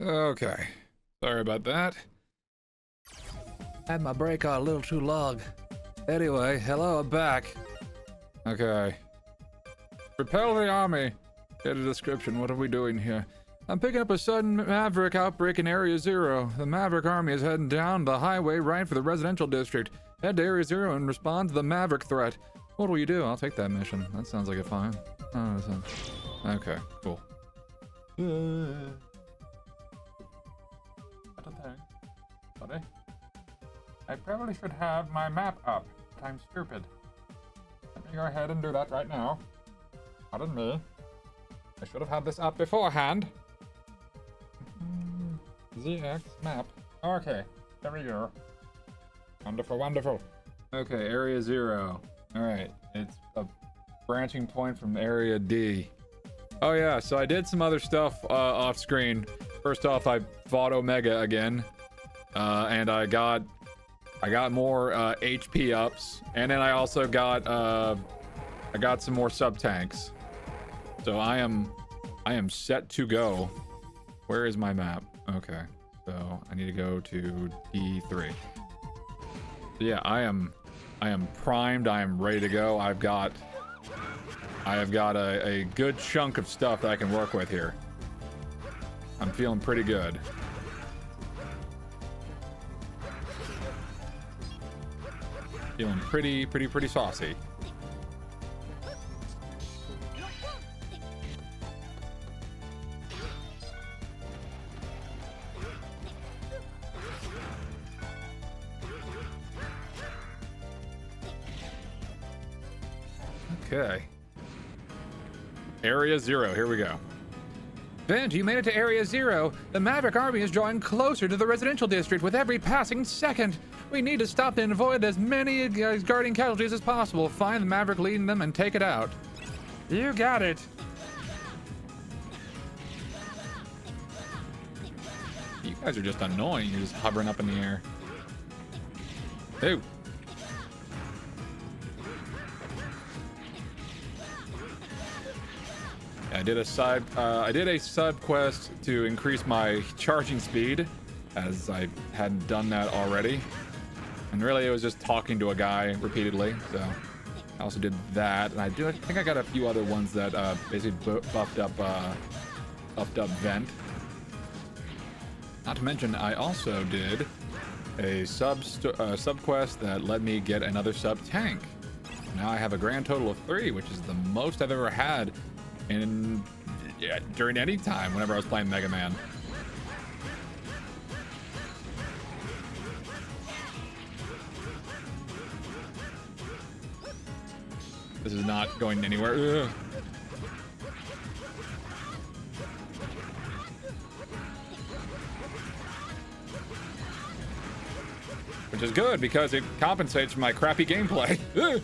Okay. Sorry about that. Had my break on a little too long. Anyway, hello, I'm back. Okay. Repel the army. Get a description. What are we doing here? I'm picking up a sudden Maverick outbreak in Area 0. The Maverick army is heading down the highway right for the residential district. Head to Area 0 and respond to the Maverick threat. What will you do? I'll take that mission. That sounds like a fine. Oh, okay, cool. Buddy. I probably should have my map up, but I'm stupid. Let me go ahead and do that right now. Pardon me. I should have had this up beforehand. ZX map. Okay, there we go. Wonderful, wonderful. Okay, Area 0. Alright, it's a branching point from Area D. Oh yeah, so I did some other stuff off screen. First off, I fought Omega again. And I got more HP ups, and then I also got some more sub tanks. So I am set to go. Where is my map? Okay, so I need to go to D3. So yeah, I am primed. I am ready to go. I have got a good chunk of stuff that I can work with here. I'm feeling pretty good. Feeling pretty saucy. Okay. Area 0, here we go. Vent, you made it to Area 0. The Maverick army is drawing closer to the residential district with every passing second. We need to stop and avoid as many guarding casualties as possible. Find the Maverick leading them and take it out. You got it. You guys are just annoying. You're just hovering up in the air. Ooh. I did a sub quest to increase my charging speed, as I hadn't done that already. And really, it was just talking to a guy repeatedly. So I also did that, and I think I got a few other ones that basically buffed up Vent. Not to mention, I also did a sub quest that let me get another sub tank. Now I have a grand total of 3, which is the most I've ever had during any time whenever I was playing Mega Man. This is not going anywhere. Ugh. Which is good because it compensates for my crappy gameplay. Ugh.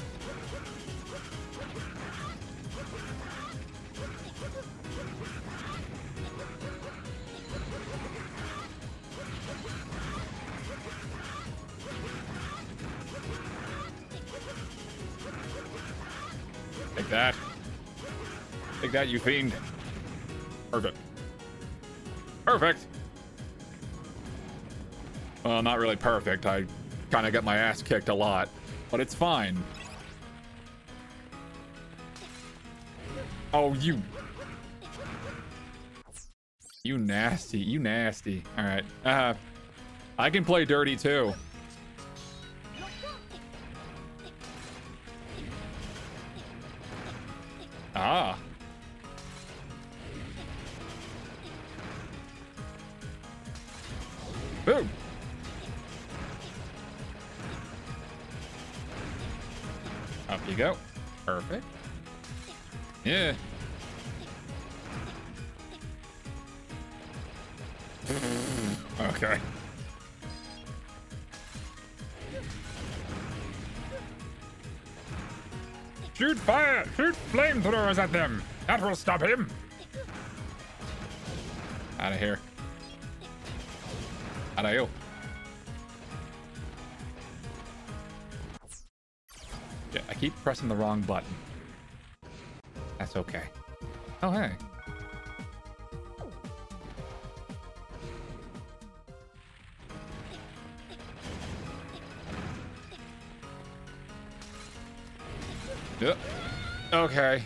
That. Take that, you fiend. Perfect. Perfect. Well, not really perfect. I kind of got my ass kicked a lot, but it's fine. Oh, you nasty. You nasty. All right. I can play dirty too. Ah. Boom. Up you go. Perfect. Yeah. Okay. Shoot fire! Shoot flamethrowers at them! That will stop him! Out of here. Out of you. Yeah, I keep pressing the wrong button. That's okay. Oh, hey. Yep. Okay.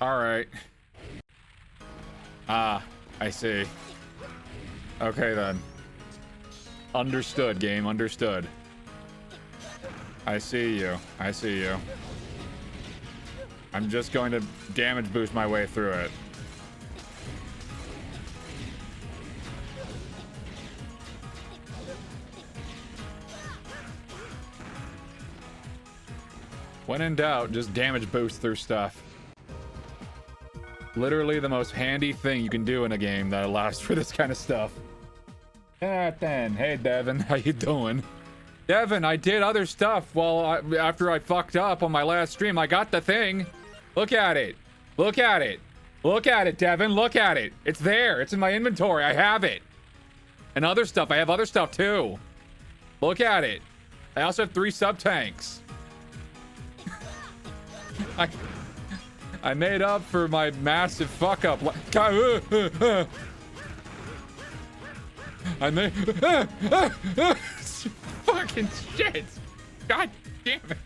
All right. Ah, I see. Okay then. Understood, game. Understood. I see you. I see you. I'm just going to damage boost my way through it. When in doubt, just damage boost through stuff. Literally the most handy thing you can do in a game that allows for this kind of stuff. 10 out of 10. Hey, Devin, how you doing? Devin, I did other stuff after I fucked up on my last stream. I got the thing. Look at it. Look at it. Look at it, Devin. Look at it. It's there. It's in my inventory. I have it. And other stuff. I have other stuff too. Look at it. I also have 3 sub-tanks. I made up for my massive fuck up. I made fucking shit. God damn it.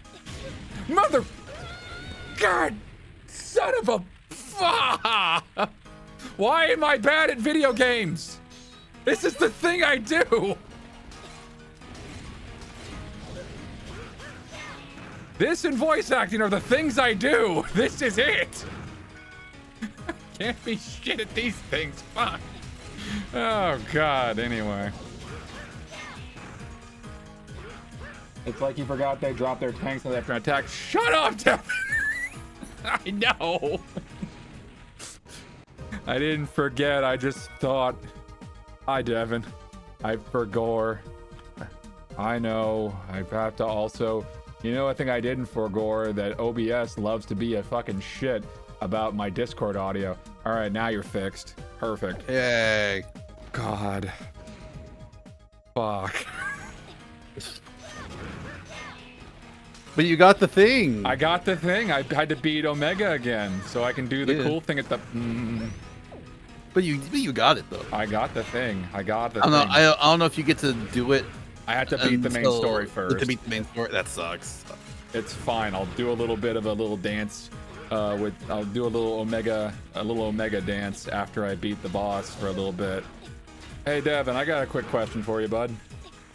Mother. God. Son of a fuck. Why am I bad at video games? This is the thing I do. This and voice acting are the things I do. This is it. Can't be shit at these things. Fuck. Oh, God. Anyway. It's like you forgot they dropped their tanks and they have to attack. Shut up, Devin. I know. I didn't forget. I just thought. Hi, Devin. I forgot. I know. I have to also. You know, I think I didn't forgore that OBS loves to be a fucking shit about my Discord audio. All right, now you're fixed. Perfect. Yay. God. Fuck. But you got the thing. I got the thing. I had to beat Omega again, so I can do the cool thing at the. But you got it though. I got the thing. I got the I thing. I don't know if you get to do it. I had to beat the main story first. To beat the main story, that sucks. It's fine. I'll do a little bit of a little dance. I'll do a little Omega dance after I beat the boss for a little bit. Hey Devin, I got a quick question for you, bud.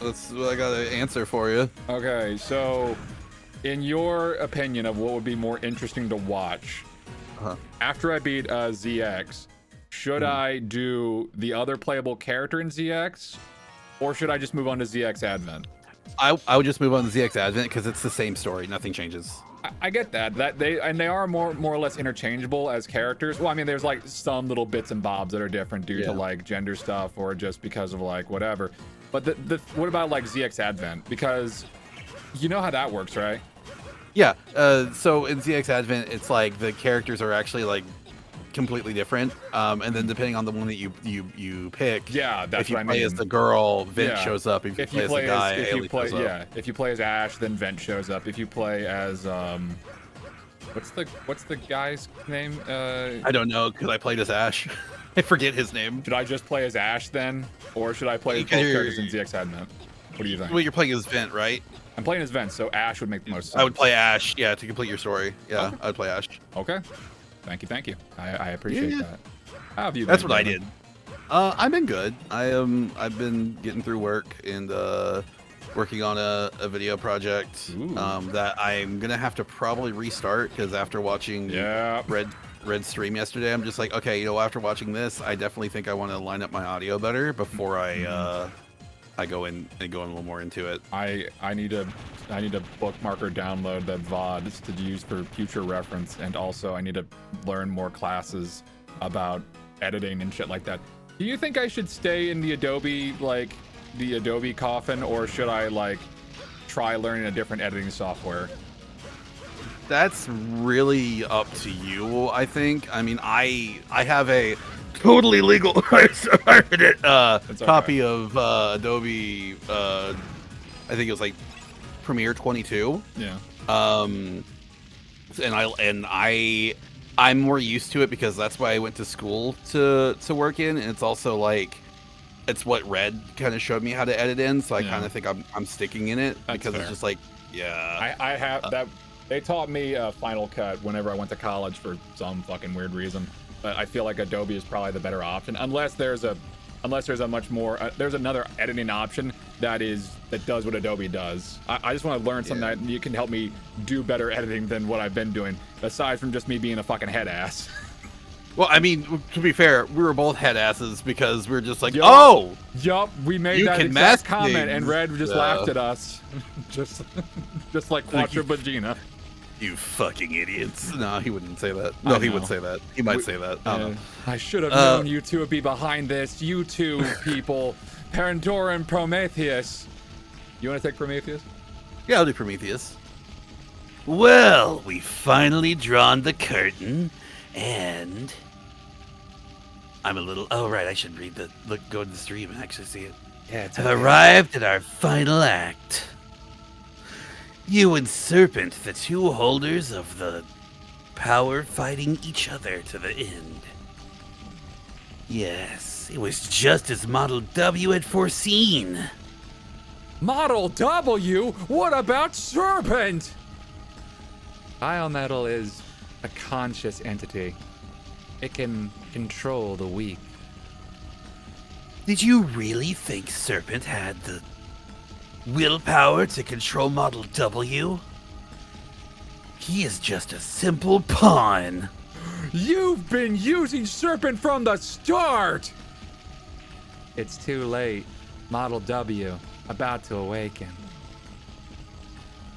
I got an answer for you. Okay, so in your opinion of what would be more interesting to watch, after I beat ZX, should I do the other playable character in ZX? Or should I just move on to ZX Advent? I would just move on to ZX Advent because it's the same story. Nothing changes. I get that. They are more or less interchangeable as characters. Well, I mean, there's like some little bits and bobs that are different due to like gender stuff or just because of like whatever. But what about like ZX Advent? Because you know how that works, right? Yeah. So in ZX Advent, it's like the characters are actually like completely different, and then depending on the one that you pick, that's if you what I play mean. as the girl, Vent shows up. If you play as the guy, Ailey shows up. If you play as Ash, then Vent shows up. If you play as what's the guy's name? I don't know because I played as Ash. I forget his name. Should I just play as Ash then, or should I play as both characters in ZX Advent? What do you think? Well, you're playing as Vent, right? I'm playing as Vent, so Ash would make the most sense. I would play Ash, to complete your story. Yeah, okay. I would play Ash. Okay. Thank you. I appreciate that. How have you been? That's what I did. I've been good. I've been getting through work and working on a video project that I'm gonna have to probably restart because after watching Red stream yesterday, I'm just like, okay, after watching this, I definitely think I want to line up my audio better before I go in and go a little more into it. I need to bookmark or download the VODs to use for future reference, and also I need to learn more classes about editing and shit like that. Do you think I should stay in the Adobe coffin, or should I try learning a different editing software? That's really up to you, I think. I mean, I have a totally legal copy of Adobe. I think it was like Premiere 22. Yeah. And I'm more used to it because that's why I went to school to work in, and it's also like it's what Red kind of showed me how to edit in, so I kind of think I'm sticking in it. That's because fair. It's just like, yeah. I have They taught me Final Cut whenever I went to college for some fucking weird reason. But I feel like Adobe is probably the better option, unless there's a much more there's another editing option that does what Adobe does. I just want to learn something that you can help me do better editing than what I've been doing, aside from just me being a fucking head ass. Well, I mean, to be fair, we were both head asses because we were just like, Yup, we made that exact comment, and Red just laughed at us, just like Quattro Vagina. You fucking idiots. No, he wouldn't say that. No, he would say that. He might say that. I don't know. I should have known you two would be behind this. You two people. Pandora and Prometheus. You want to take Prometheus? Yeah, I'll do Prometheus. Well, we've finally drawn the curtain, and I'm a little... Oh, right, I should read go to the stream and actually see it. Yeah, it's Have arrived at our final act. You and Serpent, the two holders of the power, fighting each other to the end. Yes, it was just as Model W had foreseen. Model W? What about Serpent? Biometal is a conscious entity. It can control the weak. Did you really think Serpent had the willpower to control Model W? He is just a simple pawn. You've been using Serpent from the start! It's too late. Model W, about to awaken.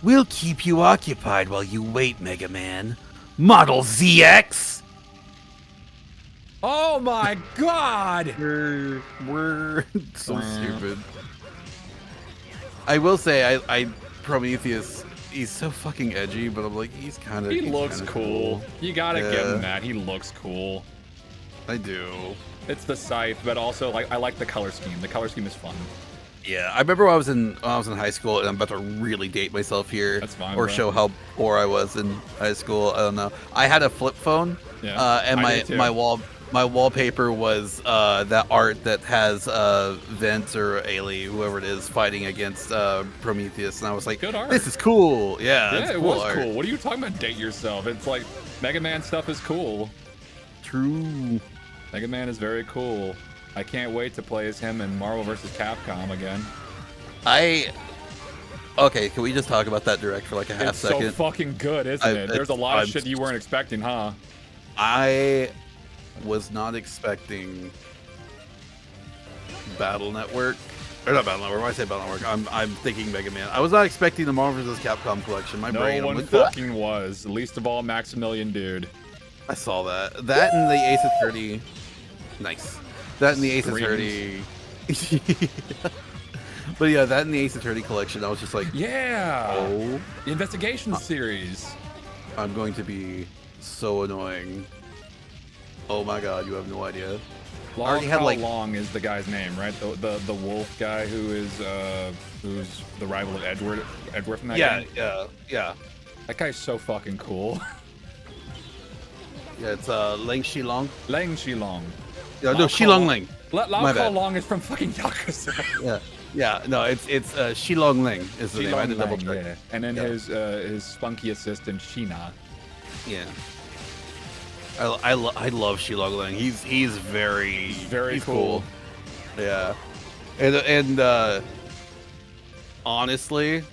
We'll keep you occupied while you wait, Mega Man. Model ZX! Oh my god! We're so stupid. I will say, I Prometheus, he's so fucking edgy, but I'm like, he's kind of... He looks cool. You gotta give him that. He looks cool. I do. It's the scythe, but also, like, I like the color scheme. The color scheme is fun. Yeah, I remember when I was in high school, and I'm about to really date myself here. That's fine, or bro. show how poor I was in high school. I don't know. I had a flip phone, and my wallpaper was that art that has Vent or Ailey, whoever it is, fighting against Prometheus, and I was like, good art. This is cool. Yeah, it cool was art. cool. What are you talking about? Date yourself. It's like Mega Man stuff is cool. True. Mega Man is very cool. I can't wait to play as him in Marvel vs. Capcom again. Okay, can we just talk about that direct for like a half second? It's so fucking good, isn't it? There's a lot of shit you weren't expecting, huh? I was not expecting Battle Network. Or not Battle Network, when I say Battle Network, I'm thinking Mega Man. I was not expecting the Marvel vs. Capcom collection. My brain. No one fucking was. Least of all Maximilian Dude. I saw that. That and the Ace Attorney. Nice. That and the Ace Attorney. But yeah, that and the Ace Attorney collection, I was just like, yeah. Oh. The investigation series. I'm going to be so annoying. Oh my god, you have no idea. Long is the guy's name, right? The wolf guy who's the rival of Edward from that game? Yeah. That guy's so fucking cool. Yeah, it's Lang Shilong. Lang Shilong. Yeah, no, Shilong Ling. Lao Ko Long is from fucking Yakuza. Yeah, no, it's Shilong Ling is the name. I had to double check. Yeah. And then his spunky assistant Sheena. Yeah. I love Shilong Ling. He's very cool. Yeah. And honestly,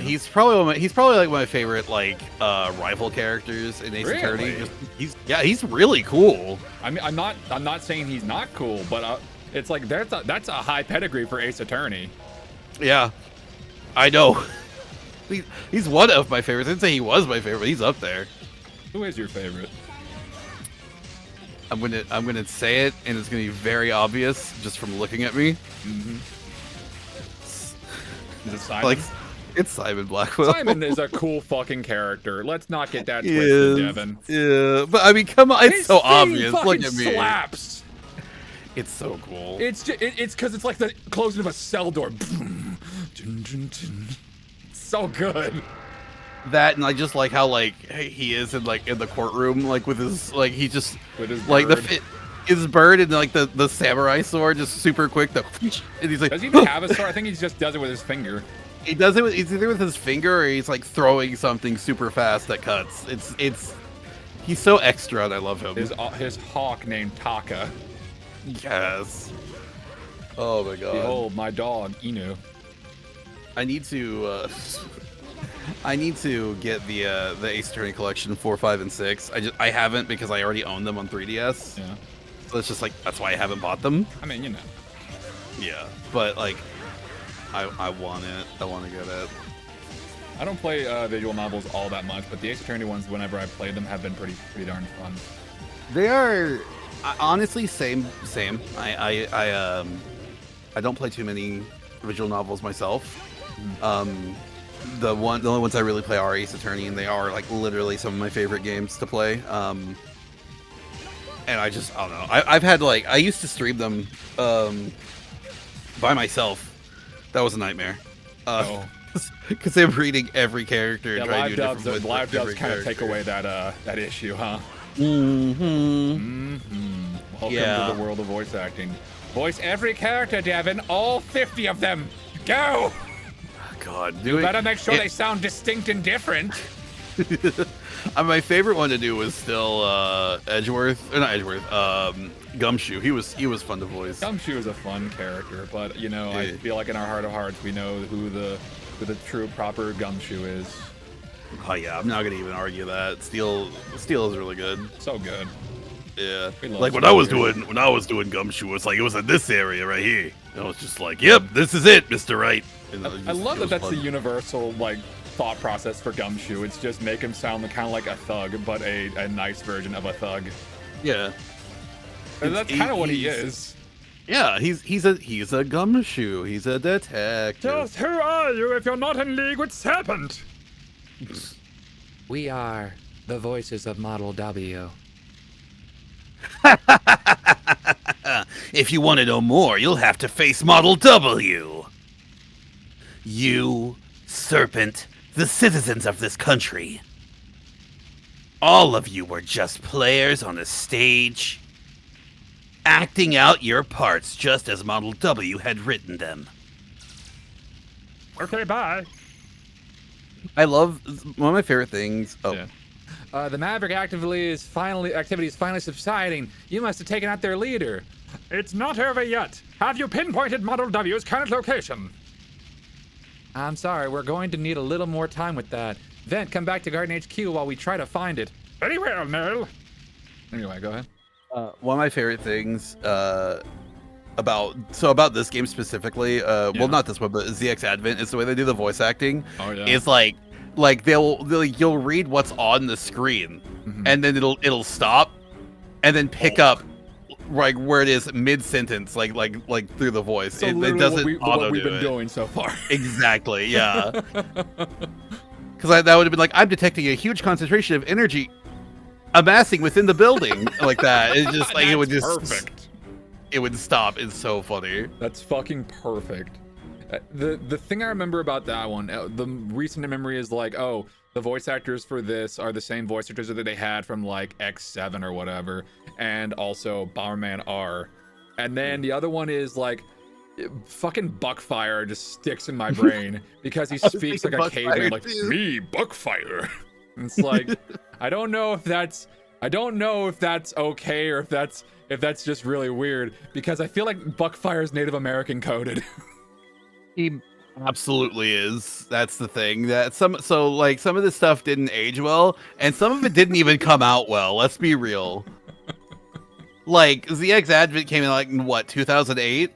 he's probably like my favorite rival characters in Ace Attorney. He's really cool. I mean, I'm not saying he's not cool, but it's like that's a high pedigree for Ace Attorney. Yeah, I know. He's one of my favorites. I didn't say he was my favorite. But he's up there. Who is your favorite? I'm gonna say it, and it's gonna be very obvious just from looking at me. Mm-hmm. Is it Simon? It's Simon Blackwell. Simon is a cool fucking character. Let's not get that twisted, Devin. Yeah, but I mean, come on, it's so obvious. Look at me. Slaps. It's so cool. It's because it's like the closing of a cell door. It's so good. That, and I just like how he is in the courtroom, with his he just with his bird. His bird and the samurai sword just super quick. And he's like, does he even have a sword? I think he just does it with his finger. He does it with, it's either with his finger or he's like throwing something super fast that cuts. He's so extra and I love him. His hawk named Taka. Yes. Oh my god. Behold, my dog, Inu. I need to get the Ace Attorney collection 4, 5, and 6. I haven't because I already own them on 3DS. Yeah. So it's just like that's why I haven't bought them. I mean, you know. Yeah, but like I want it. I want to get it. I don't play visual novels all that much, but the Ace Attorney ones, whenever I've played them, have been pretty darn fun. They are honestly same. I don't play too many visual novels myself. The only ones I really play are Ace Attorney, and they are like literally some of my favorite games to play. And I don't know. I've had like I used to stream them by myself. That was a nightmare. Because I'm reading every character and trying to do different with live dubs kind of take away that issue, huh? Welcome to the world of voice acting. Voice every character, Devin. All 50 of them. Go! God, you better make sure they sound distinct and different. My favorite one to do was still Edgeworth, or not Edgeworth, Gumshoe. He was fun to voice. Gumshoe is a fun character, but you know, I feel like in our heart of hearts, we know who the true proper Gumshoe is. Oh yeah, I'm not gonna even argue that. Steel is really good. So good. Yeah. Like when I was doing Gumshoe, it's like it was in this area right here. And I was just like, yep, this is it, Mr. Right. I love that that's the universal like thought process for Gumshoe. It's just make him sound kind of like a thug, but a nice version of a thug. Yeah. And that's kind of what he is. Yeah, he's a Gumshoe. He's a detective. Just who are you if you're not in league with Serpent? We are the voices of Model W. If you want to know more, you'll have to face Model W. You, Serpent, the citizens of this country. All of you were just players on a stage, acting out your parts just as Model W had written them. Okay, bye. I love one of my favorite things. Oh. Yeah. The Maverick activity is finally subsiding. You must have taken out their leader. It's not over yet. Have you pinpointed Model W's current location? I'm sorry, we're going to need a little more time with that. Vent, come back to Garden HQ while we try to find it. Very well, Neil. Anyway, go ahead. One of my favorite things about this game specifically, well, not this one, but ZX Advent, is the way they do the voice acting. Oh yeah. It's like you'll read what's on the screen, and then it'll stop, and then pick up like where it is mid sentence, like through the voice. So it doesn't what we've been doing so far. Exactly. Yeah. Because that would have been like, I'm detecting a huge concentration of energy amassing within the building, like that. It's just like it would just perfect. It would stop. It's so funny. That's fucking perfect. The thing I remember about that one, the recent memory is like, oh, the voice actors for this are the same voice actors that they had from like X7 or whatever, and also Bomberman R. And then the other one is like, fucking Buckfire just sticks in my brain because he speaks like a caveman, like me, Buckfire. It's like, I don't know if that's okay or if that's just really weird, because I feel like Buckfire is Native American coded. He absolutely is. That's the thing. That some of this stuff didn't age well, and some of it didn't even come out well. Let's be real. Like ZX Advent came in like in what, 2008?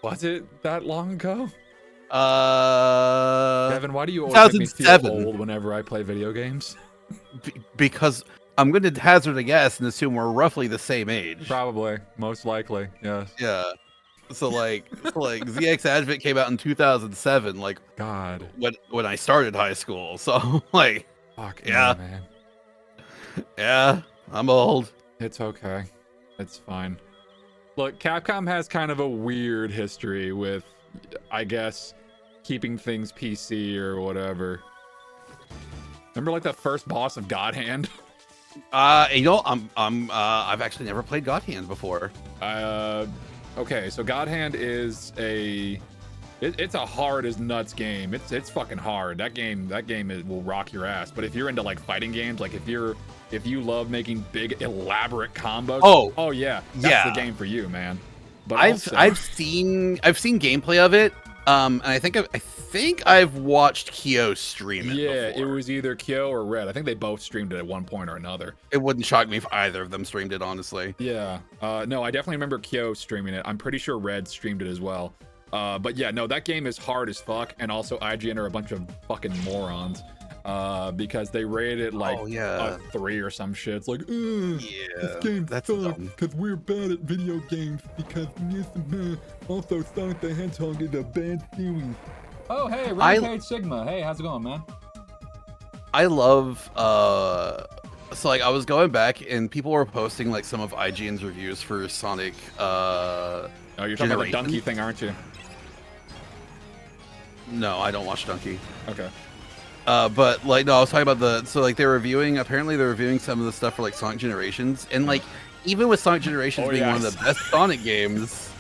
Was it that long ago? Kevin, why do you always make me feel old whenever I play video games? Because I'm going to hazard a guess and assume we're roughly the same age. Probably, most likely, yes. Yeah. So like ZX Advent came out in 2007, like God, when I started high school. So like, fuck yeah, man. Yeah, I'm old. It's okay. It's fine. Look, Capcom has kind of a weird history with, I guess, keeping things PC or whatever. Remember like the first boss of God Hand? I've actually never played God Hand before. Okay, so God Hand is a It's a hard as nuts game. It's fucking hard. That game will rock your ass. But if you're into like fighting games, like if you love making big elaborate combos, oh yeah, that's the game for you, man. But I've seen gameplay of it. And I think I've watched Kyo stream it. Yeah, before. it was either Kyo or Red. I think they both streamed it at one point or another. It wouldn't shock me if either of them streamed it, honestly. Yeah. No, I definitely remember Kyo streaming it. I'm pretty sure Red streamed it as well. But yeah, no, that game is hard as fuck, and also IGN are a bunch of fucking morons. Because they rated it like a 3 or some shit. It's like, this game sucks because we're bad at video games because also Sonic the Hedgehog is a bad series. Oh, hey, Rampage Sigma. Hey, how's it going, man? I love, so like I was going back and people were posting like some of IGN's reviews for Sonic, Oh, you're talking about the Donkey thing, aren't you? No, I don't watch Donkey. Okay. But like, no, I was talking about apparently they're reviewing some of the stuff for like Sonic Generations, and like, even with Sonic Generations being one of the best Sonic games,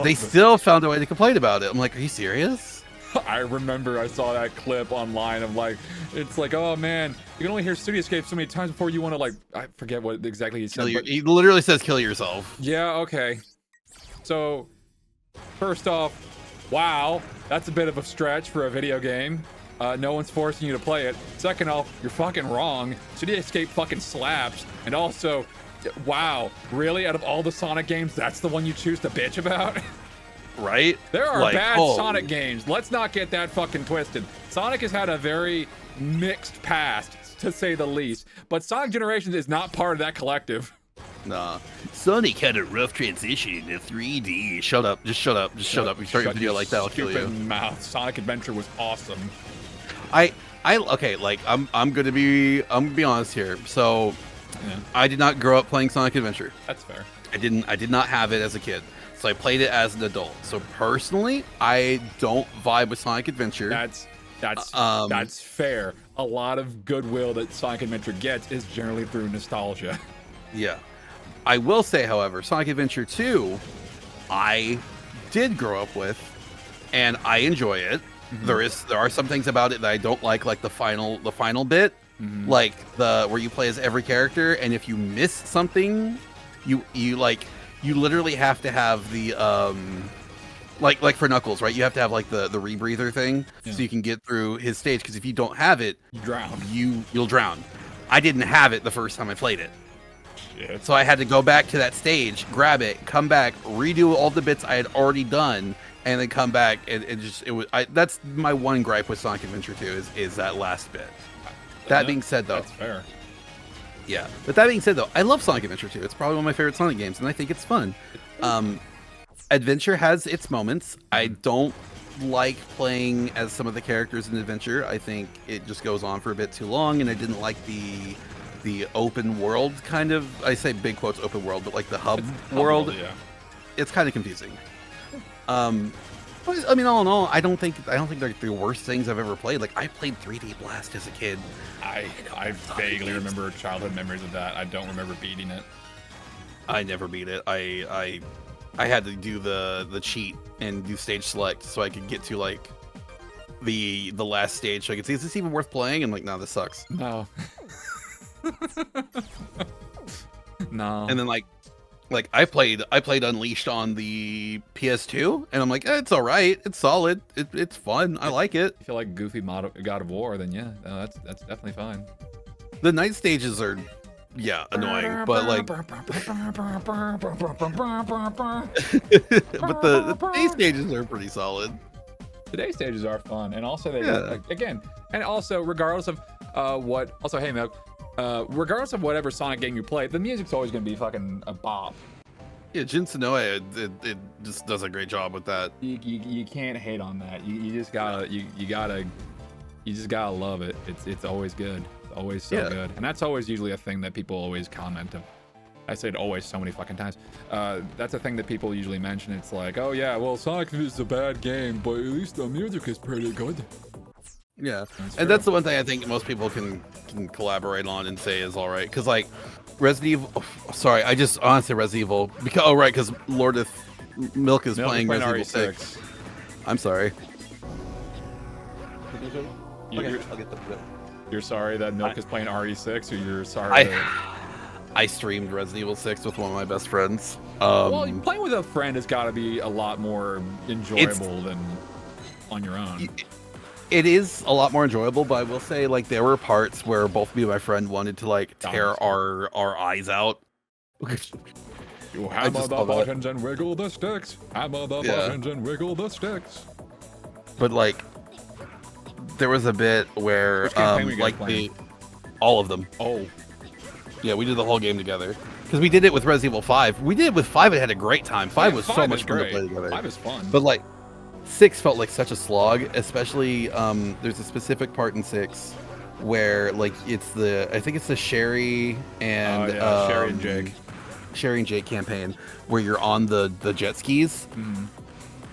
they still found a way to complain about it. I'm like, are you serious? I remember I saw that clip online of like, it's like, oh man, you can only hear Studio Escape so many times before you want to like, I forget what exactly he said. He literally says kill yourself. Yeah, okay. So, first off, wow, that's a bit of a stretch for a video game. No one's forcing you to play it. Second off, you're fucking wrong. Studio Escape fucking slaps. And also, wow, really? Out of all the Sonic games, that's the one you choose to bitch about? Right? There are bad Sonic games. Let's not get that fucking twisted. Sonic has had a very mixed past, to say the least. But Sonic Generations is not part of that collective. Nah. Sonic had a rough transition to 3D. Shut up. Just shut up. Just shut up. You start your video like that, I'll kill you. Mouth. Sonic Adventure was awesome. Okay, like I'm gonna be honest here. So I did not grow up playing Sonic Adventure. That's fair. I did not have it as a kid. So I played it as an adult. So personally, I don't vibe with Sonic Adventure. That's fair. A lot of goodwill that Sonic Adventure gets is generally through nostalgia. Yeah. I will say, however, Sonic Adventure 2, I did grow up with, and I enjoy it. Mm-hmm. There are some things about it that I don't like the final bit, like where you play as every character, and if you miss something, you literally have to have the like for Knuckles, right? You have to have like the rebreather thing so you can get through his stage, because if you don't have it, you drown. You'll drown. I didn't have it the first time I played it. Shit. So I had to go back to that stage, grab it, come back, redo all the bits I had already done, and then come back, and that's my one gripe with Sonic Adventure 2 is that last bit. That being said, though, that's fair. Yeah, but that being said, though, I love Sonic Adventure 2. It's probably one of my favorite Sonic games, and I think it's fun. Adventure has its moments. I don't like playing as some of the characters in Adventure. I think it just goes on for a bit too long, and I didn't like the open world kind of, I say big quotes open world, but like the hub world. Yeah. It's kind of confusing. But I mean, all in all, I don't think they're the worst things I've ever played. Like, I played 3D Blast as a kid. I vaguely remember childhood memories of that. I don't remember beating it. I never beat it. I had to do the cheat and do stage select so I could get to like the last stage, so I could see, is this even worth playing? And like, no, this sucks. No. No. And then like I played Unleashed on the PS2, and I'm like, it's all right, it's solid, it's fun, I like it. If you like goofy God of War, then yeah, no, that's definitely fine. The night stages are annoying, but like but the day stages are pretty solid. The day stages are fun, and also they again, and also regardless of hey Milk, regardless of whatever Sonic game you play, the music's always gonna be fucking a bop. Yeah, Jin Sonoe, it just does a great job with that. You can't hate on that. You just gotta you just gotta love it. It's always good. It's always so good, and that's always usually a thing that people always comment on. I said always so many fucking times. That's a thing that people usually mention. It's like, oh yeah, well Sonic is a bad game, but at least the music is pretty good. Yeah, that's the one thing I think most people can collaborate on and say is all right. Because like Resident Evil, sorry, I just honestly Resident Evil because Lord of Milk is playing Resident Evil 6. I'm sorry. I'll get the You're sorry that Milk is playing RE6, or you're sorry that... I streamed Resident Evil 6 with one of my best friends. Well, playing with a friend has got to be a lot more enjoyable than on your own. It is a lot more enjoyable, but I will say, like, there were parts where both me and my friend wanted to, like, tear our eyes out. You hammer the buttons and wiggle the sticks. Hammer the buttons and wiggle the sticks. But, like, there was a bit where, like, all of them. Oh. Yeah, we did the whole game together. Because we did it with Resident Evil 5. We did it with 5 and had a great time. 5 was so much fun to play together. 5 is fun. But, like, 6 felt like such a slog, especially, there's a specific part in 6 where, like, it's I think it's the Sherry and, Sherry and Jake campaign where you're on the jet skis.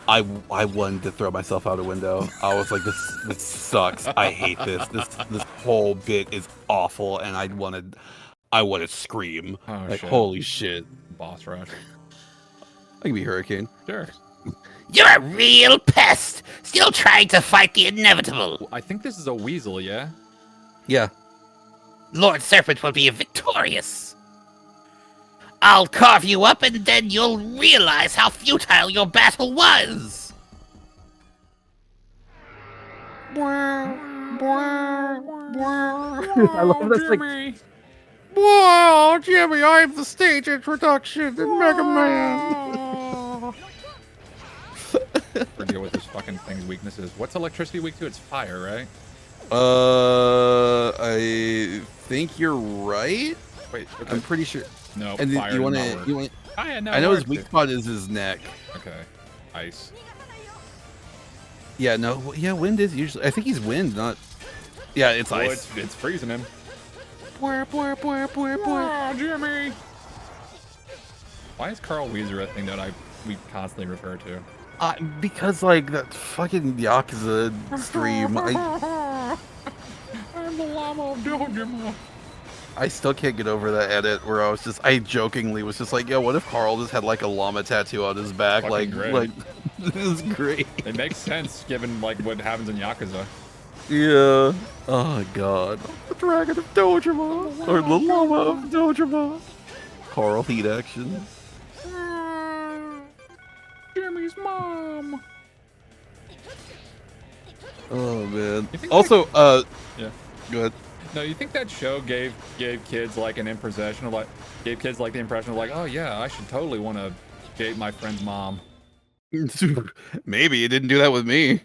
I wanted to throw myself out a window. I was like, this sucks. I hate this. This whole bit is awful, and I wanted to scream. Oh, like, shit. holy shit. Boss rush. I can be Hurricane. Sure. You're a real pest, still trying to fight the inevitable. I think this is a weasel, yeah? Yeah. Lord Serpent will be victorious. I'll carve you up and then you'll realize how futile your battle was. I love this, like, whoa, Jimmy, I'm the stage introduction in Mega Man. Forget what this fucking thing's weakness is. What's electricity weak to? It's fire, right? I think you're right. Wait, okay. I'm pretty sure. No, and fire you want to... I know his weak spot is his neck. Okay. Ice. Yeah, no, yeah, wind is usually... I think he's wind, not... Yeah, it's ice. It's freezing him. Oh, Jimmy! Why is Carl Weezer a thing that we constantly refer to? Because, like, that fucking Yakuza stream, I'm the llama of Dojima. I still can't get over that edit where I jokingly was just like, yo, what if Carl just had, like, a llama tattoo on his back? Fucking great. Like, this is great. It makes sense given, like, what happens in Yakuza. Yeah. Oh, God. The dragon of Dojima. Or the llama of Dojima. Carl heat action. Jimmy's mom. Oh, man. Also, yeah. Go ahead. No, you think that show gave kids like an impression of like gave kids like the impression of like, oh yeah, I should totally want to date my friend's mom. Maybe it didn't do that with me.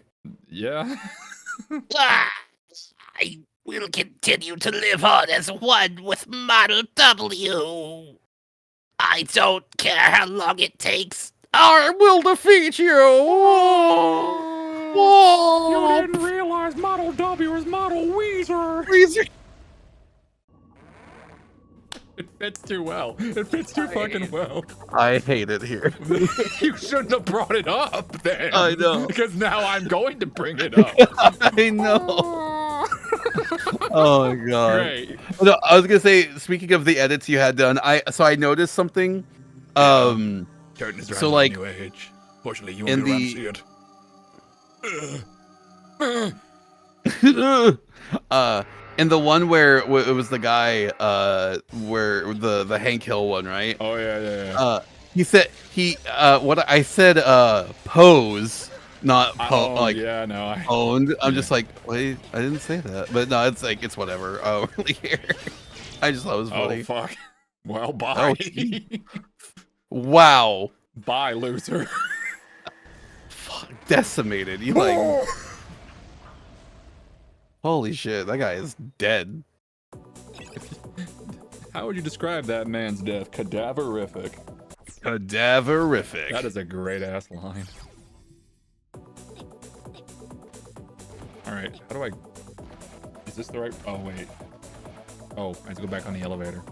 Yeah. I will continue to live on as one with Model W. I don't care how long it takes. I will defeat you. Whoa. You didn't realize Model W is Model Weezer. It fits too well. It fits too fucking well. I hate it here. You shouldn't have brought it up then. I know. Because now I'm going to bring it up. I know. Oh, God. Great. No, I was going to say, speaking of the edits you had done, I noticed something. Curtain is so, like, new age. Fortunately, you won't be around to see it. And the one where it was the guy, where the Hank Hill one, right? Oh yeah. He said what I said, pose, not like yeah, no, I owned. I'm just like, wait, I didn't say that, but no, it's like it's whatever. I don't really care. I just thought it was funny. Oh fuck. Well, bye. Oh, wow. Bye, loser. Fuck, decimated. You like. Holy shit, that guy is dead. How would you describe that man's death? Cadaverific. Cadaverific. That is a great ass line. Alright, how do I... Is this the right... Oh, wait. Oh, I have to go back on the elevator.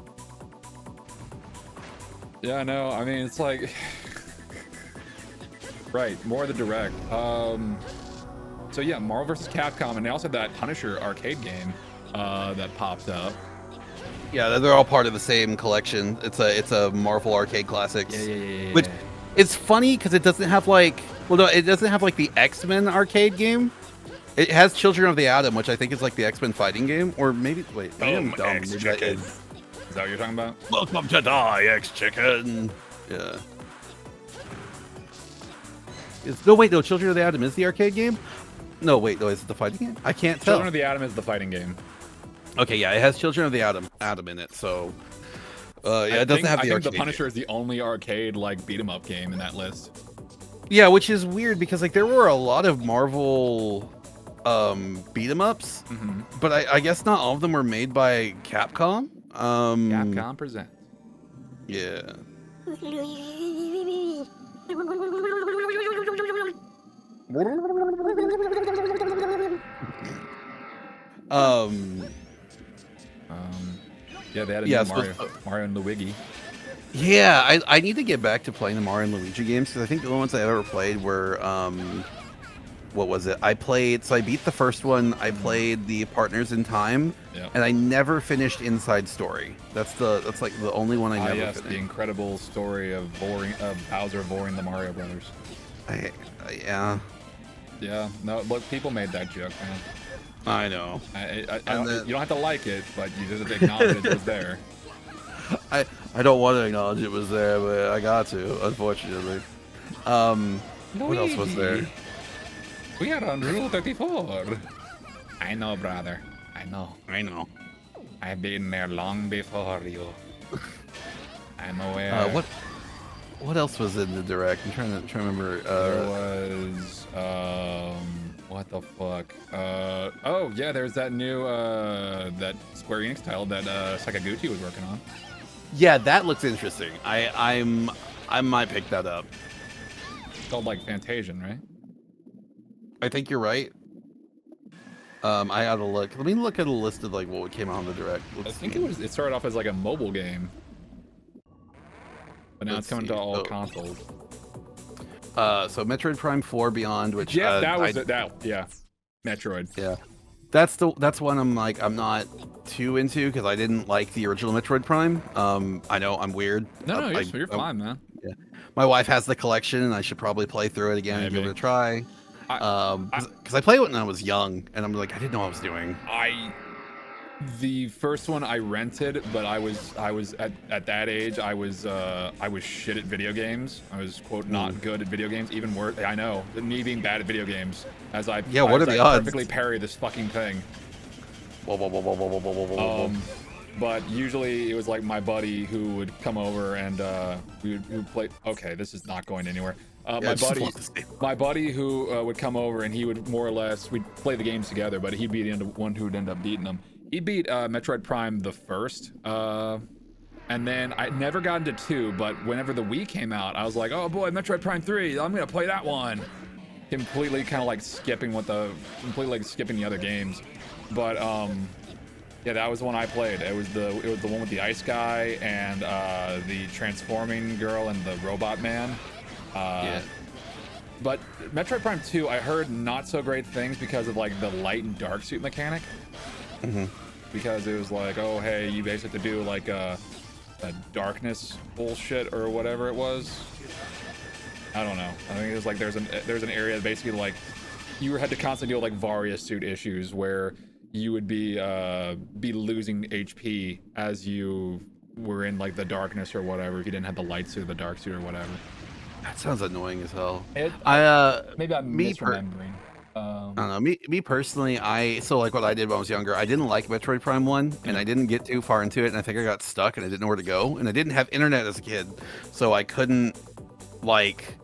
Yeah, no, I mean, it's like... Right, more of the direct. So yeah, Marvel vs. Capcom, and they also had that Punisher arcade game that popped up. Yeah, they're all part of the same collection. It's a Marvel arcade classics. Yeah. Which it's funny because it doesn't have like Well, no, it doesn't have like the X-Men arcade game. It has Children of the Atom, which I think is like the X-Men fighting game, or maybe maybe I'm dumb. Maybe that is. Is that what you're talking about? Welcome to Die, X-Chicken. Yeah. No, Children of the Atom is the arcade game. No, wait, no, is it the fighting game? I can't tell. Children of the Atom is the fighting game. Okay, yeah, it has Children of the Atom in it, so yeah, it doesn't have the arcade. I think the Punisher is the only arcade like beat 'em up game in that list. Yeah, which is weird because like there were a lot of Marvel beat 'em ups, but I guess not all of them were made by Capcom. Capcom presents. Yeah. Yeah, they had a new Mario and Luigi. Yeah, I need to get back to playing the Mario and Luigi games because I think the only ones I ever played were what was it? I beat the first one. I played the Partners in Time, and I never finished Inside Story. That's like the only one I never finished. The incredible story of Bowser boring the Mario Brothers. Yeah. Yeah. No, look, people made that joke, man. I know. You don't have to like it, but you just acknowledge it was there. I don't want to acknowledge it was there, but I got to, unfortunately. What else was there? We are on Rule 34. I know, brother. I know. I've been there long before you. I'm aware. What else was in the direct? I'm trying to remember. There was what the fuck? Oh yeah, there's that new that Square Enix title that Sakaguchi was working on. Yeah, that looks interesting. I might pick that up. It's called like Fantasian, right? I think you're right. I ought to look. Let me look at a list of like what came out on the direct. I think it started off as like a mobile game, but now it's coming to all consoles. So Metroid Prime 4 Beyond, which that was Metroid. Yeah, that's one I'm not too into because I didn't like the original Metroid Prime. I know I'm weird. No, you're fine, man. Yeah, my wife has the collection, and I should probably play through it again and give it a try. Because I played it when I was young, and I'm like, I didn't know what I was doing. The first one I rented, but I was at that age I was shit at video games. I was quote not good at video games. Even worse, I know me being bad at video games. What are the odds? Perfectly parry this fucking thing. Whoa. But usually it was like my buddy who would come over and we would play. Okay, this is not going anywhere. My buddy who would come over and he would more or less we'd play the games together, but he'd be the one who would end up beating them. He beat Metroid Prime the first, and then I never got into 2. But whenever the Wii came out, I was like, oh boy, Metroid Prime 3, I'm gonna play that one. Completely kind of like skipping the other games, but yeah, that was the one I played. It was the one with the ice guy and the transforming girl and the robot man. Yeah. But Metroid Prime 2, I heard not so great things because of like the light and dark suit mechanic. Because it was like, oh hey, you basically have to do like a darkness bullshit or whatever it was. I don't know. I think it was like there's an area basically like you had to constantly deal with like Varia suit issues where you would be losing HP as you were in like the darkness or whatever if you didn't have the light suit or the dark suit or whatever. That sounds annoying as hell. Maybe I'm misremembering. I don't know. Me personally, so like what I did when I was younger, I didn't like Metroid Prime 1, and I didn't get too far into it, and I think I got stuck, and I didn't know where to go, and I didn't have internet as a kid, so I couldn't like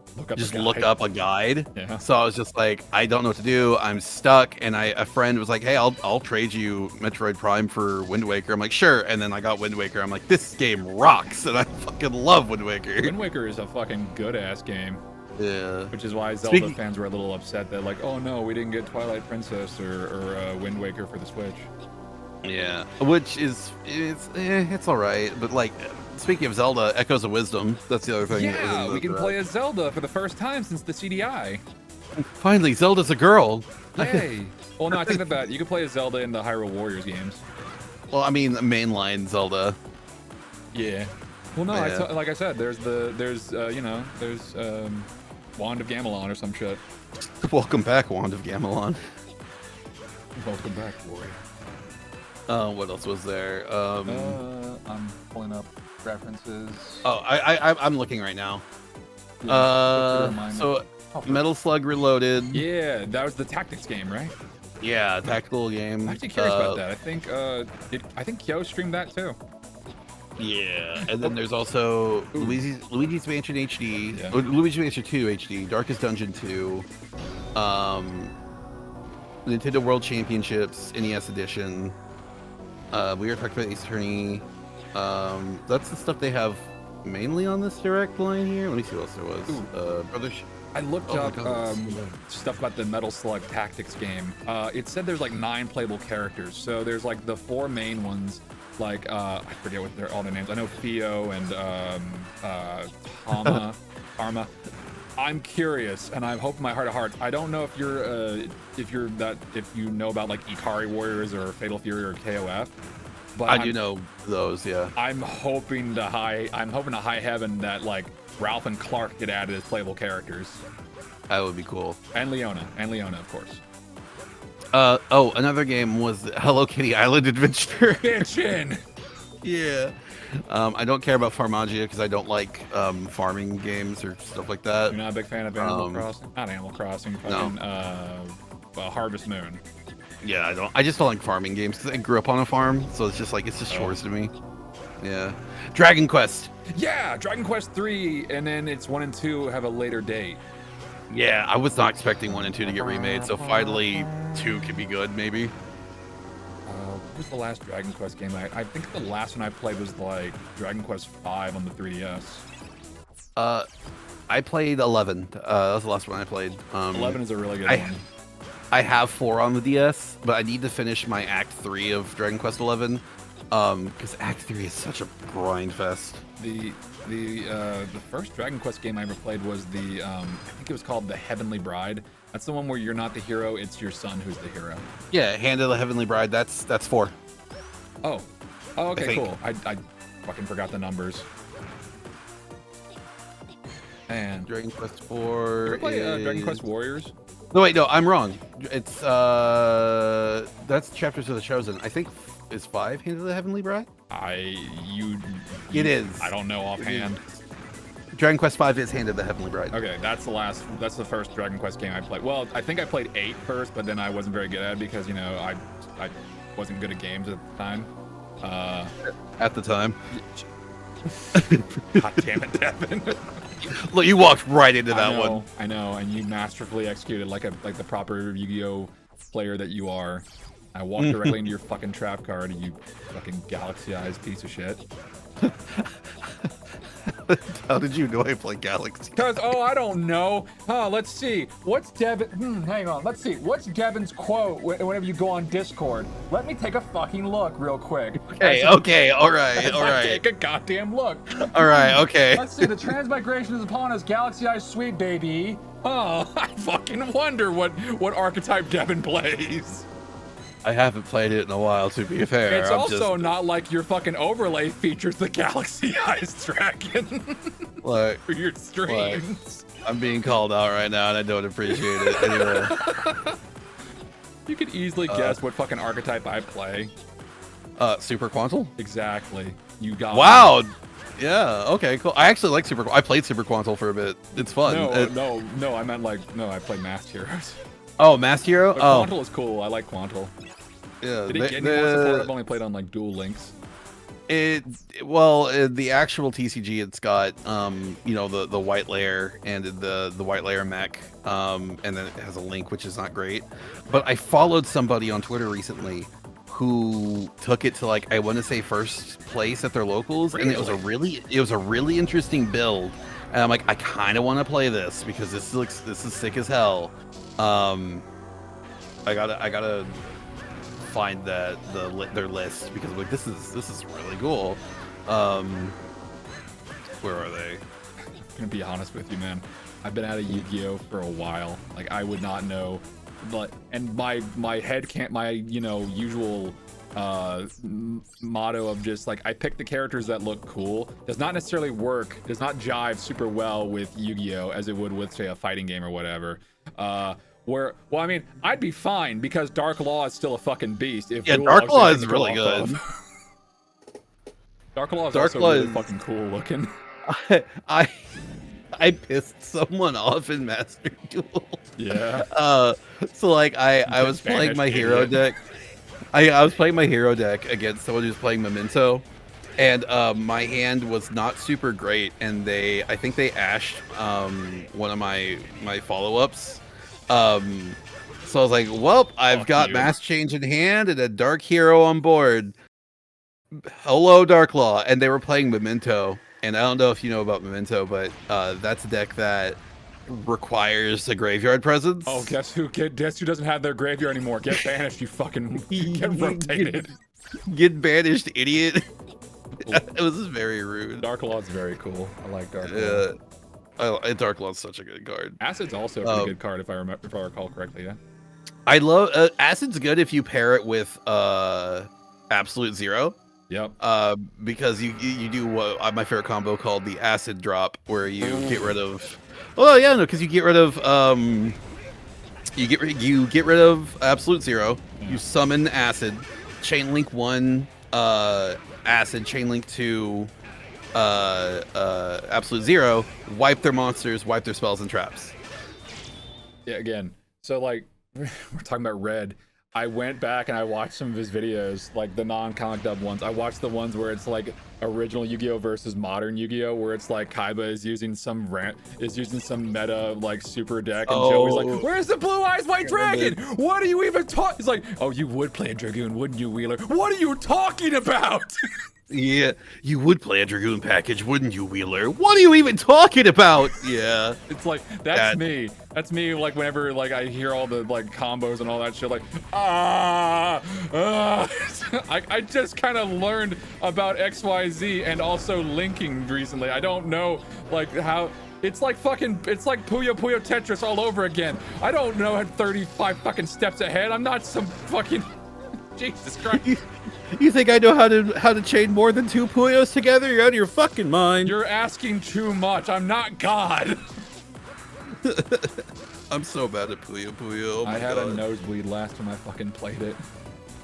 look up a guide. Yeah. So I was just like, I don't know what to do. I'm stuck, and a friend was like, hey, I'll trade you Metroid Prime for Wind Waker. I'm like, sure. And then I got Wind Waker. I'm like, this game rocks, and I fucking love Wind Waker. Wind Waker is a fucking good ass game. Yeah. Which is why Zelda fans were a little upset that like, oh no, we didn't get Twilight Princess or Wind Waker for the Switch. Yeah. Which is it's all right, but like. Speaking of Zelda, Echoes of Wisdom, that's the other thing. Yeah, we can play as Zelda for the first time since the CDI. Finally, Zelda's a girl. Yay. Well, no, I think that you can play as Zelda in the Hyrule Warriors games. Well, I mean, mainline Zelda. Yeah. Well, no, yeah. like I said, there's Wand of Gamelon or some shit. Welcome back, Wand of Gamelon. Welcome back, warrior. What else was there? I'm pulling up references. Oh, I'm looking right now. Yeah, So Metal Slug Reloaded. yeah, that was the tactics game, right? Yeah, tactical game. I'm actually curious about that. I think Kyo streamed that too. Yeah, and then there's also Luigi's Mansion HD, Yeah. Luigi's Mansion 2 HD, Darkest Dungeon 2, Nintendo World Championships NES Edition. We already talked about Ace Attorney. That's the stuff they have mainly on this direct line here. Let me see what else there was. Brothers. I looked Oh my up God, stuff about the Metal Slug Tactics game. It said there's like 9 playable characters. So there's like the 4 main ones, like I forget what all their names. I know Theo and Karma. I'm curious, and I hope in my heart of hearts. I don't know if you know about like Ikari Warriors or Fatal Fury or KOF. But I do know those, yeah. I'm hoping to high heaven that like Ralph and Clark get added as playable characters. That would be cool. And Leona, of course. Oh, another game was Hello Kitty Island Adventure. Bitchin'! Yeah. I don't care about Farmagia because I don't like farming games or stuff like that. You're not a big fan of Animal Crossing? Not Animal Crossing, fucking Harvest Moon. Yeah, I just don't like farming games because I grew up on a farm, so it's just chores to me. Yeah. Dragon Quest. Yeah, Dragon Quest 3, and then it's 1 and 2 have a later date. Yeah, I was not expecting 1 and 2 to get remade, so finally 2 could be good, maybe. What was the last Dragon Quest game? I think the last one I played was like Dragon Quest 5 on the 3DS. I played 11. That was the last one I played. 11 is a really good one. I have 4 on the DS, but I need to finish my Act 3 of Dragon Quest 11, because Act 3 is such a grind fest. The first Dragon Quest game I ever played was I think it was called The Heavenly Bride. That's the one where you're not the hero, it's your son who's the hero. Yeah, Hand of the Heavenly Bride, that's 4. Oh, okay, cool. I fucking forgot the numbers. And Dragon Quest 4 you ever play is... Dragon Quest Warriors? No, wait, no, I'm wrong. It's, that's Chapters of the Chosen. I think is 5 Hand of the Heavenly Bride? It is. I don't know offhand. Dragon Quest 5 is Hand of the Heavenly Bride. Okay, that's the first Dragon Quest game I played. Well, I think I played 8 first, but then I wasn't very good at it because, you know, I wasn't good at games at the time. At the time. God damn it, Devin. Look, you walked right into that one. I know, and you masterfully executed like the proper Yu-Gi-Oh player that you are. I walked directly into your fucking trap card, you fucking galaxy-eyed piece of shit. How did you know I play Galaxy? Because, I don't know. Let's see. What's Devin? Hang on. Let's see. What's Devin's quote whenever you go on Discord? Let me take a fucking look real quick. Okay, all right. Take a goddamn look. All right, okay. Let's see. The transmigration is upon us, galaxy-eyed sweet baby. Oh, I fucking wonder what archetype Devin plays. I haven't played it in a while, to be fair. It's also not like your fucking overlay features the Galaxy Eyes Dragon like, for your streams. I'm being called out right now, and I don't appreciate it. Anyway. You could easily guess what fucking archetype I play. Super Quantal? Exactly. You got Wow. Me. Yeah, okay, cool. I actually like Super... I played Super Quantal for a bit. It's fun. No, I meant I played Masked Heroes. Oh, Masked Hero? But Quantal is cool. I like Quantal. Yeah, Did it get any more support? I've only played on like Dual Links. The actual TCG, it's got the white layer and the white layer mech, and then it has a link, which is not great. But I followed somebody on Twitter recently who took it to like, I want to say first place at their locals, really? And it was a really interesting build. And I'm like, I kind of want to play this because this is sick as hell. I gotta find their list because I'm like, this is really cool. Where are they? I'm gonna be honest with you, man. I've been out of Yu-Gi-Oh for a while. Like, I would not know, and my head can't, my usual motto of just like I pick the characters that look cool does not necessarily work, does not jive super well with Yu-Gi-Oh as it would with say a fighting game or whatever. Well, I mean, I'd be fine because Dark Law is still a fucking beast. If Yeah, Dual Dark Logs Law they is can really go off good. of. Dark Law is Dark also Law really is- fucking cool looking. I pissed someone off in Master Duel. Yeah. So like I was playing my hero idiot. deck. I was playing my hero deck against someone who's playing Memento, and my hand was not super great, and I think they ashed one of my follow-ups. So I was like, well, I've Fuck got you. Mass Change in hand and a Dark Hero on board. Hello, Dark Law. And they were playing Memento. And I don't know if you know about Memento, but that's a deck that requires a graveyard presence. Oh, guess who doesn't have their graveyard anymore? Get banished, you fucking get rotated. Get banished, idiot. It was very rude. Dark Law is very cool. I like Dark Law. Dark Law's such a good card. Acid's also a pretty good card if I recall correctly. Yeah. I love Acid's good if you pair it with Absolute Zero. Yep. Because you do what my favorite combo called the Acid Drop, where you get rid of. Oh yeah, no, because you get rid of you get rid of Absolute Zero. Yeah. You summon Acid, chain link 1 Acid, chain link 2 Absolute Zero, wipe their monsters, wipe their spells and traps. Yeah. Again, so like we're talking about Red. I went back and I watched some of his videos, like the non-comic dub ones. I watched the ones where it's like original Yu-Gi-Oh versus modern Yu-Gi-Oh, where it's like Kaiba is using some meta like super deck, and Joey's like, "Where's the Blue Eyes White Dragon? What are you even talking?" He's like, "Oh, you would play a Dragoon, wouldn't you, Wheeler? What are you talking about?" Yeah, you would play a Dragoon package, wouldn't you, Wheeler? What are you even talking about? Yeah. It's like that's me. That's me. Like whenever like I hear all the like combos and all that shit, like I just kind of learned about XYZ and also linking recently. I don't know like how. It's like fucking. It's like Puyo Puyo Tetris all over again. I don't know at 35 fucking steps ahead. I'm not some fucking. Jesus Christ. You think I know how to chain more than 2 Puyos together? You're out of your fucking mind. You're asking too much. I'm not God. I'm so bad at Puyo Puyo. Oh my I had God. a nosebleed last time I fucking played it.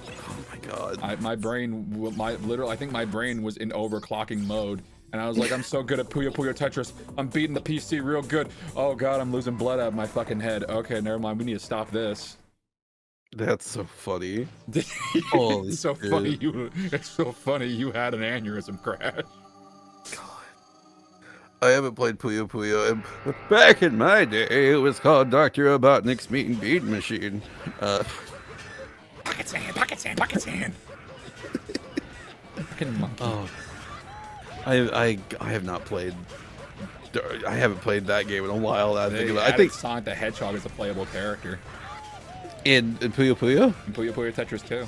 Oh my God. My brain, I think my brain was in overclocking mode. And I was like, I'm so good at Puyo Puyo Tetris. I'm beating the PC real good. Oh God, I'm losing blood out of my fucking head. Okay, never mind. We need to stop this. That's so funny. Holy It's so shit. funny. It's so funny. You had an aneurysm crash. I haven't played Puyo Puyo. And back in my day, it was called Dr. Robotnik's Meat and Bean Machine. Pocket sand, pocket sand, pocket sand. Fucking monkey. Oh, I have not played. I haven't played that game in a while. I think Sonic the Hedgehog is a playable character. in Puyo Puyo. And Puyo Puyo Tetris too.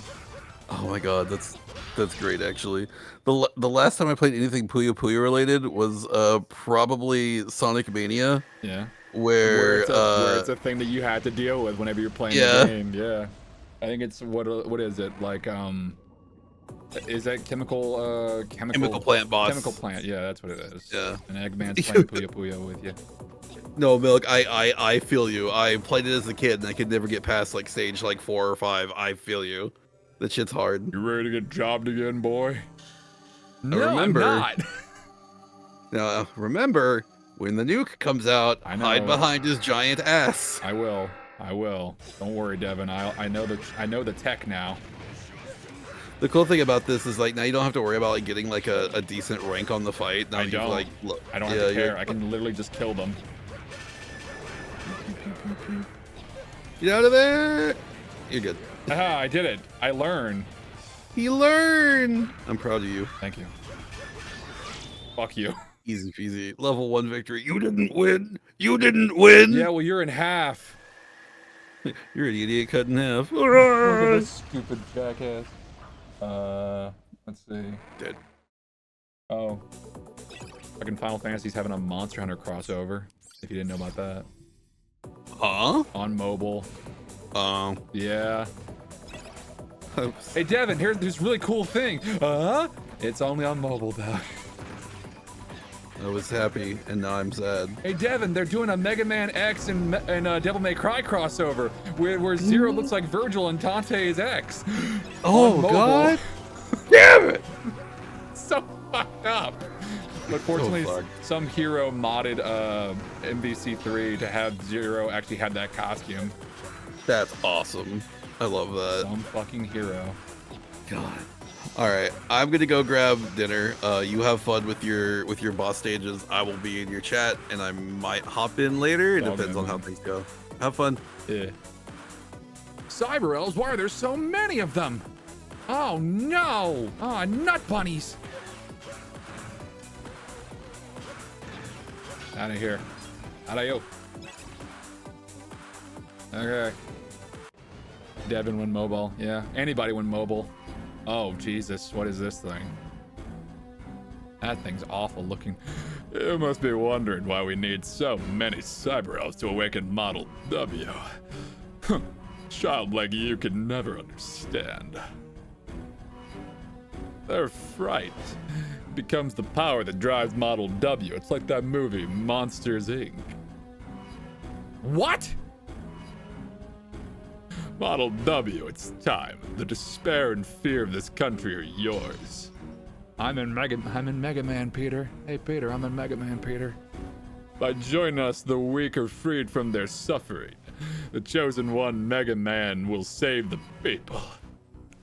Oh my God, that's great actually. The last time I played anything Puyo Puyo related was probably Sonic Mania. Yeah. Where it's a thing that you had to deal with whenever you're playing the game. Yeah. I think it's what is it like? Is that chemical plant boss? Chemical plant. Yeah, that's what it is. Yeah. And Eggman's playing Puyo Puyo with you. No, Milk, I feel you. I played it as a kid and I could never get past like stage like 4 or 5. I feel you. That shit's hard. You ready to get jobbed again, boy? No, remember- I'm not. Now remember, when the nuke comes out, I know. hide behind his giant ass. I will. Don't worry, Devin. I know the tech now. The cool thing about this is like now you don't have to worry about like getting like a decent rank on the fight. Now I you don't. like look. I don't have to care. I can literally just kill them. Get out of there. You're good. Aha, I did it. I learned. He learned. I'm proud of you. Thank you. Fuck you. Easy peasy. Level 1 victory. You didn't win. You didn't win. Yeah, well, you're in half. You're an idiot cut in half. Look at this stupid jackass. Let's see. Dead. Oh. Fucking Final Fantasy's having a Monster Hunter crossover. If you didn't know about that. Huh? On mobile. Yeah. Hey, Devin, here's this really cool thing. It's only on mobile, though. I was happy, and now I'm sad. Hey, Devin, they're doing a Mega Man X and Devil May Cry crossover where Zero looks like Virgil and Dante is X. Oh, God. Damn it. So fucked up. But fortunately, some hero modded MVC3 to have Zero actually have that costume. That's awesome. I love that. Some fucking hero. God. All right, I'm gonna go grab dinner. You have fun with your boss stages. I will be in your chat, and I might hop in later. It depends on how things go. Have fun. Yeah. Cyber elves, why are there so many of them? Oh no! Oh, nut bunnies! Out of here. Out of you. Okay. Devin went mobile. Yeah. Anybody went mobile. Oh, Jesus. What is this thing? That thing's awful looking. You must be wondering why we need so many cyber elves to awaken Model W. Child like you could never understand. Their fright becomes the power that drives Model W. It's like that movie, Monsters, Inc. What? Model W, it's time. The despair and fear of this country are yours. I'm in Mega Man, Peter. Hey, Peter, I'm in Mega Man, Peter. By joining us, the weak are freed from their suffering. The chosen one, Mega Man, will save the people.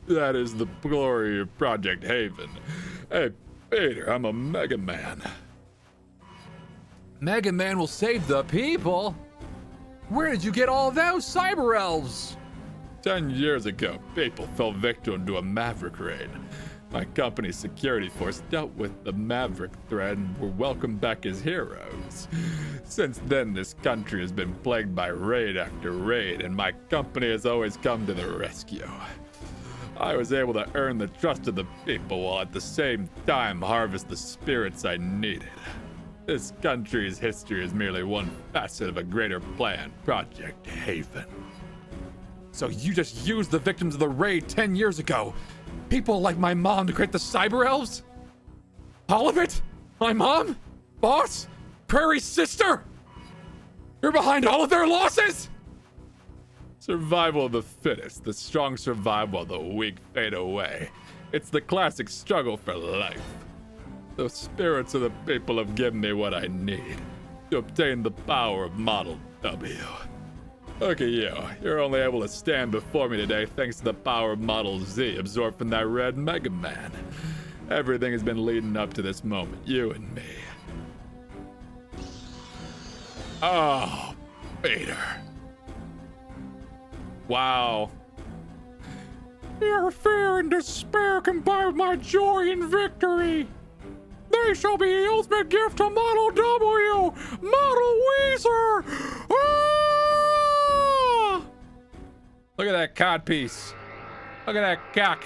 That is the glory of Project Haven. Hey, Peter, I'm a Mega Man. Mega Man will save the people? Where did you get all those cyber elves? 10 years ago, people fell victim to a Maverick raid. My company's security force dealt with the Maverick threat and were welcomed back as heroes. Since then, this country has been plagued by raid after raid, and my company has always come to the rescue. I was able to earn the trust of the people while at the same time harvest the spirits I needed. This country's history is merely one facet of a greater plan, Project Haven. So you just used the victims of the raid 10 years ago. People like my mom to create the cyber elves? All of it? My mom? Boss? Prairie's sister? You're behind all of their losses? Survival of the fittest. The strong survive while the weak fade away. It's the classic struggle for life. The spirits of the people have given me what I need to obtain the power of Model W. Look at you. You're only able to stand before me today thanks to the power of Model Z absorbed from that red Mega Man. Everything has been leading up to this moment, you and me. Oh, Peter. Wow. Your fear and despair combine with my joy and victory. They shall be the ultimate gift to Model W, Model Weezer. Ah! Look at that codpiece. Look at that cock.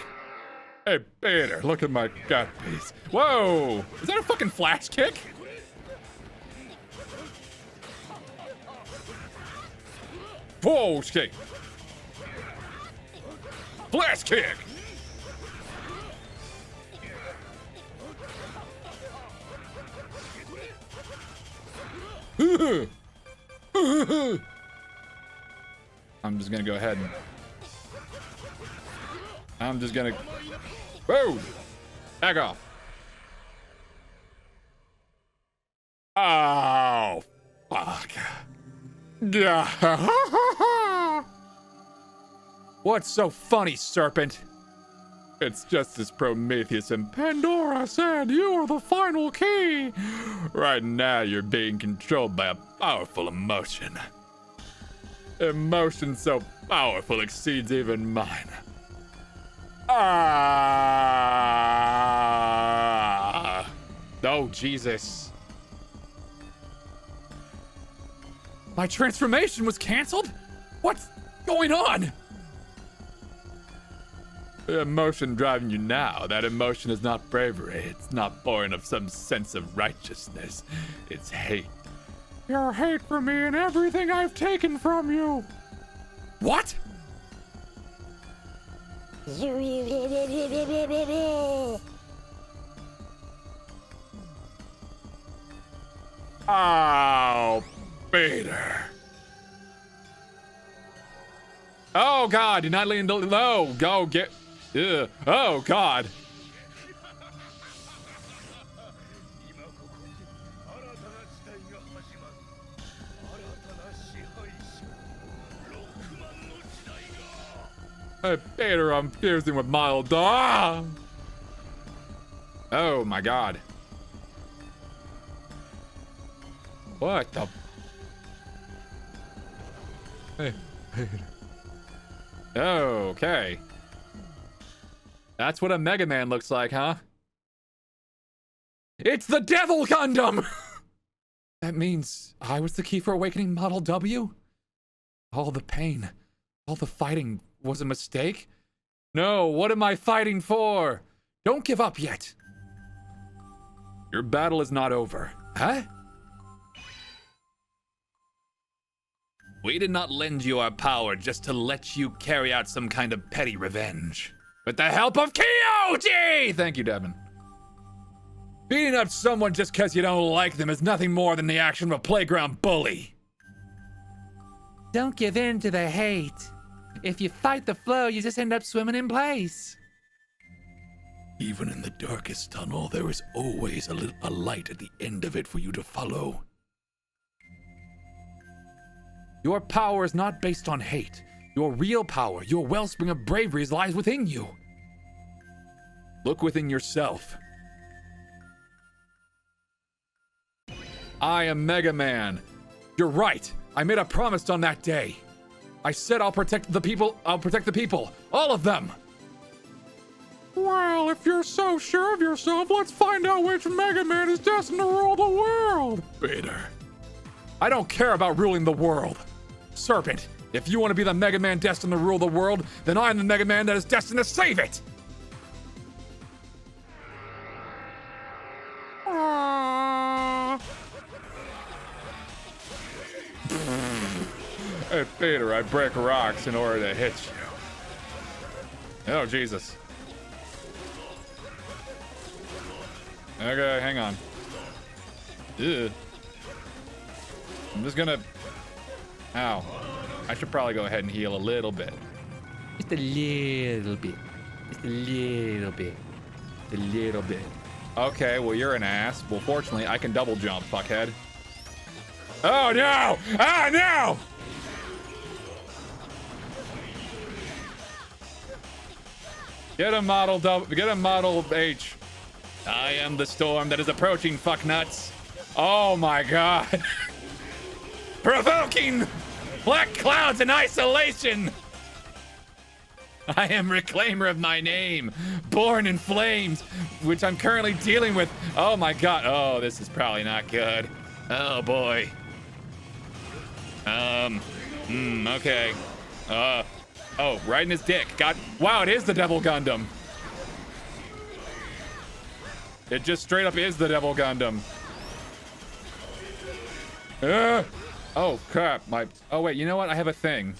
Hey, Peter, look at my codpiece. Whoa, is that a fucking flash kick? Whoa, kick. Flash kick. I'm just gonna go ahead and whoa, back off. Oh, fuck. What's so funny, serpent? It's just as Prometheus and Pandora said, you are the final key. Right now, you're being controlled by a powerful emotion. Emotion so powerful exceeds even mine. Ah! Oh, Jesus. My transformation was canceled? What's going on? The emotion driving you now, that emotion is not bravery. It's not born of some sense of righteousness. It's hate. Your hate for me and everything I've taken from you. What? Oh, Peter. Oh, God. You're not leaning. No. Go get. Ugh. Oh, God. Hey, Peter, I'm fusing with mild. Ah! Oh, my God. What the? Hey, Peter. Okay. That's what a Mega Man looks like, huh? It's the Devil Gundam! That means I was the key for awakening Model W? All the pain, all the fighting was a mistake? No, what am I fighting for? Don't give up yet. Your battle is not over. Huh? We did not lend you our power just to let you carry out some kind of petty revenge. With the help of Kyoji! Thank you, Devin. Beating up someone just because you don't like them is nothing more than the action of a playground bully. Don't give in to the hate. If you fight the flow, you just end up swimming in place. Even in the darkest tunnel, there is always a light at the end of it for you to follow. Your power is not based on hate. Your real power, your wellspring of bravery lies within you. Look within yourself. I am Mega Man. You're right. I made a promise on that day. I said I'll protect the people. All of them. Well, if you're so sure of yourself, let's find out which Mega Man is destined to rule the world. Vader. I don't care about ruling the world. Serpent, if you want to be the Mega Man destined to rule the world, then I'm the Mega Man that is destined to save it! Hey, Peter, I break rocks in order to hit you. Oh, Jesus. Okay, hang on. Ugh. I'm just gonna... Ow. I should probably go ahead and heal a little bit. Just a little bit. Just a little bit. Just a little bit. Okay, well, you're an ass. Well, fortunately, I can double jump, fuckhead. Oh, no! Ah, no! Get a model H. I am the storm that is approaching, fucknuts. Oh, my God. Provoking black clouds in isolation. I am reclaimer of my name, born in flames, which I'm currently dealing with. Oh my God. Oh, this is probably not good. Oh boy. Okay. Oh, right in his dick. God, wow, it is the Devil Gundam. It just straight up is the Devil Gundam. Oh crap, oh wait, you know what? I have a thing.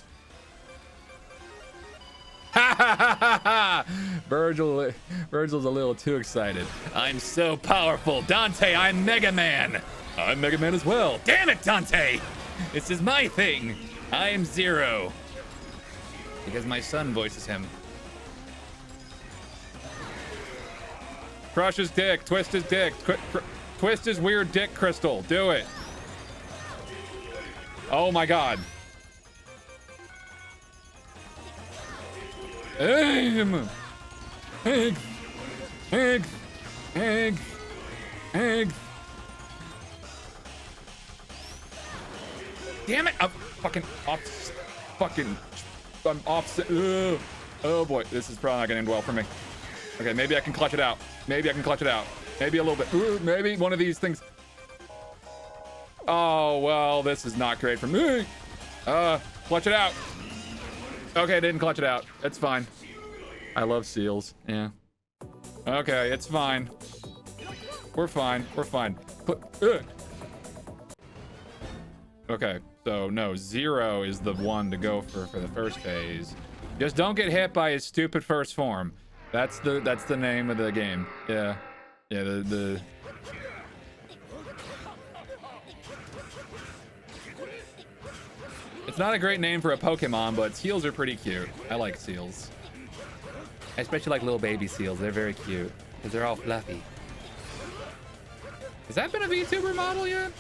Ha ha ha ha ha! Virgil's a little too excited. I'm so powerful. Dante, I'm Mega Man. I'm Mega Man as well. Damn it, Dante! This is my thing. I am Zero. Because my son voices him. Crush his dick, twist his dick, twist his weird dick crystal. Do it. Oh my God. Egg. Damn it! I'm offset. Ugh. Oh boy, this is probably not gonna end well for me. Okay, maybe I can clutch it out. Maybe I can clutch it out. Maybe a little bit. Ooh, maybe one of these things. Oh, well, this is not great for me. Clutch it out. Okay, I didn't clutch it out. It's fine. I love seals. Yeah. Okay, it's fine. We're fine. We're fine. Okay, So no, 0 is the one to go for the first phase. Just don't get hit by his stupid first form. That's the name of the game. Yeah. Yeah, the It's not a great name for a Pokemon, but seals are pretty cute. I like seals. I especially like little baby seals. They're very cute because they're all fluffy. Has that been a VTuber model yet?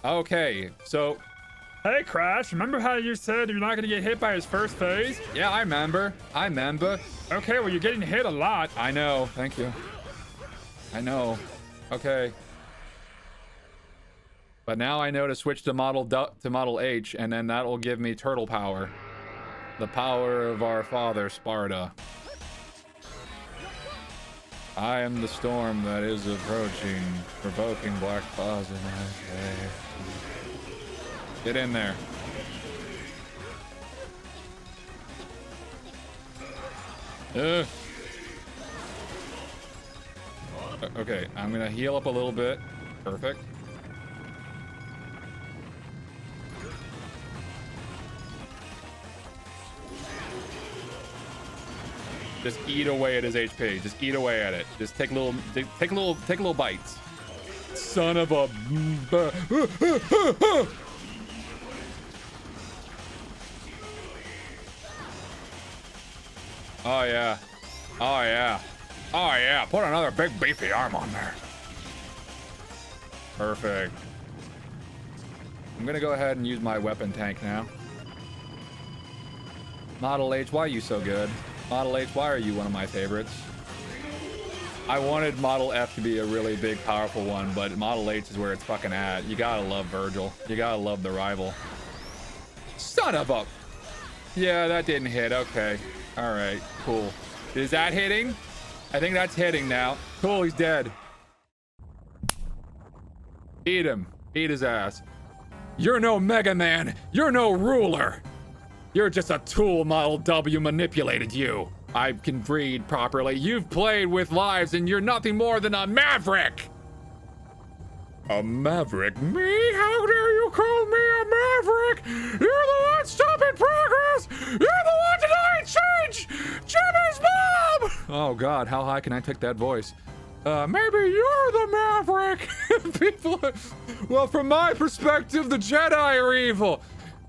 Okay, so... Hey, Crash, remember how you said you're not gonna get hit by his first phase? Yeah, I remember. Okay, well, you're getting hit a lot. I know, thank you. I know. Okay. But now I know to switch to Model H, and then that'll give me turtle power. The power of our father, Sparta. I am the storm that is approaching, provoking black claws in my face. Get in there. Okay, I'm gonna heal up a little bit. Perfect. Just eat away at his HP. Just eat away at it. Just take little bites. Son of a... Oh yeah. Oh yeah. Oh yeah. Put another big beefy arm on there. Perfect. I'm gonna go ahead and use my weapon tank now. Model H, why are you so good? Model H, why are you one of my favorites? I wanted Model F to be a really big, powerful one, but Model H is where it's fucking at. You gotta love Virgil. You gotta love the rival. Son of a... Yeah, that didn't hit. Okay. All right, cool. Is that hitting? I think that's hitting now. Cool, he's dead. Eat him. Eat his ass. You're no Mega Man. You're no ruler. You're just a tool. Model W manipulated you. I can read properly. You've played with lives and you're nothing more than a maverick. A maverick? Me? How dare you call me a maverick? You're the one stopping progress. You're the one denying change. Jimmy's mom. Oh God, how high can I take that voice? Maybe you're the maverick. People, well, from my perspective, the Jedi are evil.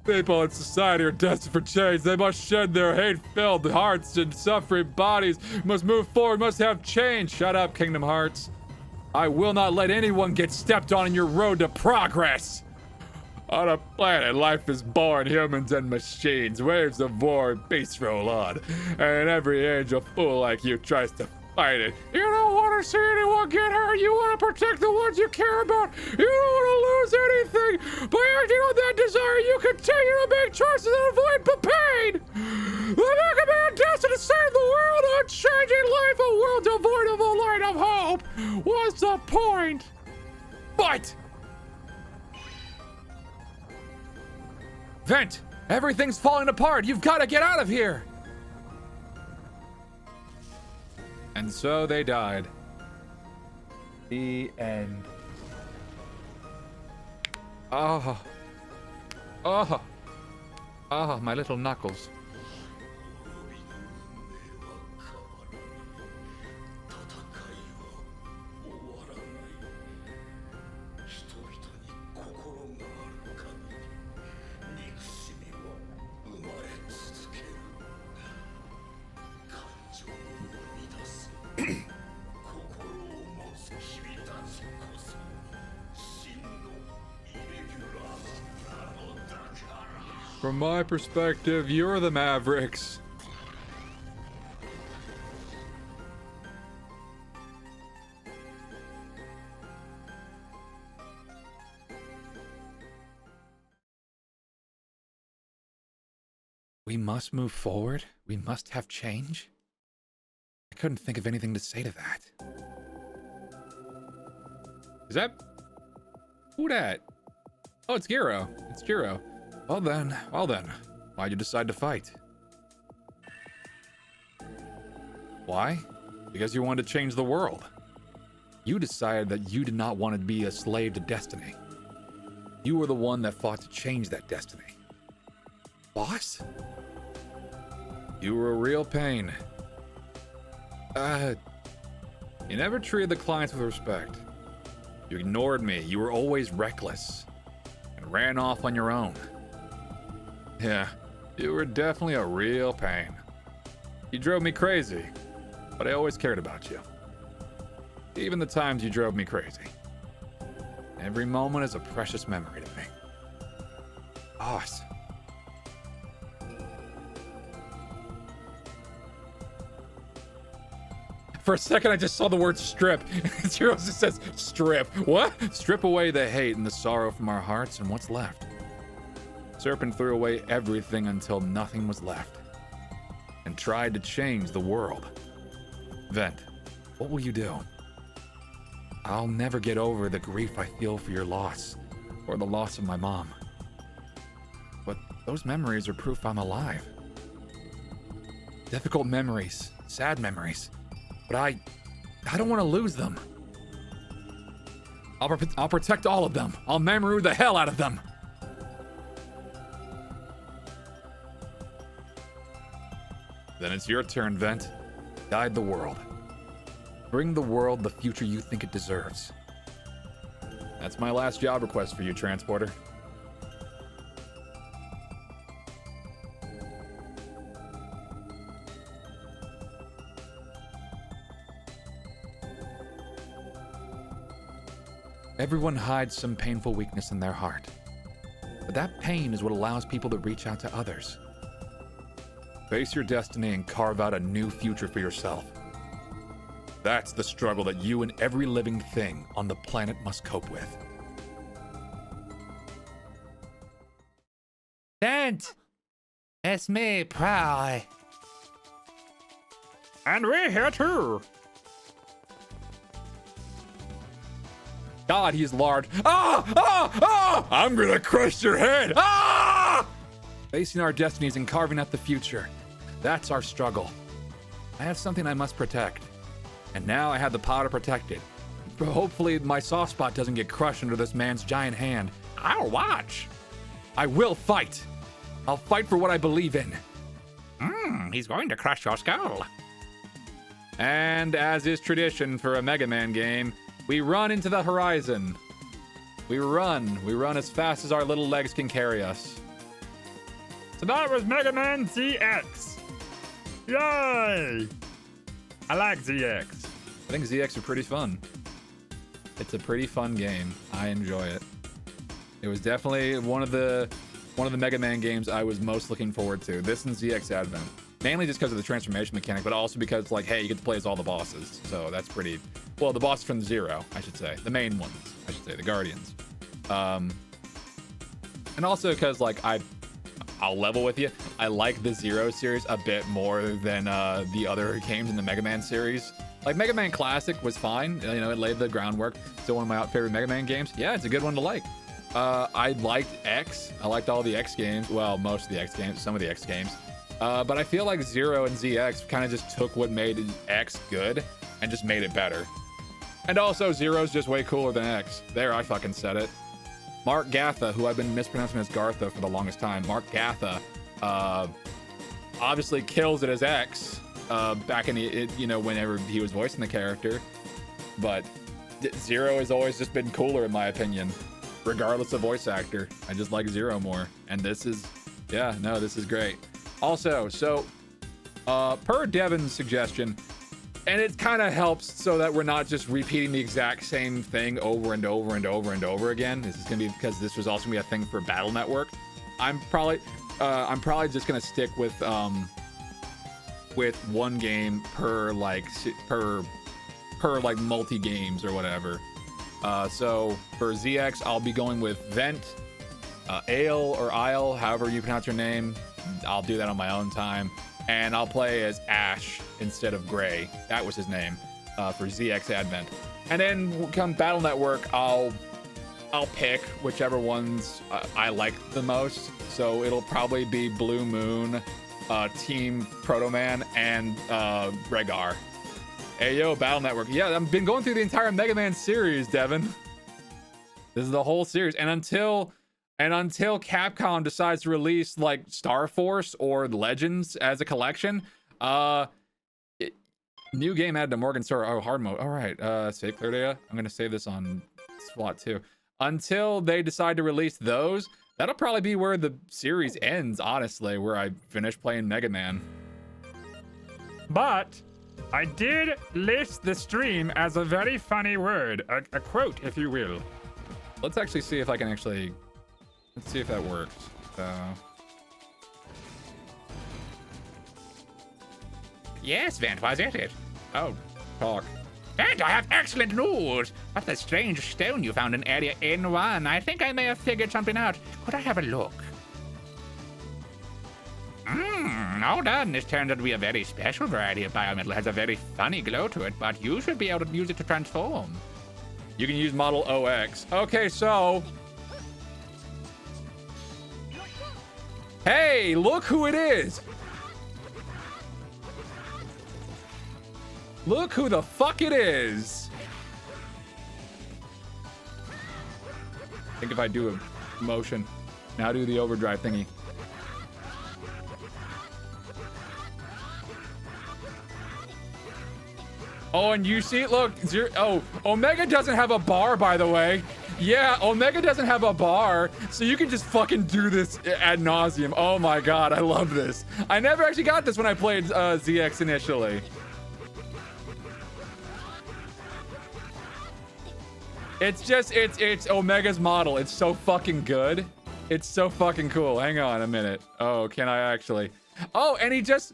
People in society are destined for change. They must shed their hate-filled hearts and suffering bodies. Must move forward, must have change. Shut up, Kingdom Hearts. I will not let anyone get stepped on your road to progress. On a planet, life is born, humans and machines. Waves of war and beasts roll on. And every angel fool like you tries to fight it. You don't want to see anyone get hurt. You want to protect the ones you care about. You don't want to lose anything. By acting on that desire, you continue to make choices and avoid the pain. The Mega Man destined to save the world, unchanging life, a world devoid of the light of hope. What's the point? But Vent! Everything's falling apart. You've got to get out of here. And so they died. The end. Oh. Oh. Oh, my little knuckles. From my perspective, you're the Mavericks. We must move forward. We must have change. I couldn't think of anything to say to that. Is that... Who dat? Oh, it's Giro. It's Giro. Well then, why'd you decide to fight? Why? Because you wanted to change the world. You decided that you did not want to be a slave to destiny. You were the one that fought to change that destiny. Boss? You were a real pain. You never treated the clients with respect. You ignored me. You were always reckless and ran off on your own. Yeah, you were definitely a real pain. You drove me crazy, but I always cared about you. Even the times you drove me crazy. Every moment is a precious memory to me. Boss. For a second, I just saw the word strip. Zero just says strip. What? Strip away the hate and the sorrow from our hearts, and what's left? Serpent threw away everything until nothing was left, and tried to change the world. Vent, what will you do? I'll never get over the grief I feel for your loss, or the loss of my mom. But those memories are proof I'm alive. Difficult memories, sad memories. But I don't want to lose them. I'll protect all of them. I'll memory the hell out of them. Then it's your turn, Vent. Guide the world. Bring the world the future you think it deserves. That's my last job request for you, Transporter. Everyone hides some painful weakness in their heart. But that pain is what allows people to reach out to others. Face your destiny and carve out a new future for yourself. That's the struggle that you and every living thing on the planet must cope with. Dent! It's me, Prowl. And we're here too. God, he's large. I'm gonna crush your head. Facing our destinies and carving out the future. That's our struggle. I have something I must protect. And now I have the power to protect it. Hopefully my soft spot doesn't get crushed under this man's giant hand. I'll watch. I will fight. I'll fight for what I believe in. He's going to crush your skull. And as is tradition for a Mega Man game, we run into the horizon. We run as fast as our little legs can carry us. So that was Mega Man ZX. Yay! I like ZX. I think ZX are pretty fun. It's a pretty fun game. I enjoy it. It was definitely one of the Mega Man games I was most looking forward to. This and ZX Advent. Mainly just because of the transformation mechanic, but also because, like, hey, you get to play as all the bosses. So that's pretty... Well, the bosses from Zero, I should say. The main ones, I should say. The Guardians. And also because, like, I'll level with you. I like the Zero series a bit more than the other games in the Mega Man series. Like, Mega Man Classic was fine. You know, it laid the groundwork. Still one of my favorite Mega Man games. Yeah, it's a good one to like. I liked X. I liked all the X games. Well, most of the X games. Some of the X games. But I feel like Zero and ZX kind of just took what made X good and just made it better. And also, Zero's just way cooler than X. There, I fucking said it. Mark Gatha, who I've been mispronouncing as Gartha for the longest time. Mark Gatha, obviously kills it as X back in whenever he was voicing the character. But Zero has always just been cooler in my opinion, regardless of voice actor. I just like Zero more. And this is great. Also, so per Devin's suggestion, and it kind of helps so that we're not just repeating the exact same thing over and over and over and over again. This is gonna be because this was also gonna be a thing for Battle Network. I'm probably just gonna stick with one game per multi games or whatever. So for ZX, I'll be going with Vent, Ale or Isle, however you pronounce your name. I'll do that on my own time, and I'll play as Ash instead of Gray. That was his name for ZX Advent. And then come Battle Network, I'll pick whichever ones I like the most. So it'll probably be Blue Moon, Team Proto Man, and Regar. Hey yo, Battle Network. Yeah, I've been going through the entire Mega Man series, Devin. This is the whole series, and until And until Capcom decides to release like Star Force or Legends as a collection, new game added to Morgan Store. Oh, hard mode. All right. Save clear data. I'm gonna save this on SWAT too. Until they decide to release those, that'll probably be where the series ends. Honestly, where I finish playing Mega Man. But I did list the stream as a very funny word, a quote, if you will. Let's actually see if I can actually. Let's see if that works. Yes, Vent, was it? Oh, talk. Vent, I have excellent news. That's the strange stone you found in Area N1. I think I may have figured something out. Could I have a look? All done. This turns out to be a very special variety of biometal. It has a very funny glow to it, but you should be able to use it to transform. You can use model OX. Okay, so. Hey, look who it is. Look who the fuck it is. I think if I do a motion, now do the overdrive thingy. Oh, and you see, look, Omega doesn't have a bar, by the way. Yeah, Omega doesn't have a bar, so you can just fucking do this ad nauseum. Oh my god, I love this. I never actually got this when I played ZX initially. It's Omega's model. It's so fucking good. It's so fucking cool. Hang on a minute. Oh, can I actually? Oh, and he just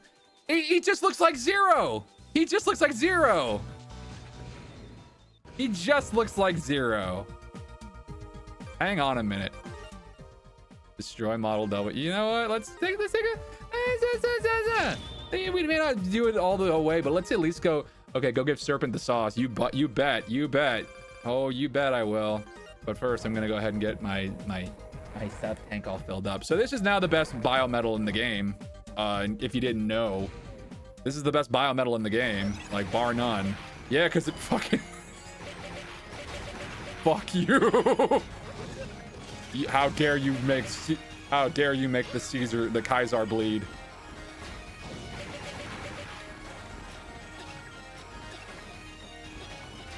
looks like Zero. He just looks like Zero. He just looks like Zero. Hang on a minute. Destroy model double. You know what? Let's take a. We may not do it all the way, but let's at least go. Okay, go give Serpent the sauce. You bet. Oh, you bet I will. But first, I'm gonna go ahead and get my sub tank all filled up. So this is now the best biometal in the game. If you didn't know, this is the best biometal in the game, like bar none. Yeah, because it fucking. Fuck you. How dare you make the Kaiser bleed?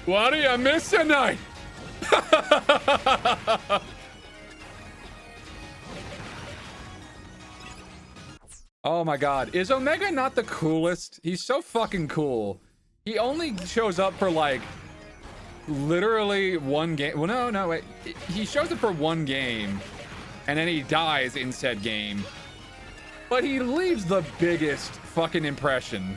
What are you missing tonight? Oh my god, is Omega not the coolest? He's so fucking cool. He only shows up for like literally one game. Well, no, wait. He shows up for one game and then he dies in said game. But he leaves the biggest fucking impression.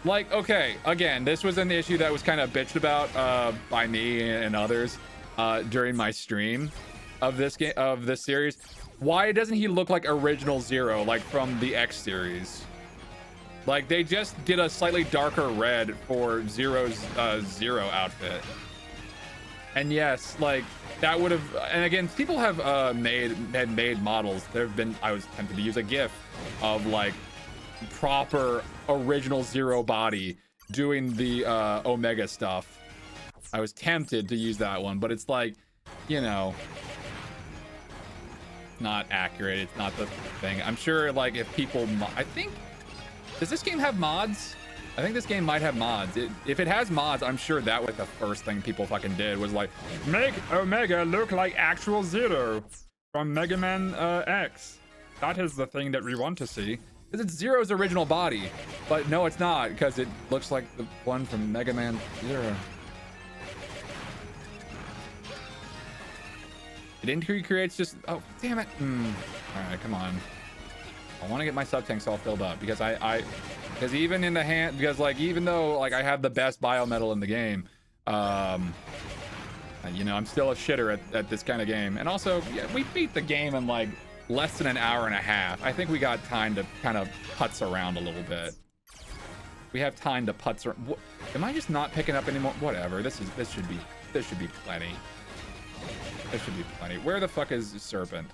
Like, okay, again, this was an issue that was kind of bitched about by me and others during my stream of this game, of this series. Why doesn't he look like original Zero, like from the X series? Like, they just did a slightly darker red for Zero's Zero outfit. And yes, like, that would have, and again, people have made models. There have been, I was tempted to use a GIF of like proper original Zero body doing the Omega stuff. I was tempted to use that one, but it's like, you know, not accurate. It's not the thing. I'm sure, like, if people, I think, does this game have mods? I think this game might have mods. If it has mods, I'm sure that was the first thing people fucking did, was like, make Omega look like actual Zero from Mega Man X. That is the thing that we want to see. Because it's Zero's original body. But no, it's not, because it looks like the one from Mega Man Zero. It recreates just, oh, damn it. All right, come on. I want to get my sub tanks all filled up because because even in the hand, because like, even though like I have the best biometal in the game, you know, I'm still a shitter at this kind of game. And also, yeah, we beat the game in like less than an hour and a half. I think we got time to kind of putz around a little bit. We have time to putz around. Am I just not picking up anymore? Whatever. This should be plenty. This should be plenty. Where the fuck is Serpent?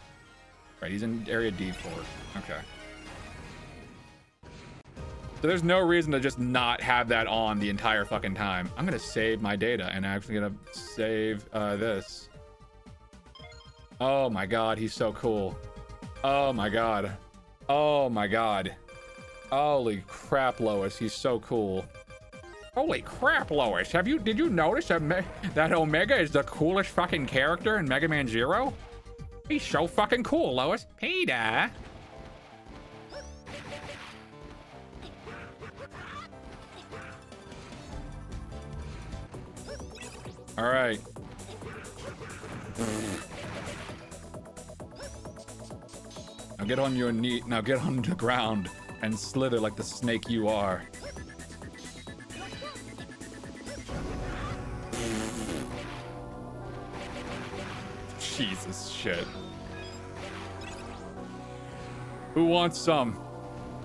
Right, he's in area D4. Okay. So there's no reason to just not have that on the entire fucking time. I'm gonna save my data and I'm actually gonna save this. Oh my god, he's so cool. Oh my god. Oh my god. Holy crap, Lois, he's so cool. Holy crap, Lois, did you notice that Omega is the coolest fucking character in Mega Man Zero? He's so fucking cool, Lois. Peter. All right. Now get on your knee. Now get on the ground and slither like the snake you are. Jesus shit. Who wants some?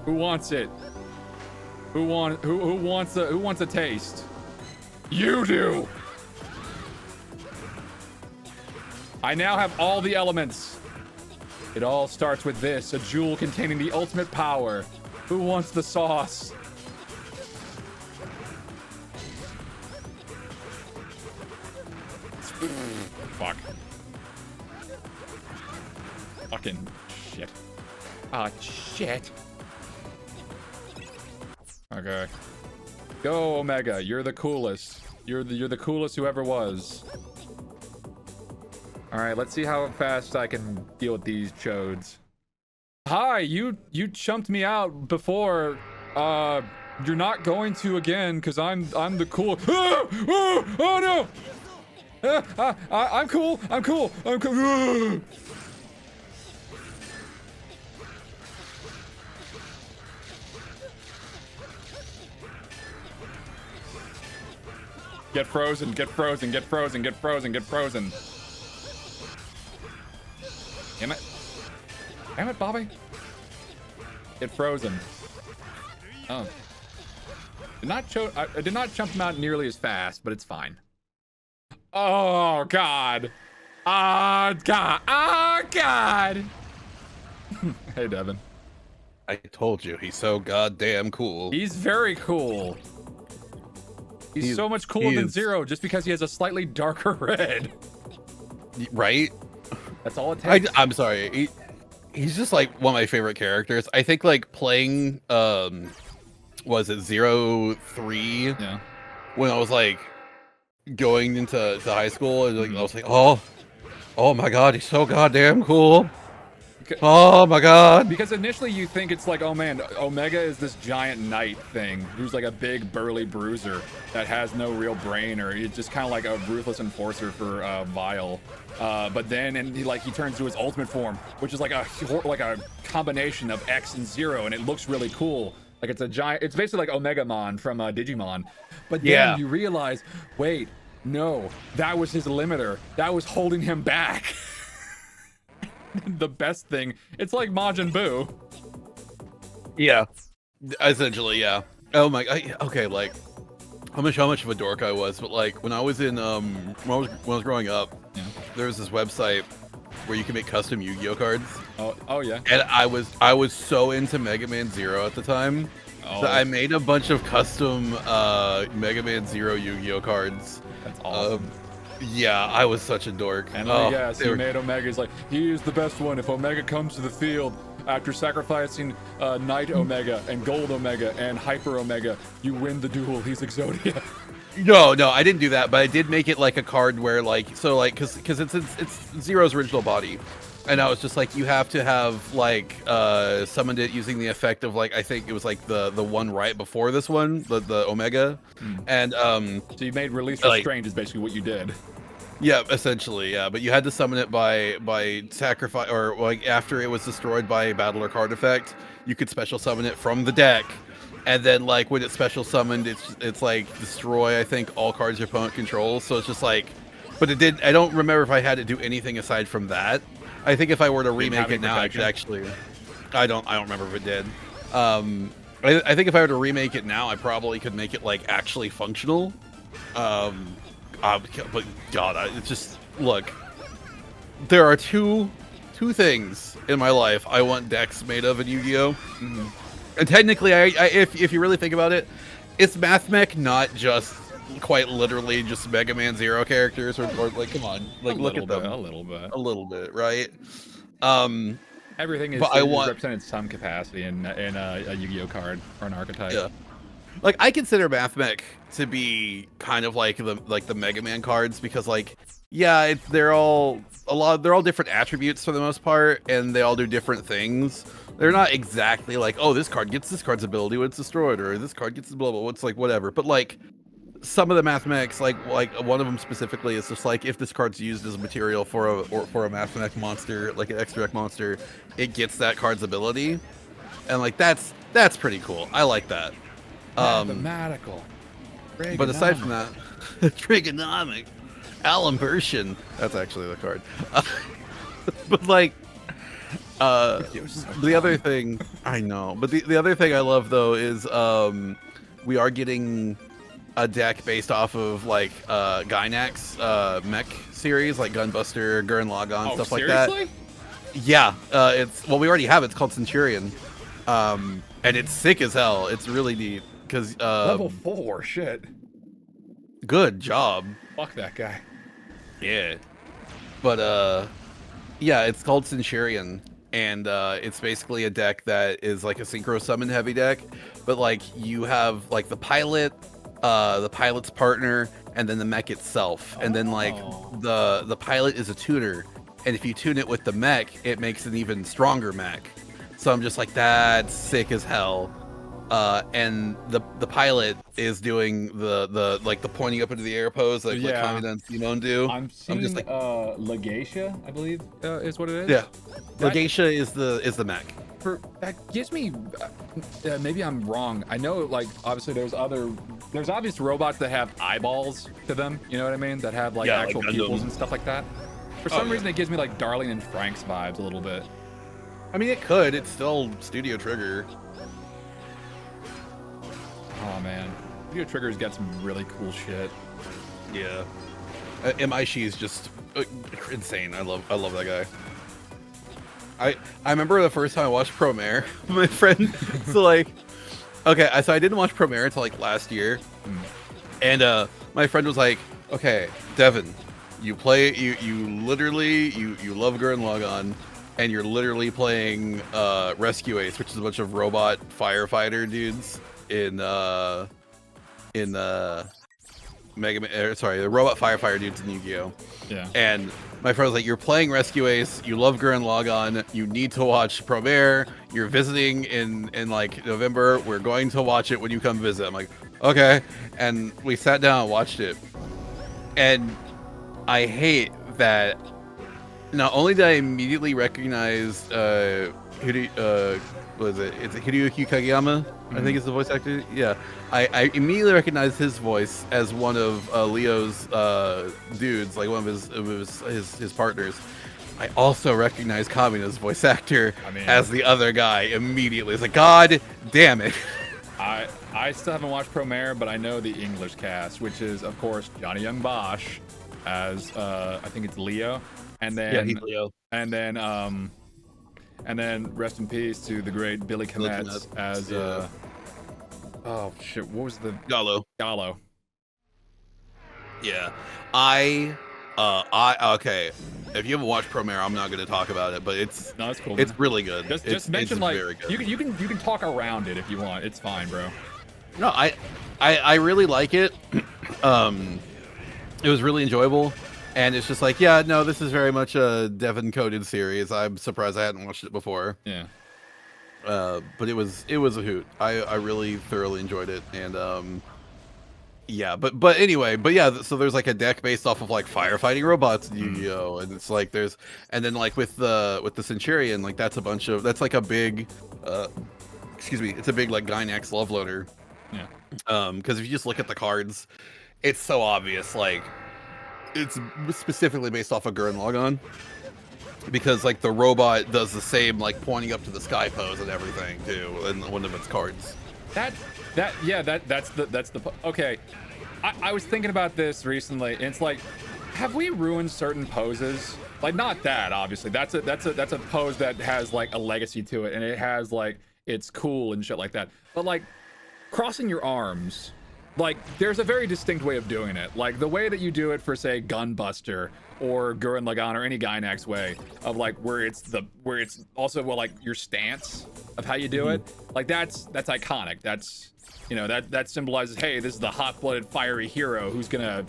Who wants it? Who wants a taste? You do. I now have all the elements. It all starts with this, a jewel containing the ultimate power. Who wants the sauce? Fuck. Fucking shit. Ah, shit. Okay. Go, Omega. You're the coolest. You're the coolest who ever was. All right, let's see how fast I can deal with these chodes. Hi, you chumped me out before. You're not going to again, cause I'm the cool. Oh no! I'm cool. I'm cool. I'm cool. Get frozen. Get frozen. Get frozen. Get frozen. Get frozen. Damn it. Damn it, Bobby. Get frozen. Oh. I did not jump him out nearly as fast, but it's fine. Oh, God. Oh, God. Oh, God. Hey, Devin. I told you, he's so goddamn cool. He's very cool. He's so much cooler than Zero just because he has a slightly darker red. Right? That's all it takes. I'm sorry. He's just like one of my favorite characters. I think like playing, was it 03? Yeah. When I was like going into high school, and like I was like, oh my god, he's so goddamn cool. Oh my god. Because initially you think it's like, oh man, Omega is this giant knight thing who's like a big burly bruiser that has no real brain, or he's just kind of like a ruthless enforcer for Vile. But then he turns to his ultimate form, which is like a combination of X and Zero, and it looks really cool. Like it's a giant, it's basically like Omegamon from Digimon. But then you realize, wait, no, that was his limiter. That was holding him back. The best thing, it's like Majin Buu. Yeah, essentially, yeah. Oh my, okay, like how much of a dork I was, but like when I was in when I was growing up, there was this website where you can make custom Yu-Gi-Oh cards. Oh yeah. And I was so into Mega Man Zero at the time, so I made a bunch of custom Mega Man Zero Yu-Gi-Oh cards. That's awesome. Yeah, I was such a dork. And let me guess, he made Omega. He's like, he is the best one. If Omega comes to the field after sacrificing Knight Omega and Gold Omega and Hyper Omega, you win the duel. He's Exodia. No, I didn't do that, but I did make it like a card where like, so like, cause it's Zero's original body. And I was just like, you have to have like summoned it using the effect of like, I think it was like the one right before this one, the Omega. And so you made Release Restrained is basically what you did. Yeah, essentially, yeah. But you had to summon it by sacrifice, or like after it was destroyed by a battle or card effect, you could special summon it from the deck. And then like when it's special summoned, it's like destroy, I think, all cards your opponent controls. So it's just like, but it did, I don't remember if I had to do anything aside from that. I think if I were to remake it now, I could actually, I don't remember if it did. I think if I were to remake it now, I probably could make it like actually functional. But God, it's just, look, there are two things in my life I want decks made of in Yu-Gi-Oh! And technically, if you really think about it, it's MathMech, not just quite literally just Mega Man Zero characters, or like, come on, like look at them. A little bit. A little bit, right? Everything is, but I want represented some capacity in a Yu-Gi-Oh card or an archetype. Yeah. Like I consider Mathmech to be kind of like the Mega Man cards because like yeah, they're all different attributes for the most part, and they all do different things. They're not exactly like, oh, this card gets this card's ability when it's destroyed, or this card gets blah blah. It's like whatever. But like some of the Mathmechs, like one of them specifically is just like if this card's used as material for a Mathmech monster, like an extra deck monster, it gets that card's ability, and like that's pretty cool. I like that. Mathematical. But aside from that, trigonomic, Alimbertian. That's actually the card. But like, the other thing I know, but the other thing I love though is we are getting a deck based off of like Gynax mech series, like Gunbuster, Gurren Lagann, stuff like that. Yeah, it's we already have it. It's called Centurion, and it's sick as hell. It's really neat because level 4, shit. Good job. Fuck that guy. Yeah, but yeah, it's called Centurion, and it's basically a deck that is like a synchro summon heavy deck, but like you have like the pilot's partner, and then the mech itself, and then like the pilot is a tuner, and if you tune it with the mech, it makes an even stronger mech. So I'm just like, that's sick as hell. And the pilot is doing the like the pointing up into the air pose, like Kamina and Simone do. I'm just like Legacia, I believe, is what it is. Yeah, Legacia is the mech. That gives me maybe I'm wrong. I know like obviously there's obvious robots that have eyeballs to them, you know what I mean, that have like actual like pupils and stuff like that. For some reason it gives me like Darling and Frank's vibes a little bit. I mean, it could. It's still Studio Trigger. Oh man, Studio Trigger's got some really cool shit. Yeah, Maishi is just insane. I love that guy. I remember the first time I watched Promare, my friend. So like, okay, so I didn't watch Promare until like last year, and my friend was like, okay, Devin, you literally love Gurren Lagann, and you're literally playing Rescue Ace, which is a bunch of robot firefighter dudes in Mega Man, sorry, the robot firefighter dudes in Yu-Gi-Oh. Yeah. And my friend was like, you're playing Rescue Ace, you love Gurren Lagann, you need to watch Promare, you're visiting in like November, we're going to watch it when you come visit. I'm like, okay. And we sat down and watched it. And I hate that not only did I immediately recognize what is it? It's Hiroyuki Kageyama, I think is the voice actor. Yeah, I immediately recognized his voice as one of Leo's dudes, like one of his partners. I also recognize Kamina's voice actor as the other guy immediately. It's like, God damn it. I still haven't watched Promare, but I know the English cast, which is of course Johnny Young Bosch as I think it's Leo, and then he's Leo, and then rest in peace to the great Billy Kometz as oh shit, what was the Gallo. Yeah, okay. If you haven't watched Promare, I'm not going to talk about it, but it's cool. It's really good. Just mention like very good. you can talk around it if you want. It's fine, bro. No, I really like it. It was really enjoyable. And it's just like, yeah, no, this is very much a Devin coded series. I'm surprised I hadn't watched it before. Yeah. But it was a hoot. I really thoroughly enjoyed it. And yeah, but anyway, yeah, so there's like a deck based off of like firefighting robots in Yu-Gi-Oh! And it's like and then like with the Centurion, like that's like a big it's a big like Gynax love loader. Yeah. Because if you just look at the cards, it's so obvious, like it's specifically based off of Gurren Lagann, because like the robot does the same like pointing up to the sky pose and everything too in one of its cards. That's the okay. I was thinking about this recently, and it's like, have we ruined certain poses? Like, not that obviously. That's a pose that has like a legacy to it, and it has like, it's cool and shit like that. But like crossing your arms like there's a very distinct way of doing it. Like the way that you do it for say Gunbuster or Gurren Lagann or any Gainax way of like where it's also well like your stance of how you do it. Like that's iconic. That's that symbolizes, hey, this is the hot-blooded fiery hero who's gonna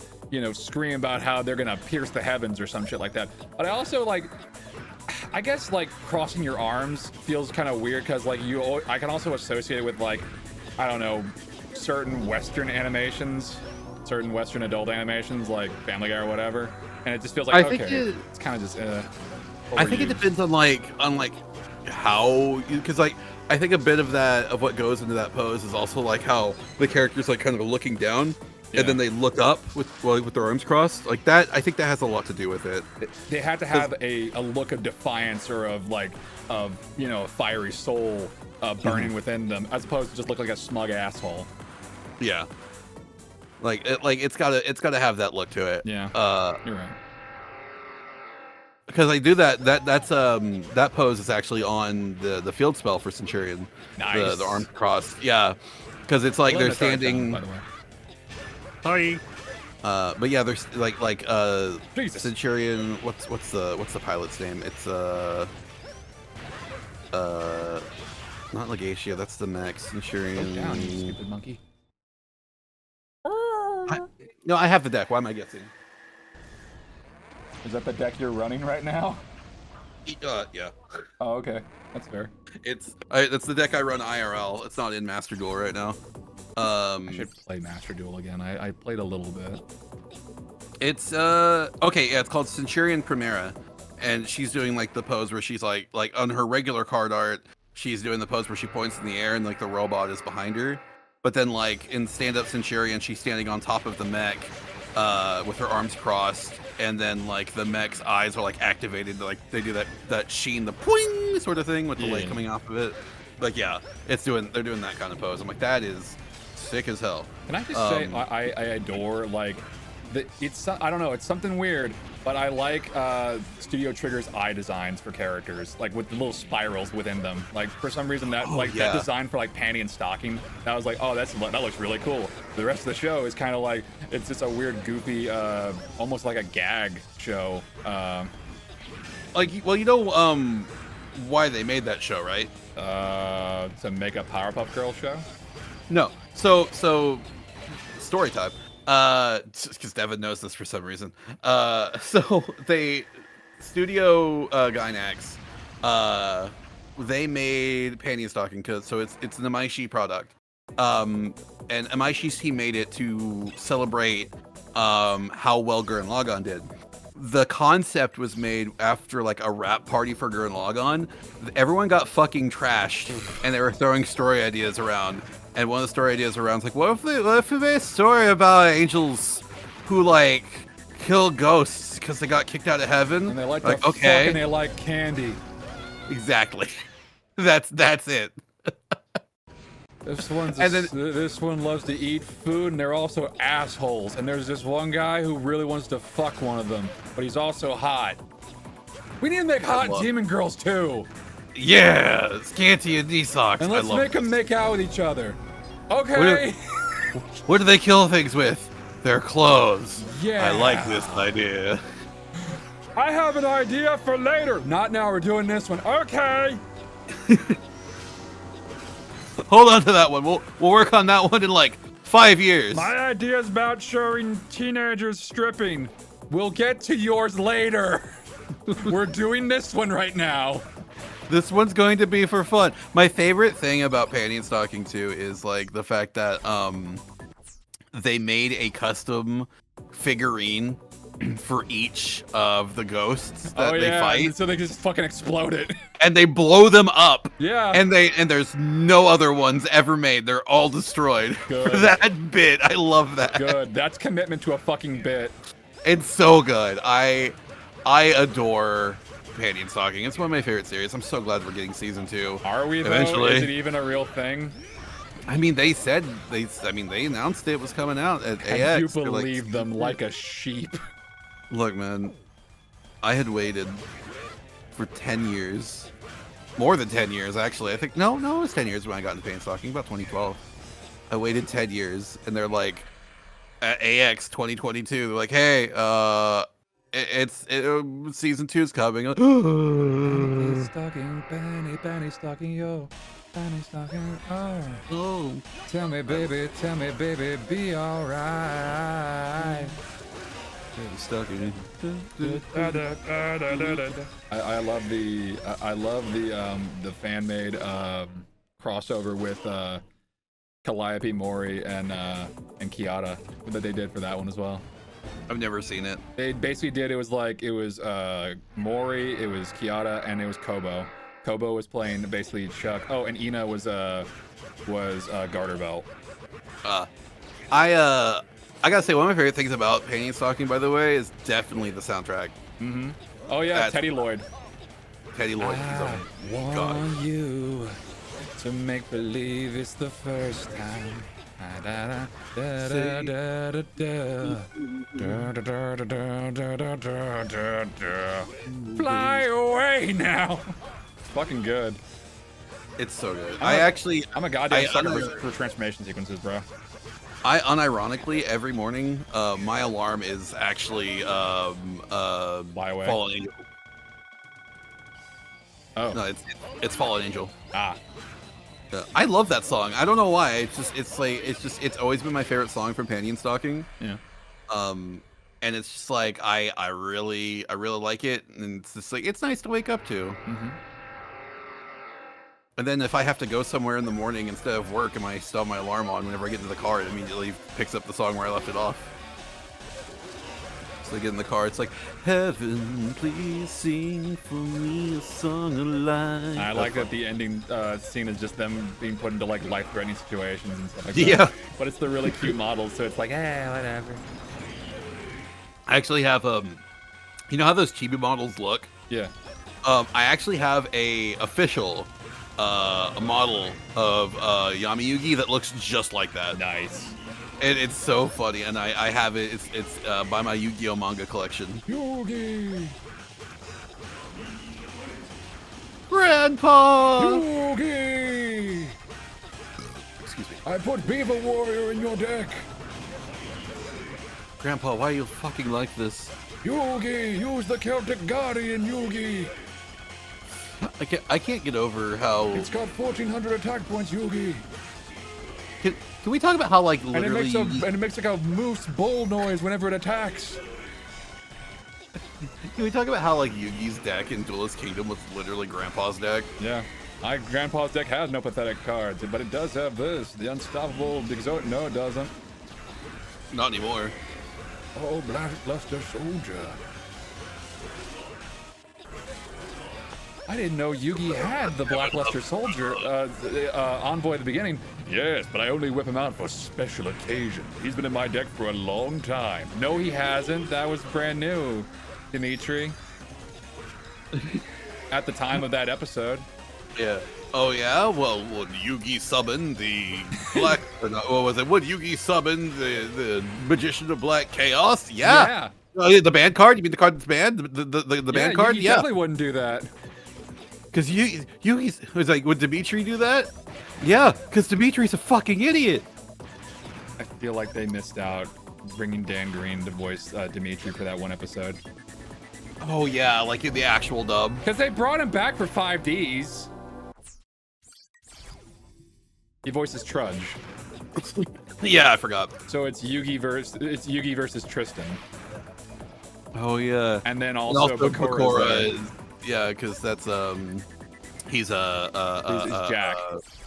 scream about how they're gonna pierce the heavens or some shit like that. But I also like, I guess like crossing your arms feels kind of weird because like I can also associate it with like, I don't know, certain Western animations, certain Western adult animations like Family Guy or whatever, and it just feels like it's kind of just. I think it depends on like how because like I think a bit of what goes into that pose is also like how the character's like kind of looking down. Yeah. And then they look up with their arms crossed like that. I think that has a lot to do with it. They had to have a look of defiance or of like a fiery soul burning within them, as opposed to just look like a smug asshole. Yeah, it's gotta have that look to it. Yeah, you're right. Because I do that pose is actually on the field spell for Centurion. Nice. The arms crossed. Yeah, because it's like they're standing. By the way. Hi. But yeah, there's like Jesus. Centurion. What's the pilot's name? It's not Legatia. That's the mech. Centurion. Go down, you stupid monkey. No, I have the deck. Why am I guessing? Is that the deck you're running right now? Yeah. Oh, okay. That's fair. That's the deck I run IRL. It's not in Master Duel right now. I should play Master Duel again. I played a little bit. It's okay, yeah, it's called Centurion Primera, and she's doing like the pose where she's like on her regular card art, she's doing the pose where she points in the air and like the robot is behind her. But then like in stand-up Centurion, she's standing on top of the mech with her arms crossed, and then like the mech's eyes are like activated, like they do that sheen, the poing sort of thing with the light coming off of it. Like yeah, they're doing that kind of pose. I'm like, that is sick as hell. Can I just say I adore like I don't know, it's something weird, but I like Studio Trigger's eye designs for characters, like with the little spirals within them. Like for some reason that that design for like panty and stocking, that was like, oh, that looks really cool. The rest of the show is kind of like it's just a weird, goofy, almost like a gag show. Like, well, you know why they made that show, right? To make a Powerpuff Girls show. No. So story time. Because Devin knows this for some reason. So Studio Gainax, they made panty and stocking so it's an Amaishi product. And Amaishi's team made it to celebrate how well Gurren Lagann did. The concept was made after like a rap party for Gurren Lagann. Everyone got fucking trashed, and they were throwing story ideas around. And one of the story ideas around is like, what if we made a story about angels who like kill ghosts because they got kicked out of heaven? And they like to fuck and they like candy. Exactly. That's it. This one loves to eat food, and they're also assholes. And there's this one guy who really wants to fuck one of them, but he's also hot. We need to make hot demon girls too. Yeah, Scanty and D-Socks. And let's make them make out with each other. Okay. What do they kill things with? Their clothes. Yeah. I like this idea. I have an idea for later. Not now, we're doing this one. Okay. Hold on to that one. We'll work on that one in like 5 years. My idea is about showing teenagers stripping. We'll get to yours later. We're doing this one right now. This one's going to be for fun. My favorite thing about Panty and Stocking 2 is like the fact that they made a custom figurine for each of the ghosts that they fight. So they just fucking explode it. And they blow them up. Yeah. And there's no other ones ever made. They're all destroyed. Good. For that bit. I love that. Good. That's commitment to a fucking bit. It's so good. I adore Panty and Stocking. It's one of my favorite series. I'm so glad we're getting season 2. Are we though? Eventually. Is it even a real thing? I mean, they announced it was coming out at AX. And you believe them like a sheep. Look, man, I had waited for 10 years. More than 10 years, actually. I think, no, it was 10 years when I got into Panty and Stocking, about 2012. I waited 10 years, and they're like, at AX 2022, they're like, hey, season 2's coming. Penny stocking, penny stocking, yo. Penny stocking, oh. Oh. Tell me, baby, be alright. Stuck in. I love the fan made crossover with Calliope, Mori, and Kiata that they did for that one as well. I've never seen it. They basically did, it was Mori, it was Kiata, and it was Kobo. Kobo was playing basically Chuck. Oh, and Ina was Garter Belt. I gotta say, one of my favorite things about Painting Stalking, by the way, is definitely the soundtrack. Mm-hmm. Oh yeah, That's- Teddy Lloyd. Teddy Lloyd. I God. want you to make believe it's the first time. Fly away now. It's fucking good. It's so good. I'm a goddamn sucker for transformation sequences, bro. I unironically every morning, my alarm is actually Fly Away. Fallen Angel. Oh. No, it's Fallen Angel. Ah. I love that song. I don't know why. It's always been my favorite song from Panty and Stalking. Yeah. And it's just like I really like it, and it's just like it's nice to wake up to. Mm-hmm. And then if I have to go somewhere in the morning instead of work, and I still have my alarm on, whenever I get into the car, it immediately picks up the song where I left it off. So I get in the car, it's like, heaven, please sing for me a song of life. I like that the ending scene is just them being put into like life-threatening situations and stuff like that. Yeah. But it's the really cute models, so it's like, whatever. I actually have you know how those chibi models look? Yeah. I actually have a official a model of Yami Yugi that looks just like that. Nice. And it's so funny, and I have it. It's by my Yu-Gi-Oh manga collection. Yugi! Grandpa! Yugi! Excuse me. I put Beaver Warrior in your deck. Grandpa, why are you fucking like this? Yugi! Use the Celtic Guardian, Yugi! I can't get over how. It's got 1,400 attack points, Yugi! Can we talk about how like And it literally? makes like a moose bull noise whenever it attacks. Can we talk about how like Yugi's deck in Duelist Kingdom was literally Grandpa's deck? Yeah. Grandpa's deck has no pathetic cards, but it does have this. The Unstoppable Exotic. No, it doesn't. Not anymore. Oh, Blackluster Soldier. I didn't know Yugi had the Blackluster Soldier envoy at the beginning. Yes, but I only whip him out for special occasions. He's been in my deck for a long time. No, he hasn't. That was brand new, Dimitri. At the time of that episode. Yeah. Oh yeah. Well, would Yugi summon the black? Or not, what was it? Would Yugi summon the Magician of Black Chaos? Yeah. The band card? You mean the card that's banned? The band card? Yugi Yeah. definitely wouldn't do that. Because Yugi was like, would Dimitri do that? Yeah. Because Dimitri's a fucking idiot. I feel like they missed out bringing Dan Green to voice Dimitri for that one episode. Oh yeah, like in the actual dub. Because they brought him back for 5Ds. He voices Trudge. Yeah, I forgot. So it's Yugi versus Tristan. Oh yeah. And then also Bakura. Yeah, because that's he's Jack.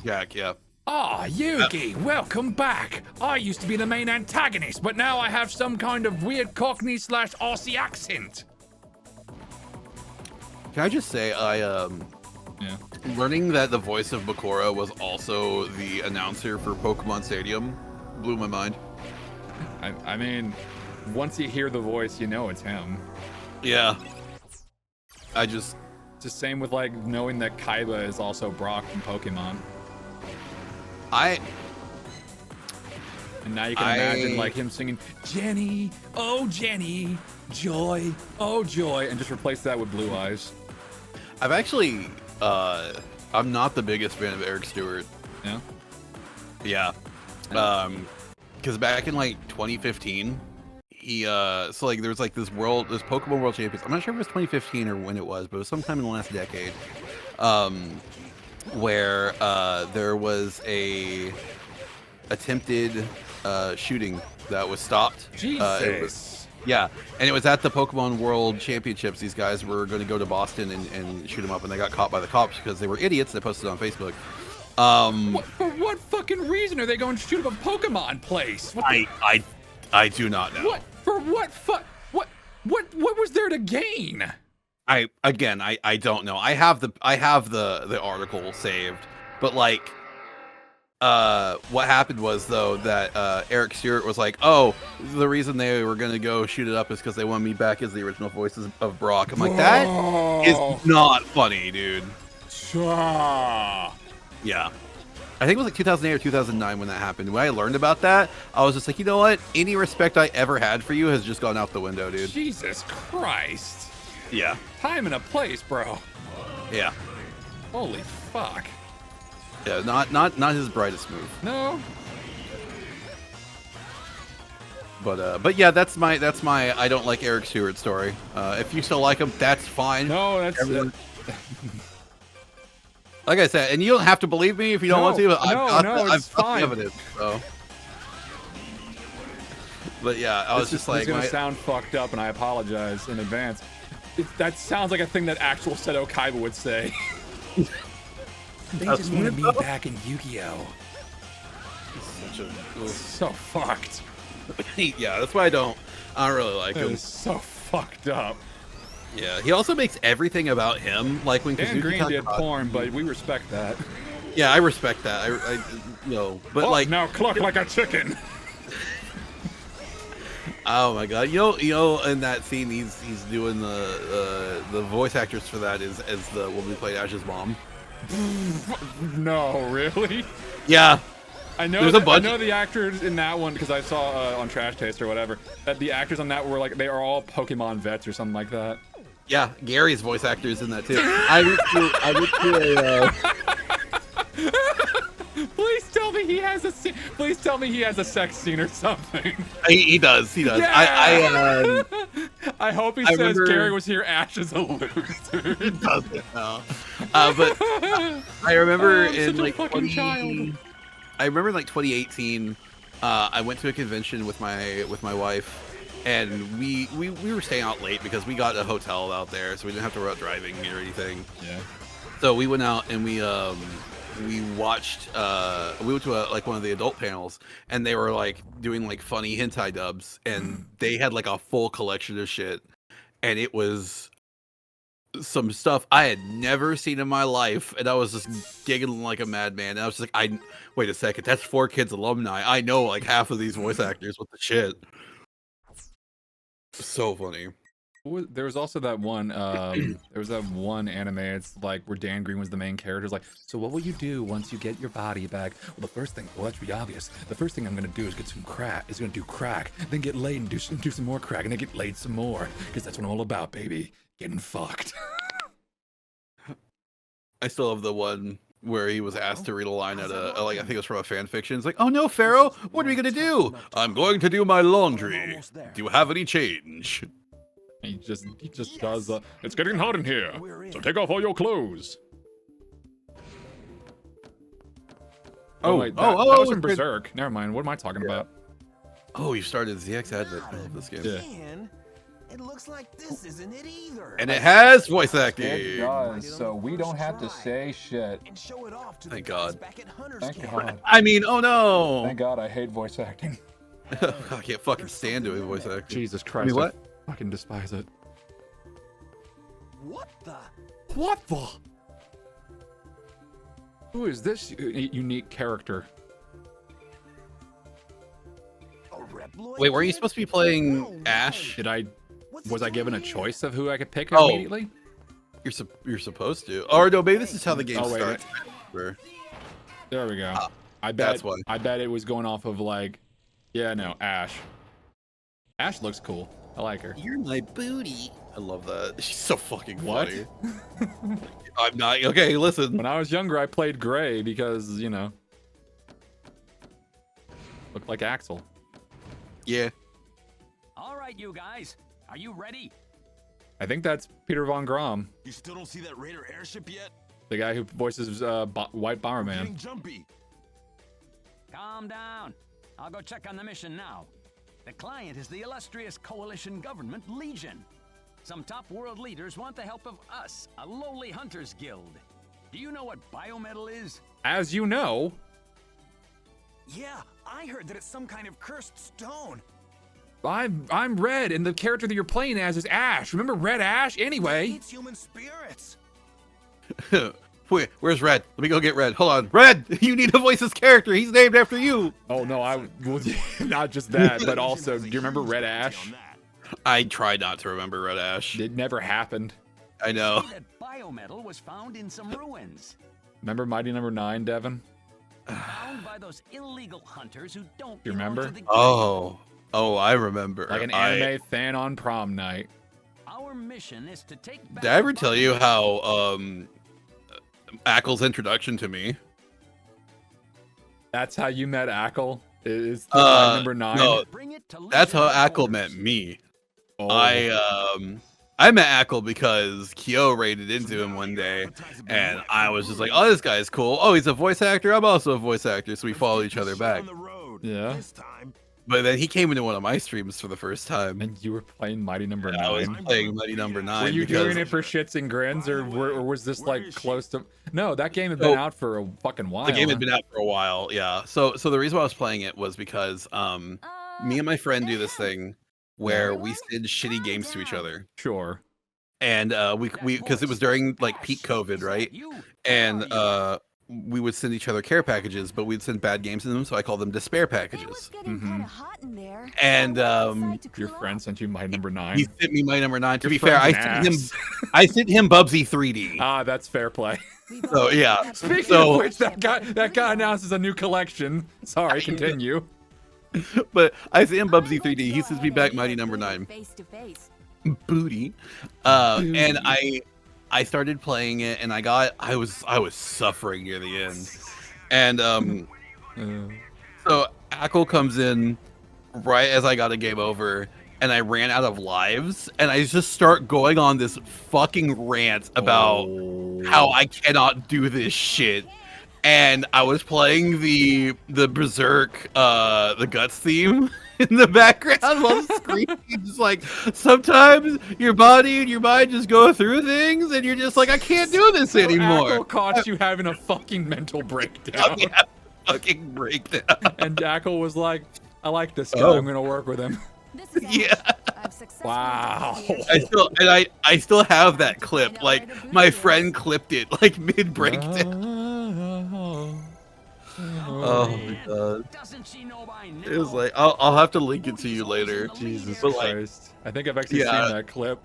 Jack, yeah. Ah, Yugi, welcome back. I used to be the main antagonist, but now I have some kind of weird Cockney / Aussie accent. Can I just say learning that the voice of Bakura was also the announcer for Pokemon Stadium blew my mind. I mean, once you hear the voice, you know it's him. Yeah. It's the same with like knowing that Kaiba is also Brock from Pokemon. And now you can imagine like him singing Jenny, oh Jenny, joy, oh joy, and just replace that with Blue Eyes. I've actually I'm not the biggest fan of Eric Stewart. Yeah. Yeah. Because back in like 2015, he so like there's like this Pokemon World Champions. I'm not sure if it was 2015 or when it was, but it was sometime in the last decade. Where there was a attempted shooting that was stopped. Jesus. Yeah, and it was at the Pokemon World Championships. These guys were going to go to Boston and shoot them up, and they got caught by the cops because they were idiots. They posted it on Facebook. For what fucking reason are they going to shoot up a Pokemon place? I do not know. What? For what? What was there to gain? I don't know. I have the article saved, but like what happened was though that Eric Stewart was like, oh, the reason they were gonna go shoot it up is because they want me back as the original voices of Brock. I'm like, that is not funny, dude. Yeah. I think it was like 2008 or 2009 when that happened. When I learned about that, I was just like, you know what? Any respect I ever had for you has just gone out the window, dude. Jesus Christ. Yeah. Time and a place, bro. Yeah. Holy fuck. Yeah, not his brightest move. No. But yeah, that's my I don't like Eric Stewart story. If you still like him, that's fine. No, that's like I said, and you don't have to believe me if you don't want to, but I've got the evidence. So. But yeah, I was just like, it's gonna sound fucked up, and I apologize in advance. That sounds like a thing that actual Seto Kaiba would say. They just wanted me back in Yu-Gi-Oh. So fucked. Yeah, that's why I don't really like him. It's so fucked up. Yeah, he also makes everything about him. Like when Dan Green did porn, but we respect that. Yeah, I respect that. I you know, but like now cluck like a chicken. Oh my god! You know, in that scene, he's doing the voice actors for that is as the woman who played Ash's mom. No, really? Yeah. I know the actors in that one because I saw on Trash Taste or whatever that the actors on that were like they are all Pokemon vets or something like that. Yeah, Gary's voice actor is in that too. I went to Please tell me he has a scene. Please tell me he has a sex scene or something. He does. Yeah! I hope he says remember... Gary was here. Ash is a loser. He doesn't know. But I remember in like 2018, I went to a convention with my wife. And we were staying out late because we got a hotel out there, so we didn't have to worry about driving or anything. Yeah. So we went out and we watched. We went to like one of the adult panels, and they were like doing like funny hentai dubs, and they had like a full collection of shit, and it was some stuff I had never seen in my life, and I was just giggling like a madman. And I was just like, wait a second, that's 4Kids alumni. I know like half of these voice actors. What the shit? So funny. There was also that one there was that one anime, it's like where Dan Green was the main character. It's like, so what will you do once you get your body back? Well, the first thing, that should be obvious. The first thing I'm gonna do is get some crack. Is gonna do crack, then get laid and do some more crack, and then get laid some more. Because that's what I'm all about, baby. Getting fucked. I still have the one where he was asked to read a line at like I think it was from a fan fiction. It's like, oh no, Pharaoh, what are we gonna do? I'm going to do my laundry. Do you have any change? He just does. It's getting hot in here, so take off all your clothes. That was from Berserk. Never mind. What am I talking about? Oh, you started ZX Advent. I love this game. Yeah. It looks like this isn't it either. And it has voice acting. It does, so we don't have to say shit. And show it off to Thank the God. back at Hunter's Thank Camp. God. I mean, oh no. Thank God I hate voice acting. I can't fucking stand doing voice acting. Jesus Christ. I mean, what? I fucking despise it. What the? What the? Who is this unique character? A Reploid? Wait, were you supposed to be playing Ash? Was I given a choice of who I could pick Oh. immediately? You're supposed to. Or no, maybe this is how the game starts. There we go. I bet. That's why. I bet it was going off of like, yeah, no, Ash. Ash looks cool. I like her. You're my booty. I love that. She's so fucking What? funny. I'm not. Okay, listen. When I was younger, I played Gray because, you know. Looked like Axel. Yeah. All right, you guys, are you ready? I think that's Peter Von Grom, You still don't see that Raider airship yet? the guy who voices White Bomberman. Getting jumpy. Calm down. I'll go check on the mission now. The client is the illustrious coalition government Legion. Some top world leaders want the help of us, a lowly hunters guild. Do you know what biometal is? As you know, Yeah, I heard that it's some kind of cursed stone. I'm Red, and the character that you're playing as is Ash. Remember Red Ash? Anyway. It's human spirits. Wait, where's Red? Let me go get Red. Hold on. Red, you need to voice this character. He's named after you. Oh no, well, not just that, but also, do you remember Red Ash? I try not to remember Red Ash. It never happened. I know. That biometal was found in some ruins. Remember Mighty Number 9, Devin? Found by those illegal hunters who don't You belong remember? to the guild. Oh, I remember. Like an anime fan on prom night. Our mission is to take back Did I ever the tell you biometal. how Ackle's introduction to me? That's how you met Ackle? Is Mighty Number 9? No, Bring it to that's how Legion Ackle headquarters. met me. Oh. I met Ackle because Kyo raided into him one day, and I was just like, "Oh, this guy's cool. Oh, he's a voice actor. I'm also a voice actor." So we followed each other back. Yeah. This time. But then he came into one of my streams for the first time. And you were playing Mighty Number 9? I was playing Mighty Number 9. Were you because doing it for shits and grins, or was this like close to? No, that game had been out for a fucking while. the game had been out for a while, yeah. So the reason why I was playing it was because me and my friend do this thing where we send shitty games to each other, Sure. and we because it was during like peak COVID, right? And we would send each other care packages, but we'd send bad games in them, so I call them despair packages. And Your friend sent you Mighty Number 9. he sent me my number 9. To Your be fair, friend's I sent him Bubsy 3D. Ah, that's fair play. So yeah. Speaking So- of which, that guy announces a new collection. Sorry, continue. But I sent him Bubsy 3D. He sends me back Mighty Number 9. Booty. And I started playing it, and I was suffering near the end. And so Ackle comes in right as I got a game over, and I ran out of lives, and I just start going on this fucking rant about how I cannot do this shit. And I was playing the Berserk the Guts theme in the background while screaming. Just like, sometimes your body and your mind just go through things, and you're just like, I can't do this anymore. Ackle caught you having a fucking mental breakdown. Yeah, fucking breakdown. And Ackle was like, I like this guy. Oh. I'm gonna work with him. Yeah. Wow. I still have that clip. Like, my friend clipped it like mid breakdown. Oh my god. Doesn't she know by now? It was like, I'll have to link it to you later. Jesus But like, Christ. I think I've actually Yeah. seen that clip.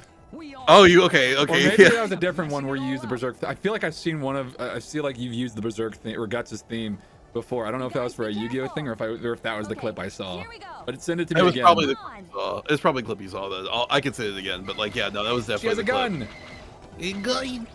oh, you okay? Or Okay. maybe Yeah. that was a different one where you used the Berserk. I feel like I've seen one of. I feel like you've used the Berserk theme or Guts' theme before. I don't know if that was for a Yu-Gi-Oh thing or if that was the clip I saw. But send it to me It was again. probably the clip you saw. It's probably the clip you saw. That I can say it again, but like, yeah, no, that was She has definitely. a the gun. clip.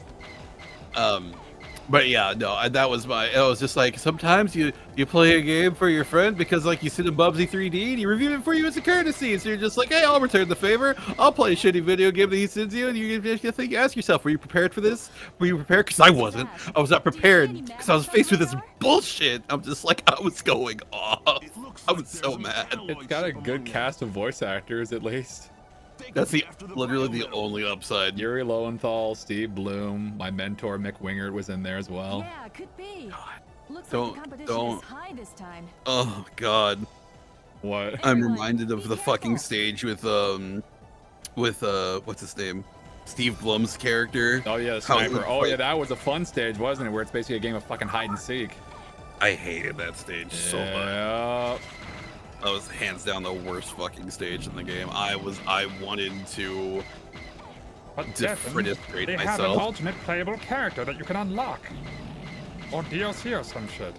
But yeah, no, that was I was just like, sometimes you play a game for your friend because like you send him Bubsy 3D and he reviewed it for you as a courtesy. So you're just like, hey, I'll return the favor. I'll play a shitty video game that he sends you, and you think, ask yourself, were you prepared for this? Were you prepared? Because I wasn't. I was not prepared because I was faced with this bullshit. I'm just like, I was going off. I was so mad. It's got a good cast of voice actors at least. That's literally the only upside. Yuri Lowenthal, Steve Bloom, my mentor Mick Wingert was in there as well. Yeah, could be. Looks Don't- like the competition don't. is high this time. Oh god. What? I'm reminded of the fucking stage with what's his name? Steve Blum's character. Oh yeah, the How he sniper. would Oh yeah, fight. that was a fun stage, wasn't it? Where it's basically a game of fucking hide and seek. I hated that stage so much. Yeah. That was hands down the worst fucking stage in the game. I wanted to defenestrate They have an myself. ultimate playable character that you can unlock. Or DLC or some shit.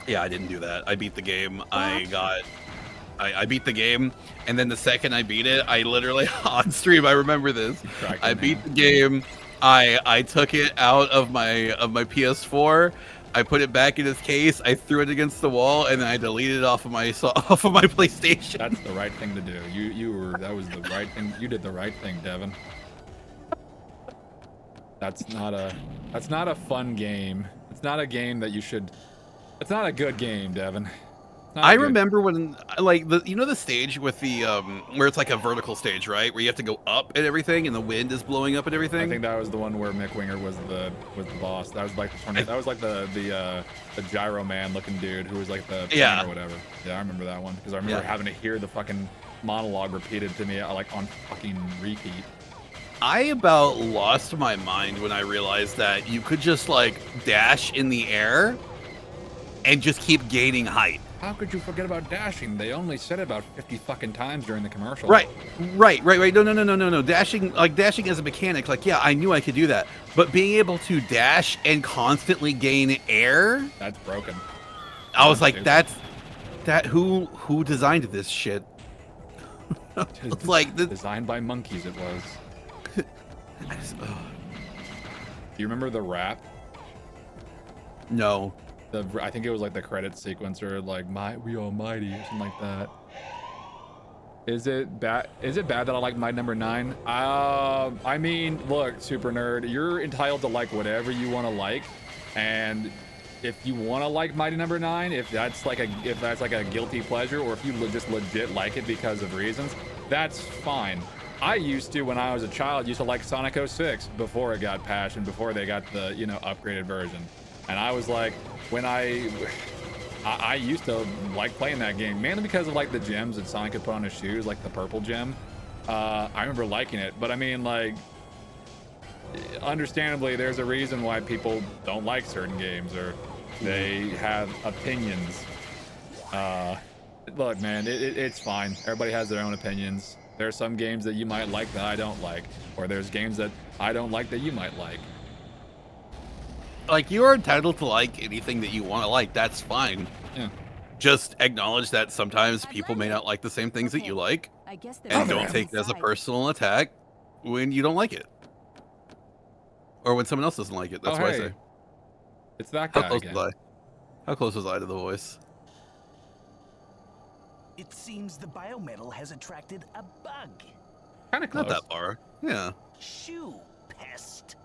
Yeah, I didn't do that. I beat the game. I beat the game, and then the second I beat it, I literally on stream. I remember this. I beat the game. I took it out of my PS4. I put it back in its case. I threw it against the wall, and then I deleted it off of my PlayStation. That's the right thing to do. That was the right thing. You did the right thing, Devin. That's not a fun game. It's not a game that you should. It's not a good game, Devin. I remember when, like, the stage with the where it's like a vertical stage, right? Where you have to go up and everything, and the wind is blowing up and everything. I think that was the one where Mick Winger was the boss. That was like the gyro man looking dude who was like the yeah or whatever. Yeah, I remember that one because I remember having to hear the fucking monologue repeated to me like on fucking repeat. I about lost my mind when I realized that you could just like dash in the air and just keep gaining height. How could you forget about dashing? They only said it about 50 fucking times during the commercial. Right. No. Dashing as a mechanic, like, yeah, I knew I could do that. But being able to dash and constantly gain air, that's broken. I was like, who designed this shit? It's like designed by monkeys it was. Do you remember the rap? No. I think it was like the credit sequence or like we almighty or something like that. Is it bad that I like Mighty Number 9? I mean, look, super nerd, you're entitled to like whatever you want to like, and if you want to like Mighty Number 9, if that's like a guilty pleasure, or if you just legit like it because of reasons, that's fine. I used to, when I was a child, used to like Sonic 06 before it got patched and before they got the upgraded version. And I was like, when I used to like playing that game, mainly because of like the gems that Sonic could put on his shoes, like the purple gem. I remember liking it, but I mean, like, understandably, there's a reason why people don't like certain games or they have opinions. Look, man, it's fine. Everybody has their own opinions. There are some games that you might like that I don't like, or there's games that I don't like that you might like. Like, you are entitled to like anything that you want to like. That's fine. Yeah. Just acknowledge that sometimes people may not like the same things that you like, and don't take it as a personal attack when you don't like it, or when someone else doesn't like it. That's what I say. It's that guy again. How close was I to the voice? It seems the biometal has attracted a bug. Kind of close. Not that far. Yeah. Shoe pest.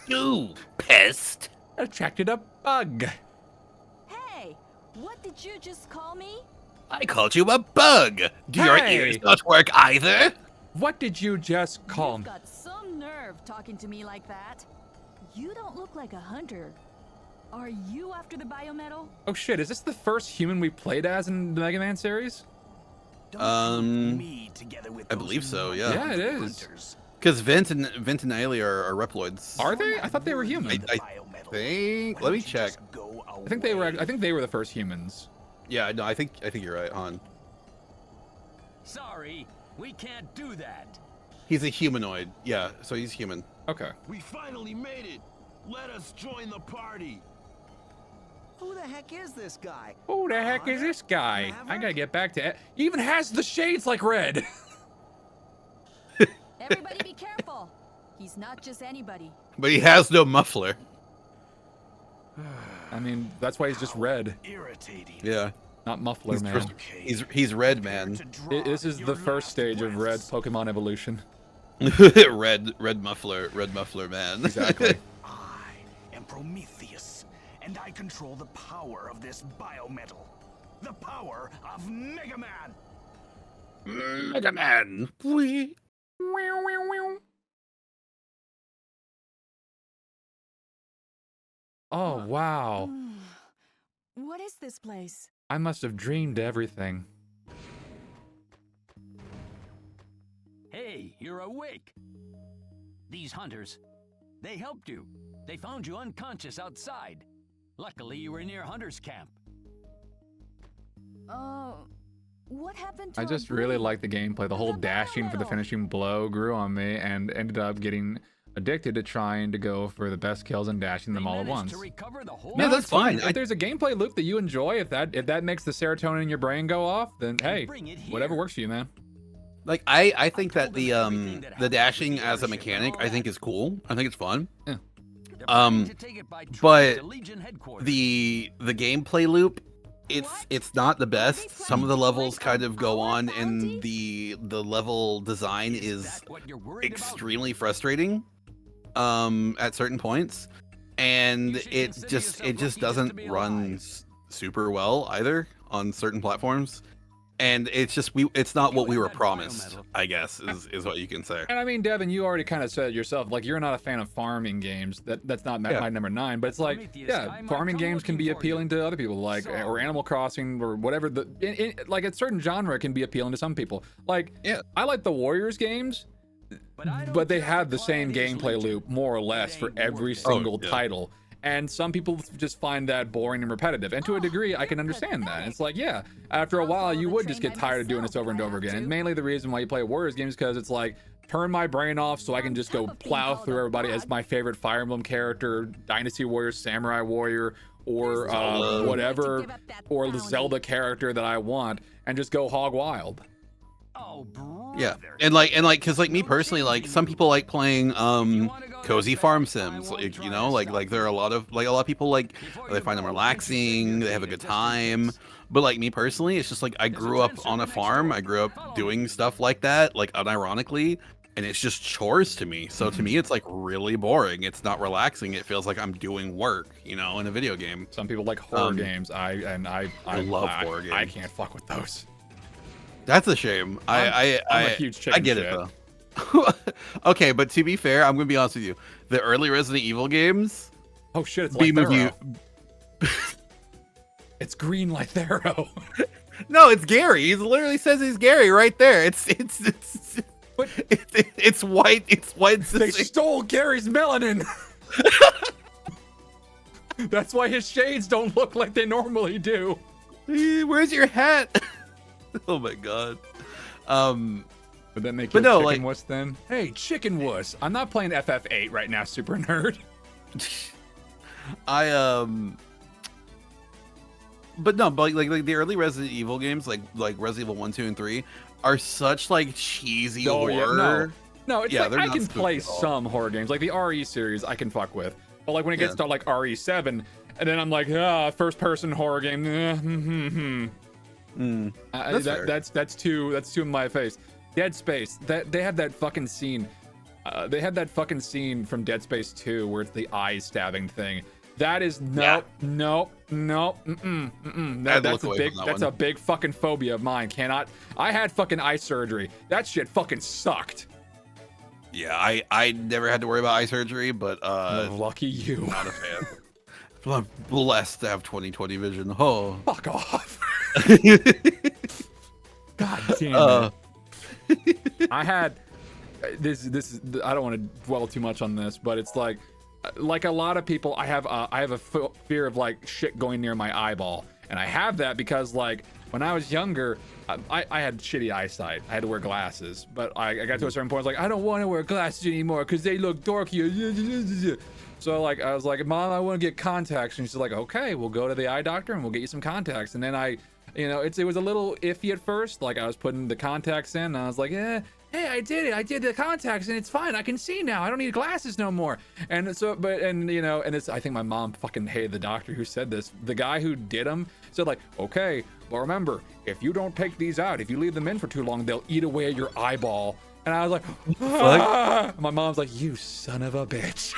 You pest. Attracted a bug. Hey, what did you just call me? I called you a bug. Do your ears not work either? What did you just call me? You've got some nerve talking to me like that. You don't look like a hunter. Are you after the biometal? Oh shit, is this the first human we played as in the Mega Man series? I believe so, yeah. Yeah, it is. Because Vint and Ailey are Reploids. Are they? I thought they were human. I think. Let me check. I think they were the first humans. Yeah, no, I think you're right, Han. Sorry, we can't do that. He's a humanoid. Yeah, so he's human. Okay. We finally made it. Let us join the party. Who the heck is this guy? Who the heck is this guy? I gotta get back to it. He even has the shades like red. Everybody be careful. He's not just anybody. But he has no muffler. I mean, that's why he's just red. Irritating. Yeah. Not muffler, man. He's red, man. This is the first stage of Red's Pokemon evolution. red muffler, man. Exactly. I am Prometheus, and I control the power of this biometal. The power of Mega Man. Mega Man. We. Oh, wow. What is this place? I must have dreamed everything. Hey, you're awake. These hunters, they helped you. They found you unconscious outside. Luckily, you were near Hunter's camp. What happened to I just really like the gameplay. The whole dashing for the finishing blow grew on me and ended up getting addicted to trying to go for the best kills and dashing them all at once. Yeah, that's fine. If there's a gameplay loop that you enjoy, if that makes the serotonin in your brain go off, then hey, whatever works for you, man. Like I think that the dashing as a mechanic I think is cool. I think it's fun. Yeah. But the gameplay loop, it's not the best. Some of the levels kind of go on, and the level design is extremely frustrating at certain points, and it just doesn't run super well either on certain platforms. And it's not what we were promised, I guess, is what you can say. And I mean, Devin, you already kind of said it yourself, like, you're not a fan of farming games. That's not my number 9, but it's like, yeah, farming games can be appealing to other people, like, or Animal Crossing or whatever. Like, a certain genre can be appealing to some people. Like, yeah, I like the Warriors games, but they have the same gameplay loop, more or less, for every single title. And some people just find that boring and repetitive. And to a degree, I can understand that. It's like, yeah, after a while, you would just get tired of doing this over and over again. And mainly the reason why you play Warriors games is because it's like, turn my brain off so I can just go plow through everybody as my favorite Fire Emblem character, Dynasty Warrior, Samurai Warrior, or whatever, or the Zelda character that I want, and just go hog wild. Yeah, and because me personally, like, some people like playing cozy farm sims, like, you know, like there are a lot of people, like, they find them relaxing, they have a good time. But like me personally, it's just like, I grew up on a farm, I grew up doing stuff like that, like, unironically, and it's just chores to me. So to me, it's like really boring. It's not relaxing. It feels like I'm doing work, you know, in a video game. Some people like horror games. I love horror games. I can't fuck with those. That's a shame. I'm a huge chicken I get shit. it though. Okay, but to be fair, I'm gonna be honest with you. The early Resident Evil games. Oh shit! It's Lythero. It's green Lythero. No, it's Gary. He literally says he's Gary right there. It's white. It's white. They stole Gary's melanin. That's why his shades don't look like they normally do. Where's your hat? Oh my god. But then they killed Chicken Wuss then. Hey, Chicken Wuss. I'm not playing FF8 right now, super nerd. But no, but like the early Resident Evil games, like Resident Evil 1, 2, and 3, are such like cheesy horror. Yeah, no, it's like, I can play some horror games, like the RE series I can fuck with. But like when it gets to like RE7, and then I'm like, first person horror game. That's too in my face. Dead Space, they have that fucking scene. They had that fucking scene from Dead Space 2 where it's the eye stabbing thing. That is nope. That's a big fucking phobia of mine. I had fucking eye surgery. That shit fucking sucked. Yeah, I never had to worry about eye surgery, but lucky you. Not a fan. I'm blessed to have 20/20 vision. Oh, fuck off. God damn it. I had this is I don't want to dwell too much on this, but it's like a lot of people, I have a fear of like shit going near my eyeball, and I have that because like when I was younger, I had shitty eyesight. I had to wear glasses, but I got to a certain point, I was like, I don't want to wear glasses anymore because they look dorky. So like I was like, Mom, I want to get contacts, and she's like, okay, we'll go to the eye doctor and we'll get you some contacts. And then it was a little iffy at first. Like I was putting the contacts in, and I was like, hey, I did it. I did the contacts, and it's fine. I can see now. I don't need glasses no more. And so, I think my mom fucking hated the doctor who said this. The guy who did them said like, okay, but remember, if you don't take these out, if you leave them in for too long, they'll eat away at your eyeball. And I was like, My mom's like, you son of a bitch.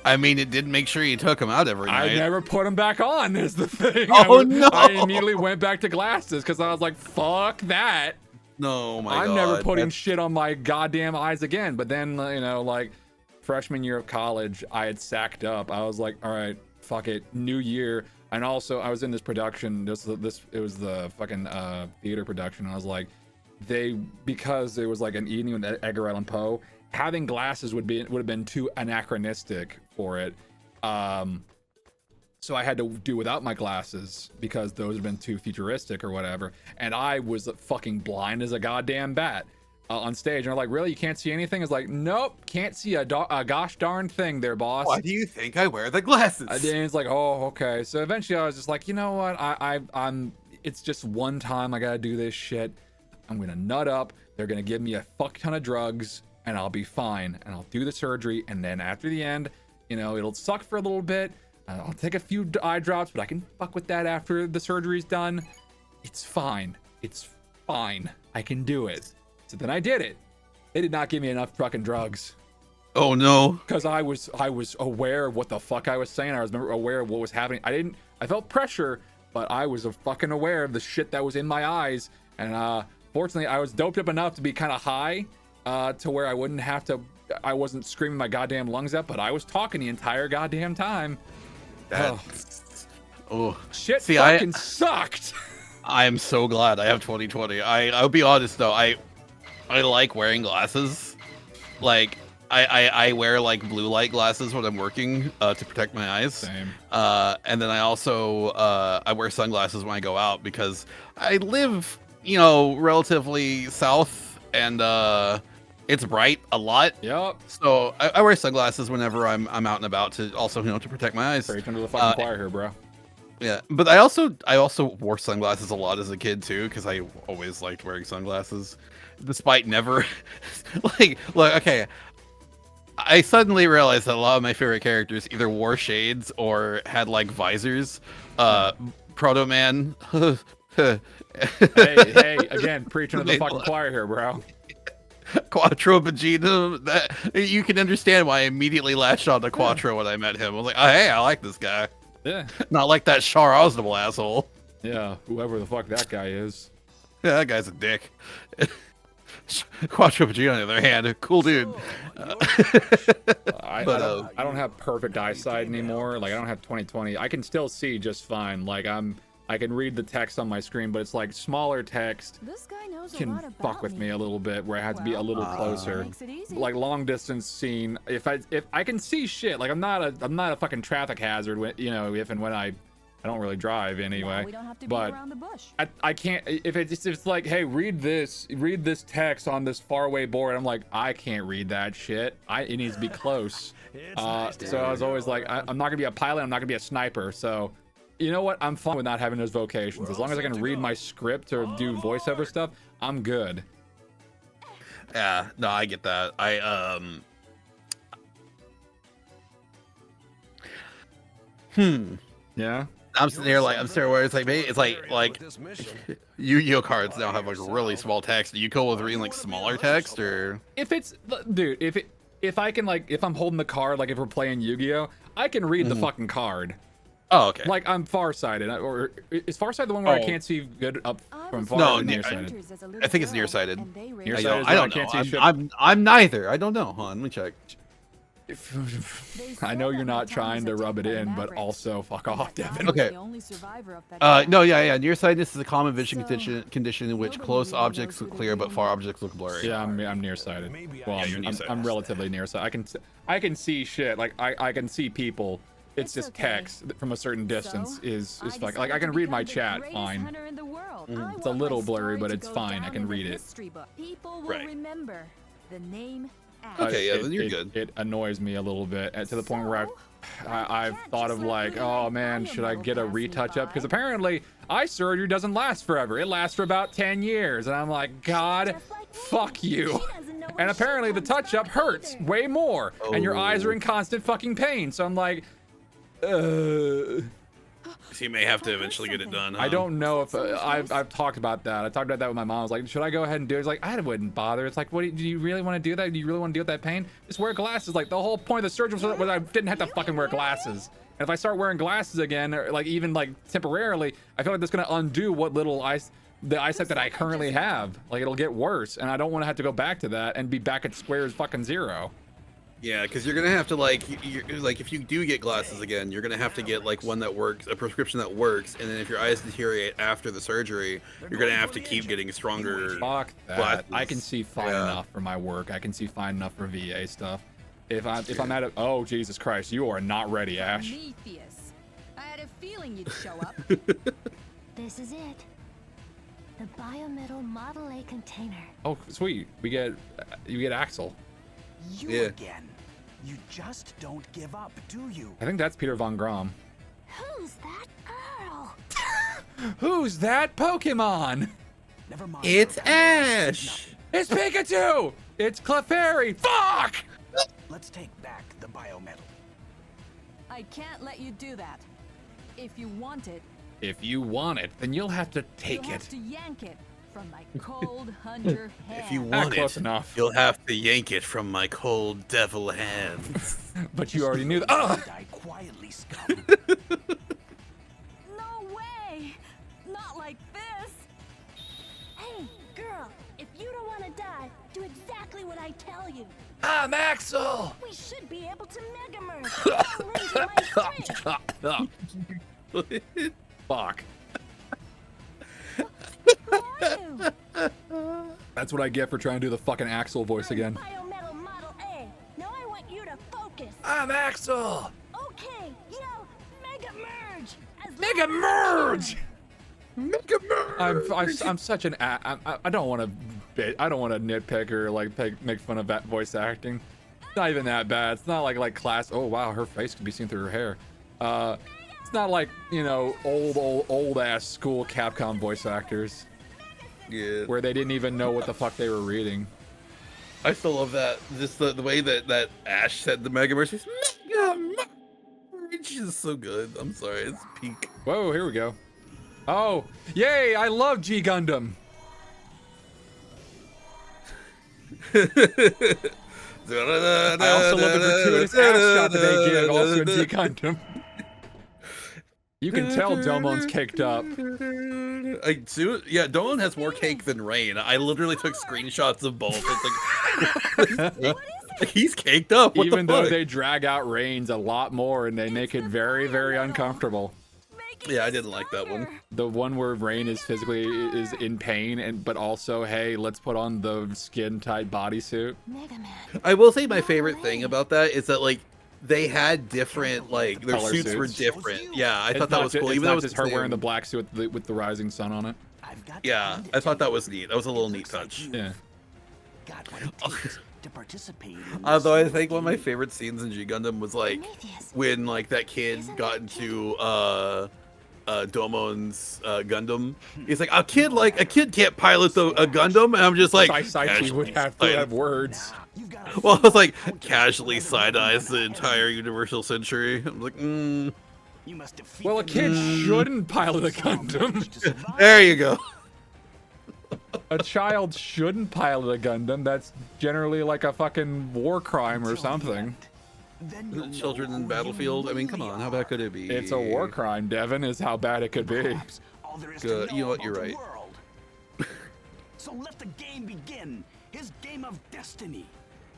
I mean, it did make sure you took them out every night. I never put them back on, is the thing. No. I immediately went back to glasses because I was like, fuck that. No, my God. I'm never putting shit on my goddamn eyes again. But then, like freshman year of college, I had sacked up. I was like, all right, fuck it, new year. And also, I was in this production. It was the fucking theater production. And I was like, because it was like an evening with Edgar Allan Poe. Having glasses would have been too anachronistic for it. So I had to do without my glasses because those have been too futuristic or whatever. And I was fucking blind as a goddamn bat on stage. And they're like, really? You can't see anything? It's like, nope, can't see a gosh darn thing there, boss. Why do you think I wear the glasses? And it's like, oh, okay. So eventually I was just like, you know what? I'm it's just one time I gotta do this shit. I'm gonna nut up. They're gonna give me a fuck ton of drugs and I'll be fine. And I'll do the surgery. And then after the end, You know, it'll suck for a little bit. I'll take a few eye drops, but I can fuck with that after the surgery's done. It's fine. It's fine. I can do it. So then I did it. They did not give me enough fucking drugs. Oh no. Because I was aware of what the fuck I was saying. I was aware of what was happening. I felt pressure, but I was fucking aware of the shit that was in my eyes. And fortunately, I was doped up enough to be kind of high to where I wouldn't have to. I wasn't screaming my goddamn lungs out, but I was talking the entire goddamn time. Shit fucking sucked. I am so glad I have 20/20. I'll be honest though, I like wearing glasses. Like I wear like blue light glasses when I'm working to protect my eyes. Same. And then I also I wear sunglasses when I go out because I live, you know, relatively south and it's bright a lot. Yep. So I wear sunglasses whenever I'm out and about to also, you know, to protect my eyes. Straight into the fucking choir here, bro. Yeah, but I also wore sunglasses a lot as a kid too, because I always liked wearing sunglasses, despite never like okay. I suddenly realized that a lot of my favorite characters either wore shades or had like visors. Proto Man. hey, again, preaching to the fucking choir here, bro. Quattro Vegeta. That you can understand why I immediately latched on to Quattro when I met him. I was like, oh, hey, I like this guy. Yeah. Not like that Char Aznable asshole. Yeah, whoever the fuck that guy is. Yeah, that guy's a dick. Quattro Vegeta, on the other hand, cool dude. I don't have perfect eyesight anymore. Like I don't have 20/20. I can still see just fine. Like I can read the text on my screen, but it's like smaller text This guy knows can a lot about fuck with me a little bit, where I have to be a little closer. Makes it easy. Like long distance scene, if I can see shit, like I'm not a fucking traffic hazard when, you know, if and when I don't really drive anyway. Now we don't have to but beat around the bush. I can't, if it's like, hey, read this text on this faraway board. I'm like, I can't read that shit. It needs to be close. So I was always like, I'm not gonna be a pilot. I'm not gonna be a sniper. So you know what? I'm fine with not having those vocations. As long as I can read my script or do voiceover stuff, I'm good. Yeah, no, I get that. Yeah. I'm sitting there where it's like Yu-Gi-Oh cards now have like really small text. Do you go with reading like smaller text or? If it's, dude, if I can, like, if I'm holding the card, like if we're playing Yu-Gi-Oh, I can read the fucking card. Oh, okay. Like I'm farsighted, or is farsighted the one where I can't see good up from far? No, nearsighted. I think it's nearsighted. I don't know. I'm neither. I don't know. Hold on, let me check. I know you're not trying to rub it in, but also fuck off, Devin. Okay. No, yeah. Nearsightedness is a common vision condition in which close objects look clear, but far objects look blurry. Yeah, I'm nearsighted. Well, yeah, I'm relatively nearsighted. I can see shit. Like I can see people. It's just text from a certain distance is like I can read my chat fine. It's a little blurry, but it's fine. I can read it. People will remember the name. Okay, yeah, then you're good. It annoys me a little bit to the point where I've thought of like, oh man, should I get a retouch up? Because apparently eye surgery doesn't last forever. It lasts for about 10 years. And I'm like, God, fuck you. And apparently the touch up hurts way more. And your eyes are in constant fucking pain. So I'm like, So you may have to eventually get it done. Huh? I don't know if I've talked about that. I talked about that with my mom. I was like, should I go ahead and do it? It's like, I wouldn't bother. It's like, do you really want to do that? Do you really want to deal with that pain? Just wear glasses. Like the whole point of the surgery was I didn't have to fucking wear glasses. And if I start wearing glasses again, or like even like temporarily, I feel like that's gonna undo what little the eyesight that I currently have. Like it'll get worse, and I don't want to have to go back to that and be back at square as fucking zero. Yeah, because you're gonna have to like if you do get glasses again, you're gonna have to get like one that works, a prescription that works, and then if your eyes deteriorate after the surgery, you're gonna have to keep getting stronger. Fuck that. Glasses. I can see fine enough for my work. I can see fine enough for VA stuff. If I'm at a, oh Jesus Christ, you are not ready, Ash. Prometheus. I had a feeling you'd show up. This is it. The biometal Model A container. Oh, sweet. You get Axel. You again. You just don't give up, do you? I think that's Peter Von Grom. Who's that girl? Who's that Pokemon? Never mind. It's Ash. It's Pikachu. It's Clefairy. Fuck! Let's take back the biometal. I can't let you do that. If you want it, If you want it, then you'll have to take you'll have it. to yank it from my cold hunter hand. If you want close it, enough. you'll have to yank it from my cold devil hands. But you already knew that. Oh! Die quietly, scum. No way! Not like this! Hey, girl, if you don't want to die, do exactly what I tell you. I'm Axel! We should be able to mega merge. My strength. Fuck. Who are you? That's what I get for trying to do the fucking Axel voice again. Biometal Model A. Now I want you to focus. I'm Axel! Okay, yell mega merge. As Mega loud as you merge! Mega merge. I'm such an I don't want to nitpick or like make fun of that voice acting. It's not even that bad. It's not like class. Oh wow, her face can be seen through her hair. It's not like, you know, old ass school Capcom voice actors. Yeah. Where they didn't even know what the fuck they were reading. I still love that. Just the way that Ash said the Mega Merge. Mega Merge is so good. I'm sorry, it's peak. Whoa, here we go. Oh, yay! I love G Gundam. I also love the gratuitous ass shot that they give also in G Gundam. You can tell Domon's caked up. Yeah, Domon has more cake than Rain. I literally took screenshots of both. It's like, he's caked up. What Even the though fuck? they drag out Rain's a lot more and they make it very, very uncomfortable. Yeah, I didn't like that one. The one where Rain is physically is in pain, but also, hey, let's put on the skin-tight bodysuit. Mega Man. I will say my favorite thing about that is that like they had different like their Color suits were suits. different. Yeah, I It's thought that not was ju- cool. It's Even though not it was just the her same. wearing the black suit with the rising sun on it. Yeah, I thought that was neat. That was a little neat touch. Yeah. Got what it takes to participate in Although I this think one of my favorite scenes in G Gundam was like when like that kid got into Domon's Gundam. He's like a kid can't pilot a Gundam, and I'm just like Saichi would have to have words. Well, I was like casually side eyes the entire Universal Century. I'm like, You must defeat Well, a kid shouldn't pilot a Gundam. There you go. A child shouldn't pilot a Gundam. That's generally like a fucking war crime or something. Children in Battlefield. I mean, come on, how bad could it be? It's a war crime, Devin, is how bad it could be. Good. You know what? You're right. So let the game begin. His game of destiny.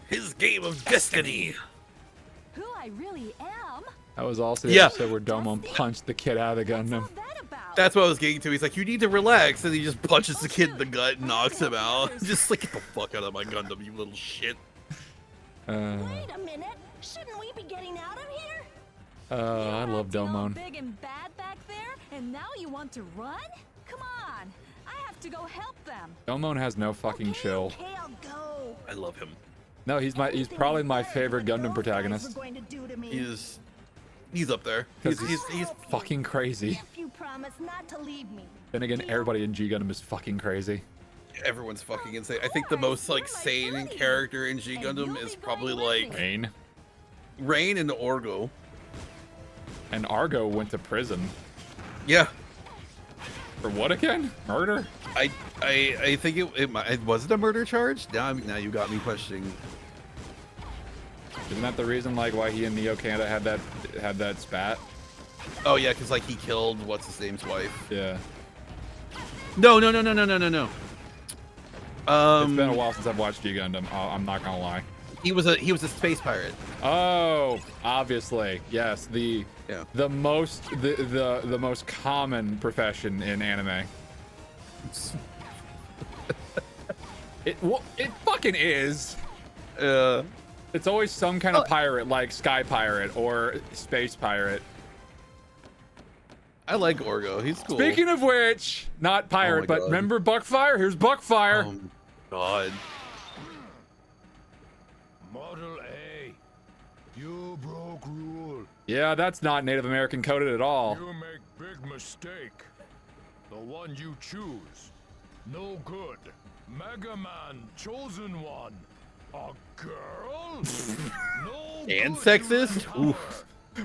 His game of destiny. Who I really am? That was also the Yeah. episode where Domon punched the kid out of the Gundam. That's what I was getting to. He's like, you need to relax, and he just punches the kid in the gut and knocks him out. Just like, get the fuck out of my Gundam, you little shit. Wait a minute. Shouldn't we be getting out of here? I love Domon. Big and bad back there, and now you want to run? Come on, I have to go help them. Domon has no fucking chill. Okay, I'll go. I love him. No, he's probably my favorite Gundam protagonist. Going to do to me. He's up there. He's fucking crazy. If you promise not to leave me. Then again, everybody in G Gundam is fucking crazy. Everyone's fucking insane. I think the most like sane character in G Gundam is probably like Rain and Orgo. And Argo went to prison. Yeah. For what again? Murder? I think it was it a murder charge? Now you got me questioning. Isn't that the reason like why he and Neo Kanda had that spat? Oh yeah, because like he killed what's his name's wife. Yeah. No. It's been a while since I've watched G Gundam. I'm not gonna lie. He was a space pirate. Oh, obviously, yes. The most common profession in anime. It fucking is. It's always some kind of pirate, like Sky Pirate or Space Pirate. I like Orgo. He's cool. Speaking of which, not pirate, but God. remember Buckfire? Here's Buckfire. Oh God. Model A, you broke rule. Yeah, that's not Native American coded at all. You make big mistake. The one you choose, no good. Mega Man, chosen one. A girl? No And good sexist? to Oof.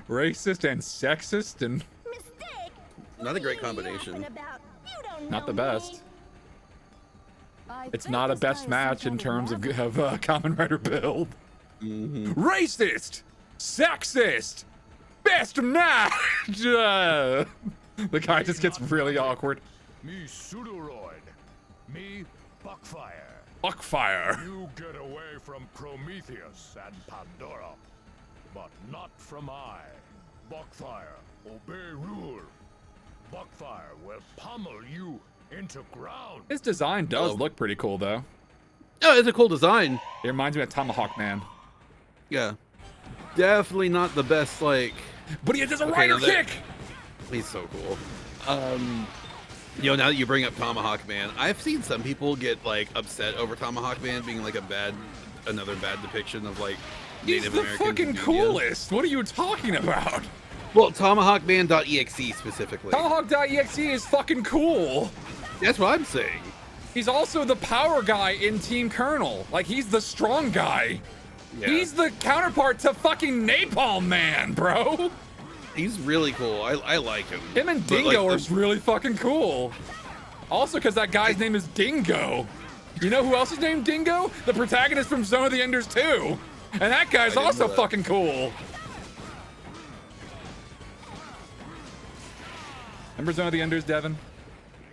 Racist and sexist and Mistake. Not a great combination. not the best. I It's think not a this guy best is match some in kind terms of rebel. Common Rider build. Mm-hmm. Racist, sexist, best match. The guy just gets really awkward. Me pseudoroid. Me Buckfire. Buckfire. You get away from Prometheus and Pandora, but not from I. Buckfire, obey rule. Buckfire will pummel you into ground. His design does look pretty cool though. Oh, it's a cool design. It reminds me of Tomahawk Man. Yeah. Definitely not the best, like... But he does a Okay, rider now that- kick! He's so cool. You know, now that you bring up Tomahawk Man, I've seen some people get, like, upset over Tomahawk Man being, like, another bad depiction of, like, He's Native the Americans fucking in India. coolest! What are you talking about? Well, TomahawkMan.exe specifically. Tomahawk.exe is fucking cool! That's what I'm saying. He's also the power guy in Team Colonel. Like, he's the strong guy. Yeah. He's the counterpart to fucking Napalm Man, bro! He's really cool. I like him. Him and But, Dingo like, are really fucking cool. Also, because that guy's name is Dingo. You know who else is named Dingo? The protagonist from Zone of the Enders 2. And that guy's didn't also know that. fucking cool. Remember Zone of the Enders, Devin?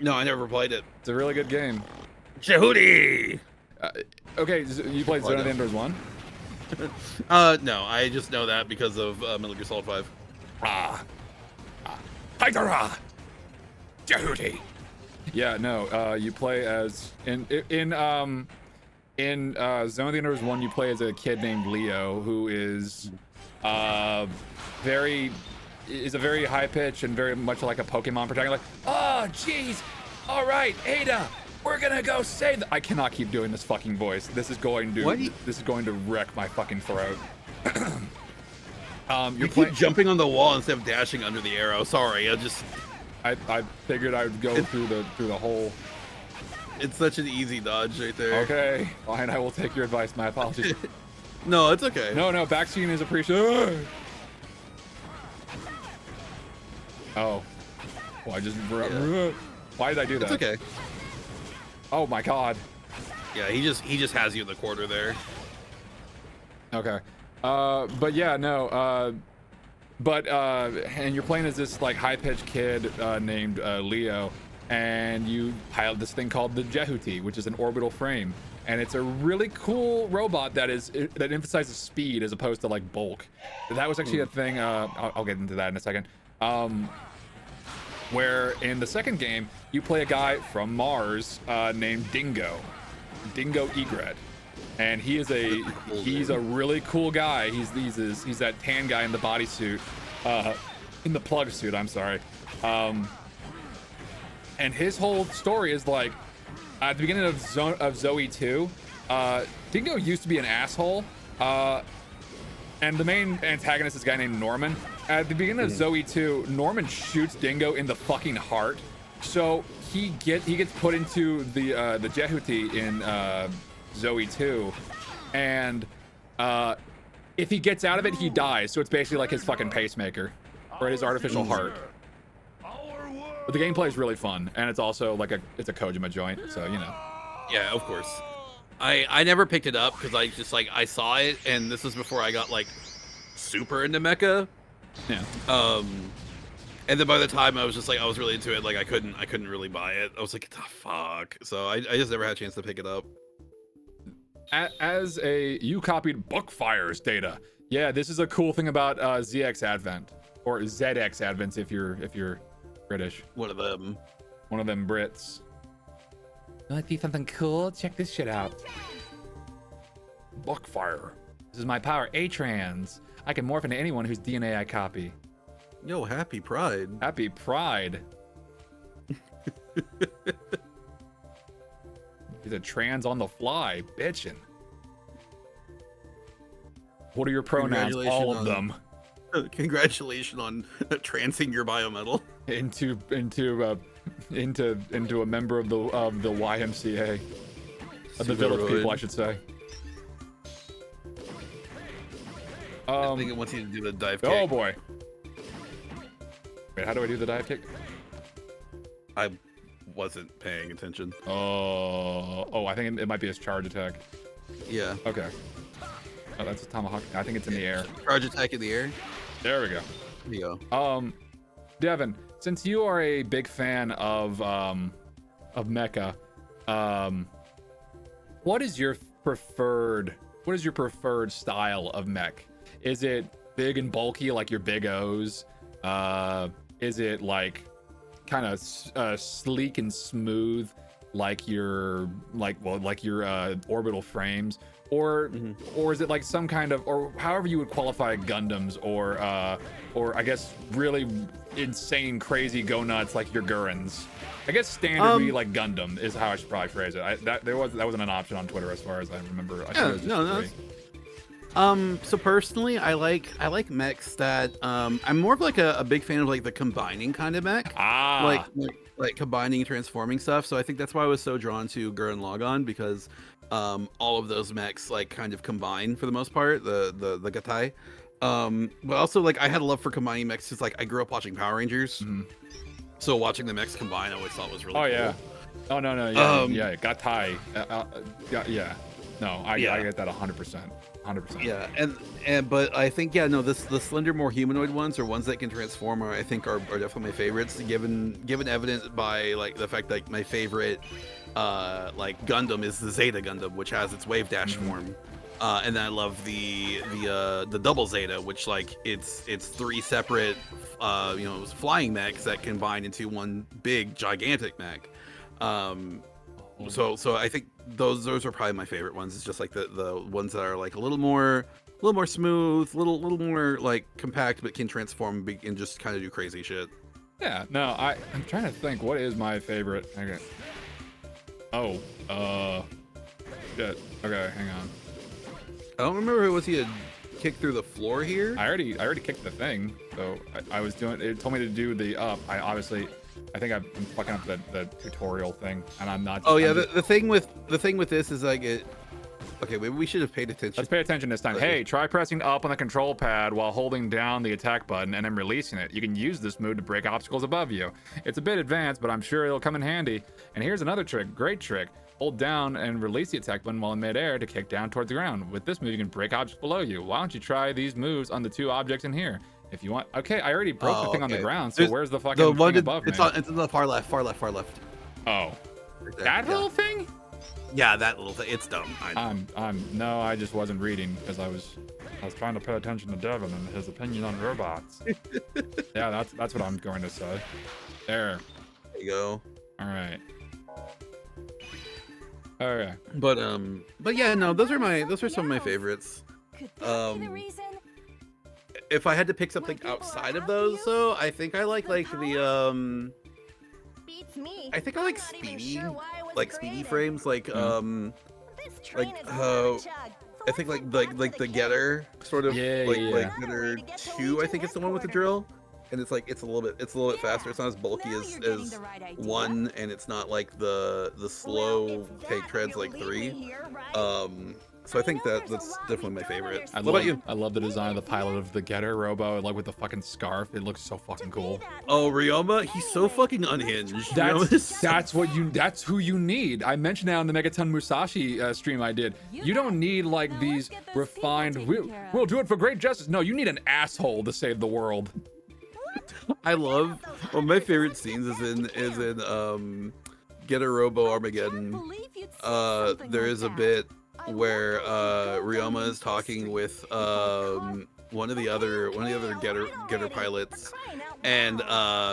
No, I never played it. It's a really good game. Jehudi! Okay, you played Zone of the Enders 1? No, I just know that because of Metal Gear Solid 5. Kaguraa! Jehudi! Yeah, no, you play as in Zone of the Enders 1, you play as a kid named Leo who is a very high pitch and very much like a Pokemon protagonist. Like, oh jeez, all right, Ada, we're gonna go save I cannot keep doing this fucking voice. This is going to wreck my fucking throat. You keep jumping on the wall instead of dashing under the arrow. Sorry, I figured I would go through the hole. It's such an easy dodge right there. Okay, fine, I will take your advice. My apologies. No, it's okay. No, backscene is appreciated. Oh. Well, I just... Why did I do that? It's okay. Oh my god. Yeah, he just has you in the corner there. Okay. But yeah, no. And you're playing as this like high-pitched kid named Leo, and you pilot this thing called the Jehudi, which is an orbital frame, and it's a really cool robot that emphasizes speed as opposed to like bulk. That was actually a thing. I'll get into that in a second. Where in the second game you play a guy from Mars named Dingo Egret, and he's a really cool guy. He's that tan guy in the bodysuit, in the plug suit. I'm sorry. And his whole story is like at the beginning of Zoe 2, Dingo used to be an asshole, and the main antagonist is a guy named Norman. At the beginning of Zoe 2, Norman shoots Dingo in the fucking heart, so he gets put into the Jehudi in Zoe 2, and if he gets out of it, he dies. So it's basically like his fucking pacemaker or his artificial heart. But the gameplay is really fun, and it's also like it's a Kojima joint, so you know. Yeah, of course. I never picked it up because I saw it, and this was before I got like super into mecha. Yeah. And then by the time I was really into it, like I couldn't really buy it. I was like, the fuck. So I just never had a chance to pick it up. You copied Buckfire's data. Yeah, this is a cool thing about ZX Advent, or ZX Advent if you're British. One of them Brits. Want to see something cool? Check this shit out. Buckfire. This is my power, A-Trans. I can morph into anyone whose DNA I copy. Yo, happy Pride. Happy Pride. He's a trans on the fly, bitchin'. What are your pronouns? All of them. Congratulations on transing your biometal into a member of the YMCA, of the village people, I should say. I think it wants you to do the dive kick. Oh boy. Wait, how do I do the dive kick? I wasn't paying attention. Oh, I think it might be his charge attack. Yeah. Okay. Oh, that's a tomahawk. I think it's in the air. Charge attack in the air. There we go. There you go. Devin, since you are a big fan of mecha, what is your preferred style of mech? Is it big and bulky like your Big O's? Is it like kind of sleek and smooth like your orbital frames? Or is it like some kind of, or however you would qualify Gundams, or I guess really insane, crazy, go nuts like your Gurrens? I guess standardly like Gundam is how I should probably phrase it. That wasn't an option on Twitter as far as I remember. So personally, I like mechs that I'm more of like a big fan of like the combining kind of mech. Like combining and transforming stuff. So I think that's why I was so drawn to Gurren Lagann, because all of those mechs like kind of combine for the most part, the Gatai. But also like I had a love for combining mechs because like I grew up watching Power Rangers. So watching the mechs combine I always thought was really cool. Yeah. Oh no, yeah, Gatai. Yeah. No, I get that 100%. 100%. Yeah, and but I think the slender, more humanoid ones, or ones that can transform, I think are definitely my favorites. Given evidence by like the fact that my favorite like Gundam is the Zeta Gundam, which has its wave dash form, and then I love the double Zeta, which like it's three separate flying mechs that combine into one big gigantic mech. So I think those are probably my favorite ones. It's just like the ones that are like a little more smooth, little more like compact, but can transform and just kind of do crazy shit. Yeah, no, I'm trying to think what is my favorite. Okay. Shit. Okay, hang on. I don't remember was he had kicked through the floor here. I already kicked the thing, so I was doing. It told me to do the up. I think I'm fucking up the tutorial thing, and I'm not. The thing with this is like it. Okay, maybe we should have paid attention. Let's pay attention this time. Hey, try pressing up on the control pad while holding down the attack button and then releasing it. You can use this move to break obstacles above you. It's a bit advanced, but I'm sure it'll come in handy. And here's another trick, great trick. Hold down and release the attack button while in midair to kick down towards the ground. With this move, you can break objects below you. Why don't you try these moves on the two objects in here? If you want. Okay, I already broke the thing on the ground, so where's the fucking thing above me? It's in the far left. Oh. Right there, that little thing? Yeah, that little thing. It's dumb. No, I just wasn't reading because I was trying to pay attention to Devin and his opinion on robots. Yeah, that's what I'm going to say. There you go. All right. Okay. But yeah, no, those are some of my favorites. If I had to pick something outside of those, though, I think I like the I think I like speedy frames, I think like the Getter sort of like Getter 2. I think it's the one with the drill, and it's a little bit faster. It's not as bulky as 1, and it's not like the slow take treads like 3. So I think that's definitely my favorite. What about you? I love the design of the pilot of the Getter Robo, like with the fucking scarf. It looks so fucking cool. Oh, Ryoma, he's so fucking unhinged. That's who you need. I mentioned that on the Megaton Musashi stream I did. You don't need like these refined. We'll do it for great justice. No, you need an asshole to save the world. I love. One of my favorite scenes is in Getter Robo Armageddon. There is a bit where Ryoma is talking with one of the other Getter pilots, and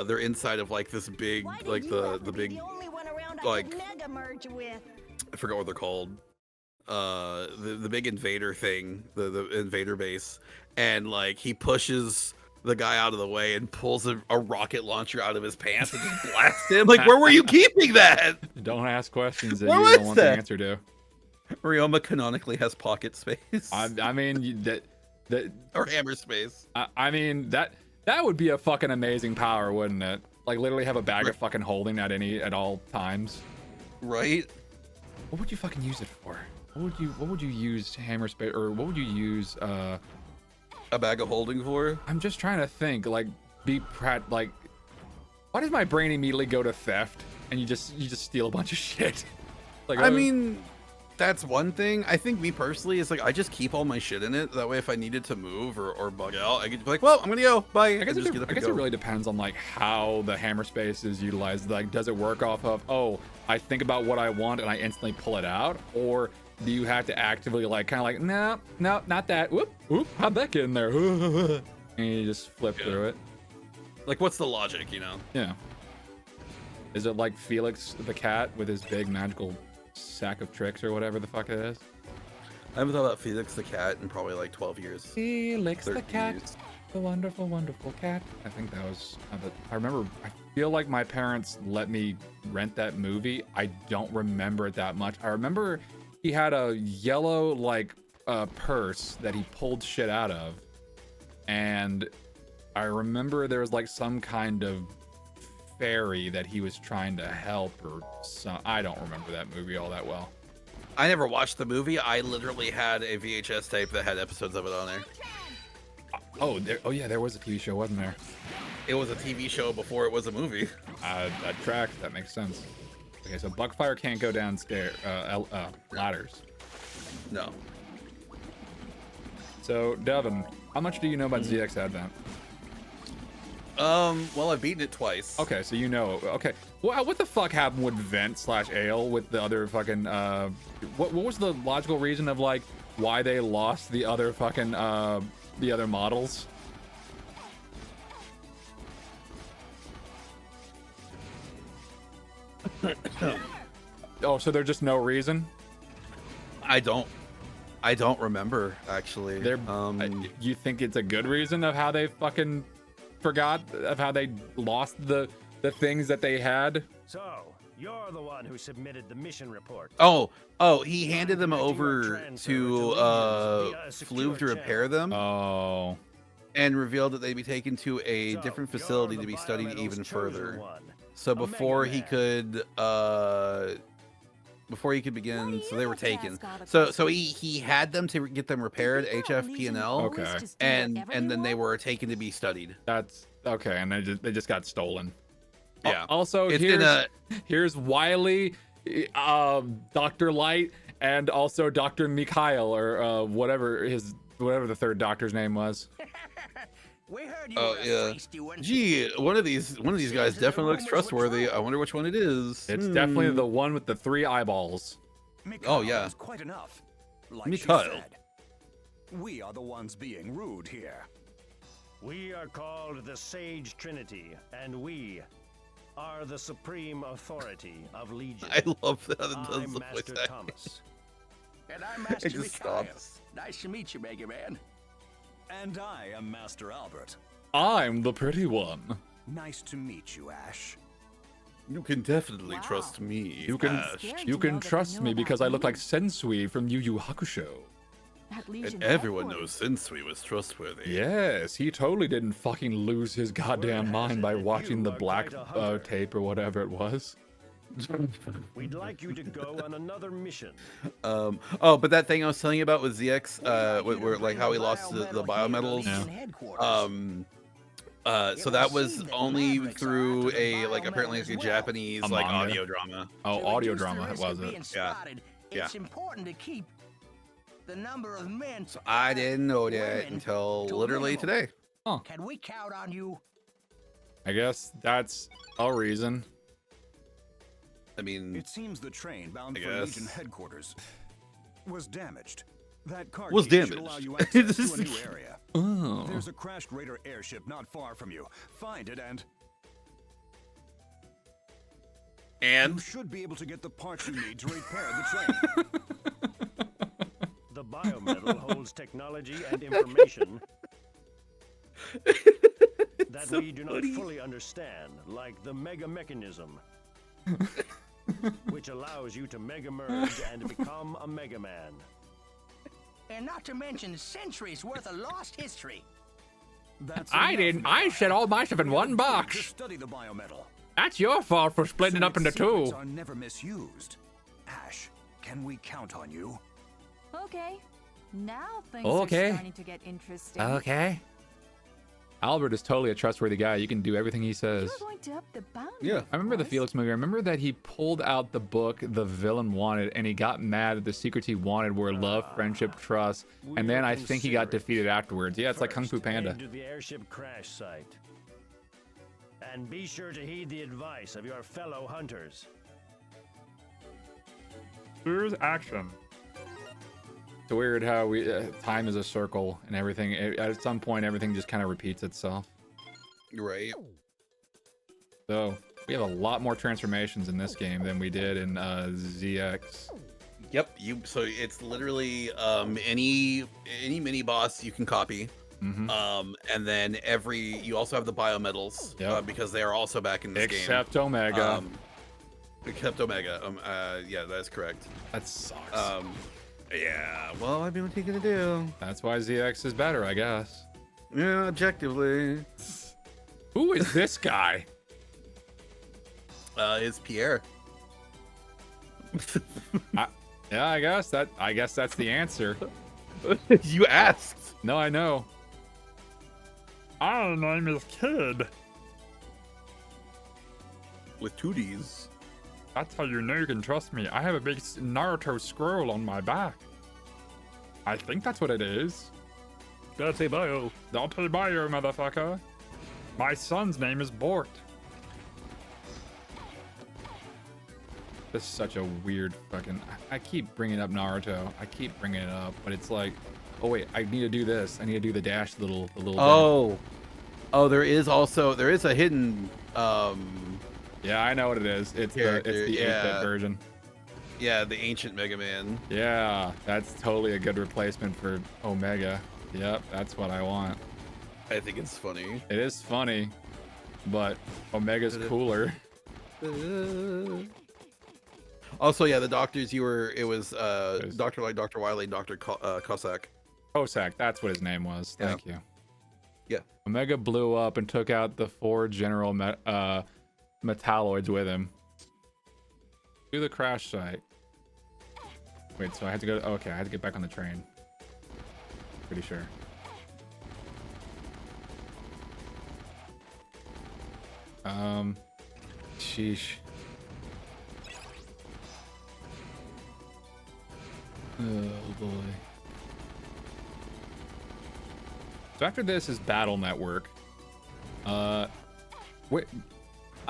they're inside of like this big the big like I forgot what they're called, the big invader thing, the invader base, and like he pushes the guy out of the way and pulls a rocket launcher out of his pants and just blasts him. Like, where were you keeping that? Don't ask questions that you don't want the answer to. Ryoma canonically has pocket space. I mean, that or hammer space. I mean, that would be a fucking amazing power, wouldn't it? Like literally have a bag of fucking holding at all times. Right. What would you fucking use it for? What would you use hammer space, or what would you use a bag of holding for? I'm just trying to think. Like Why does my brain immediately go to theft and you just steal a bunch of shit? Like, I mean, that's one thing. I think me personally is like I just keep all my shit in it. That way, if I needed to move or bug out, I could be like, well, I'm gonna go. Bye. I guess, and it really depends on like how the hammer space is utilized. Like, does it work off of, oh, I think about what I want and I instantly pull it out, or do you have to actively like kind of like, no, not that. Whoop, how'd that get in there? And you just flip through it. Like, what's the logic, you know? Yeah. Is it like Felix the cat with his big magical sack of tricks or whatever the fuck it is? I haven't thought about Felix the cat in probably like 12 years. Felix the cat, years. the wonderful, wonderful cat. I think that was. I remember. I feel like my parents let me rent that movie. I don't remember it that much. I remember he had a yellow like purse that he pulled shit out of, and I remember there was like some kind of fairy that he was trying to help or some. I don't remember that movie all that well. I never watched the movie. I literally had a VHS tape that had episodes of it on there. Oh yeah, there was a TV show, wasn't there? It was a TV show before it was a movie. That tracks. That makes sense. Okay, so Buckfire can't go downstairs ladders. No. So Devin, how much do you know about ZX Advent? Well, I've beaten it twice. Okay, so you know. Okay, what the fuck happened with Vent/Ale with the other fucking? What was the logical reason of like why they lost the other fucking the other models? Oh, so there's just no reason? I don't remember actually. You think it's a good reason of how they fucking forgot of how they lost the things that they had? So you're the one who submitted the mission report. Oh, he handed them over to Fluve to repair them. Oh. And revealed that they'd be taken to a different facility to be studied even further. So before he could begin, so they were taken. So he had them to get them repaired, HF, P&L. Okay. And then they were taken to be studied. That's okay, and they just got stolen. Yeah. Also, here's Wiley, Dr. Light, and also Dr. Mikhail, or whatever the third doctor's name was. We heard you Oh yeah. Gee, one of these guys definitely looks trustworthy. I wonder which one it is. It's definitely the one with the 3 eyeballs. Oh yeah. Quite enough. Like Mikhail. she said, we are the ones being rude here. We are called the Sage Trinity, and we are the supreme authority of Legion. I love that it does I'm the Master voice Thomas. And I'm Master It just Mikhail. stops. Nice to meet you, Mega Man. And I am Master Albert. I'm the pretty one. Nice to meet you, Ash. You can definitely trust me. You can know trust that me you know because about I look me. like Sensui from Yu Yu Hakusho. At Legion And everyone headquarters. knows Sensui was trustworthy. Yes, he totally didn't fucking lose his goddamn mind by watching the black tape or whatever it was. We'd like you to go on another mission. But that thing I was telling you about with ZX, where like how he lost the biometals. So that was only through apparently a Japanese manga. audio drama. Oh, audio drama, was it? Yeah. It's important to keep the number of men. So I didn't know that women until to a literally minimum. today. Can we count on you? I guess that's a reason. I mean, It seems the train bound I for guess. Legion headquarters was damaged. That car Was key should damaged. allow you access to a new area. Oh. There's a crashed Raider airship not far from you. Find it and you should be able to get the parts you need to repair the train. The biometal holds technology and information that we do not fully understand, like the mega mechanism, which allows you to mega merge and become a Mega Man. And not to mention centuries worth of lost history. That's I enough didn't. now. I set all my stuff in one To box. study the biometal. That's your fault for splitting it So up into its secrets two. are never misused. Ash, can we count on you? Okay. Now things Okay. are starting to get interesting. Okay. Albert is totally a trustworthy guy. You can do everything he says. You're going to up the bounty. Yeah. I remember the Felix movie. I remember that he pulled out the book the villain wanted, and he got mad that the secrets he wanted were love, friendship, trust, and then I think he got defeated afterwards. Yeah, it's like Kung Fu Panda. Head to the airship crash site. And be sure to heed the advice of your fellow hunters. Here's action. It's weird how we time is a circle and everything. At some point, everything just kind of repeats itself. Right. So we have a lot more transformations in this game than we did in ZX. Yep. So it's literally any mini boss you can copy. And then you also have the biometals because they are also back in this game. Except Omega. Except Omega. Yeah, that's correct. That sucks. Yeah. Well, I mean, what are you gonna do? That's why ZX is better, I guess. Yeah, objectively. Who is this guy? It's Pierre. Yeah, I guess that's the answer. You asked. No, I know. Our name is Kid. With 2Ds. That's how you know you can trust me. I have a big Naruto scroll on my back. I think that's what it is. Date bio. Date bio, motherfucker. My son's name is Bort. This is such a weird fucking... I keep bringing up Naruto. I keep bringing it up, but it's like... Oh, wait, I need to do this. I need to do the dash, the little Oh, there is a hidden... Yeah, I know what it is. It's the 8-bit version. Yeah, the ancient Mega Man. Yeah, that's totally a good replacement for Omega. Yep, that's what I want. I think it's funny. It is funny, but Omega's cooler. Also, yeah, the doctors it was Dr. Light, Dr. Wily, Dr. Cossack. Cossack, that's what his name was. Thank you. Yeah. Omega blew up and took out the 4 general metalloids with him. Do the crash site. Wait, so I had to go... okay, I had to get back on the train. Pretty sure. Sheesh. Oh boy. So after this is Battle Network. Wait,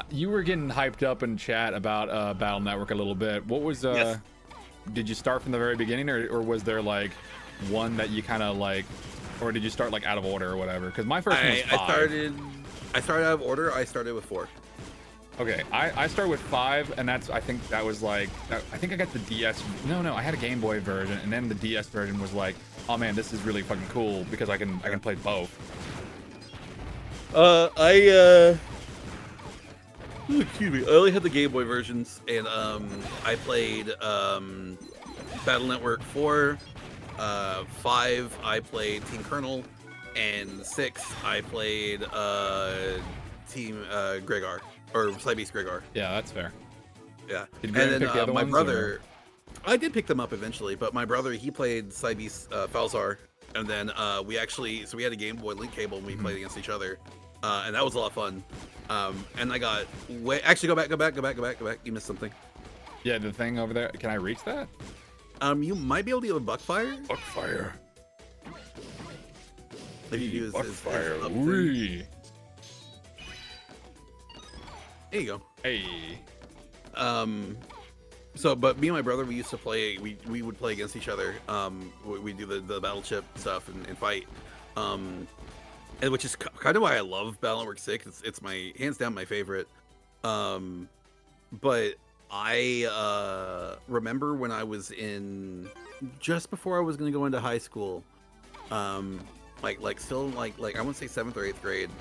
you were getting hyped up in chat about Battle Network a little bit. What was Yes. Did you start from the very beginning, or was there like one that you kind of like, or did you start like out of order or whatever? Because my first one was 5. I started out of order. I started with 4. Okay, I started with 5, and I think that was like, I think I got the DS. No, I had a Game Boy version, and then the DS version was like, oh man, this is really fucking cool because I can play both. Excuse me. I only had the Game Boy versions, and I played Battle Network 4, 5. I played Team Colonel, and 6. I played Team Gregar. Or Cybeast Gregar. Yeah, that's fair. Yeah. Did and pick the then other my ones, brother, I did pick them up eventually, but my brother, he played Cybeast Falzar, and then we had a Game Boy link cable and we played against each other, and that was a lot of fun. And I got actually go back. You missed something. Yeah, the thing over there. Can I reach that? You might be able to get a Buckfire. Buckfire. If you use Buckfire. There you go. Hey. So, but me and my brother, we used to play. We would play against each other. We do the battle chip stuff and fight. And which is kind of why I love Battle Network 6. It's my hands down my favorite. But I remember when I was just before I was gonna go into high school. Still I want to say 7th or 8th grade.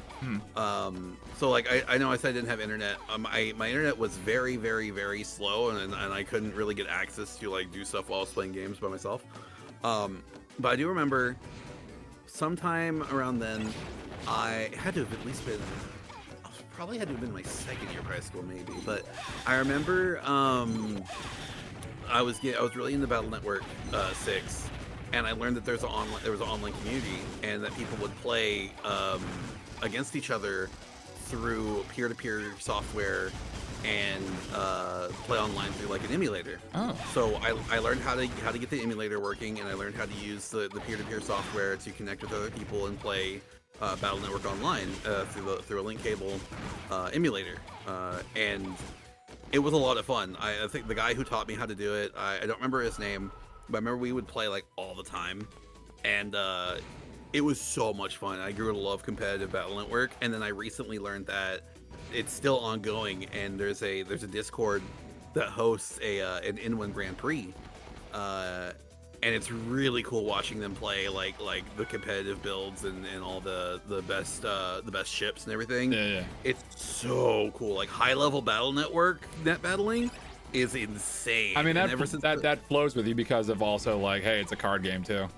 So I know I said I didn't have internet. My internet was very, very, very slow, and I couldn't really get access to do stuff while I was playing games by myself. But I do remember sometime around then, I had to have at least been, probably had to have been my 2nd year of high school maybe. But I remember I was really into Battle Network 6. and I learned that there was an online community, and that people would play against each other through peer-to-peer software and play online through like an emulator. Oh. So I learned how to get the emulator working, and I learned how to use the peer-to-peer software to connect with other people and play Battle Network online through a link cable emulator, and it was a lot of fun. I think the guy who taught me how to do it, I don't remember his name, but I remember we would play like all the time, and it was so much fun. I grew to love competitive Battle Network, and then I recently learned that it's still ongoing, and there's a Discord that hosts an N1 Grand Prix, and it's really cool watching them play like the competitive builds and all the best ships and everything. Yeah. It's so cool. Like high level Battle Network net battling is insane. I mean, and that flows with you because of also like, hey, it's a card game too.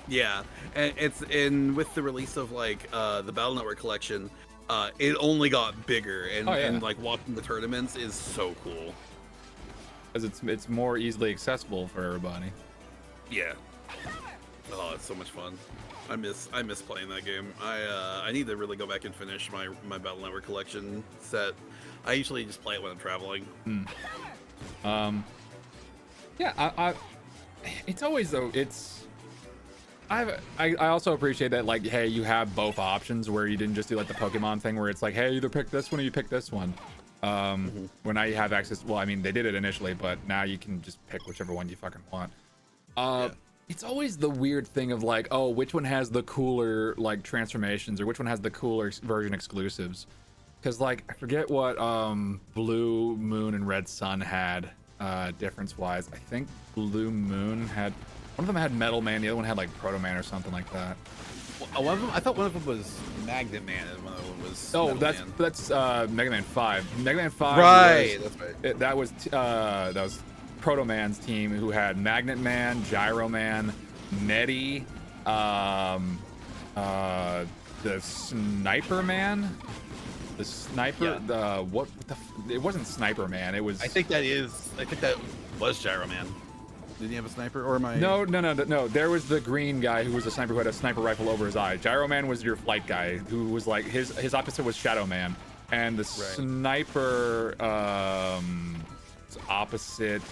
Yeah, and with the release of like the Battle Network collection, it only got bigger, and like watching the tournaments is so cool because it's more easily accessible for everybody. Yeah. Oh, it's so much fun. I miss playing that game. I need to really go back and finish my Battle Network collection set. I usually just play it when I'm traveling. Yeah, it's always though. I also appreciate that, like, hey, you have both options where you didn't just do like the Pokemon thing where it's like, hey, either pick this one or you pick this one. Where now you have access. Well, I mean, they did it initially, but now you can just pick whichever one you fucking want. It's always the weird thing of like, oh, which one has the cooler like transformations or which one has the cooler version exclusives? Because like I forget what Blue Moon and Red Sun had difference wise. I think Blue Moon had one of them had Metal Man, the other one had like Proto Man or something like that. One of them, I thought one of them was Magnet Man, and one of them was that's Mega Man 5. Mega Man 5. Right, that's right. That was Proto Man's team, who had Magnet Man, Gyro Man, Netty, the Sniper Man, the Sniper, it wasn't Sniper Man, it was. I think that was Gyro Man. Did he have a sniper, or am I? No. There was the green guy who was a sniper who had a sniper rifle over his eye. Gyro Man was your flight guy, who was like his opposite was Shadow Man, and the sniper opposite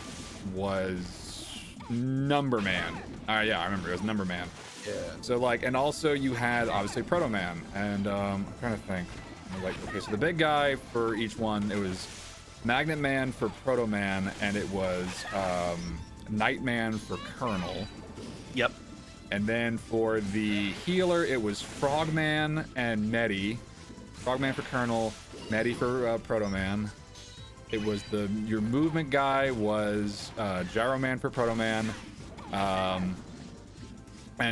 was Number Man. Yeah, I remember it was Number Man. Yeah. So like, and also you had obviously Proto Man, and I'm trying to think. Like, okay, so the big guy for each one, it was Magnet Man for Proto Man, and it was Nightman for Colonel. Yep. And then for the healer, it was Frogman and Netty. Frogman for Colonel, Netty for Proto Man. It was your movement guy was Gyro Man for Proto Man, and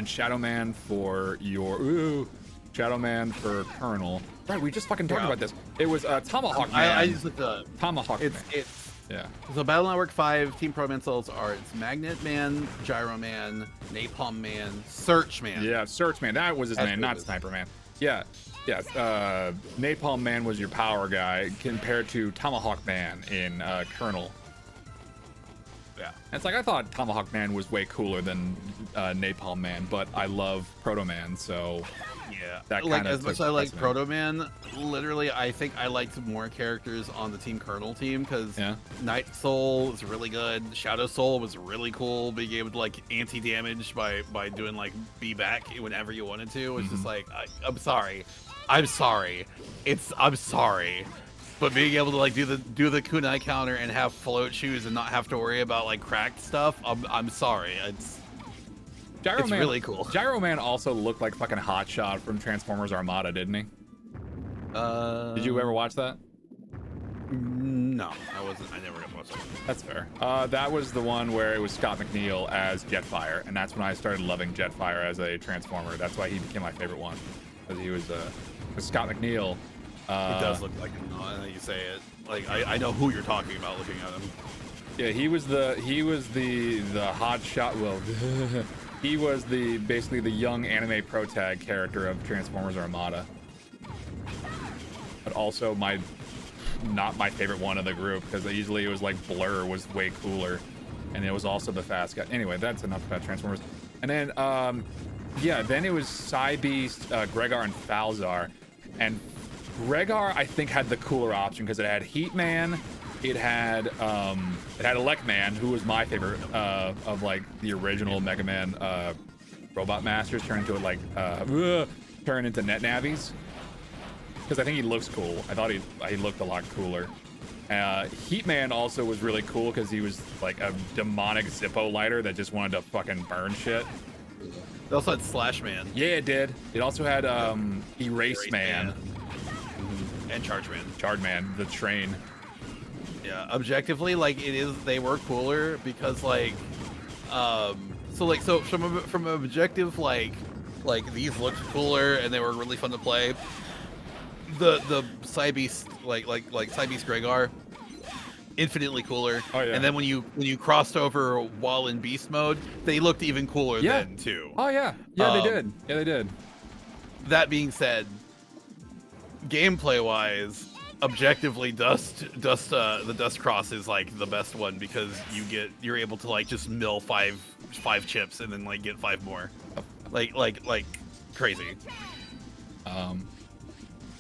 Shadow Man for your Shadow Man for Colonel. Right, we just fucking talked about this. It was Tomahawk Man. I just looked up. Tomahawk Man. Yeah. So Battle Network 5 Team Pro Man Souls are Magnet Man, Gyro Man, Napalm Man, Search Man. Yeah, Search Man. That was his name, not Sniper Man. Yeah. Napalm Man was your power guy compared to Tomahawk Man in Colonel. Yeah. It's like I thought Tomahawk Man was way cooler than Napalm Man, but I love Proto Man, so yeah. That like kind of as much as I like Proto Man, literally I think I liked more characters on the Team Colonel team because Night Soul was really good. Shadow Soul was really cool, being able to like anti-damage by doing like be back whenever you wanted to. It's just like I'm sorry. I'm sorry. But being able to like do the kunai counter and have float shoes and not have to worry about like cracked stuff, I'm sorry. It's really cool. Gyro Man also looked like fucking Hotshot from Transformers Armada, didn't he? Did you ever watch that? No, I wasn't. I never got watched that. That's fair. That was the one where it was Scott McNeil as Jetfire, and that's when I started loving Jetfire as a Transformer. That's why he became my favorite one, because he was Scott McNeil. It does look like him now that you say it. Like I know who you're talking about looking at him. Yeah, he was the hot shot. Well, he was basically the young anime pro tag character of Transformers Armada, but also not my favorite one of the group, because usually it was like Blur was way cooler, and it was also the fast guy. Anyway, that's enough about Transformers. And then, yeah, then it was Psybeast, Gregar, and Falzar. And Gregar, I think, had the cooler option because it had Heatman, it had Elecman, who was my favorite of like the original Mega Man Robot Masters turn into like turn into Net Navis. Because I think he looks cool. I thought he looked a lot cooler. Heatman also was really cool because he was like a demonic Zippo lighter that just wanted to fucking burn shit. It also had Slash Man. Yeah, it did. It also had Erase Man. And Charge Man. Charge Man, the train. Yeah, objectively, like they were cooler because like, so from an objective like these looked cooler and they were really fun to play. The Psybeast like Psybeast Gregar, infinitely cooler. Oh yeah. And then when you crossed over Wall and Beast mode, they looked even cooler then too. Oh yeah. Yeah, they did. Yeah, they did. That being said, gameplay wise, objectively the Dust Cross is like the best one because you're able to like just mill five chips and then like get 5 more. Like crazy.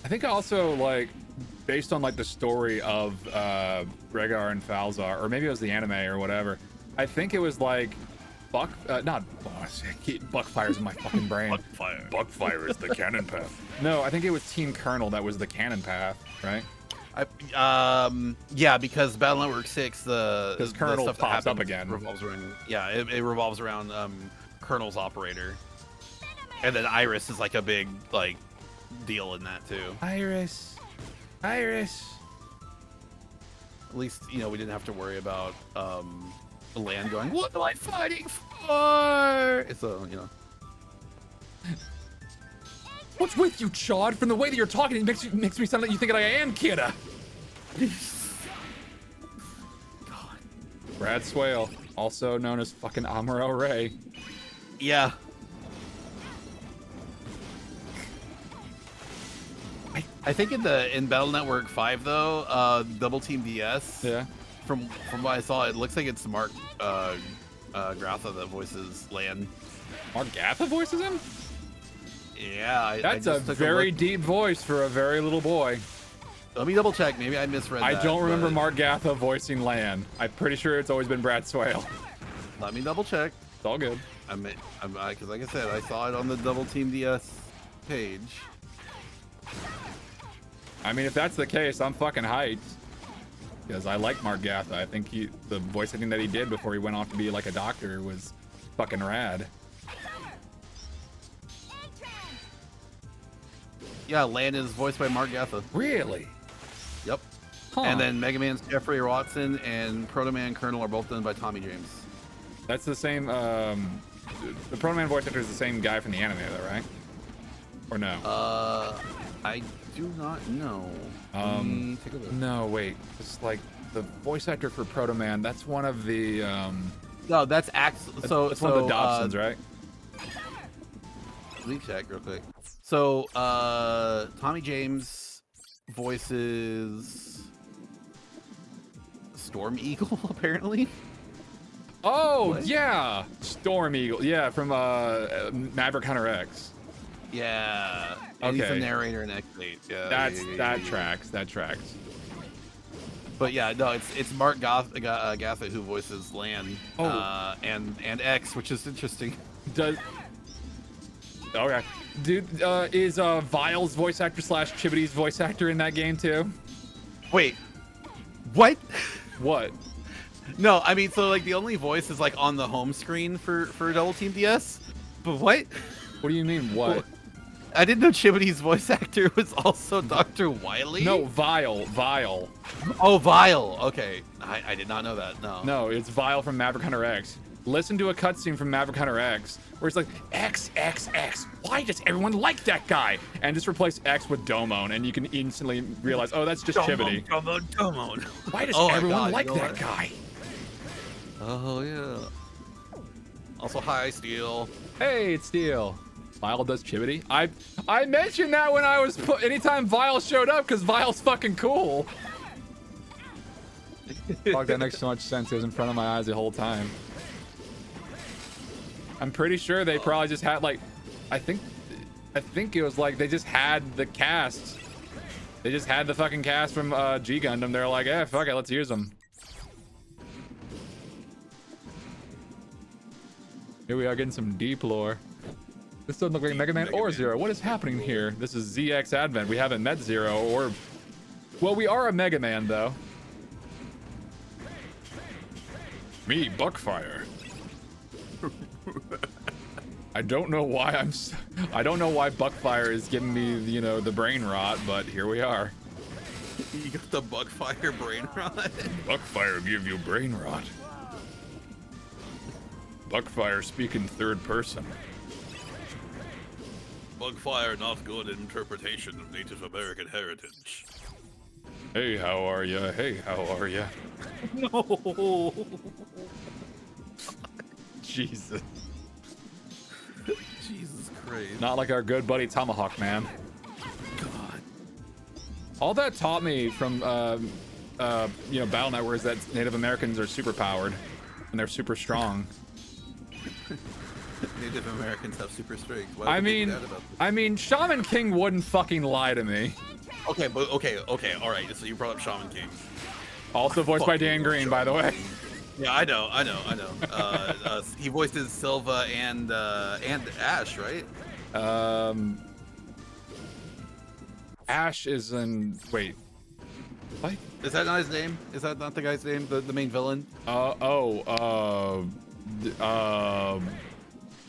I think also like based on like the story of Gregar and Falzar, or maybe it was the anime or whatever. I think it was like Buckfire's in my fucking brain. Buckfire is the cannon path. No, I think it was Team Colonel that was the cannon path, right? Yeah, because Battle Network 6, because Colonel stuff pops that up again. Revolves around, it revolves around Colonel's operator, and then Iris is like a big like deal in that too. Iris. At least we didn't have to worry about Land going, what am I fighting for? So What's with you, Chad? From the way that you're talking, it makes me sound like you think that I am Kira. God. Brad Swale, also known as fucking Amuro Ray. Yeah. I think in Battle Network 5 though, Double Team DS. Yeah. From what I saw, it looks like it's Mark Gratha that voices Lan. Mark Gatha voices him? Yeah, that's a very deep voice for a very little boy. Let me double check. Maybe I misread that. I don't remember Mark Gatha voicing Lan. I'm pretty sure it's always been Brad Swale. Let me double check. It's all good. Because like I said, I saw it on the Double Team DS page. I mean, if that's the case, I'm fucking hyped. Because I like Mark Gatha. I think the voice acting that he did before he went off to be like a doctor was fucking rad. Yeah, Lan is voiced by Mark Gatha. Really? Yep. Huh. And then Mega Man's Jeffrey Watson and Proto Man Colonel are both done by Tommy James. That's the same. The Proto Man voice actor is the same guy from the anime, though, right? Or no? I do not know. Take a look. No, wait. It's like the voice actor for Proto Man. That's one of the. No, that's So it's one of the Dobsons, right? Let me check real quick. So, Tommy James voices Storm Eagle, apparently. Oh, what? Yeah. Storm Eagle. Yeah, from Maverick Hunter X. Yeah. And he's the narrator in X8. Yeah. That tracks. That tracks. But yeah, no, it's Mark Gatha who voices Lan. Oh. And X, which is interesting. Okay. Dude, is Vile's voice actor / Chibity's voice actor in that game too? Wait. What? What? No, I mean, so like the only voice is like on the home screen for Double Team DS. But what? What do you mean, what? I didn't know Chibity's voice actor was also Dr. Wily. No, Vile. Oh, Vile. Okay. I did not know that. No. No, it's Vile from Maverick Hunter X. Listen to a cutscene from Maverick Hunter X where it's like, X. Why does everyone like that guy? And just replace X with Domon, and you can instantly realize, oh, that's just Chibity. Domon. Why does everyone like that guy? Oh, yeah. Also, hi, Steel. Hey, it's Steel. Vile does Chibity. I mentioned that when I was anytime Vile showed up, because Vile's fucking cool. Fuck, that makes so much sense. It was in front of my eyes the whole time. I'm pretty sure they probably just had like, I think it was like they just had the cast. They just had the fucking cast from G Gundam. They're like, eh, fuck it, let's use them. Here we are getting some deep lore. This doesn't look like Mega Man or Zero. What is happening here? This is ZX Advent. We haven't met Zero or... Well, we are a Mega Man, though. Me, Buckfire. I don't know why I don't know why Buckfire is giving me, you know, the brain rot, but here we are. You got the Buckfire brain rot? Buckfire give you brain rot. Buckfire speak in third person. Buckfire not good in interpretation of Native American heritage. Hey, how are ya? Hey, how are ya? No. Jesus. Jesus Christ. Not like our good buddy Tomahawk Man. God. All that taught me from, you know, Battle Network is that Native Americans are super powered and they're super strong. Native Americans have super strength. I mean, Shaman King wouldn't fucking lie to me. Okay, but okay, all right. So you brought up Shaman King. Also voiced by Dan Green, by the way. Yeah, I know. He voices Silva and Ash, right? Ash is in. Wait. What? Is that not his name? Is that not the guy's name? The main villain?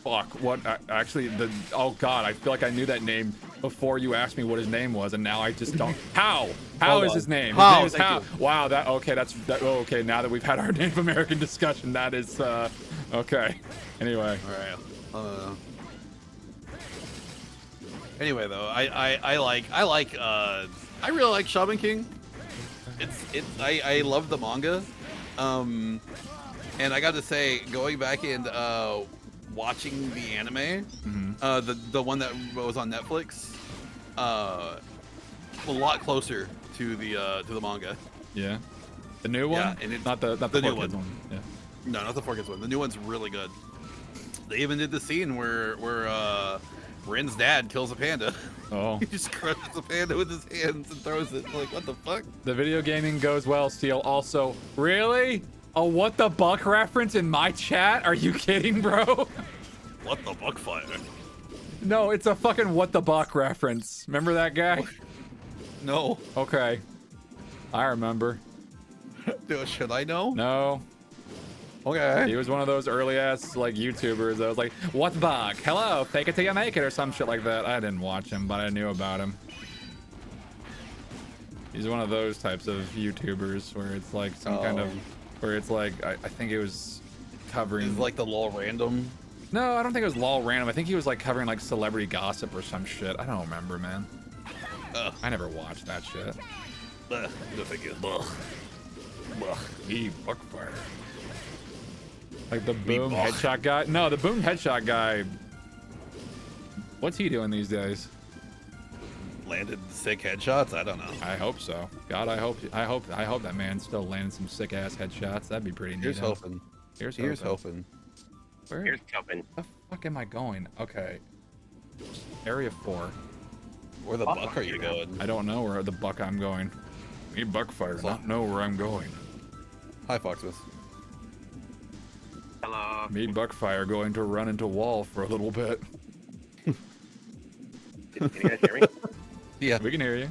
Fuck. What? Actually, oh god, I feel like I knew that name before you asked me what his name was, and now I just don't. How is his name? His name is How. Wow. That okay. That's that. Oh, okay. Now that we've had our Native American discussion, that is okay. Anyway. All right. Anyway, though, I really like Shaman King. I love the manga, and I got to say, going back and watching the anime, the one that was on Netflix, a lot closer to the manga. Yeah, the new one. Yeah, and it's not the new one. Yeah. No, not the 4Kids one. The new one's really good. They even did the scene where Rin's dad kills a panda. Oh. He just crushes the panda with his hands and throws it. Like, what the fuck? The video gaming goes well, Steel. Also, really? A what the buck reference in my chat? Are you kidding, bro? What the Buckfire? No, it's a fucking what the buck reference. Remember that guy? No. Okay. I remember. Dude, should I know? No. Okay. He was one of those early ass like YouTubers that was like, what the buck? Hello, fake it till you make it, or some shit like that. I didn't watch him, but I knew about him. He's one of those types of YouTubers where it's like some kind of, where it's like, I think it was covering. It's like the LOL random. No, I don't think it was LOL random. I think he was like covering like celebrity gossip or some shit. I don't remember, man. I never watched that shit. No thank you. Me, Buckfire. Like the boom headshot guy? No, the boom headshot guy. What's he doing these days? Landed sick headshots? I don't know. I hope so. God, I hope that man's still landing some sick ass headshots. That'd be pretty neat. Here's hoping. Here's hoping. Where? Here's hoping. The fuck am I going? Okay. Area 4. Where the buck are you going? I don't know where the buck I'm going. Me Buckfire, not know where I'm going. Hi, Foxmas. Hello. Me Buckfire going to run into wall for a little bit. Can you guys hear me? Yeah, we can hear you.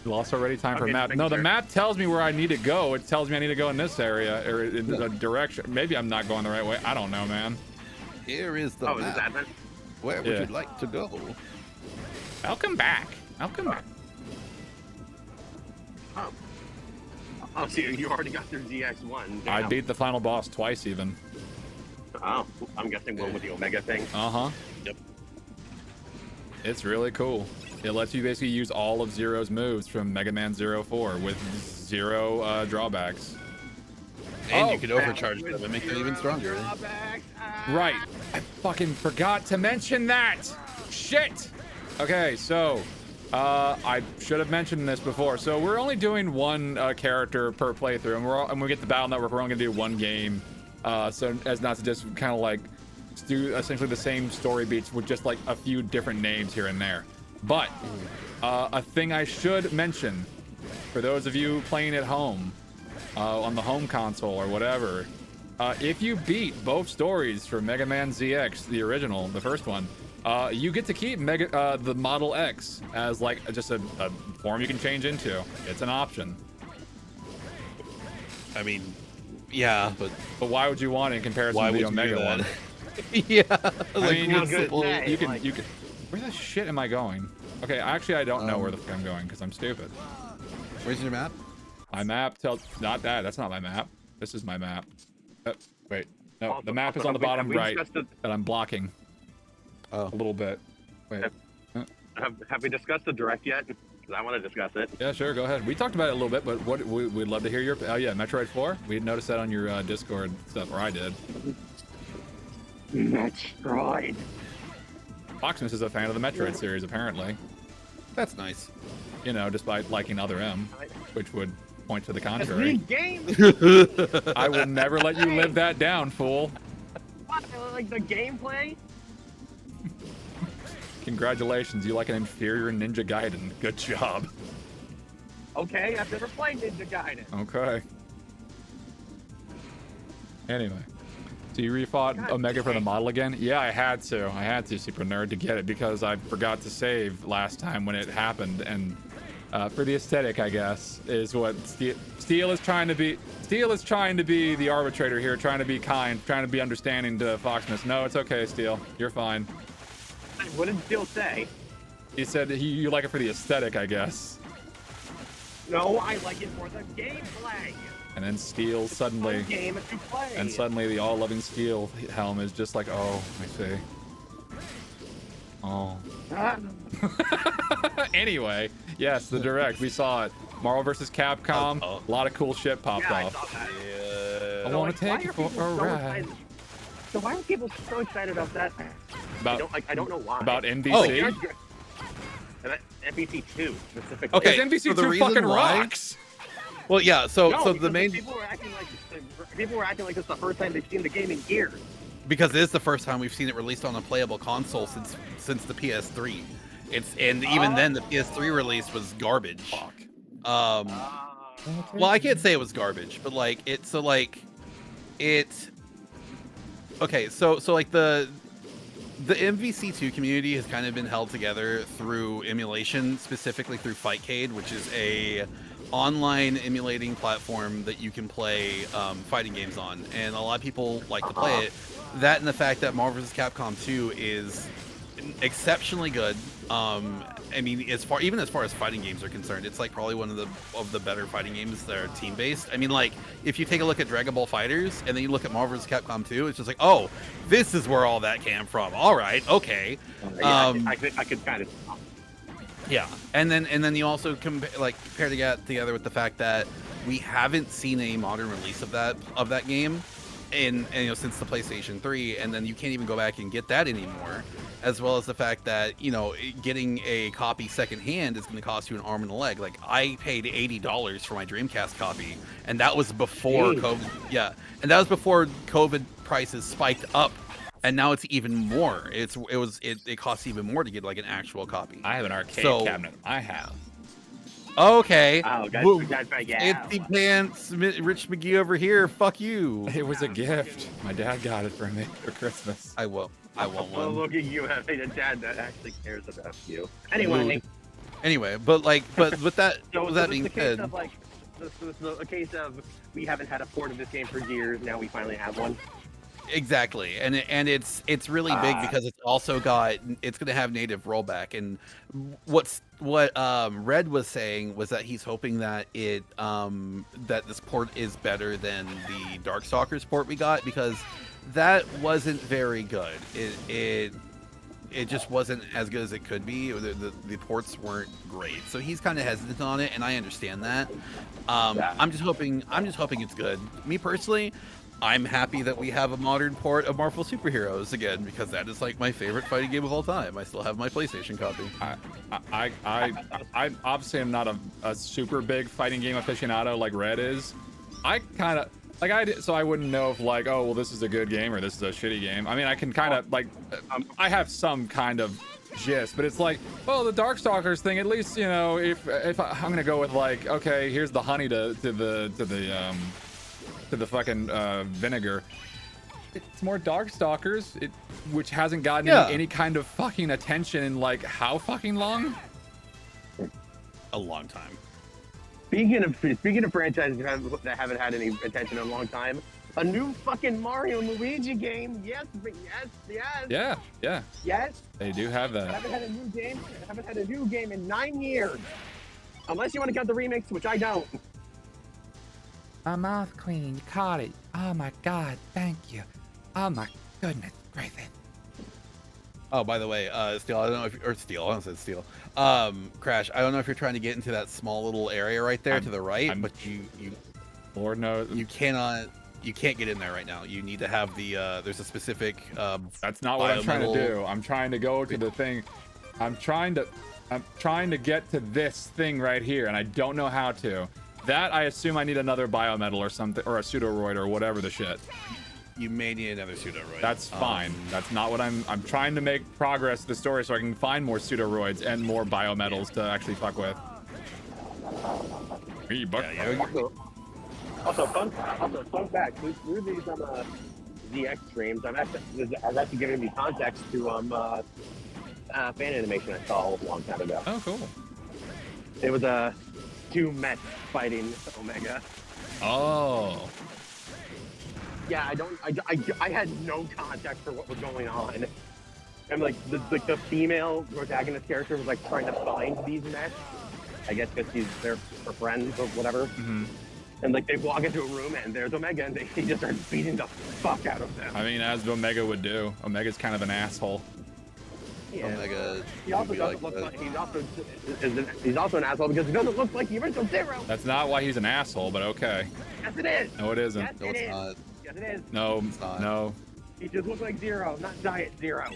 Lost already. Time for map. No, the map tells me where I need to go. It tells me I need to go in this area or in the direction. Maybe I'm not going the right way. I don't know, man. Here is the map. Is that it? Where would you like to go? I'll come back. I'll come back. Oh, so you already got through ZX1. I beat the final boss twice, even. Oh, I'm guessing one with the Omega thing. Uh-huh. Yep. It's really cool. It lets you basically use all of Zero's moves from Mega Man 04 with zero drawbacks. And you can overcharge them and make them even stronger. Right. I fucking forgot to mention that. Shit. Okay, so I should have mentioned this before. So we're only doing one character per playthrough, and when we get the Battle Network, we're only gonna do one game. So as not to just kind of like do essentially the same story beats with just like a few different names here and there. But a thing I should mention for those of you playing at home, on the home console or whatever, if you beat both stories for Mega Man ZX, the original, the first one, you get to keep the Model X as like just a form you can change into. It's an option. I mean, yeah, but why would you want it in comparison to the Omega one? Yeah, I mean, you can. Where the shit am I going? Okay, actually, I don't know where the fuck I'm going because I'm stupid. Where's your map? My map tells not that. That's not my map. This is my map. Wait, no, the map is on the bottom right that I'm blocking. Oh, a little bit. Wait. Have we discussed the direct yet? Because I want to discuss it. Yeah, sure, go ahead. We talked about it a little bit, but we'd love to hear your. Oh yeah, Metroid 4. We noticed that on your Discord stuff, or I did. Metroid. Foxmas is a fan of the Metroid series, apparently. That's nice. You know, despite liking Other M, which would point to the contrary. Game. I will never let you live that down, fool. What? Like the gameplay? Congratulations, you like an inferior Ninja Gaiden. Good job. Okay, I've never played Ninja Gaiden. Okay. Anyway. So you refought Omega for the model again? Yeah, I had to. I had to, Super Nerd, to get it because I forgot to save last time when it happened. And for the aesthetic, I guess, is what Steel is trying to be. Steel is trying to be the arbitrator here, trying to be kind, trying to be understanding to Foxmas. No, it's okay, Steel. You're fine. What did Steel say? He said you like it for the aesthetic, I guess. No, I like it for the gameplay. And then Steel suddenly, and suddenly the all-loving Steel helm is just like, oh, I see. Oh. Anyway, yes, the direct, we saw it. Marvel vs. Capcom, a lot of cool shit popped off. Yeah. I want to take you for a ride. So why are people so excited about that? I don't know why. About NBC? NBC 2 specifically. Okay, NBC so the 2 reason fucking why, rocks. Well, yeah. So the main people were acting like this the first time they've seen the game in years. Because it is the first time we've seen it released on a playable console since the PS3. Even then the PS3 release was garbage. Fuck. Well, I can't say it was garbage, but like okay, so like the MVC2 community has kind of been held together through emulation, specifically through Fightcade, which is a online emulating platform that you can play fighting games on, and a lot of people like to play it. That and the fact that Marvel vs. Capcom 2 is exceptionally good. I mean, even as far as fighting games are concerned, it's like probably one of the better fighting games that are team based. I mean, like if you take a look at Dragon Ball FighterZ and then you look at Marvel vs. Capcom 2, it's just like, oh, this is where all that came from. All right, okay. I could kind of. Yeah, and then you also compare together with the fact that we haven't seen a modern release of that game since the PlayStation 3, and then you can't even go back and get that anymore, as well as the fact that getting a copy secondhand is going to cost you an arm and a leg. Like I paid $80 for my Dreamcast copy, and that was before COVID. Yeah, and that was before COVID prices spiked up. And now it's even more. It costs even more to get like an actual copy. I have an arcade cabinet. I have. Okay. Oh, guys, Fancy pants, Rich McGee over here. Fuck you. It was a gift. My dad got it for me for Christmas. I want one. Well, look at you having a dad that actually cares about you. Anyway, but with that, with that being said, this is a case of we haven't had a port of this game for years. Now we finally have one. Exactly, and it's really big because it's also going to have native rollback. And what Red was saying was that he's hoping that that this port is better than the Darkstalkers port we got, because that wasn't very good. It just wasn't as good as it could be. The ports weren't great, so he's kind of hesitant on it, and I understand that. I'm just hoping it's good. Me personally, I'm happy that we have a modern port of Marvel Superheroes again, because that is like my favorite fighting game of all time. I still have my PlayStation copy. I obviously am not a super big fighting game aficionado like Red is. I kind of Like so I wouldn't know if like, oh well, this is a good game or this is a shitty game. I mean, I can kind of like, I have some kind of gist, but it's like, well, the Darkstalkers thing. At least you know, if I'm gonna go with like, okay, here's the honey to the fucking vinegar. It's more Darkstalkers, which hasn't gotten any kind of fucking attention in like how fucking long? A long time. Speaking of franchises that haven't had any attention in a long time, a new fucking Mario and Luigi game. Yes. Yeah. They do have that. Haven't had a new game in 9 years. Unless you want to count the remix, which I don't. A moth queen, you caught it. Oh my god, thank you. Oh my goodness gracious. Oh, by the way, Steel, I don't know if Steel, I almost said Steel. Crash, I don't know if you're trying to get into that small little area right there to the right, but you Lord knows you can't get in there right now. You need to have the there's a specific that's not what I'm trying to do. I'm trying to go to the thing. I'm trying to get to this thing right here, and I don't know how to. That I assume I need another biometal or something, or a pseudoroid or whatever the shit. You may need another pseudoroid. That's fine. That's not what I'm trying to make progress to the story so I can find more pseudoroids and more biometals to actually fuck with. Also, fun fact, through these ZX streams, I've actually given me context to fan animation I saw a long time ago. Oh, cool. It was two Mets fighting Omega. Oh. Yeah, I had no context for what was going on. And like the female protagonist character was like trying to find these Mets. I guess because they're her friends or whatever. Mm-hmm. And like they walk into a room and there's Omega and he just starts beating the fuck out of them. I mean, as Omega would do. Omega's kind of an asshole. Yeah. Omega. He also doesn't look like he's also an asshole because he doesn't look like the original Zero. That's not why he's an asshole, but okay. Yes, it is. No, it isn't. Yes, No, it's not. Yes, it is. No, It's not. no. He just looks like Zero, not Diet Zero.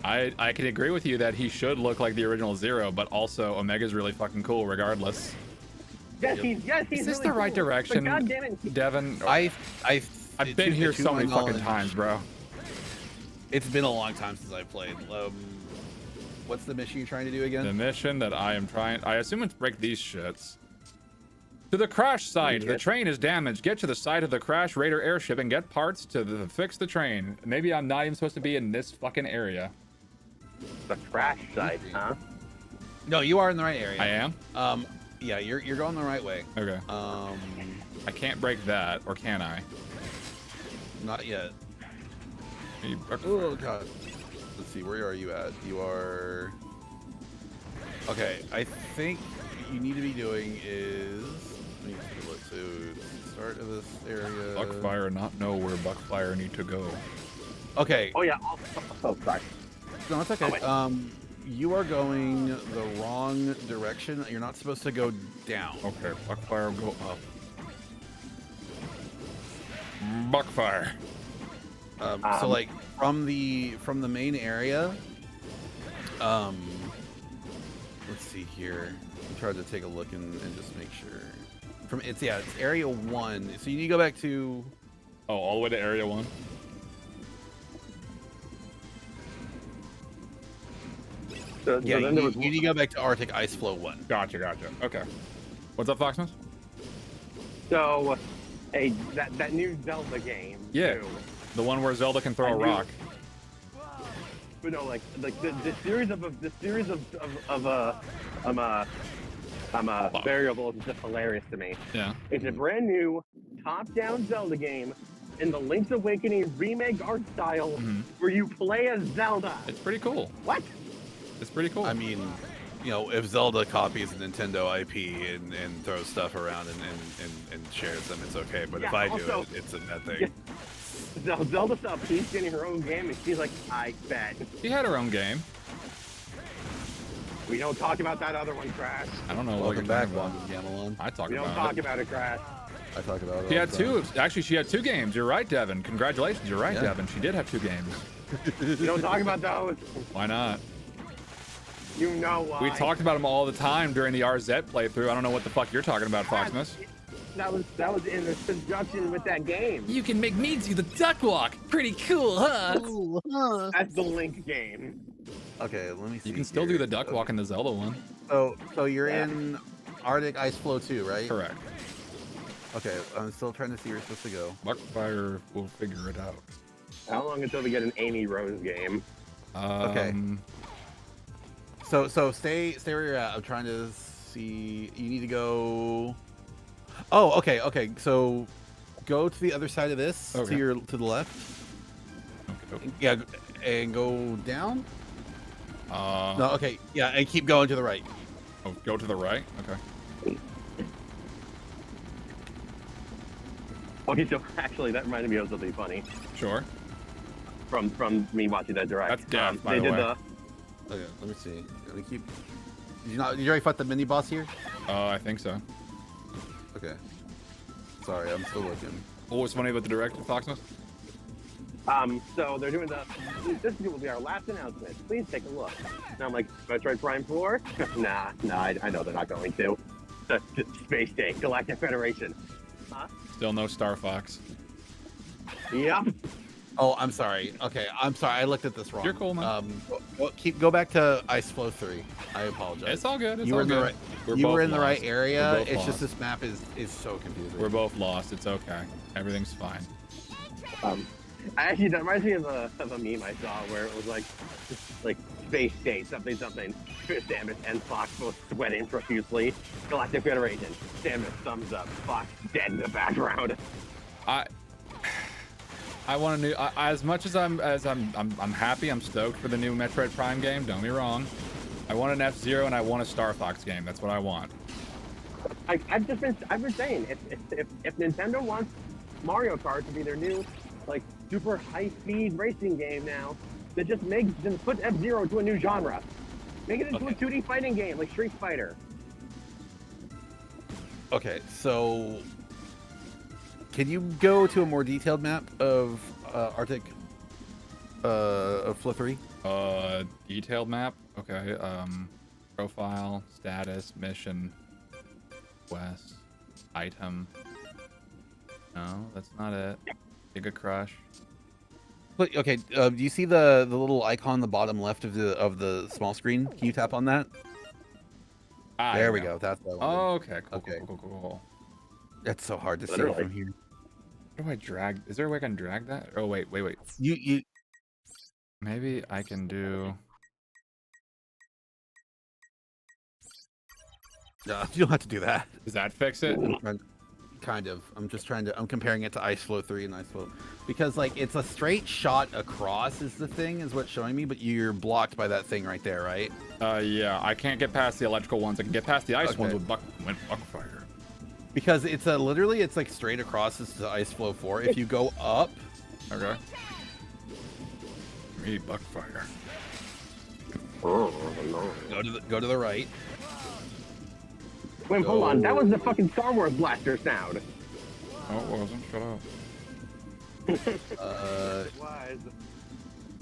I can agree with you that he should look like the original Zero, but also Omega's really fucking cool regardless. Yes, he's Is this really the right cool, direction, but God damn it, Devin? I've been here so many fucking times, bro. It's been a long time since I played. What's the mission you're trying to do again? The mission that I am trying, I assume it's break these shits. To the crash site. The train is damaged. Get to the site of the crash Raider airship and get parts to fix the train. Maybe I'm not even supposed to be in this fucking area. The crash site, huh? No, you are in the right area. I am? Yeah, you're going the right way. Okay. I can't break that, or can I? Not yet. Oh god. Let's see, where are you at? You are... Okay, I think what you need to be doing is... Let me take a look. So, start of this area... Buckfire not know where Buckfire need to go. Okay. Oh yeah, oh sorry. No, it's okay. You are going the wrong direction. You're not supposed to go down. Okay, Buckfire go up. Buckfire. So like from the main area, let's see here. I tried to take a look and just make sure. It's area 1. So you need to go back to. Oh, all the way to area 1. Yeah, you need to go back to Arctic Ice Flow 1. Gotcha. Okay. What's up, Foxmas? So, hey, that new Zelda game. Yeah. Too. The one where Zelda can throw a rock. But no, like the series of variables is just hilarious to me. Yeah. It's a brand new top-down Zelda game in the Link's Awakening remake art style where you play as Zelda. It's pretty cool. What? It's pretty cool. I mean, you know, if Zelda copies a Nintendo IP and throws stuff around and shares them, it's okay. But if I do it, it's a bad thing. Yeah. Zelda saw Peach getting her own game, and she's like, I bet. She had her own game. We don't talk about that other one, Crash. I don't know what you're talking about. I talk about it. We don't talk about it, Crash. I talk about it. She had two. Actually, she had 2 games. You're right, Devin. Congratulations. You're right, Devin. She did have 2 games. We don't talk about those. Why not? You know why. We talked about them all the time during the RZ playthrough. I don't know what the fuck you're talking about, Foxmas. that was in conjunction with that game. You can make me do the duck walk. Pretty cool, huh? Ooh, huh. That's the Link game. Okay, let me see. You can still do the duck walk in the Zelda one. So you're in Arctic Ice Flow 2, right? Correct. Okay, I'm still trying to see where you're supposed to go. Buckfire will figure it out. How long until we get an Amy Rose game? Okay. So stay where you're at. I'm trying to see. You need to go. Oh, okay. So go to the other side of this to the left. Okay. Yeah, and go down. No, okay. Yeah, and keep going to the right. Oh, go to the right. Okay. Okay, so actually, that reminded me of something funny. Sure. From me watching that direct. That's death, by the way. Okay, let me see. Let me keep. Did you already fought the mini boss here? I think so. Okay. Sorry, I'm still looking. What was funny about the direct, Foxmas? So they're doing this will be our last announcement. Please take a look. And I'm like, Metroid Prime 4? nah, I know they're not going to. The Space Day, Galactic Federation. Huh? Still no Star Fox. Yep. Oh, I'm sorry. Okay, I'm sorry. I looked at this wrong. You're cool, man. Go back to Ice Flow 3. I apologize. It's all good. You were in the right area. It's lost. just this map is so confusing. We're both lost. It's okay. Everything's fine. Actually, that reminds me of a meme I saw where it was like Space Day, something. Samus and Fox both sweating profusely. Galactic Federation. Samus thumbs up. Fox dead in the background. I want a new. As much as I'm happy. I'm stoked for the new Metroid Prime game. Don't be wrong. I want an F-Zero and I want a Star Fox game. That's what I want. I've been saying if Nintendo wants Mario Kart to be their new super high-speed racing game now, that just put F-Zero into a new genre. Make it into a 2D fighting game like Street Fighter. Okay, so can you go to a more detailed map of Arctic of Flow 3? Detailed map. Okay. Profile, status, mission, quest, item. No, that's not it. Giga Crush. But okay, do you see the little icon on the bottom left of the small screen? Can you tap on that? There we go. That's what I wanted. Oh, okay. Cool. That's so hard to see from here. How do I drag? Is there a way I can drag that? Oh wait. You. Maybe I can do. No, you don't have to do that. Does that fix it? Kind of. I'm just trying to. I'm comparing it to Ice Flow 3 and Ice Flow, because it's a straight shot across is the thing is what's showing me, but you're blocked by that thing right there, right? Yeah. I can't get past the electrical ones. I can get past the ice ones with Buckfire. Because it's literally it's straight across is to Ice Flow 4. If you go up. Okay. Me Buckfire. Go to the right. Wait, hold on. That was the fucking Star Wars blaster sound. No, it wasn't. Shut up.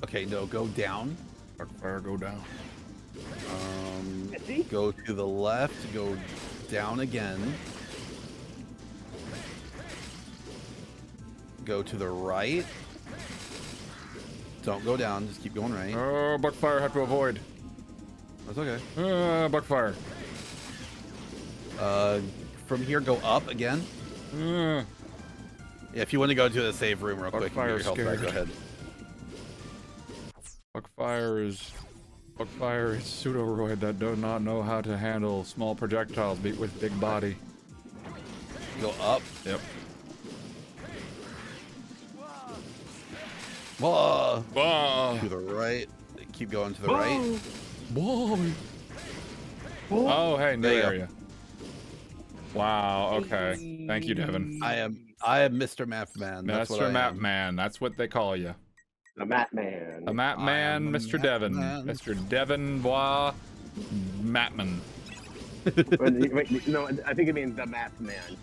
Okay, no, go down. Buckfire, go down. Go to the left. Go down again. Go to the right. Don't go down. Just keep going right. Oh, Buckfire, have to avoid. That's okay. Buckfire. From here, go up again. Yeah, if you want to go to the save room real quick, and get your health back, go ahead. Buckfire is pseudoroid that does not know how to handle small projectiles with big body. Go up. Yep. Whoa. To the right. Keep going to the right. Whoa. Oh, hey, new area. Wow. Okay. Thank you, Devin. I am Mr. Map Man. That's Mr. Map Man. That's what they call you. A Map Man. A Map Man, Mr. Devin. Mr. Devin Bois Mapman. Wait, no, I think it means the Map Man.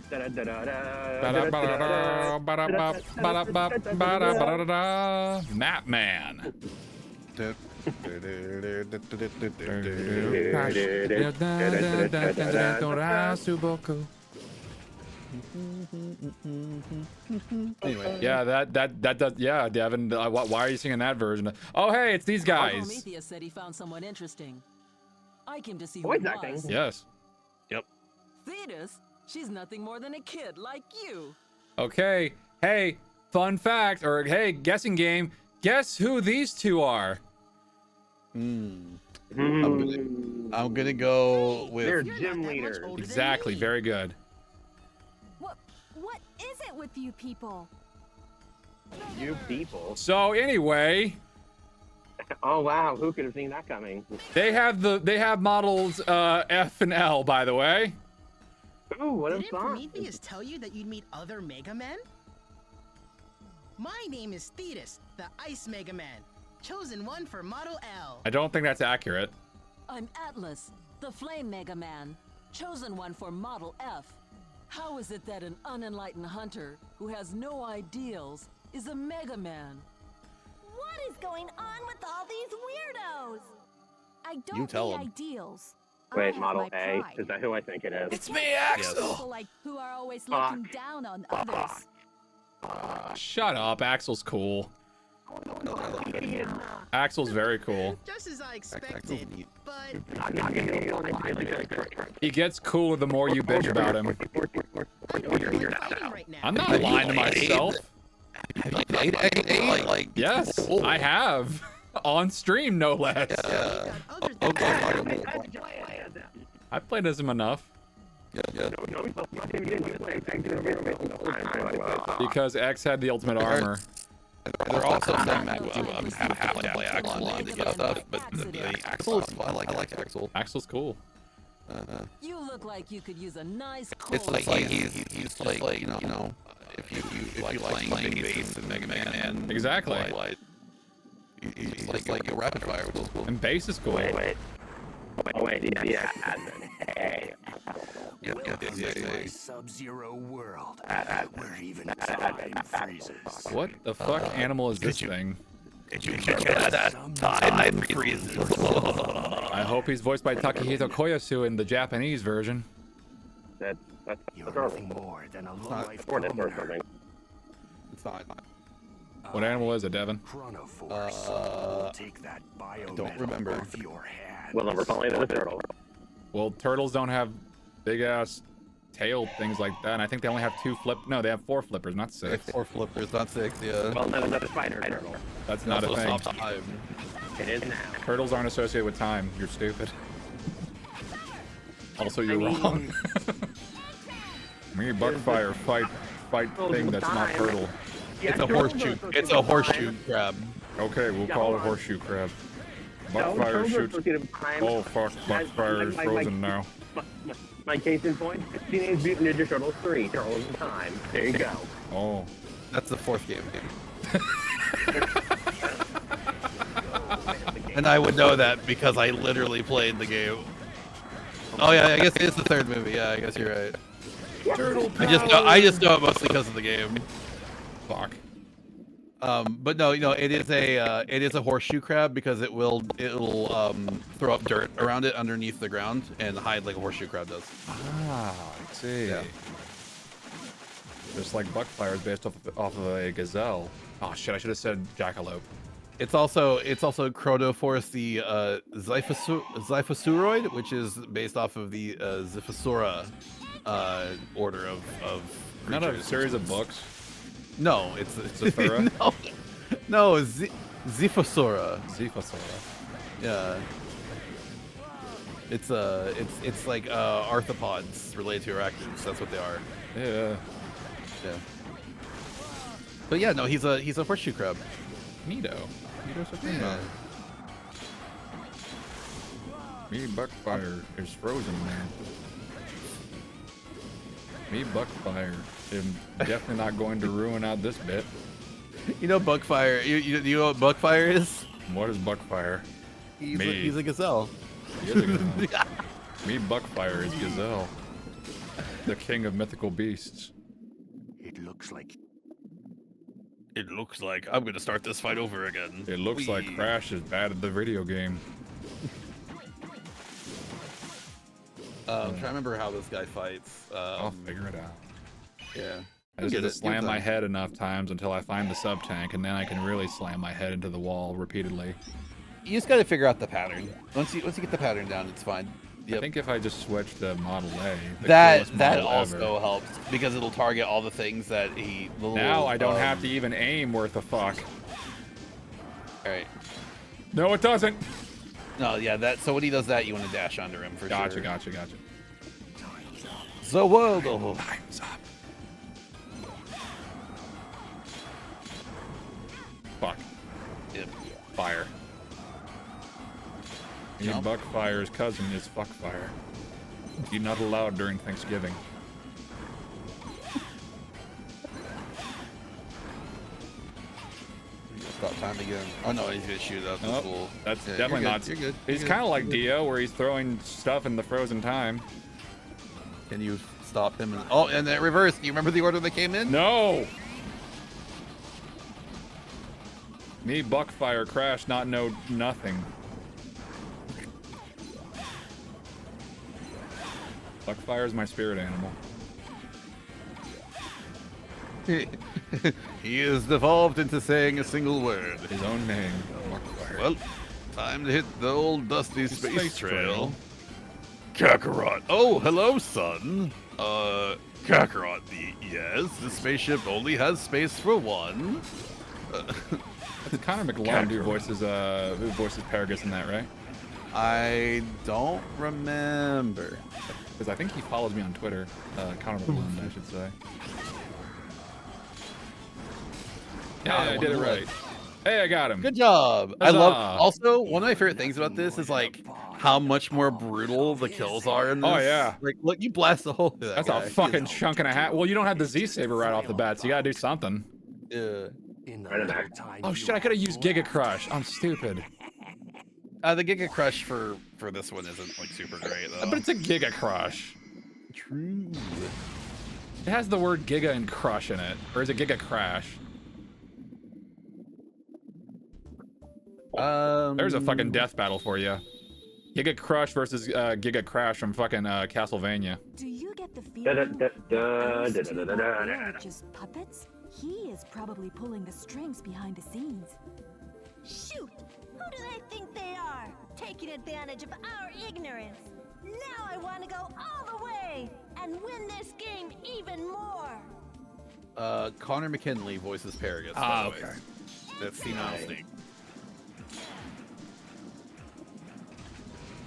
Map Man. Anyway. Yeah, that does. Yeah, Devin. Why are you singing that version? Oh, hey, it's these guys. Prometheus said he found someone interesting. I came to see who Voice it acting. was. Yes. Yep. Thetis? She's nothing more than a kid like you. Okay. Hey, fun fact, or hey, guessing game. Guess who these two are? I'm gonna go with. They're gym leaders. Exactly. Very good. What is it with you people? You people. So anyway, Oh wow, who could have seen that coming? they have models F and L, by the way. Ooh, what a Didn't thought. Prometheus tell you that you'd meet other Mega Men? My name is Thetis, the Ice Mega Man, chosen one for Model L. I don't think that's accurate. I'm Atlas, the Flame Mega Man, chosen one for Model F. How is it that an unenlightened hunter who has no ideals is a Mega Man? What is going on with all these weirdos? I don't You tell need 'em. ideals. I Wait, have Model my A? pride. Is that who I think it is? It's me, People like who are always looking down on others. Shut up. Axel's cool. Axel's very cool. Just as I expected, but He gets cooler the more you bitch about him. right now. I'm not lying to myself. Have you played XA? Like, Yes, I have. On stream, no less. Okay. I played as him enough. Because X had the ultimate armor. They're also saying that I'm happy to play Axel and the stuff, but the Axel is fun. I like Axel. Axel's cool. You look like you could use a nice cold It's like he's like you know if you like playing bass and Mega Man and Exactly. he's like a rapid fire, which is cool. And bass is cool. Wait, yeah. Hey. Yeah. Sub-Zero world, where even time freezes. What the fuck animal is this thing? Did you catch that? Time freezes. I hope he's voiced by Takahito Koyasu in the Japanese version. That's You're nothing more than a low-life commoner. It's not. What animal is it, Devin? Chronoforce will take that biometal don't remember. off your hands. Well, then we're calling it a turtle. Well, turtles don't have big ass tail things like that. And I think they only have they have 4 flippers, not 6. 4 flippers, not 6. Yeah. Well, no, another spider turtle. That's not a thing. Time. It is now. Turtles aren't associated with time. You're stupid. Also, you're wrong. Me Buckfire fight thing that's not turtle. It's a horseshoe. It's a horseshoe crab. Okay, we'll call it horseshoe crab. Buckfire shoots. Oh fuck, Buckfire is frozen now. My case in point, Teenage Mutant Ninja Turtles 3, Turtles in Time. There you go. Oh. That's the 4th game. And I would know that because I literally played the game. Oh yeah, I guess it's the 3rd movie. Yeah, I guess you're right. Turtle I just know it mostly because of the game. Fuck. But no, it is a horseshoe crab because it'll throw up dirt around it underneath the ground and hide like a horseshoe crab does. Ah, I see. Yeah. Just like Buckfire is based off of a gazelle. Oh shit, I should have said jackalope. It's also Chronoforce, the Xiphosauroid, which is based off of the Xiphosura order of creatures. Not a series of books. No, it's Zephyra? no, Xiphosura. Xiphosura. Yeah. It's like arthropods related to arachnids. That's what they are. Yeah. Yeah. But yeah, no, he's a horseshoe crab. Neato. Neato Supremo. Yeah. Me Buckfire is frozen now. Me Buckfire am definitely not going to ruin out this bit. You know Buckfire. You know what Buckfire is? What is Buckfire? He's a gazelle. He is a gazelle. Me Buckfire is Gazelle. The king of mythical beasts. It looks like I'm gonna start this fight over again. It looks like Crash is bad at the video game. I'm trying to remember how this guy fights. I'll figure it out. Yeah. I just have to slam my head enough times until I find the sub tank, and then I can really slam my head into the wall repeatedly. You just got to figure out the pattern. Once you get the pattern down, it's fine. Yep. I think if I just switch to Model A, that also helps because it'll target all the things that he. Now I don't have to even aim worth a fuck. All right. No, it doesn't. No, yeah, so when he does that, you want to dash under him for gotcha, sure. Gotcha. The world. Time's up. Fuck. Yep. Fire. Buckfire's cousin is Fuckfire. You're not allowed during Thanksgiving. Stop time again. Oh no, he's gonna shoot up. Nope, that's definitely not. You're good. He's kind of like Dio, where he's throwing stuff in the frozen time. Can you stop him? Oh, and that reverse. Do you remember the order that came in? No. Me, Buckfire, Crash, not know nothing. Buckfire is my spirit animal. He is devolved into saying a single word. His own name, Buckfire. Well, time to hit the old dusty space trail. Kakarot. Oh, hello, son. Kakarot. Yes, the spaceship only has space for one. It's Connor McLeod who voices Paragus in that, right? I don't remember. Because I think he follows me on Twitter. Connor McLeod, I should say. Yeah, I did it right. Hey, I got him. Good job. Huzzah. I love. Also, one of my favorite things about this is like how much more brutal the kills are in this. Oh yeah. Like, look, you blast the hole through that That's guy. a fucking chunk and a half. Well, you don't have the Z Saber right off the bat, so you gotta do something. Yeah. Oh shit! I could have used Giga Crush. I'm stupid. The Giga Crush for this one isn't like super great though. But it's a Giga Crush. True. It has the word Giga and Crush in it, or is it Giga Crash? There's a fucking death battle for you. Giga Crush versus Giga Crash from fucking Castlevania. Do you get the feeling they're just puppets? He is probably pulling the strings behind the scenes. Shoot! Who do they think they are? Taking advantage of our ignorance. Now I want to go all the way and win this game even more. Connor McKinley voices Paragus. Ah, okay. That's Senile Snake.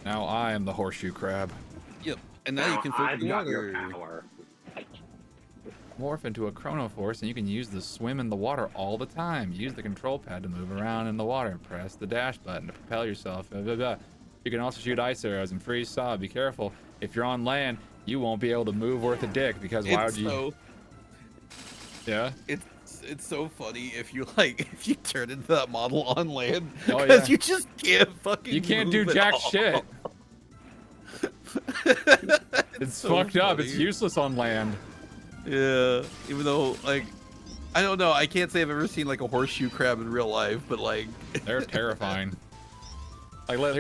Now I am the horseshoe crab. Yep. And now you can float the water. Morph into a Chronoforce, and you can use the swim in the water all the time. Use the control pad to move around in the water. Press the dash button to propel yourself. Blah, blah, blah. You can also shoot ice arrows and freeze saw. Be careful. If you're on land, you won't be able to move worth a dick because why would you? Yeah. It's so funny if you turn into that model on land because yeah. You just can't fucking. You can't do jack shit. It's so fucked up. It's useless on land. Yeah, even though like I don't know, I can't say I've ever seen like a horseshoe crab in real life, but like they're terrifying. Like look.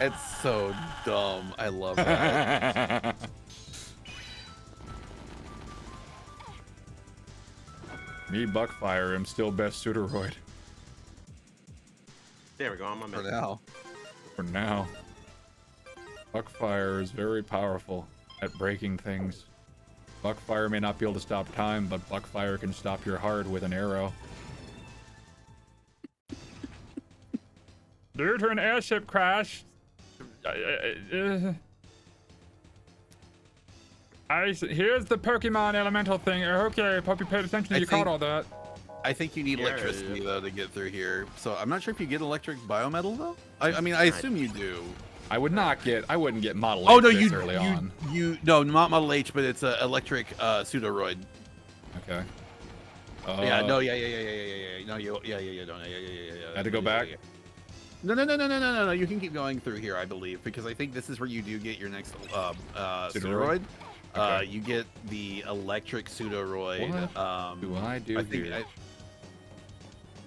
It's so dumb. I love that. Me, Buckfire, am still best Pseudoroid. There we go. I'm on for now. For now. Buckfire is very powerful at breaking things. Buckfire may not be able to stop time, but Buckfire can stop your heart with an arrow. Due to an airship crash, here's the Pokemon elemental thing. Okay, hope you paid attention. You caught all that. I think you need electricity though to get through here. So I'm not sure if you get electric biometal though. I mean, I assume you do. I wouldn't get Model H. Oh no, early on. No, not Model H, but it's a electric Pseudoroid. Okay. Yeah. No. Yeah. No. Yeah. I had to go back. No. You can keep going through here, I believe, because I think this is where you do get your next Pseudoroid. Okay. You get the electric Pseudoroid. What do I do here? Is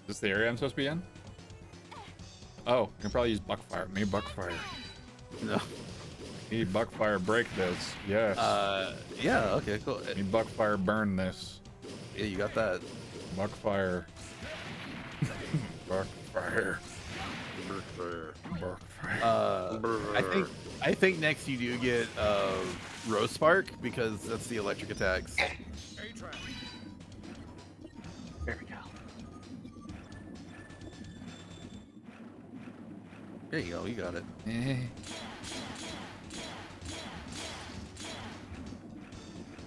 this the area I'm supposed to be in? Oh, you can probably use Buckfire. Maybe Buckfire. No. Need Buckfire break this. Yes. Yeah, okay, cool. Need Buckfire burn this. Yeah, you got that. Buckfire. Buckfire. Buckfire. I think next you do get Rose Spark because that's the electric attacks. There we go. There you go, you got it.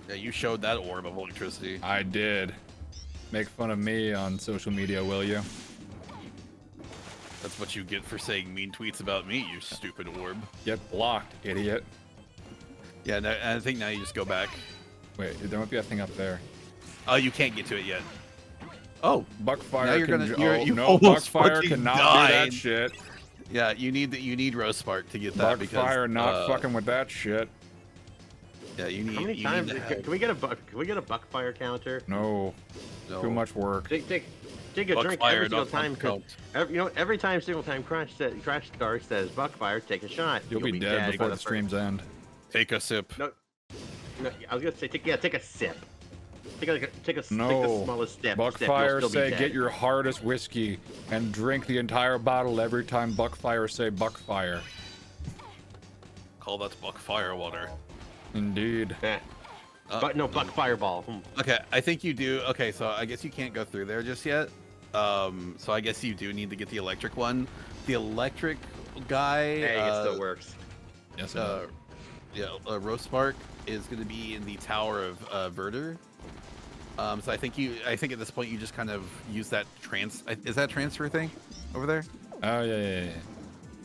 Yeah, you showed that orb of electricity. I did. Make fun of me on social media, will you? That's what you get for saying mean tweets about me, you stupid orb. Get blocked, idiot. Yeah, no, I think now you just go back. Wait, there might be a thing up there. Oh, you can't get to it yet. Oh, Buckfire. now you're can, gonna. You no, almost Buckfire fucking cannot died. do that shit. Yeah, you need Rose Spark to get that Buckfire because not fucking with that shit. Yeah, you need. How many times can we get a Buckfire counter? No. Too much work. Take a drink every single time. Every time Crash Star says Buckfire, take a shot. You'll be dead before the stream's end. Take a sip. No, I was gonna say take a sip. Take the smallest step. Buckfire you'll say be dead. get your hardest whiskey and drink the entire bottle every time Buckfire say Buckfire. Call that Buckfire water. Indeed. But no, Buckfireball. Okay, I think you do. Okay, so I guess you can't go through there just yet. So I guess you do need to get the electric one. The electric guy. Hey, it still works. Yes. Yeah, Rose Spark is going to be in the Tower of Verder. So I think at this point you just kind of use that is that transfer thing over there? Oh yeah.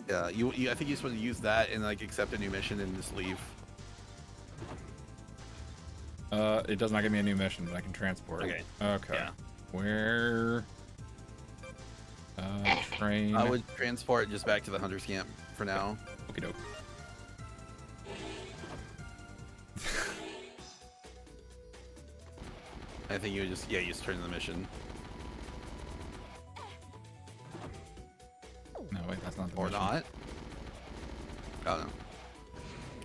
Yeah, you I think you're supposed to use that and like accept a new mission and just leave. It does not give me a new mission, but I can transport. Okay. Okay. Yeah. Where? Train. I would transport just back to the Hunter's Camp for now. Okie doke. I think you would just turn in the mission. No, wait, that's not the Or mission. not. I don't know.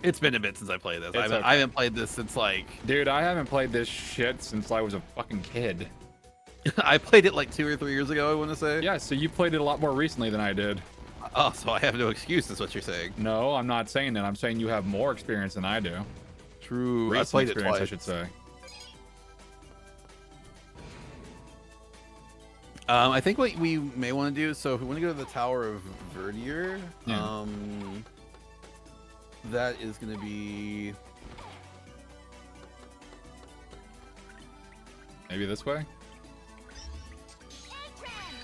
It's been a bit since I played this. It's I haven't played this since like... Dude, I haven't played this shit since I was a fucking kid. I played it like 2 or 3 years ago, I want to say. Yeah, so you played it a lot more recently than I did. Oh, so I have no excuse, is what you're saying. No, I'm not saying that. I'm saying you have more experience than I do. True. Recent I played it experience, twice. I should say. I think what we may want to do, so if we want to go to the Tower of Verdier, Yeah. that is going to be... Maybe this way?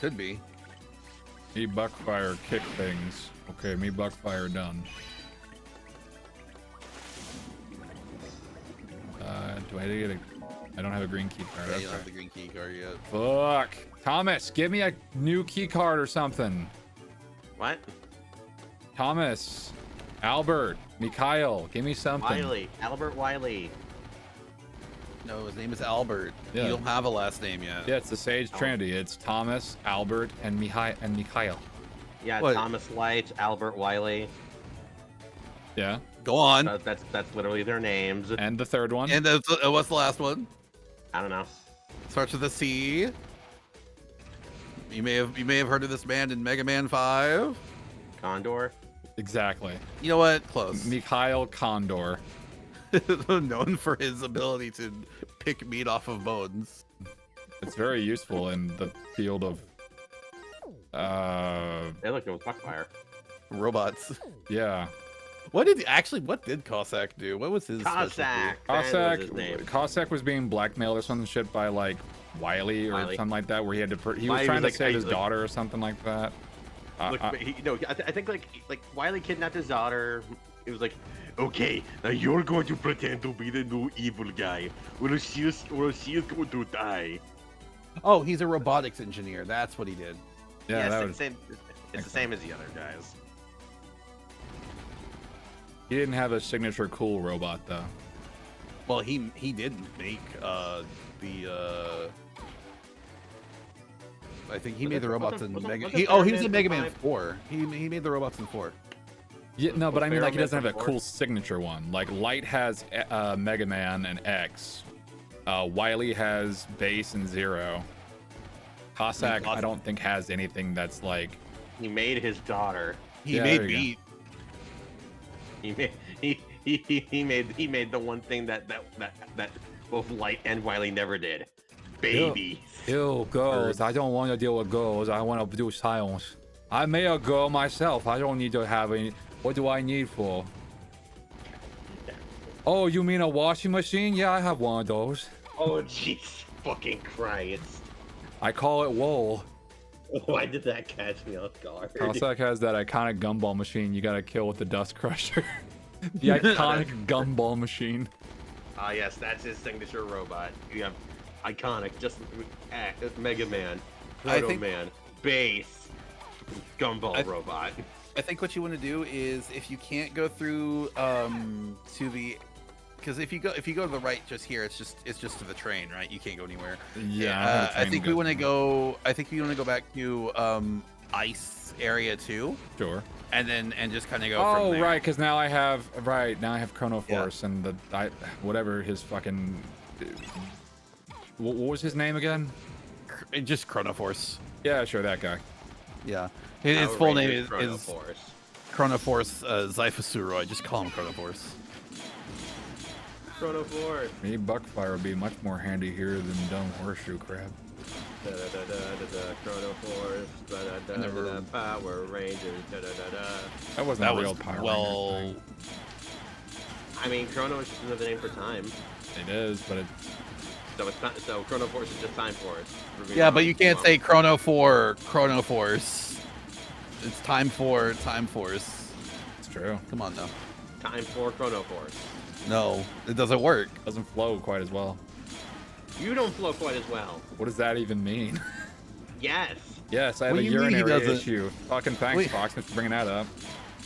Could be. Me Buckfire kick things. Okay, me Buckfire done. Do I get a... I don't have a green key card. Yeah, Okay. you don't have the green key card yet. Fuck. Thomas, give me a new key card or something. What? Thomas, Albert, Mikhail, give me something. Wiley. Albert Wiley. No, his name is Albert. Yeah. You don't have a last name yet. Yeah, it's the Sage Trinity. It's Thomas, Albert, and Mikhail. Yeah, What? Thomas Light, Albert Wiley. Yeah. Go on. That's literally their names. And the third one. And what's the last one? I don't know. Starts with a C. You may have heard of this band in Mega Man 5. Condor. Exactly. You know what? Close. Mikhail Condor. Known for his ability to pick meat off of bones. It's very useful in the field of They look it was Buckfire. Robots. Yeah. What did Cossack do? What was his Cossack. That was his name. Cossack was being blackmailed or something shit by like Wiley or something like that, where he had to he was Wiley trying was to save his like- daughter or something like that. Look, I think like Wiley kidnapped his daughter. It was like, okay, now you're going to pretend to be the new evil guy, or she is going to die. Oh, he's a robotics engineer. That's what he did. Yeah, that it's the same as the other guys. He didn't have a signature cool robot though. Well, he did make the I think he made the Wasn't- robots in wasn't- Mega. wasn't He Iron was in Man Mega Man 5? 4. He made the robots in 4. Yeah, no, but I mean, like, he doesn't have a Before? cool signature one. Like, Light has Mega Man and X. Wily has Base and Zero. Cossack, I don't think has anything that's like. He made his daughter. He Yeah, made there you Beat. He made the one thing that both Light and Wily never did. Babies. Ew, girls. I don't want to deal with girls. I want to do science. I made a girl myself. I don't need to have any. What do I need for? Oh, you mean a washing machine? Yeah, I have one of those. Oh, jeez, fucking Christ. I call it wool. Why did that catch me off guard? Cossack has that iconic gumball machine you gotta kill with the Dust Crusher. The iconic gumball machine. Ah, yes, that's his signature robot. You have iconic, just Mega Man, Proto Man, Base, Gumball robot. I think what you want to do is, if you can't go through to the, because if you go to the right just here, it's just to the train, right? You can't go anywhere. Yeah, I think we want to go. I think we want to go back to ice area 2. Sure. And just kind of go. from there. Right, because now I have Chrono Force and whatever his fucking. What was his name again? Just Chrono Force. Yeah, sure, that guy. Yeah, his full name is Chrono Force. Chrono Force Zyphosuro. Just call him Chrono Force. Chrono Force. Me Buckfire would be much more handy here than dumb horseshoe crab. Chrono Force. Power Rangers. That wasn't a real Power well. Ranger thing. I mean, Chrono is just another name for time. It is, but it. So it's not. So Chrono Force is just Time Force. Yeah, but you can't say Chrono Force. It's Time Force. It's true. Come on now. Time for Chrono Force. No, it doesn't work. Doesn't flow quite as well. You don't flow quite as well. What does that even mean? Yes. Yes, I have What a do you mean he urinary doesn't? issue. Fucking thanks, Wait. Fox, for bringing that up.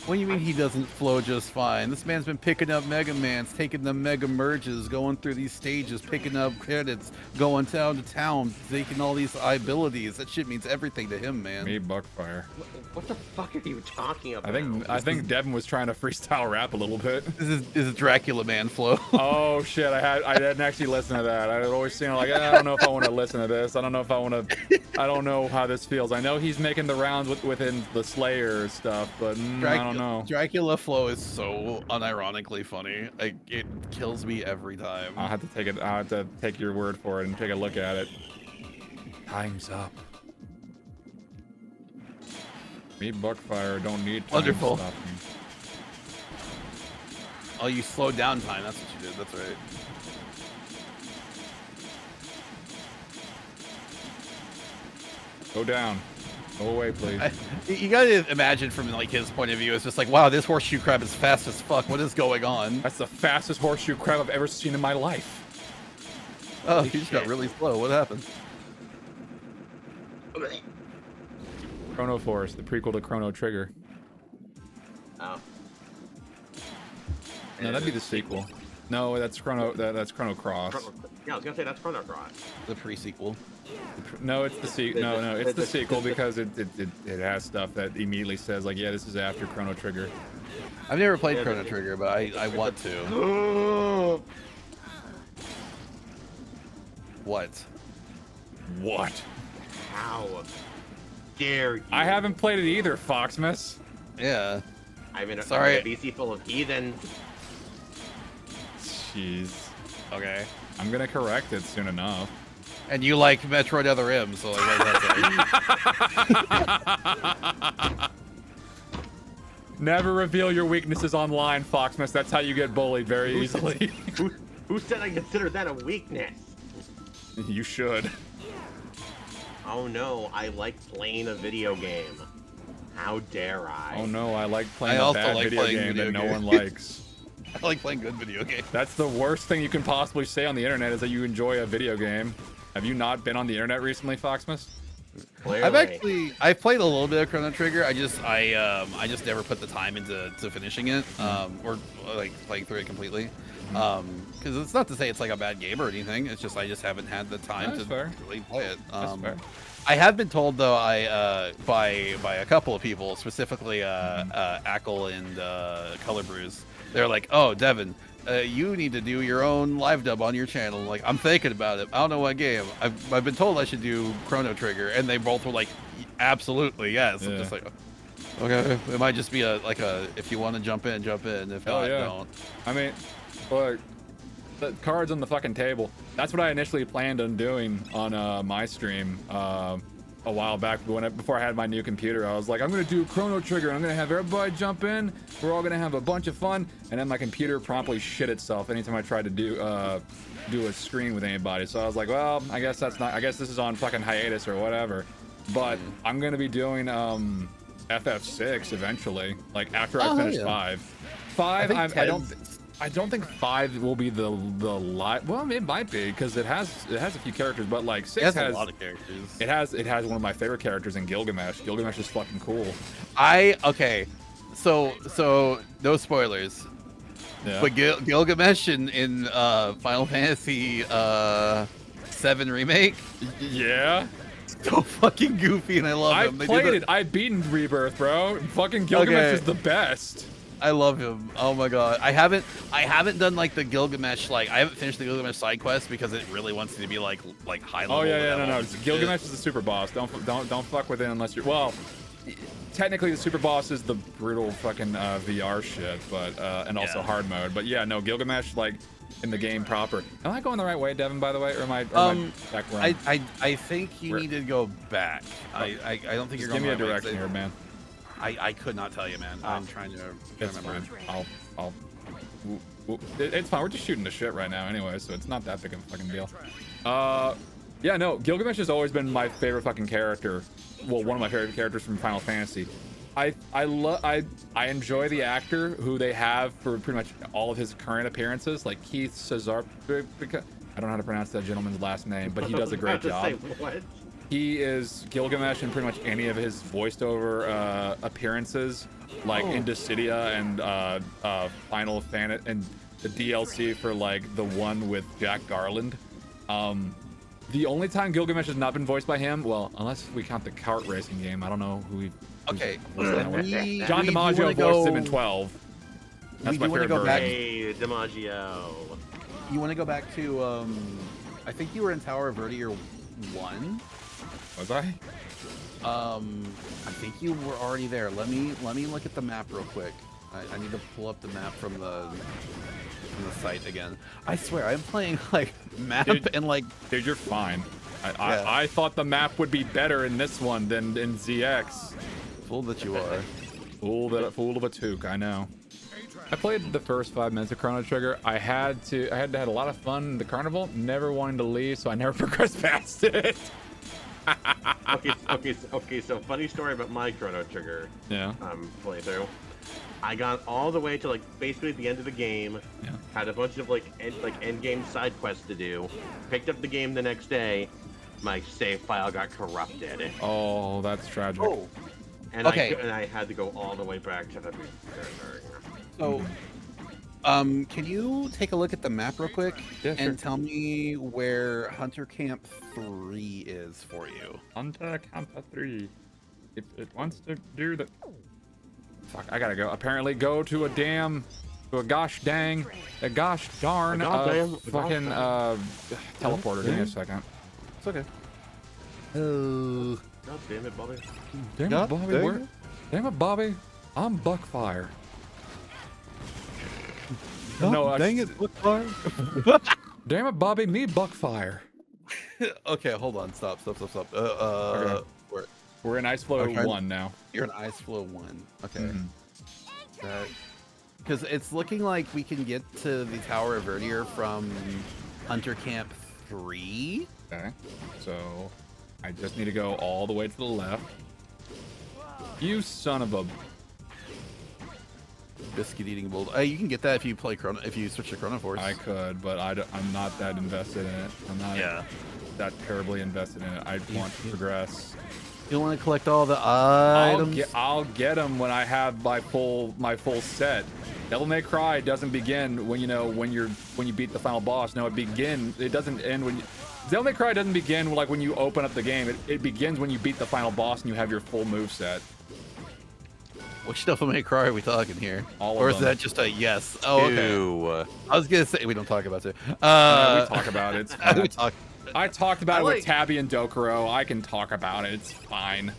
What do you mean he doesn't flow just fine? This man's been picking up Mega Mans, taking the Mega Merges, going through these stages, picking up credits, going town to town, taking all these abilities. That shit means everything to him, man. Me Buckfire. What the fuck are you talking about? I think Devin was trying to freestyle rap a little bit. This is Dracula Man flow. Oh shit! I didn't actually listen to that. I had always seen like I don't know if I want to listen to this. I don't know if I want to. I don't know how this feels. I know he's making the rounds within the Slayer stuff, but I don't know. Dracula flow is so unironically funny. Like, it kills me every time. I'll have to take it. I'll have to take your word for it and take a look at it. Time's up. Me Buckfire don't need time Wonderful. to stop me. Oh, you slowed down time. That's what you did. That's right. Go down. Go away, please. You gotta imagine from like his point of view, it's just like, wow, this horseshoe crab is fast as fuck. What is going on? That's the fastest horseshoe crab I've ever seen in my life. Oh, he just got really slow. What happened? Chrono Force, the prequel to Chrono Trigger. Oh. No, that'd be the sequel. No, that's Chrono. That's Chrono Cross. Yeah, I was gonna say that's Chrono Cross. The pre-sequel. No, it's the sequel. No, it's the sequel because it has stuff that immediately says like, yeah, this is after Chrono Trigger. I've never played Chrono Trigger, but I want to. What? What? How dare you? I haven't played it either, Foxmas. Yeah. I'm in a Sorry. BC full of heathens. Jeez. Okay. I'm gonna correct it soon enough. And you like Metroid Other M, so like, what does that say? Never reveal your weaknesses online, Foxmas. That's how you get bullied very easily. Who said I consider that a weakness? You should. Oh no, I like playing a video game. How dare I? Oh no, I like playing I a also bad like video playing game video that no games. one likes. I like playing good video games. That's the worst thing you can possibly say on the internet is that you enjoy a video game. Have you not been on the internet recently, Foxmas? I've played a little bit of Chrono Trigger. I just never put the time into finishing it, or like playing through it completely. Because it's not to say it's like a bad game or anything. It's just I just haven't had the time to really play it. I have been told though, by a couple of people, specifically Ackle and Color Brews. They're like, "Oh, Devin, you need to do your own live dub on your channel." Like, I'm thinking about it. I don't know what game. I've been told I should do Chrono Trigger, and they both were like, "Absolutely, yes." Yeah. I'm just like, okay, it might just be if you want to jump in, jump in. If not, don't. I mean, look, the cards on the fucking table. That's what I initially planned on doing on my stream a while back before I had my new computer. I was like, I'm gonna do Chrono Trigger. I'm gonna have everybody jump in. We're all gonna have a bunch of fun. And then my computer promptly shit itself anytime I tried to do a screen with anybody. So I was like, well, I guess this is on fucking hiatus or whatever. But I'm gonna be doing FF6 eventually, like after I finish 5. 5, I don't think 5 will be the live. Well, it might be because it has a few characters, but like 6 has a lot of characters. It has one of my favorite characters in Gilgamesh. Gilgamesh is fucking cool. So no spoilers. Yeah. But Gilgamesh in Final Fantasy 7 remake. Yeah. So fucking goofy, and I love him. I played it. I've beaten Rebirth, bro. Fucking Gilgamesh is the best. I love him. Oh my god. I haven't done like the Gilgamesh, I haven't finished the Gilgamesh side quest because it really wants me to be like high level. Oh yeah, no. Gilgamesh is the super boss. Don't fuck with it unless you're, well, technically the super boss is the brutal fucking VR shit, but and also hard mode. But yeah, no, Gilgamesh in the game proper. Am I going the right way, Devin, by the way, or am I back wrong? I think you need to go back. I don't think you're going the right way. Give me a direction here, man. I could not tell you, man. I'm trying to remember. It's fine. We're just shooting the shit right now anyway, so it's not that big of a fucking deal. Yeah, no, Gilgamesh has always been my favorite fucking character. Well, one of my favorite characters from Final Fantasy. I enjoy the actor who they have for pretty much all of his current appearances, like Keith Cesar. I don't know how to pronounce that gentleman's last name, but he does a great job. What? He is Gilgamesh in pretty much any of his voiced over appearances, like in Dissidia and Final Fantasy and the DLC for the one with Jack Garland. The only time Gilgamesh has not been voiced by him, well, unless we count the kart racing game, I don't know who he. Okay. John DiMaggio voiced him in 12. That's my favorite version. Hey, DiMaggio. You want to go back to I think you were in Tower of Vertier 1. Was I? I think you were already there. Let me look at the map real quick. I need to pull up the map from the site again. I swear I'm playing map and Dude, you're fine. I thought the map would be better in this one than in ZX. Fool that you are. Fool of a toque, I know. I played the first 5 minutes of Chrono Trigger. I had had a lot of fun in the carnival, never wanting to leave, so I never progressed past it. Okay. So funny story about my Chrono Trigger. Yeah. Playthrough. I got all the way to basically the end of the game. Yeah. Had a bunch of end game side quests to do. Picked up the game the next day. My save file got corrupted. Oh, that's tragic. Oh. And I had to go all the way back to the. So, can you take a look at the map real quick and tell me where Hunter Camp 3 is for you? Hunter Camp 3. If it wants to do the. Fuck, I gotta go. Apparently, go to a gosh darn fucking teleporter. Give me a second. It's okay. God damn it, Bobby. Damn it, Bobby. Damn it, Bobby. I'm Buckfire. No, dang it, Buckfire. Damn it, Bobby. Me, Buckfire. Okay, hold on. Stop. Okay. We're in Ice Flow 1 now. You're in Ice Flow 1. Okay. Because it's looking like we can get to the Tower of Vertier from Hunter Camp 3. Okay. So I just need to go all the way to the left. You son of a biscuit eating bull. You can get that if you switch to Chrono Force. I could, but I'm not that invested in it. I'm not. Yeah. that terribly invested in it. I want to progress. You want to collect all the items? I'll get them when I have my full set. Devil May Cry doesn't begin when when you beat the final boss. No, it doesn't end when Devil May Cry doesn't begin like when you open up the game. It begins when you beat the final boss and you have your full move set. Which Devil May Cry are we talking here? All of or is them. that just a yes? Oh, okay. I was gonna say we don't talk about it. We talk about it. It's fine. I talked about it with Tabby and Dokuro. I can talk about it. It's fine.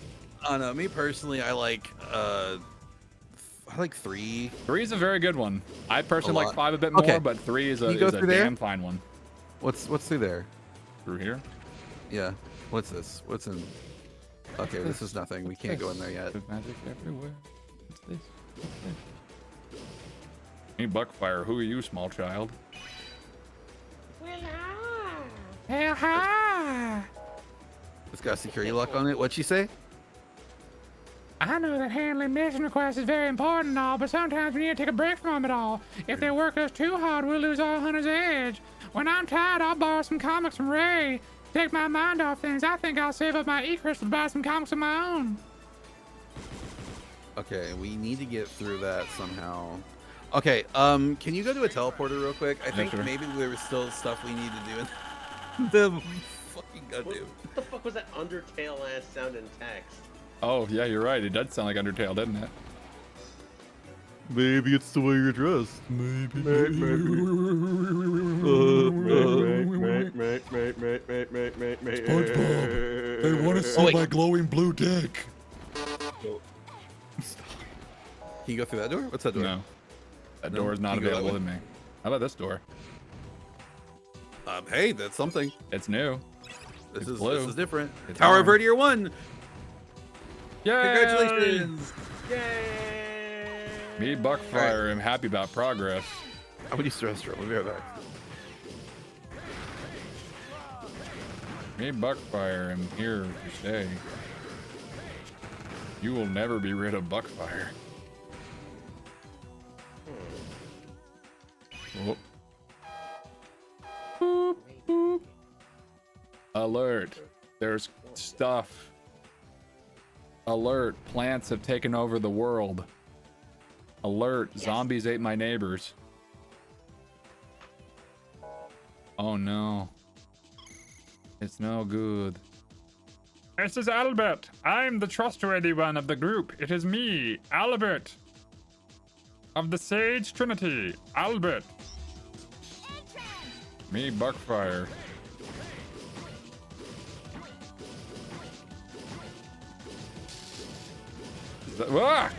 I don't know. Me personally, I like 3. 3 is a very good one. I personally like 5 a bit more, but 3 is a damn fine one. What's through there? Through here? Yeah. What's this? What's in? Okay, this is nothing. We can't go in there yet. Magic everywhere. What's this? What's this? Hey, Buckfire, who are you, small child? Hell hi! It's got security lock on it. What'd she say? I know that handling mission requests is very important and all, but sometimes we need to take a break from it all. If they work us too hard, we'll lose all Hunter's edge. When I'm tired, I'll borrow some comics from Ray. To take my mind off things, I think I'll save up my e-crystal to buy some comics of my own. Okay, we need to get through that somehow. Okay, can you go to a teleporter real quick? I think maybe there was still stuff we need to do in the fucking goddamn. What the fuck was that Undertale ass sound in text? Oh, yeah, you're right. It does sound like Undertale, doesn't it? Maybe it's the way you're dressed. Maybe. SpongeBob, they want to see my glowing blue dick. Can you go through that door? What's that door? No. That door is not available to me. How about this door? Hey, that's something. It's new. This It's is blue. this is different. It's Tower of orange. Vertier 1. Yay! Congratulations. Me, Buckfire, am happy about progress. I'm gonna use the restroom. We'll be right back. Me, Buckfire, am here to stay. You will never be rid of Buckfire. Oh. Boop, boop. Alert. There's stuff. Alert. Plants have taken over the world. Alert. Yes. Zombies ate my neighbors. Oh no. It's no good. This is Albert. I'm the trustworthy one of the group. It is me, Albert. Of the Sage Trinity, Albert. Me, Buckfire. Ah!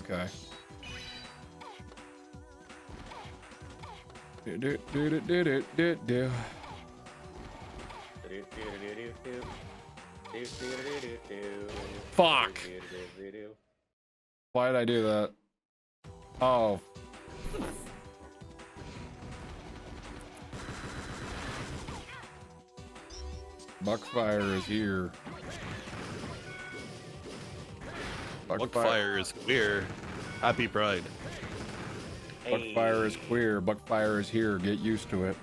Okay. Do. Fuck. Why did I do that? Oh. Buckfire is here. Buckfire is queer. Happy Pride. Buckfire is queer. Buckfire is here. Get used to it.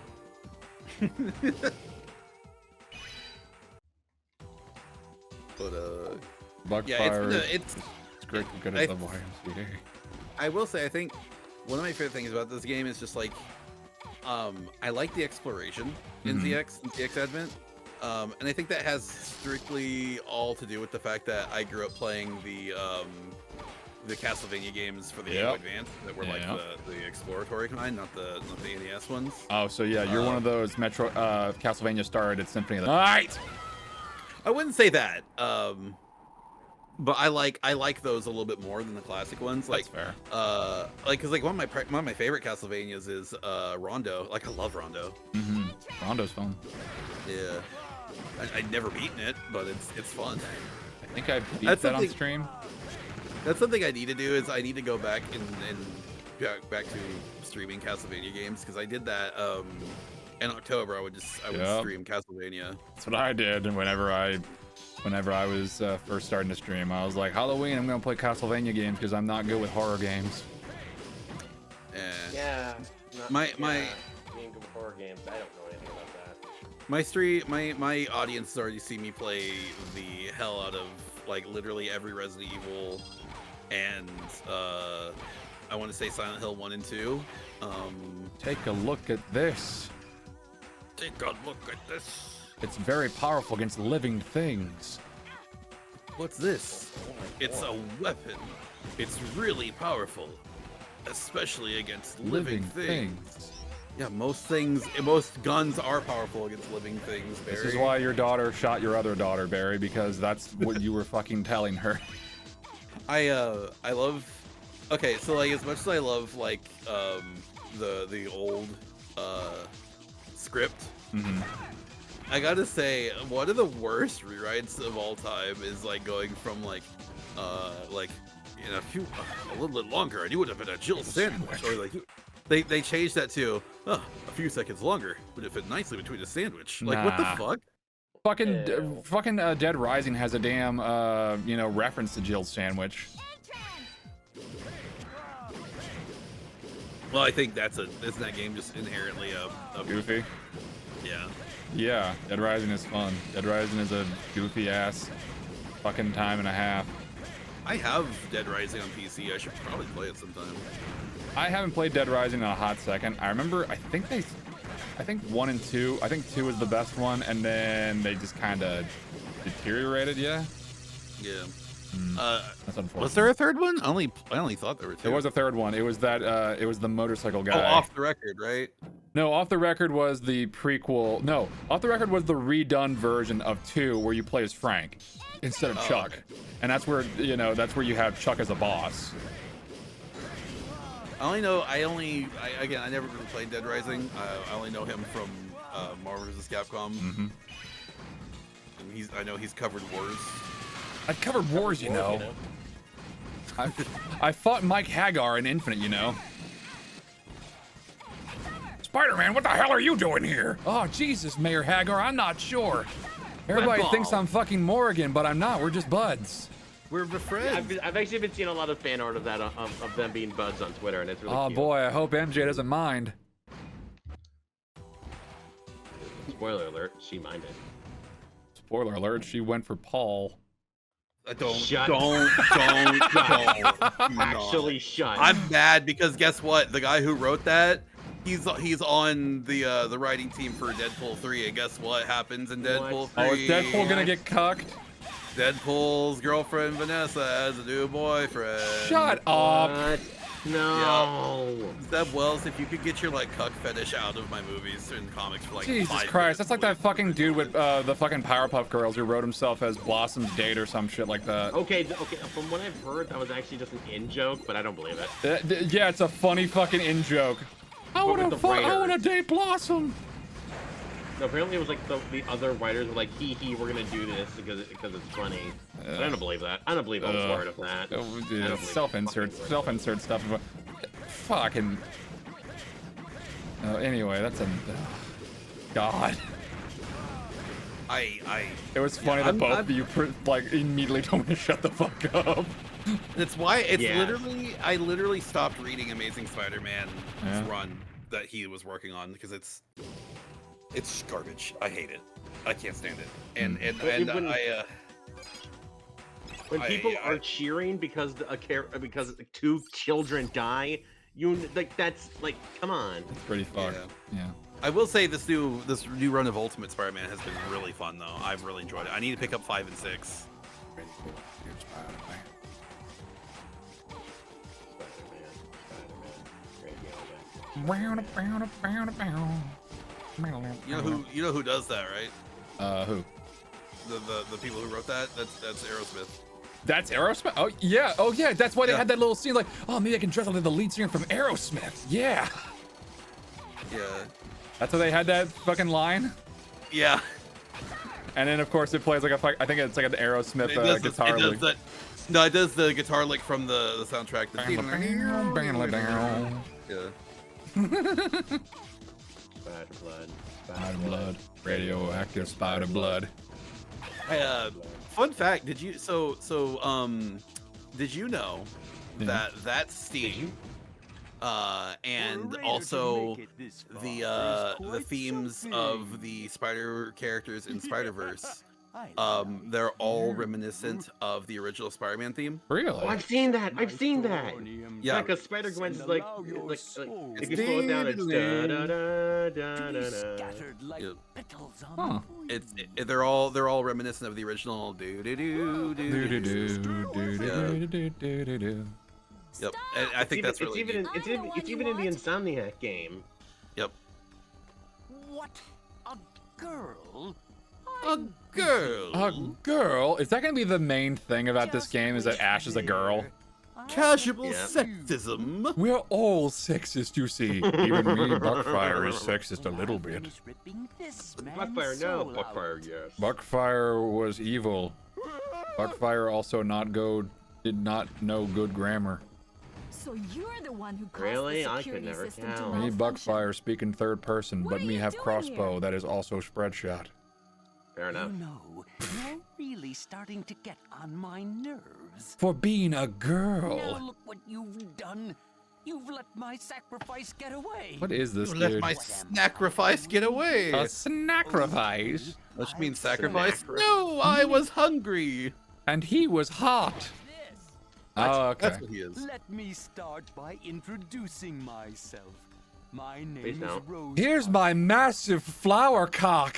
But Buckfire. Yeah, it's great to get at the YMCA. I will say, I think one of my favorite things about this game is just like, I like the exploration in ZX and ZX Advent. And I think that has strictly all to do with the fact that I grew up playing the Castlevania games for the Game Boy Advance that were like the exploratory kind, not the NES ones. Oh, so yeah, you're one of those Metro Castlevania started at Symphony of the Night. I wouldn't say that. But I like those a little bit more than the classic ones. Like, that's fair. Like, cause like one of my favorite Castlevanias is Rondo. Like, I love Rondo. Rondo's fun. Yeah. I'd never beaten it, but it's fun. I think I beat that on stream. That's something I need to do. Is I need to go back and back to streaming Castlevania games, because I did that in October. I would stream Castlevania. That's what I did, and whenever I was first starting to stream, I was like, Halloween, I'm gonna play Castlevania games because I'm not good with horror games. Yeah. My horror games. I don't know anything about that. My audience has already seen me play the hell out of like literally every Resident Evil, and I want to say Silent Hill 1 and 2. Take a look at this. Take a look at this. It's very powerful against living things. What's this? It's a weapon. It's really powerful, especially against living things. Yeah, most guns are powerful against living things, Barry. This is why your daughter shot your other daughter, Barry, because that's what you were fucking telling her. I love. Okay, so like as much as I love like the old script, I gotta say one of the worst rewrites of all time is like going from like in a little bit longer and you would have been a Jill sandwich, or like they changed that to a few seconds longer would have fit nicely between a sandwich. Like what the fuck? Fucking Dead Rising has a damn reference to Jill's sandwich. Well, I think isn't that game just inherently a goofy? Yeah. Yeah, Dead Rising is fun. Dead Rising is a goofy ass fucking time and a half. I have Dead Rising on PC. I should probably play it sometime. I haven't played Dead Rising in a hot second. I remember, I think 1 and 2. I think 2 was the best one, and then they just kind of deteriorated. Yeah. Yeah. That's unfortunate. Was there a third one? I only thought there were two. There was a third one. It was that. It was the motorcycle guy. Oh, Off the Record, right? No, Off the Record was the prequel. No, Off the Record was the redone version of 2, where you play as Frank instead of Chuck, okay. And that's where you have Chuck as a boss. I never really played Dead Rising. I only know him from Marvel vs. Capcom. And I know he's covered Wars. I've covered Wars, you know. I fought Mike Hagar in Infinite, you know. Spider-Man, what the hell are you doing here? Oh, Jesus, Mayor Hagar, I'm not sure. Everybody thinks I'm fucking Morrigan, but I'm not. We're just buds. We're friends. Yeah, I've actually been seeing a lot of fan art of that, of them being buds on Twitter, and it's really cute. Boy, I hope MJ doesn't mind. Spoiler alert, she minded. Spoiler alert, she went for Paul. Don't. Actually, shut. I'm mad because guess what? The guy who wrote that, he's on the writing team for Deadpool 3, and guess what happens in Deadpool 3? Oh, is Deadpool gonna get cucked? Deadpool's girlfriend Vanessa has a new boyfriend. Shut up! No. Yeah. Zeb Wells, if you could get your like cuck fetish out of my movies and comics for like Jesus 5 Christ, minutes, that's like that fucking dude with the fucking Powerpuff Girls who wrote himself as Blossom's date or some shit like that. Okay, from what I've heard, that was actually just an in-joke, but I don't believe it. Yeah, it's a funny fucking in-joke. I wanna date Blossom. No, apparently it was like the other writers were like, we're gonna do this because it's funny. I don't believe that. I don't believe a word of that. Self-insert stuff. Fucking. Anyway, that's a. God. It was funny that both of you like immediately told me to shut the fuck up. That's why I literally stopped reading Amazing Spider-Man's run that he was working on because it's garbage. I hate it. I can't stand it. When people are cheering because two children die, that's like, come on. It's pretty fucked. Yeah. I will say this new run of Ultimate Spider-Man has been really fun though. I've really enjoyed it. I need to pick up 5 and 6. You know who does that, right? Who? The people who wrote that? That's Aerosmith. That's Aerosmith? Oh yeah. That's why they had that little scene like, oh, maybe I can dress like the lead singer from Aerosmith. Yeah. Yeah. That's why they had that fucking line. Yeah. And then of course it plays like I think it's like an Aerosmith guitar lick. It does the guitar lick from the soundtrack. Yeah. Spider blood. Radioactive spider blood. Fun fact, did you know that Steam and also the themes of the spider characters in Spider-Verse. They're all reminiscent of the original Spider-Man theme. Really? Oh, I've seen that. Yeah, because Spider-Gwen's like if you slow it down, it's da da da da da da. They're all reminiscent of the original do do do do do do do do do. Yep, and I think that's really neat. It's even in the Insomniac game. Yep. What? A girl? A girl. A girl? Is that gonna be the main thing about this game? Is that Ash is a girl? Casual sexism. We're all sexist, you see. Even me, Buckfire, is sexist a little bit. Buckfire, no. Buckfire, yes. Buckfire was evil. Buckfire also did not know good grammar. So you're the one who caused Really? the I could security never system to tell. Me, malfunction. Buckfire, speak in third person, but me have doing crossbow here? that is also spread shot. Fair enough. You know, you're really starting to get on my nerves. For being a Now girl. look what you've done. You've let my sacrifice get away. What is this, You let dude? my sacrifice get away. A sacrifice? Which means sacrifice? No, I was hungry. And he was hot. Oh, okay. That's what he is. Let me start by introducing myself. My name Please is don't. Rose. Here's my massive flower cock.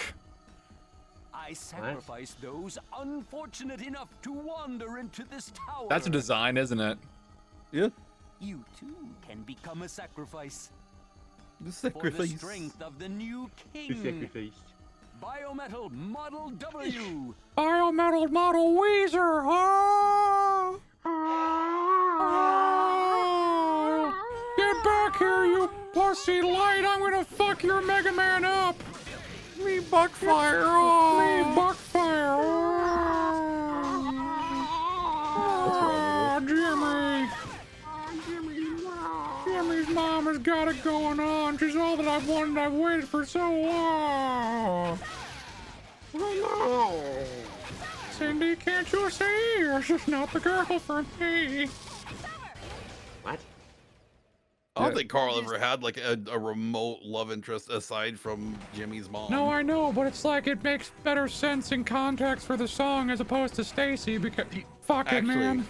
I sacrifice those unfortunate enough to wander into this tower. That's a design, isn't it? Yeah. You too can become a sacrifice. The For the sacrifice. strength of the new The king. sacrifice. Biometal Model W. Biometal Model Weezer. Oh! Get back here, you pussy light! I'm gonna fuck your Mega Man up. Me Buckfire. Oh. Me Buckfire. Oh, Jimmy. Jimmy's mom has got it going on. She's all that I've wanted. I've waited for so long. Cindy, can't you see? She's not the girl for me. What? I don't think Carl ever had like a remote love interest aside from Jimmy's mom. No, I know, but it's like it makes better sense in context for the song as opposed to Stacy because fuck it, man.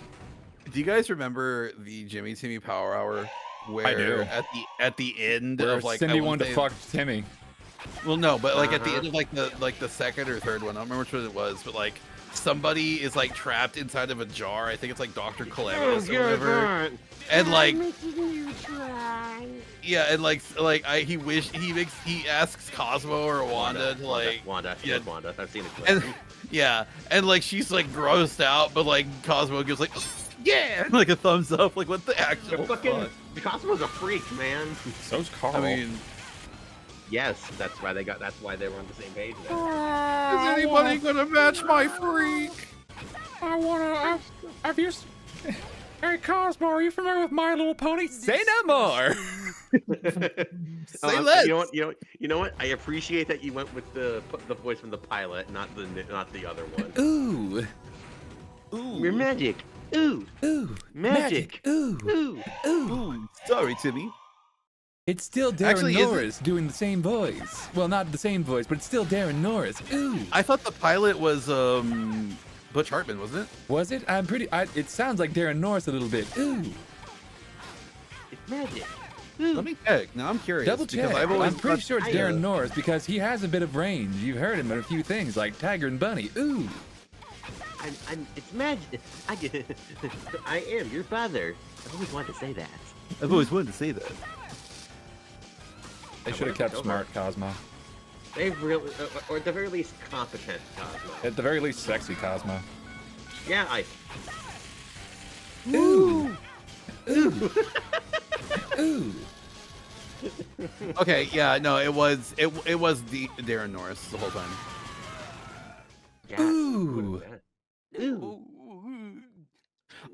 Do you guys remember the Jimmy Timmy Power Hour where I do. at the end Where of like Cindy I wanted to wanna fuck Timmy. Well, no, but like at the end of like the second or third one, I don't remember which one it was, but like somebody is like trapped inside of a jar. I think it's like Dr. Calamitous or whatever. And like yeah, and he asks Cosmo or Wanda to like Wanda. yeah, Wanda. I've seen it. and yeah, and like she's like grossed out, but like Cosmo gives like yeah, like a thumbs up. Like what the actual fucking fuck? Cosmo's a freak, man. So's Carl. I mean, yes, that's why they were on the same page. Then. is anybody gonna match my freak? I wanna. Have you? Hey Cosmo, are you familiar with My Little Pony? Say no more. Say less. You know what? I appreciate that you went with the voice from the pilot, not the other one. Ooh. We're magic. Ooh. Magic. Ooh. Ooh. Sorry, Timmy. It's still Darren Actually, Norris doing the same voice. Well, not the same voice, but it's still Darren Norris. Ooh. I thought the pilot was Butch Hartman, wasn't it? Was it? It sounds like Darren Norris a little bit. Ooh. It's magic. Let me check. Now I'm curious. Double check. I've always I'm pretty thought- sure it's Darren Norris because he has a bit of range. You've heard him in a few things like Tiger and Bunny. Ooh. It's magic. I am your father. I've always wanted to say that. I've always wanted to say that. They should have kept smart Cosmo. They really, or at the very least, competent Cosmo. At the very least, sexy Cosmo. Yeah, Ooh. Ooh. Ooh. Okay, yeah, no, it was the Darren Norris the whole time. Yeah. Ooh.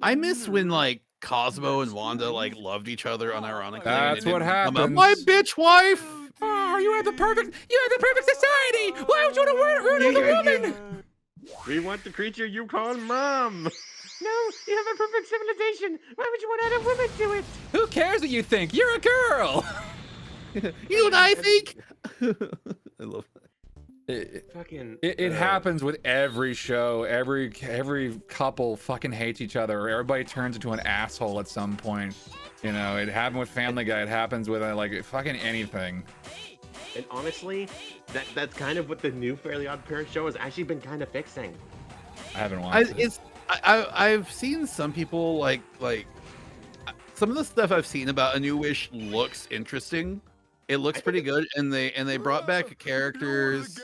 I miss when like Cosmo and Wanda like loved each other unironically. That's what happened. happens. My bitch wife. Oh, you had the perfect society. Why would you want to ruin it with a woman? We want the creature you call mom. No, you have a perfect civilization. Why would you want to add a woman to it? Who cares what you think? You're a girl. You and I think. I love that. It happens with every show. Every couple fucking hates each other, or everybody turns into an asshole at some point. You know, it happened with Family Guy. It happens with like fucking anything. And honestly, that's kind of what the new Fairly Odd Parents show has actually been kind of fixing. I haven't watched it. I've seen some people like some of the stuff I've seen about A New Wish looks interesting. It looks pretty good, and they brought back characters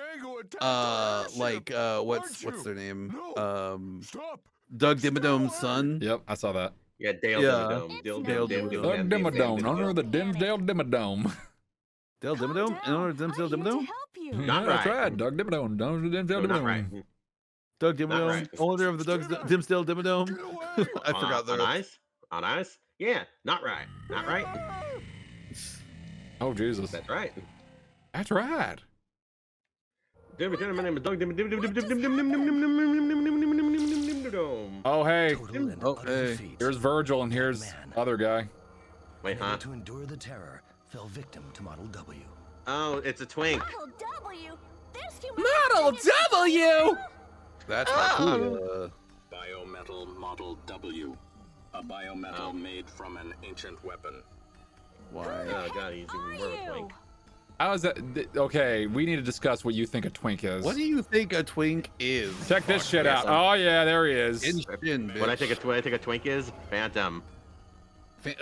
like what's their name? Doug Dimmadome's son. Yep, I saw that. Yeah, Dale Dimmadome. Dale Dimmadome. Honor the Dimsdale Dimmadome. Dale Dimmadome? Honor the Dimsdale Dimmadome? Yeah, that's right. Doug Dimmadome. Honor the Dimsdale Dimmadome. Doug Dimmadome, owner of the Dimsdale Dimmadome. I forgot that. On ice? Yeah, not right. Not right. Oh Jesus. That's right. That's right. My name is Doug Oh hey. Oh hey. Here's Virgil and here's other guy. Wait, huh? To endure the terror, fell victim to Model W. Oh, it's a twink. Model W? Model W! That's Biometal Model W. A biometal made from an ancient weapon. Why? Oh god, he's even more of a twink. How is that? Okay, we need to discuss what you think a twink is. What do you think a twink is? Check this shit out. Oh yeah, there he is. What I think a twink is? Phantom.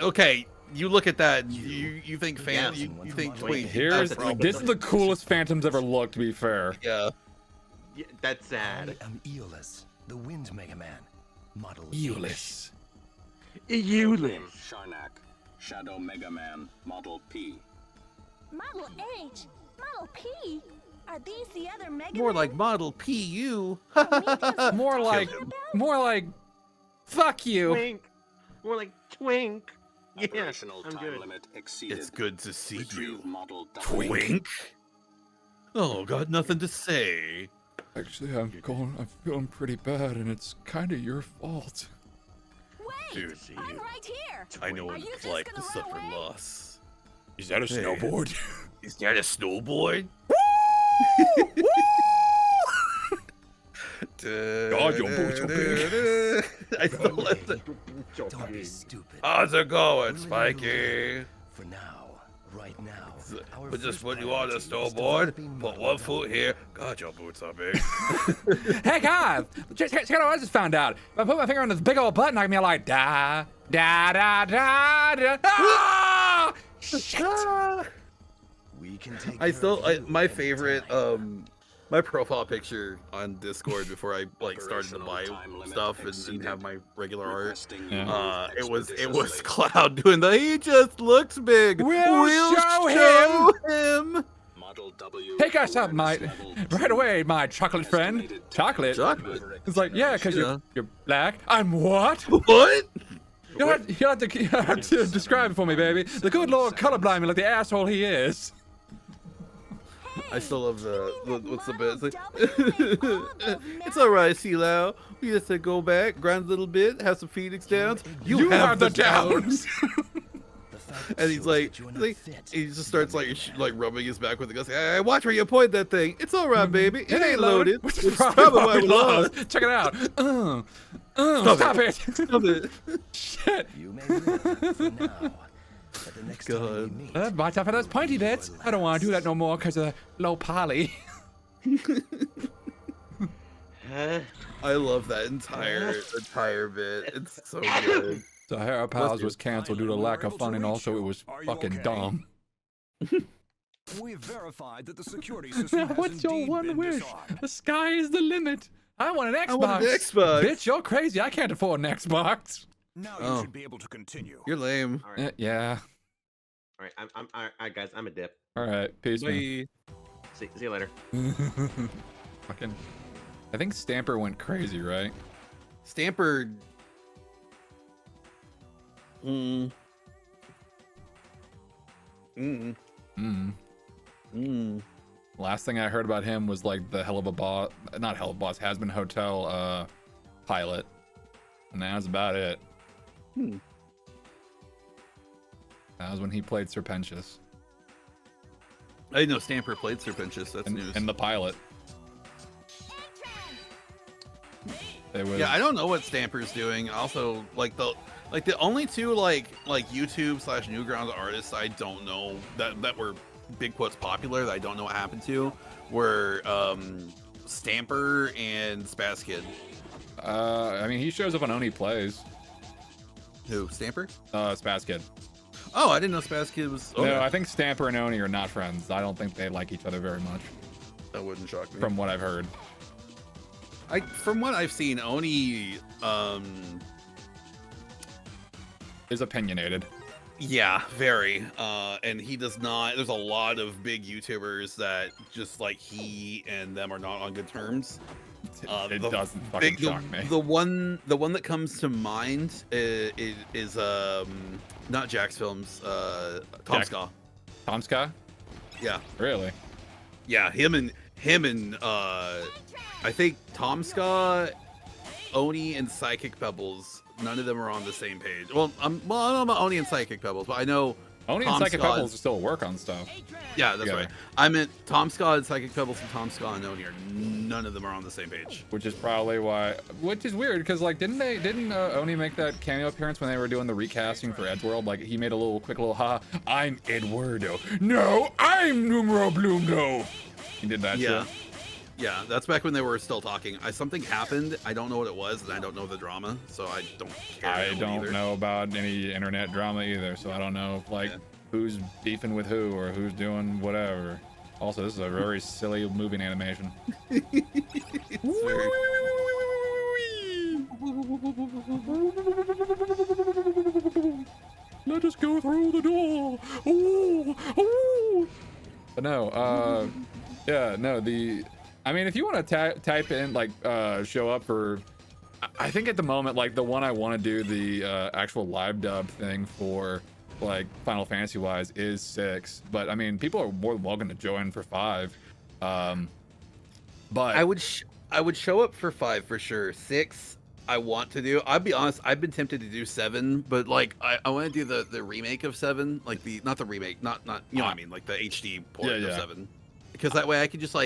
Okay, you look at that. You think Phantom? You think twink? Here's this is the coolest Phantom's ever looked. To be fair. Yeah. Yeah, that's sad. I am Aeolus, the Wind Mega Man. Model Aeolus. Aeolus. Sharnak, Shadow Mega Man, Model P. Model H? Model P? Are these the other Mega More Men? like Model PU. more like fuck you. Twink. More like twink. Yeah, Operational I'm time good. limit exceeded. It's good to see Retrieve you. Model W. Twink. Oh, got nothing to say. Actually, I'm feeling pretty bad, and it's kind of your fault. Wait! Dude, I'm right here! I know Are what you it's just like to gonna run suffer away? loss. Is that a snowboard? Is that a snowboard? God, your boots are big. I still let the. Don't be stupid. How's it going, Spiky? For now, right now. But just put you on a snowboard, put one foot here. God, your boots are big. Hey guys, check out what I just found out. If I put my finger on this big old button, I can be like da da da da da. Ah! Shit. We can take My favorite my profile picture on Discord before I started to buy stuff and have my regular art. It was Cloud doing the he just looks big. We'll show him. Take us up, mate. Right away, my chocolate friend. Chocolate? It's like, yeah, because you're black. I'm what? What? You have to describe it for me, baby. The good Lord colorblind me like the asshole he is. I still love what's the bit? It's like, it's alright, CeeLo. We just to go back, grind a little bit, have some Phoenix downs. You have the downs. And he's like, he just starts like rubbing his back with the gun. Hey, watch where you point that thing. It's alright, baby. It ain't loaded. It's probably why we lost. Check it out. Stop it. Stop it. Shit. You may live for now. But the next time we meet, watch out for those pointy bits. I don't want to do that no more because of low poly. I love that entire bit. It's so good. Sahara Pals was canceled due to lack of funding. Also, it was fucking dumb. We've verified that the security system has What's your indeed one been wish? disarmed. The sky is the limit. I want an Xbox. I want an Xbox. Bitch, you're crazy. I can't afford an Xbox. Now you should be able to continue. You're lame. All right. Yeah. All right, all right, guys, I'm a dip. All right. Peace. Bye. See you later. Fucking. I think Stamper went crazy, right? Stamper. Last thing I heard about him was like the Hell of a Boss, not Hell of a Boss, Has Been Hotel pilot. And that's about it. Hmm. That was when he played Serpentious. I didn't know Stamper played Serpentious. That's news. And the pilot. Yeah, I don't know what Stamper's doing. Also, like the only two like YouTube / Newgrounds artists I don't know that were big quotes popular that I don't know what happened to were Stamper and Spaz Kid. I mean, he shows up on Oni Plays. Who? Stamper? Spaz Kid. Oh, I didn't know Spaz Kid was. Okay. No, I think Stamper and Oni are not friends. I don't think they like each other very much. That wouldn't shock me. From what I've heard. From what I've seen, Oni is opinionated. Yeah, very. And he does not. There's a lot of big YouTubers that just like he and them are not on good terms. It doesn't fucking shock me. The one that comes to mind is not Jack's Films. Tom Ska. Tom Ska? Yeah. Really? Yeah, him and I think Tom Ska, Oni, and Psychic Pebbles. None of them are on the same page. Well, I don't know about Oni and Psychic Pebbles, but I know Oni Tom and Psychic Ska Pebbles still work on stuff. Yeah, that's right. I meant Tom Ska and Psychic Pebbles and Tom Ska and Oni are none of them are on the same page. Which is probably why. Which is weird because like didn't Oni make that cameo appearance when they were doing the recasting for Edgeworld? Like he made a quick little ha. I'm Eduardo. No, I'm Numero Blundo. He did that shit. Yeah, that's back when they were still talking. Something happened. I don't know what it was, and I don't know the drama, so I don't care. I don't know about any internet drama either, so I don't know who's beefing with who or who's doing whatever. Also, this is a very silly moving animation. Let us go through the door. Ooh, ooh. But no, yeah, no, I mean, if you want to type in show up for, I think at the moment the one I want to do the actual live dub thing for Final Fantasy wise is 6, but I mean people are more than welcome to join for 5. But I would show up for 5 for sure. 6 I want to do. I'll be honest, I've been tempted to do 7, but I want to do the remake of 7, not the remake, not you know what I mean, the HD port of 7, because that way I could just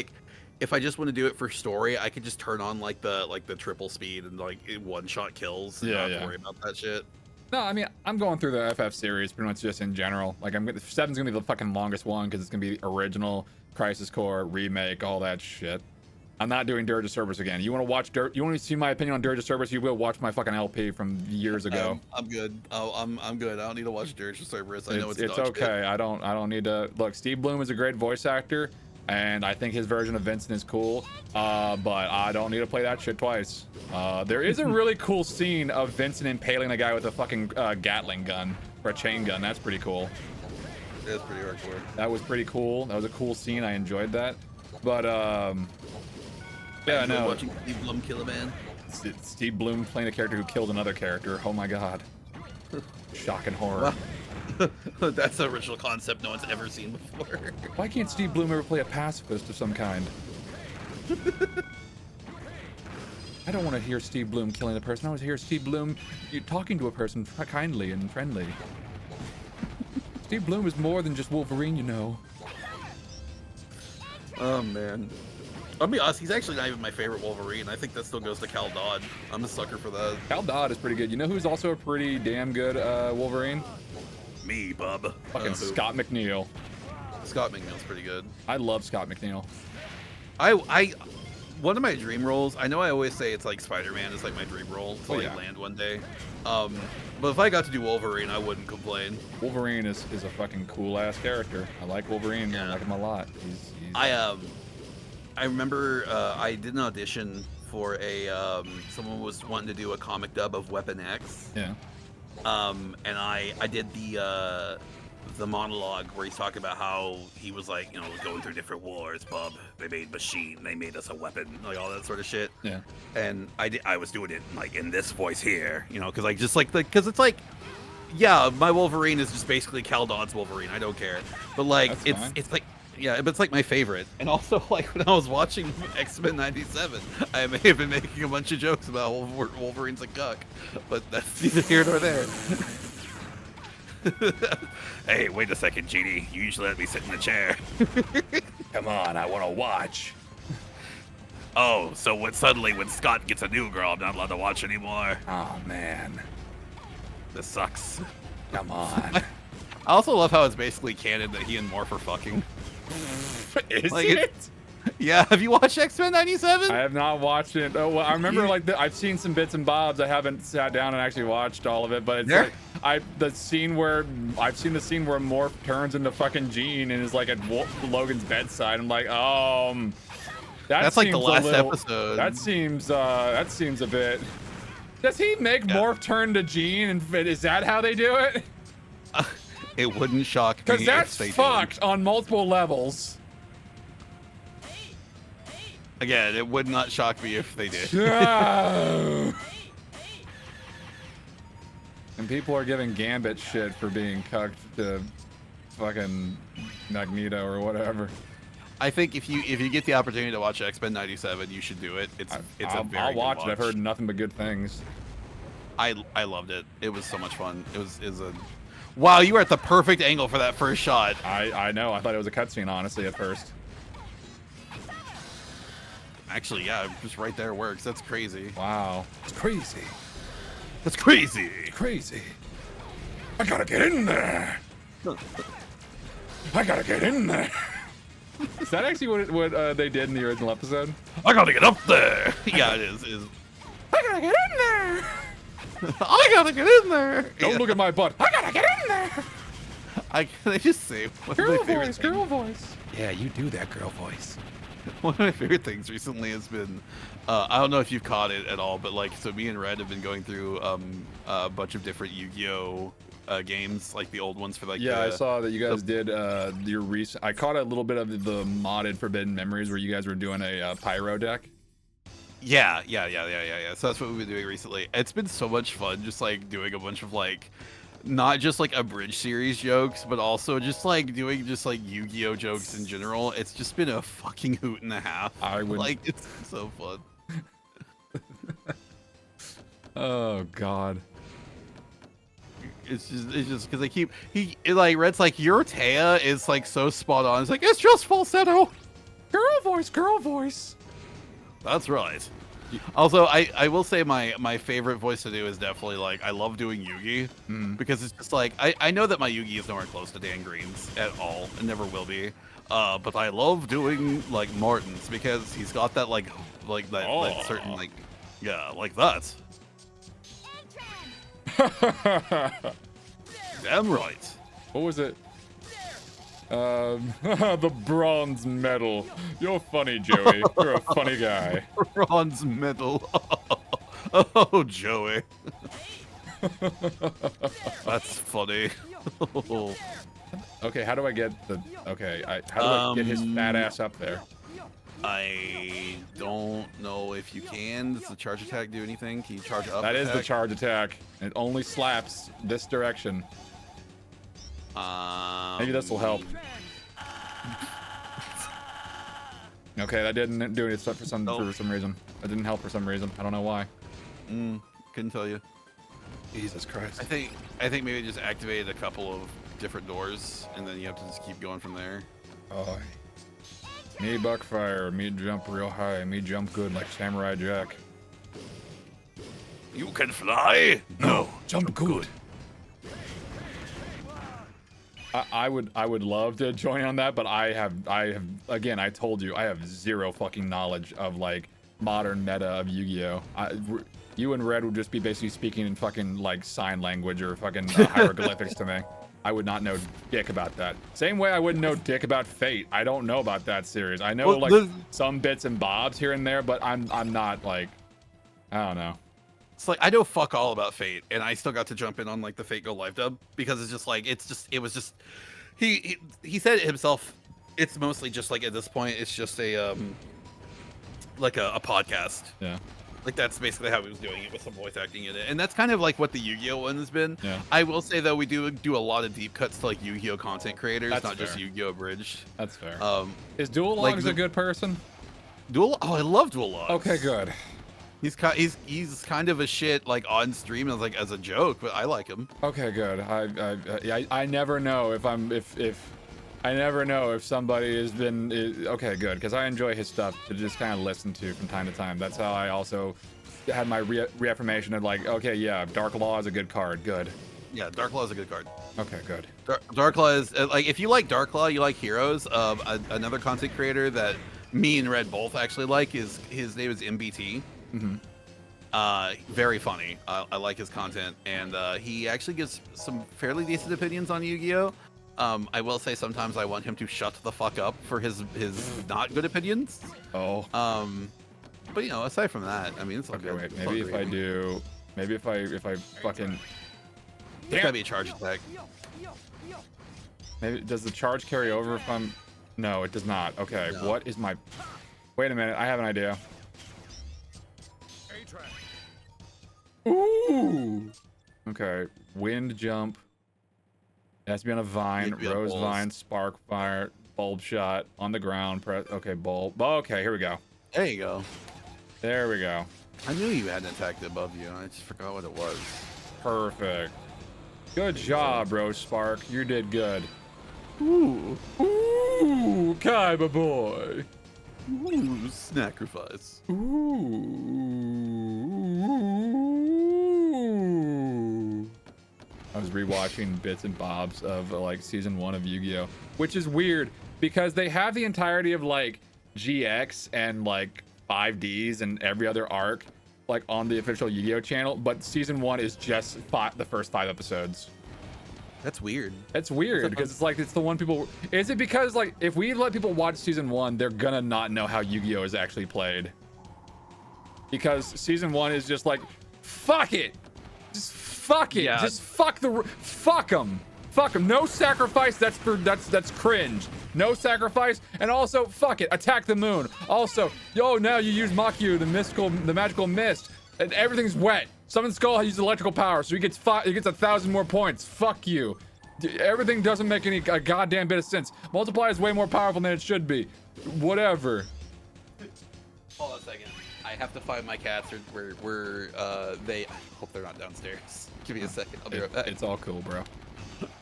if I just want to do it for story, I could just turn on the triple speed and one-shot kills. And not have to worry about that shit. No, I mean I'm going through the FF series pretty much just in general. 7's gonna be the fucking longest one because it's gonna be the original Crisis Core remake, all that shit. I'm not doing Dirge of Cerberus again. You want to watch You want to see my opinion on Dirge of Cerberus? You will watch my fucking LP from years ago. I'm good. I'm good. I don't need to watch Dirge of Cerberus. I know it's okay. Shit. I don't need to look. Steve Bloom is a great voice actor. And I think his version of Vincent is cool, but I don't need to play that shit twice. There is a really cool scene of Vincent impaling a guy with a fucking Gatling gun, or a chain gun. That's pretty cool. That's pretty hardcore. That was pretty cool. That was a cool scene. I enjoyed that. But, yeah, no. Watching Steve Bloom kill a man? Steve Bloom playing a character who killed another character. Oh my god. Shock and horror. Wow. That's an original concept no one's ever seen before. Why can't Steve Bloom ever play a pacifist of some kind? I don't want to hear Steve Bloom killing a person. I want to hear Steve Bloom talking to a person kindly and friendly. Steve Bloom is more than just Wolverine, you know. Oh, man. I'll be honest, he's actually not even my favorite Wolverine. I think that still goes to Cal Dodd. I'm a sucker for that. Cal Dodd is pretty good. You know who's also a pretty damn good Wolverine? Me, bub. Fucking Scott McNeil. Scott McNeil's pretty good. I love Scott McNeil. One of my dream roles, I know I always say it's Spider-Man is my dream role to land one day. But if I got to do Wolverine, I wouldn't complain. Wolverine is a fucking cool ass character. I like Wolverine. Yeah. I like him a lot. I remember I did an audition for someone was wanting to do a comic dub of Weapon X. Yeah. And I did the monologue where he's talking about how he was going through different wars, bub. They made machine, they made us a weapon, all that sort of shit. Yeah. And I was doing it in this voice here, because because it's yeah, my Wolverine is just basically Cal Dodd's Wolverine. I don't care, but it's Yeah, but it's like my favorite. And also, like when I was watching X-Men '97, I may have been making a bunch of jokes about Wolverine's a cuck, but that's neither here nor there. Hey, wait a second, Genie. You usually let me sit in the chair. Come on, I want to watch. Oh, so suddenly when Scott gets a new girl, I'm not allowed to watch anymore? Oh, man. This sucks. Come on. I also love how it's basically canon that he and Morph are fucking. Is like it? Yeah, have you watched X-Men '97? I have not watched it. Oh, well, I remember like I've seen some bits and bobs. I haven't sat down and actually watched all of it, but it's like I've seen the scene where Morph turns into fucking Jean and is like at Logan's bedside. I'm like, that's like the last episode. That seems a bit. Does he make Morph turn to Jean, and is that how they do it? It wouldn't shock me. Because that's fucked on multiple levels. Again, it would not shock me if they did. And people are giving Gambit shit for being cucked to fucking Magneto or whatever. I think if you get the opportunity to watch X-Men '97, you should do it. I'll watch it. I've heard nothing but good things. I loved it. It was so much fun. It was a. Wow, you were at the perfect angle for that first shot. I know. I thought it was a cutscene, honestly, at first. Actually, yeah, just right there works. That's crazy. Wow. It's crazy. That's crazy. It's crazy. I gotta get in there. I gotta get in there. Is that actually what they did in the original episode? I gotta get up there. Yeah, it is. I gotta get in there. I gotta get in there. Don't look at my butt. I gotta get in there. Can I just say Girl voice. Yeah, you do that girl voice. One of my favorite things recently has been, I don't know if you've caught it at all, but like, so me and Red have been going through a bunch of different Yu-Gi-Oh games, like the old ones for like. Yeah, I saw that you guys did your recent. I caught a little bit of the modded Forbidden Memories where you guys were doing a pyro deck. Yeah. So that's what we've been doing recently. It's been so much fun, just like doing a bunch of like, not just like abridged series jokes, but also just like doing just like Yu-Gi-Oh jokes in general. It's just been a fucking hoot and a half. I would like, it's so fun. Oh God. It's just because Red's like, your Taya is like so spot on. It's like, it's just falsetto. Girl voice. That's right. Also, I will say my favorite voice to do is definitely like, I love doing Yugi because it's just like, I know that my Yugi is nowhere close to Dan Green's at all and never will be. But I love doing like Martin's because he's got that that certain like, yeah, like that. Damn right. What was it? The bronze medal. You're funny, Joey. You're a funny guy. Bronze medal. Oh, Joey. That's funny. Okay, how do I get the? Okay, how do I get his fat ass up there? I don't know if you can. Does the charge attack do anything? Can you charge up? That is the charge attack. It only slaps this direction. Maybe this will help. Okay, that didn't do it for some reason. That didn't help for some reason. I don't know why. Couldn't tell you. Jesus Christ. I think maybe just activated a couple of different doors, and then you have to just keep going from there. Oh. Me buckfire, me jump real high, me jump good like Samurai Jack. You can fly? No, jump good. I would love to join on that, but I have again, I told you, I have zero fucking knowledge of like modern meta of Yu-Gi-Oh. You and Red would just be basically speaking in fucking like sign language or fucking hieroglyphics to me. I would not know dick about that. Same way I wouldn't know dick about Fate. I don't know about that series. I know some bits and bobs here and there, but I'm not like, I don't know. It's like, I know fuck all about Fate, and I still got to jump in on like the Fate Go live dub because it's just like, it was just, he said it himself. It's mostly just like at this point, it's just a like a podcast. Yeah. Like that's basically how he was doing it with some voice acting in it, and that's kind of like what the Yu-Gi-Oh one has been. Yeah. I will say though, we do a lot of deep cuts to like Yu-Gi-Oh content creators, That's not just fair. Yu-Gi-Oh abridged. That's fair. Is Like Dualogs a good person? Oh, I love Dualogs. Okay, good. He's kind of a shit like on stream as like as a joke, but I like him. Okay, good. I never know if I never know if somebody has been okay, good, because I enjoy his stuff to just kind of listen to from time to time. That's how I also had my reaffirmation of like, okay, yeah, Dark Law is a good card. Good. Yeah, Dark Law is a good card. Okay, good. Dark Law is like if you like Dark Law, you like Heroes. Another content creator that me and Red both actually like is his name is MBT. Very funny. I like his content, and he actually gives some fairly decent opinions on Yu-Gi-Oh. I will say sometimes I want him to shut the fuck up for his not good opinions. Oh. But you know, aside from that, I mean, it's all Okay, good. wait. It's Maybe all if great. I do, maybe if I fucking. There's gotta be a charge attack. Maybe does the charge carry over if I'm? No, it does not. Okay, No. what is my? Wait a minute, I have an idea. Ooh. Okay, wind jump. It has to be on a vine, Need to be on rose balls. vine, spark fire, bulb shot on the ground. Press. Okay, bulb. Okay, here we go. There you go. There we go. I knew you had an attack above you. I just forgot what it was. Perfect. Good job, Rose Spark. You did good. Ooh. Ooh, Kaiba boy. Ooh, sacrifice. Ooh. I was rewatching bits and bobs of like season 1 of Yu-Gi-Oh, which is weird because they have the entirety of like GX and like 5Ds and every other arc like on the official Yu-Gi-Oh channel, but season 1 is just the first 5 episodes. That's weird. It's weird because it's like it's the one people. Is it because like if we let people watch season 1, they're gonna not know how Yu-Gi-Oh is actually played? Because season 1 is just like, fuck it, just fuck it, Yeah. just fuck them, fuck them. No sacrifice. That's cringe. No sacrifice, and also fuck it. Attack the moon. Also, now you use Makyu, the magical mist, and everything's wet. Summon Skull uses electrical power, so he gets 1,000 more points. Fuck you. Everything doesn't make a goddamn bit of sense. Multiply is way more powerful than it should be. Whatever. Hold on a second. I have to find my cats. Where they. I hope they're not downstairs. Give me a second. I'll be right back. It's all cool, bro.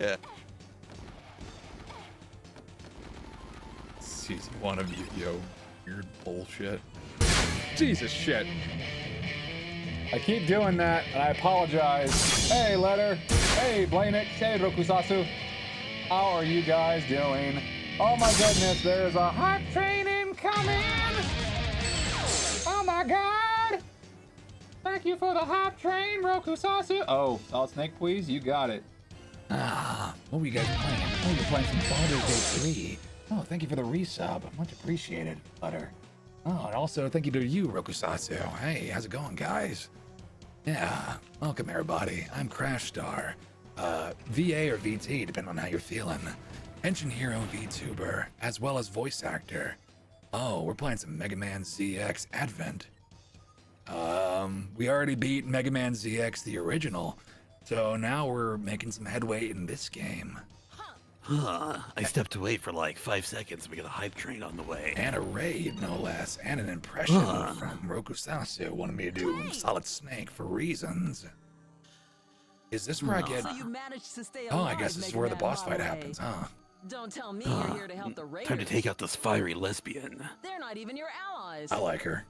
Yeah. Season 1 of Yu-Gi-Oh! Weird bullshit. Jesus shit. I keep doing that, and I apologize. Hey, Letter. Hey, Blame It. Hey, Rokusasu. How are you guys doing? Oh my goodness, there's a hot train incoming! Oh my god! Thank you for the hot train, Rokusasu. Oh, Solid Snake, please? You got it. What were you guys playing? Oh, you're playing some Baldur's Gate 3. Oh, thank you for the resub. Much appreciated, Butter. Oh, and also thank you to you, Rokusasu. Hey, how's it going, guys? Yeah, welcome everybody. I'm Crash Star. VA or VT, depending on how you're feeling. Engine Hero VTuber, as well as voice actor. Oh, we're playing some Mega Man ZX Advent. We already beat Mega Man ZX the original, so now we're making some headway in this game. I stepped away for like 5 seconds. We got a hype train on the way. And a raid, no less, and an impression from Rokusasu wanted me to do Solid Snake for reasons. Is this where I get... So you managed to stay Oh, I alive, guess this is Mega where the Man boss fight Marley. happens, huh? Don't tell me you're here to help the raiders. Time to take out this fiery lesbian. They're not even your allies. I like her.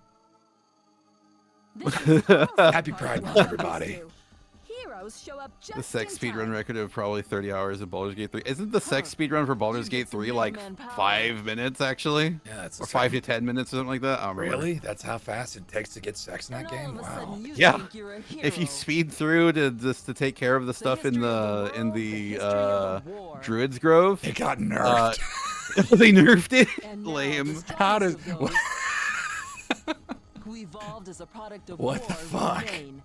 This is also Happy part Pride of Month, what everybody. heroes do. Heroes show up just The sex in time. speedrun record of probably 30 hours of Baldur's Gate 3. Isn't the sex speedrun for Baldur's Gate 3 like 5 minutes actually? Yeah, it's or 5 to 10 minutes or something like that. I don't remember. Really? That's how fast it takes to get sex in that game? Wow. Yeah. If you speed through to take care of the stuff in the Druid's Grove, it got nerfed. They nerfed it. Lame. How does? Who evolved as a product of What the wars and fuck? pain.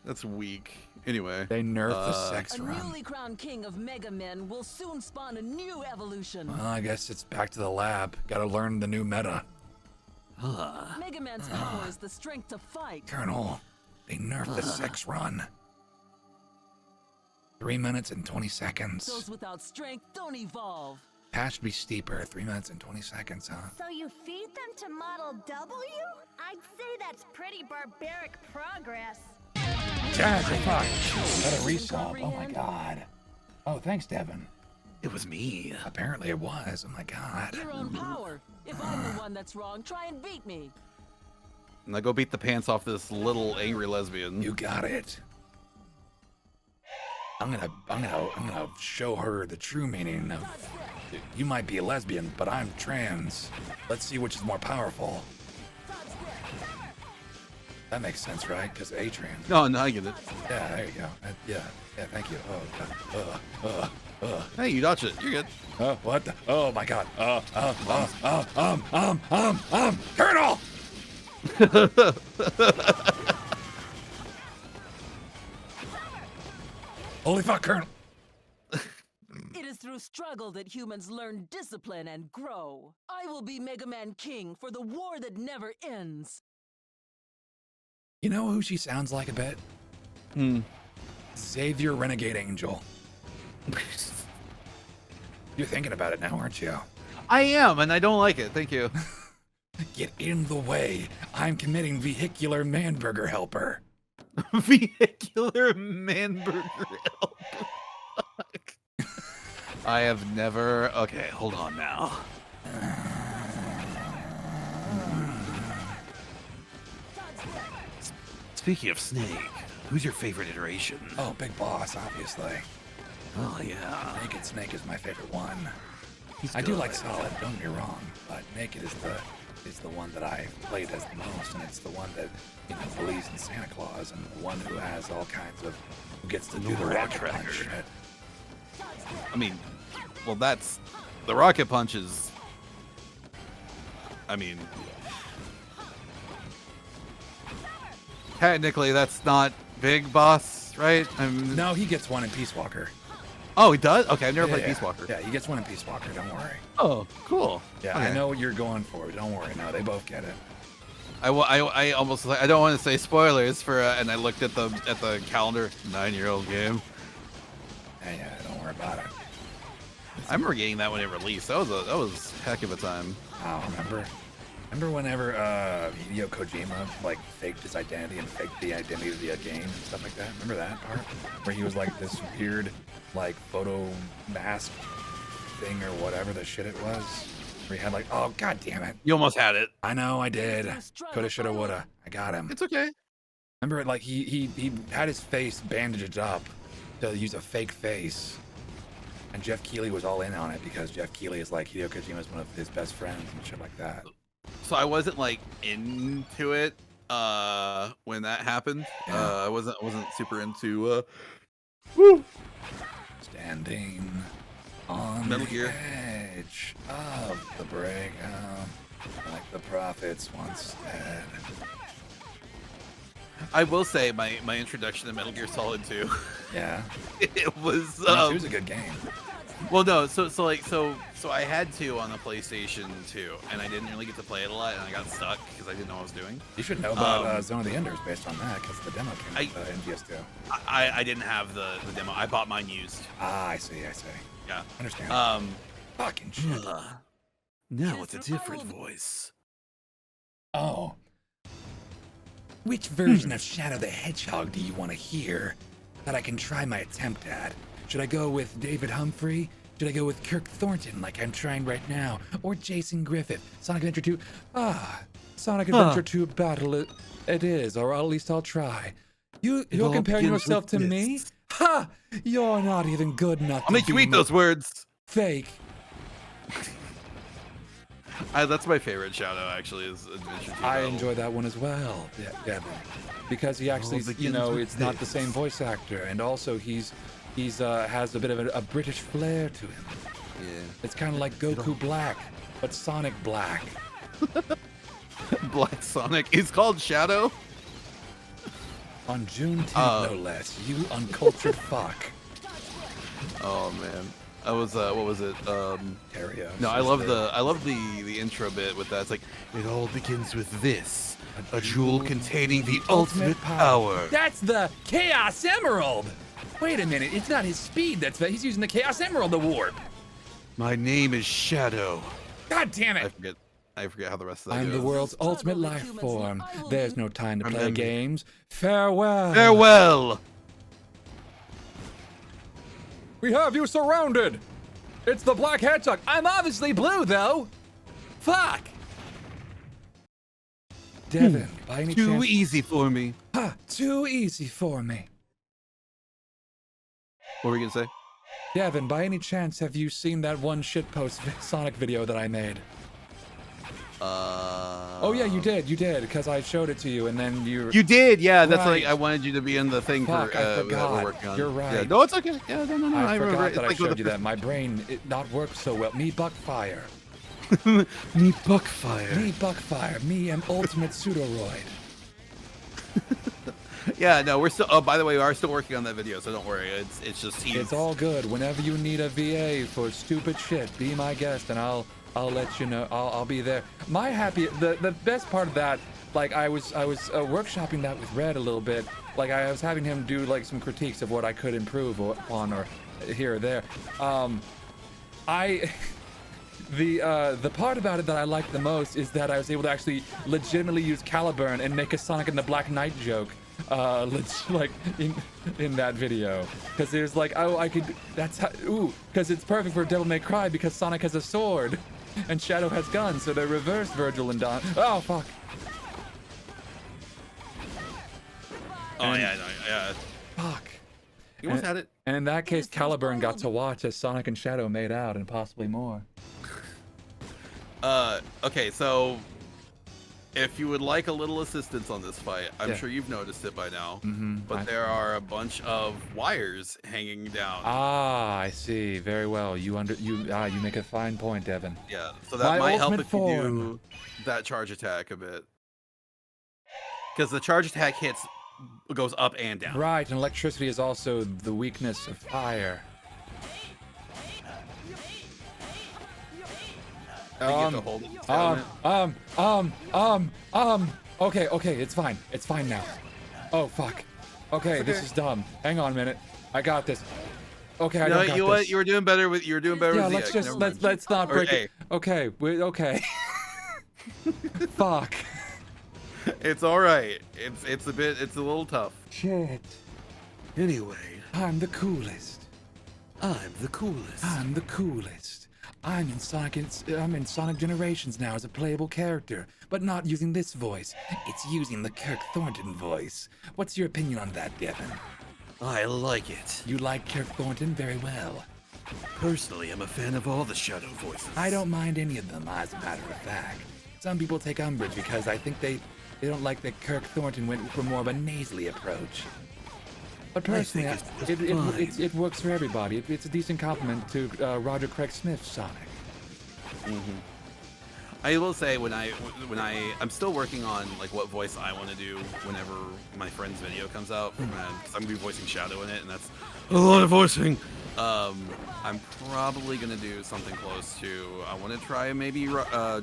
That's weak. Anyway, they nerfed the sex A run. newly crowned king of Mega Men will soon spawn a new evolution. Well, I guess it's back to the lab. Gotta learn the new meta. Mega Man's power is the strength to fight. Colonel, they nerfed the 6 run. 3 minutes and 20 seconds. Those without strength don't evolve. Path should be steeper. 3 minutes and 20 seconds, huh? So you feed them to Model W? I'd say that's pretty barbaric progress. Fuck. Got a resub. Oh my god. Oh, thanks, Devin. It was me. Apparently it was. Oh my god. Your own power. If I'm the one that's wrong, try and beat me. Now go beat the pants off this little angry lesbian. You got it. I'm gonna show her the true meaning of you might be a lesbian, but I'm trans. Let's see which is more powerful. That makes sense, right? Because A trans. No, I get it. Yeah, there you go. Yeah, thank you. Oh god. Hey, you dodged it. You're good. What the? Oh my god. Colonel! Holy fuck, Colonel! It is through struggle that humans learn discipline and grow. I will be Mega Man King for the war that never ends. You know who she sounds like a bit? Xavier Renegade Angel. You're thinking about it now, aren't you? I am, and I don't like it. Thank you. Get in the way. I'm committing vehicular manburger helper. Vehicular manburger helper. I have never... Okay, hold on now. Speaking of Snake, who's your favorite iteration? Oh, Big Boss, obviously. Oh, yeah. Naked Snake is my favorite one. He's I do good. like Solid, don't get me wrong, but Naked is the one that I played as the most, and it's the one that, you know, believes in Santa Claus, and the one who has all kinds of, who gets to do the rocket punch shit. I mean, well, that's... The rocket punch is... I mean... Technically, that's not Big Boss, right? No, he gets one in Peace Walker. Oh, he does? Okay, I've never played Peace Walker. Yeah, he gets one in Peace Walker, don't worry. Oh, cool. Yeah, Okay. I know what you're going for. Don't worry. No, they both get it. I almost... I don't want to say spoilers for... and I looked at the calendar. 9-year-old game. Yeah, don't worry about it. I remember getting that when it released. That was a heck of a time. Oh, remember whenever Hideo Kojima like faked his identity and faked the identity of the game and stuff like that? Remember that part? Where he was like this weird like photo mask thing or whatever the shit it was? Where he had like, oh god damn it. You almost had it. I know, I did. Coulda, shoulda, woulda. I got him. It's okay. Remember like he had his face bandaged up to use a fake face. And Jeff Keighley was all in on it because Jeff Keighley is like Hideo Kojima's one of his best friends and shit like that. So I wasn't like into it when that happened. Yeah. I wasn't super into Standing on Metal the Gear. edge of the breakout, like the prophets once said. I will say my introduction to Metal Gear Solid 2. Yeah. It was It was a good game. Well, no, so I had to on the PlayStation 2, and I didn't really get to play it a lot, and I got stuck because I didn't know what I was doing. You should know about Zone of the Enders based on that because the demo came with MGS2. I didn't have the demo. I bought mine used. Ah, I see. Yeah. Understand. Fucking shit. Now it's a different voice. Oh. Which version of Shadow the Hedgehog do you want to hear that I can try my attempt at? Should I go with David Humphrey? Should I go with Kirk Thornton like I'm trying right now? Or Jason Griffith? Sonic Adventure 2? Sonic Adventure 2 Battle it is, or at least I'll try. You're comparing yourself to me? Ha! You're not even good enough I'll make you eat those words. Fake. That's my favorite Shadow, actually, is Adventure 2 I Battle. enjoy that one as well, Devin. Because he actually, you know, it's not the same voice actor, and also he's has a bit of a British flair to him. Yeah. It's kind of like Goku Black, but Sonic Black. Black Sonic. He's called Shadow? On June 10th, no less. You uncultured fuck. Oh, man. I was what was it? Area. No, I love the intro bit with that. It's like it all begins with this, a jewel containing the ultimate power. That's the Chaos Emerald. Wait a minute, it's not his speed. He's using the Chaos Emerald to warp. My name is Shadow. God damn it! I forget how the rest of that I'm goes. the world's ultimate life form. There's no time to play games. Farewell. Farewell. We have you surrounded. It's the Black Hedgehog. I'm obviously blue, though. Fuck. Devin, by any chance... Too easy for me. Ha, too easy for me. What were we gonna say? Devin, by any chance, have you seen that one shitpost Sonic video that I made? Oh yeah, you did, because I showed it to you, and then you... You did, yeah, that's right. like, I wanted you to be in the thing Fuck, for, I that forgot. we're working on. You're right. Yeah, no, it's okay. Yeah, no, I remember. forgot It's that I like showed you that. My brain, it not worked so well. Me Buckfire. Me Buckfire. Me Buckfire. Me an ultimate pseudoroid. Yeah, no, we're still, oh, by the way, we are still working on that video, so don't worry. It's just, It's all good. Whenever you need a VA for stupid shit, be my guest, and I'll let you know. I'll be there. The best part of that, like I was workshopping that with Red a little bit. Like I was having him do like some critiques of what I could improve upon or here or there. The part about it that I liked the most is that I was able to actually legitimately use Caliburn and make a Sonic and the Black Knight joke. Like in that video, because there's like, oh, I could, that's how, ooh, because it's perfect for Devil May Cry because Sonic has a sword and Shadow has guns, so they're reversed Virgil and Don. Oh fuck. Oh yeah. Fuck. You almost had it. And in that case, Caliburn got to watch as Sonic and Shadow made out and possibly more. Okay, so if you would like a little assistance on this fight, I'm Yeah. sure you've noticed it by now, but I- there are a bunch of wires hanging down. Ah, I see. Very well. You make a fine point, Devin. Yeah, so that My might help ultimate if you form. do that charge attack a bit. Because the charge attack goes up and down. Right, and electricity is also the weakness of fire. Okay, it's fine. It's fine now. Oh, fuck. Okay, this is dumb. Hang on a minute. I got this. Okay, I don't got this. What? You were doing better with Yeah, Z. let's not break it. Okay, okay. Fuck. It's all right. It's a little tough. Shit. Anyway, I'm the coolest. I'm the coolest. I'm the coolest. I'm in Sonic Generations now as a playable character, but not using this voice. It's using the Kirk Thornton voice. What's your opinion on that, Devin? I like it. You like Kirk Thornton very well. Personally, I'm a fan of all the Shadow voices. I don't mind any of them, as a matter of fact. Some people take umbrage because I think they don't like that Kirk Thornton went for more of a nasally approach. But personally, it works for everybody. It's a decent compliment to Roger Craig Smith's Sonic. I will say when I'm still working on like what voice I want to do whenever my friend's video comes out, because I'm gonna be voicing Shadow in it, and that's a lot of voicing. I'm probably gonna do something close to. I want to try maybe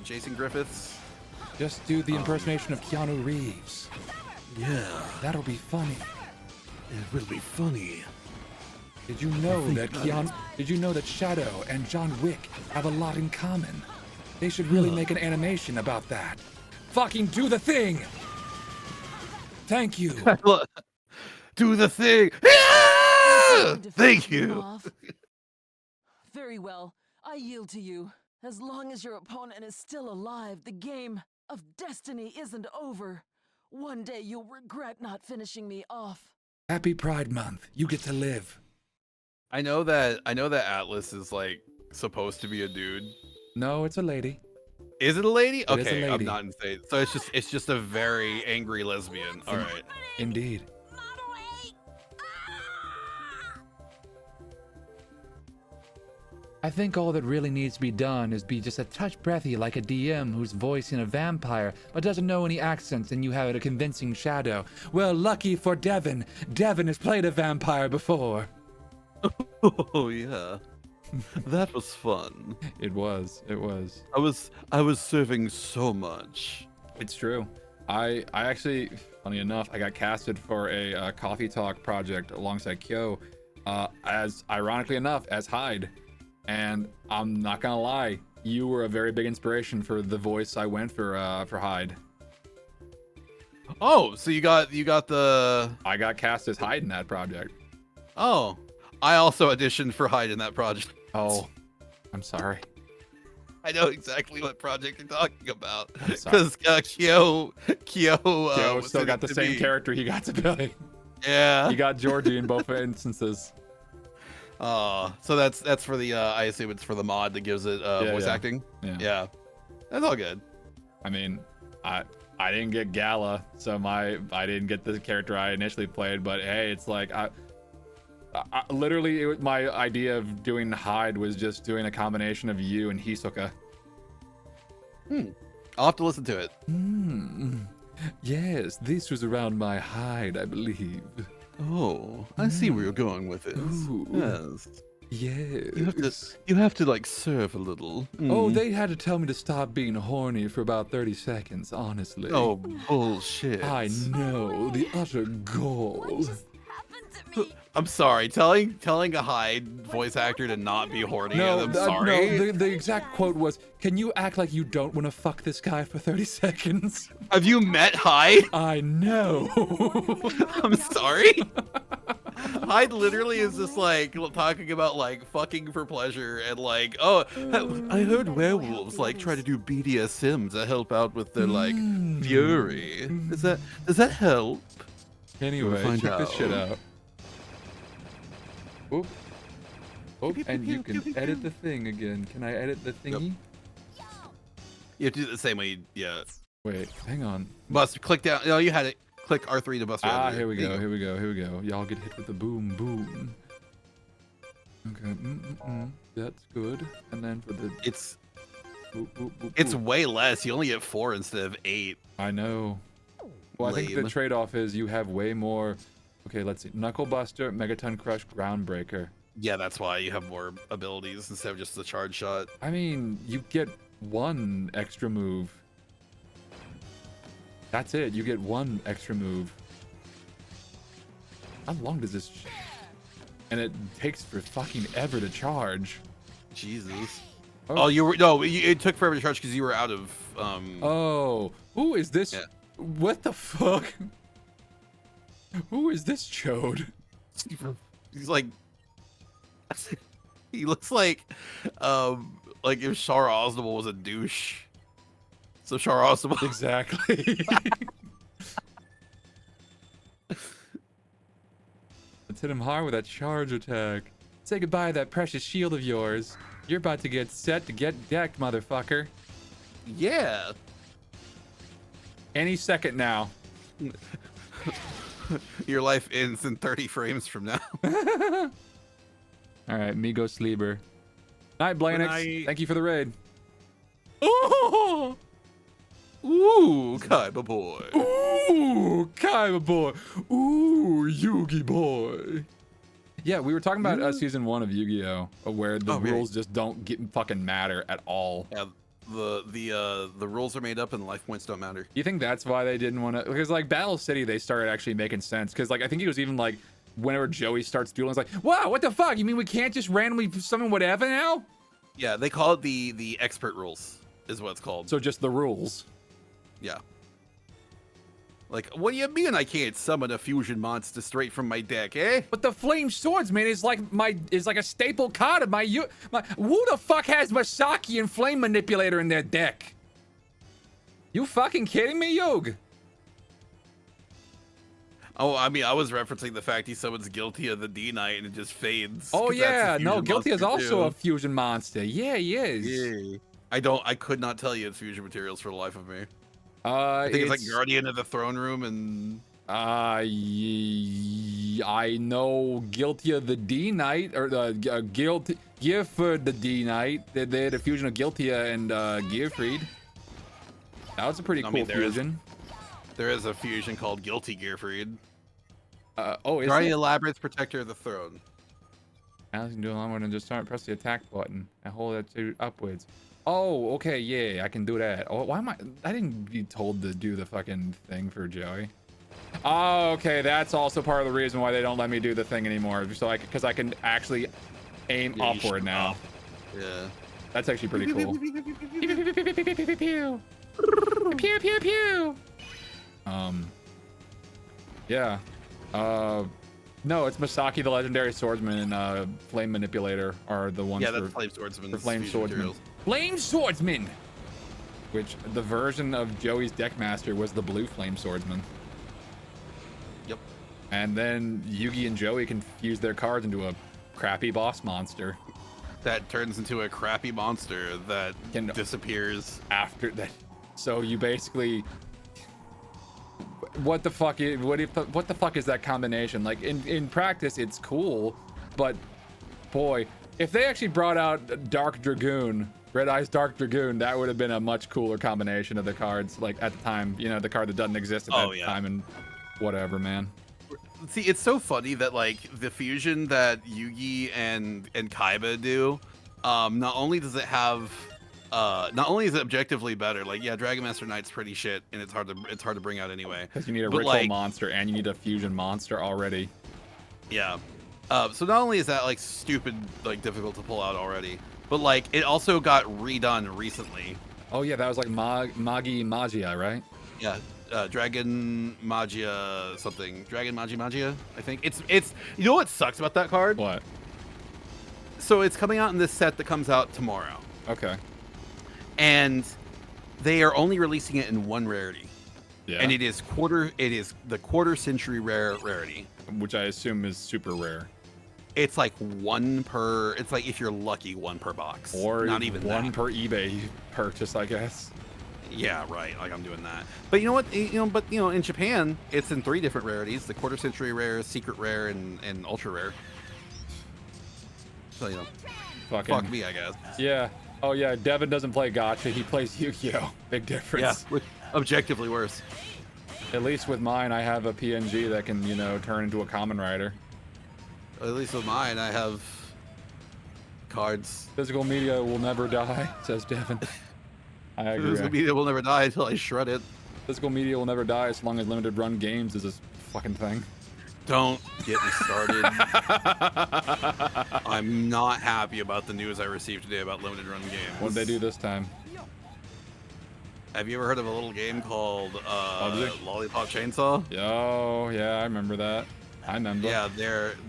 Jason Griffiths. Just do the impersonation of Keanu Reeves. Yeah, that'll be funny. It will be funny. Did you know that Shadow and John Wick have a lot in common? They should really make an animation about that. Fucking do the thing! Thank you. Do the thing. Thank you. Very well. I yield to you. As long as your opponent is still alive, the game of destiny isn't over. One day you'll regret not finishing me off. Happy Pride Month. You get to live. I know that Atlas is like supposed to be a dude. No, it's a lady. Is it a lady? It is a Okay, I'm lady. not insane. So it's just a very angry lesbian. All right. Indeed. I think all that really needs to be done is be just a touch breathy like a DM who's voicing a vampire but doesn't know any accents and you have a convincing Shadow. Well, lucky for Devin. Devin has played a vampire before. Oh, yeah. That was fun. It was. It was. I was serving so much. It's true. I actually, funny enough, I got casted for a coffee talk project alongside Kyo, as ironically enough as Hyde, and I'm not gonna lie, you were a very big inspiration for the voice I went for Hyde. Oh, so you got the. I got cast as Hyde in that project. Oh, I also auditioned for Hyde in that project. Oh, I'm sorry. I know exactly what project you're talking about because Kyo still got the same character he got to play. Yeah, he got Georgie in both instances. So that's for the I assume it's for the mod that gives it voice acting. Yeah, that's all good. I mean, I didn't get Gala, so I didn't get the character I initially played. But hey, it's like I literally my idea of doing Hyde was just doing a combination of you and Hisoka. I'll have to listen to it. Yes, this was around my Hyde, I believe. Oh, I see where you're going with this. Ooh. Yes. Yes. You have to like serve a little. Oh, they had to tell me to stop being horny for about 30 seconds, honestly. Oh, bullshit. I know, the utter gall. I'm sorry, telling a Hyde voice actor to not be horny. I'm sorry. No, the exact quote was, "Can you act like you don't want to fuck this guy for 30 seconds?" Have you met Hyde? I know. I'm sorry. Hyde literally is just like talking about like fucking for pleasure and like, oh, I heard werewolves like try to do BDSM to help out with their like fury. Does that help? Anyway, check this shit out. Oop. Oh, and you can edit the thing again. Can I edit the thingy? Yep. You have to do it the same way. Yeah. Wait, hang on. Click down. No, you had it. Click R3 to bust around. Here we go. Here we go. Here we go. Y'all get hit with the boom, boom. Okay. That's good. And then for the it's it's way less. You only get 4 instead of 8. I know. Well, I think the trade-off is you have way more. Okay, let's see. Knuckle Buster, Megaton Crush, Groundbreaker. Yeah, that's why you have more abilities instead of just the charge shot. I mean, you get 1 extra move. That's it. You get 1 extra move. How long does this? And it takes for fucking ever to charge. Jesus. Oh, you were no. It took forever to charge because you were out of. Oh, who is this? Yeah. What the fuck? Who is this chode? He's like. He looks like if Char Aznable was a douche. So Char Aznable. Exactly. Let's hit him hard with that charge attack. Say goodbye to that precious shield of yours. You're about to get set to get decked, motherfucker. Yeah. Any second now. Your life ends in 30 frames from now. All right, me go sleeper. Night, Blanix. Thank you for the raid. Oh! Ooh, Kaiba boy. Ooh, Kaiba boy. Ooh, Yugi boy. Yeah, we were talking about season 1 of Yu-Gi-Oh, where the rules just don't fucking matter at all. Yeah, the rules are made up and the life points don't matter. You think that's why they didn't want to? Because like Battle City, they started actually making sense. Because like I think it was even like whenever Joey starts dueling, it's like, wow, what the fuck? You mean we can't just randomly summon whatever now? Yeah, they call it the expert rules, is what it's called. So just the rules. Yeah. Like, what do you mean I can't summon a fusion monster straight from my deck, eh? But the flame swords, man, is like a staple card of my who the fuck has Masaki and Flame Manipulator in their deck? You fucking kidding me, Yog? Oh, I mean, I was referencing the fact he summons Guilty of the D-Knight and it just fades. Oh yeah, no, Guilty is also a fusion monster. Yeah, he is. Yeah. I could not tell you its fusion materials for the life of me. I think it's like Guardian of the Throne Room and. I know Guilty of the D-Knight or the Guilty Gifford the D-Knight. They had a fusion of Guiltia and Gearfried. That was a pretty cool fusion. There is a fusion called Guilty Gearfried. Is Guardian Labyrinth, Protector of the Throne. Now you can do a lot more than just press the attack button and hold it to upwards. Oh, okay, yeah, I can do that. Oh, why am I didn't be told to do the fucking thing for Joey. Oh, okay, that's also part of the reason why they don't let me do the thing anymore. So because I can actually aim upward now. Yeah. That's actually pretty cool. Pew pew pew pew. Yeah. No, it's Masaki the Legendary Swordsman and Flame Manipulator are the ones that's Flame Swordsman. for Flame Fusion Swordsman. materials. Flame Swordsman! Which the version of Joey's Deckmaster was the blue Flame Swordsman. Yep. And then Yugi and Joey can fuse their cards into a crappy boss monster. That turns into a crappy monster that disappears after that. So you basically, what the fuck is that combination? Like in practice, it's cool, but boy, if they actually brought out Dark Dragoon, Red Eyes Dark Dragoon, that would have been a much cooler combination of the cards. Like at the time, you know, the card that doesn't exist at that time and whatever, man. See, it's so funny that like the fusion that Yugi and Kaiba do, not only does it have, not only is it objectively better, like yeah, Dragon Master Knight's pretty shit and it's hard to bring out anyway. Because you need a but, ritual like, monster and you need a fusion monster already. Yeah. So not only is that like stupid, like difficult to pull out already, but like it also got redone recently. Oh yeah, that was like Magi Magia, right? Yeah. Dragon Magia something. Dragon Magia, I think. It's you know what sucks about that card? What? So it's coming out in this set that comes out tomorrow. Okay. And they are only releasing it in one rarity. Yeah. And it is the quarter century rarity. Which I assume is super rare. It's like one per, it's like if you're lucky, one per box. Or not even one that. per eBay purchase, I guess. Yeah, right. Like I'm doing that. But you know what? But in Japan, it's in 3 different rarities: the quarter century rare, secret rare, and ultra rare. So fuck me, I guess. Yeah. Oh yeah. Devin doesn't play Gacha. He plays Yu-Gi-Oh. Big difference. Yeah. Objectively worse. At least with mine, I have a PNG that can turn into a Kamen Rider. At least with mine, I have cards. Physical media will never die, says Devin. I agree. Physical media will never die until I shred it. Physical media will never die as long as limited run games is a fucking thing. Don't get me started. I'm not happy about the news I received today about limited run games. What'd they do this time? Have you ever heard of a little game called Lollipop Chainsaw? Oh yeah, I remember that. I remember. Yeah,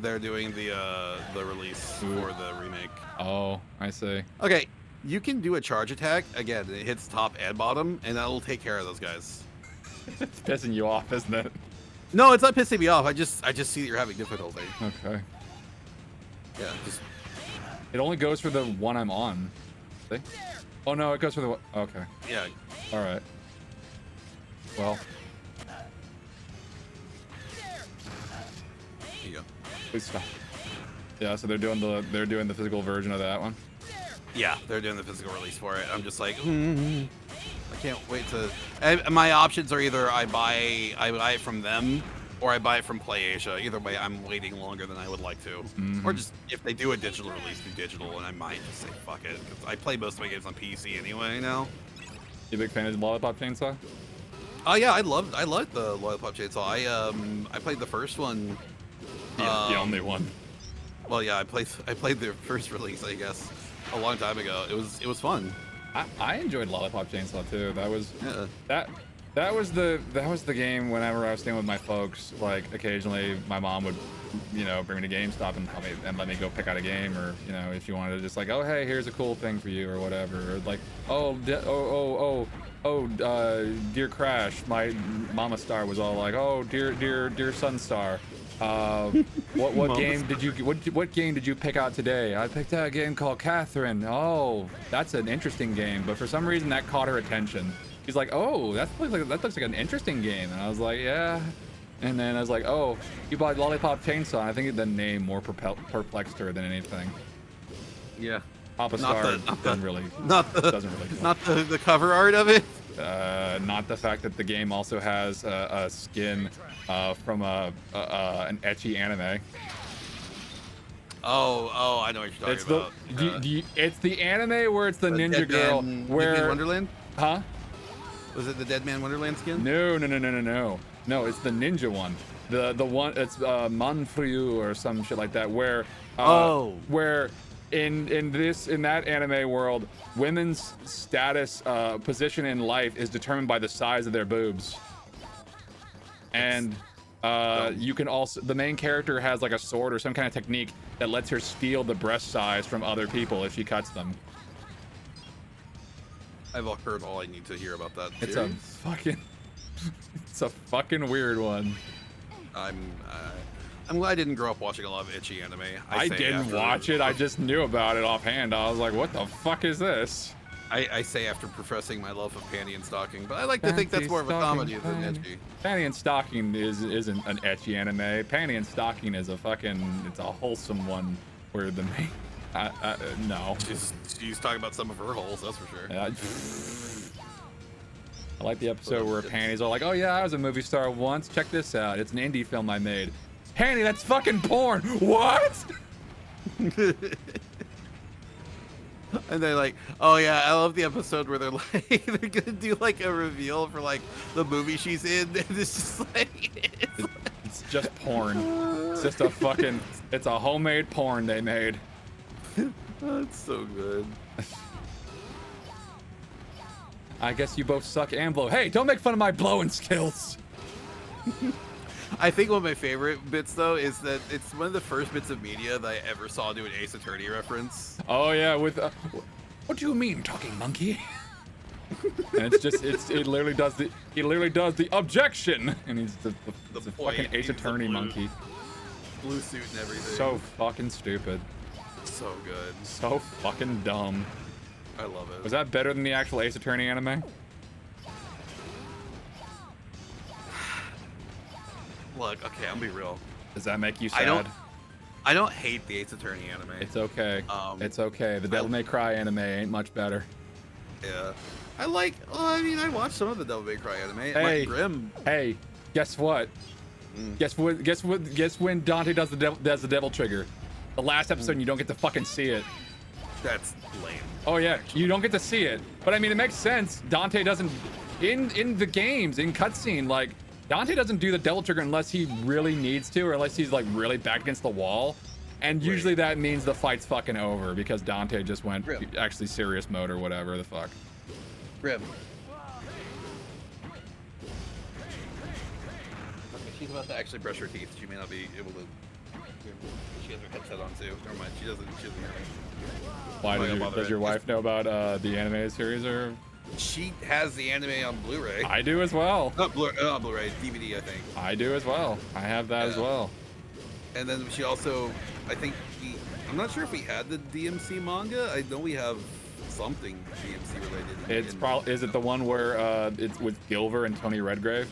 they're doing the release for the remake. Oh, I see. Okay, you can do a charge attack. Again, it hits top and bottom, and that'll take care of those guys. It's pissing you off, isn't it? No, it's not pissing me off. I just see that you're having difficulty. Okay. Yeah, just. It only goes for the one I'm on. See? Oh no, it goes for the one. Okay. Yeah. All right. Well. There you go. Please stop. Yeah, so they're doing the physical version of that one. Yeah, they're doing the physical release for it. I'm just like, I can't wait to. And my options are either I buy it from them, or I buy it from PlayAsia. Either way, I'm waiting longer than I would like to. Or just if they do a digital release, do digital, and I might just say fuck it, because I play most of my games on PC anyway now. You a big fan of Lollipop Chainsaw? Oh yeah, I loved the Lollipop Chainsaw. I played the first one. The only one. Well, yeah, I played the first release, I guess, a long time ago. It was fun. I enjoyed Lollipop Chainsaw too. That was that was the game whenever I was staying with my folks. Like occasionally, my mom would, bring me to GameStop and let me go pick out a game, or if you wanted to just like, oh hey, here's a cool thing for you or whatever. Or like, dear Crash, my Mama Star was all like, oh dear Sun Star. What game did you pick out today? I picked out a game called Catherine. Oh, that's an interesting game. But for some reason that caught her attention. She's like, oh, that looks like an interesting game. And I was like, yeah. And then I was like, oh, you bought Lollipop Chainsaw. I think the name more perplexed her than anything. Yeah. Papa Star doesn't really. Not the cover art of it. Not the fact that the game also has a skin from an ecchi anime. Oh, I know what you're talking about. It's the anime where it's the ninja girl. Dead Man Wonderland? Huh? Was it the Dead Man Wonderland skin? No. No, it's the ninja one. The one it's Manfryu or some shit like that. Where where in that anime world, women's status position in life is determined by the size of their boobs. And you can also, the main character has like a sword or some kind of technique that lets her steal the breast size from other people if she cuts them. I've heard all I need to hear about that. It's series. it's a fucking weird one. I'm glad I didn't grow up watching a lot of itchy anime. I didn't watch it. I just knew about it offhand. I was like, what the fuck is this? I say after professing my love of Panty and Stocking, but I like to think that's more of a comedy than etchy. Panty and Stocking isn't an etchy anime. Panty and Stocking is it's a wholesome one where the main, no. She's talking about some of her holes, that's for sure. I like the episode where panties are like, oh yeah, I was a movie star once. Check this out. It's an indie film I made. Panty, that's fucking porn. What? And they're like, oh yeah, I love the episode where they're like, they're gonna do like a reveal for like the movie she's in, and it's just like, it's just porn. It's just it's a homemade porn they made. That's so good. I guess you both suck and blow. Hey, don't make fun of my blowing skills. I think one of my favorite bits though is that it's one of the first bits of media that I ever saw do an Ace Attorney reference. Oh yeah, with what do you mean, talking monkey? And it literally does the objection, and he's the fucking Ace Attorney monkey. Blue suit and everything. So fucking stupid. So good. So fucking dumb. I love it. Was that better than the actual Ace Attorney anime? Look, okay, I'll be real. Does that make you sad? I don't hate the Ace Attorney anime. It's okay. It's okay. The Devil May Cry anime ain't much better. Yeah. I watched some of the Devil May Cry anime. Hey, Grim. Hey, guess what? Guess when Dante does the devil trigger? The last episode, and you don't get to fucking see it. That's lame. Oh yeah, you don't get to see it. But I mean, it makes sense. Dante doesn't in the games, in cutscene, like Dante doesn't do the devil trigger unless he really needs to, or unless he's like really back against the wall. And usually that means the fight's fucking over because Dante just went actually serious mode or whatever the fuck. Grim. Okay, she's about to actually brush her teeth. She may not be able to. She has her headset on too. Never mind. She doesn't hear me. Why does your wife know about the anime series or? She has the anime on Blu-ray. I do as well. Not Blu-ray, DVD, I think. I do as well. I have that as well. And then she also, I think, I'm not sure if we had the DMC manga. I know we have something DMC related. It's probably, is it the one where it's with Gilver and Tony Redgrave?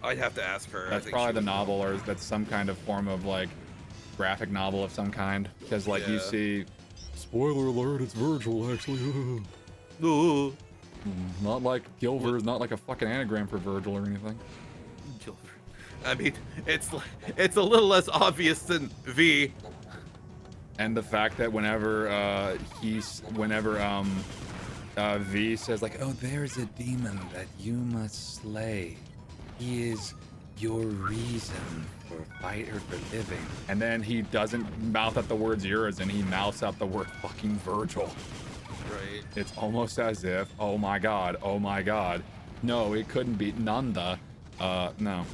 I'd have to ask her. That's probably the novel, or that's some kind of form of like graphic novel of some kind. Because like you see, spoiler alert, it's Virgil actually. Not like Gilver is not like a fucking anagram for Virgil or anything. Gilver. I mean, it's a little less obvious than V. And the fact that whenever V says like, oh, there's a demon that you must slay. He is your reason for fight or for living. And then he doesn't mouth out the words yours, and he mouths out the word fucking Virgil. Right. It's almost as if, oh my god. No, it couldn't be Nanda. No.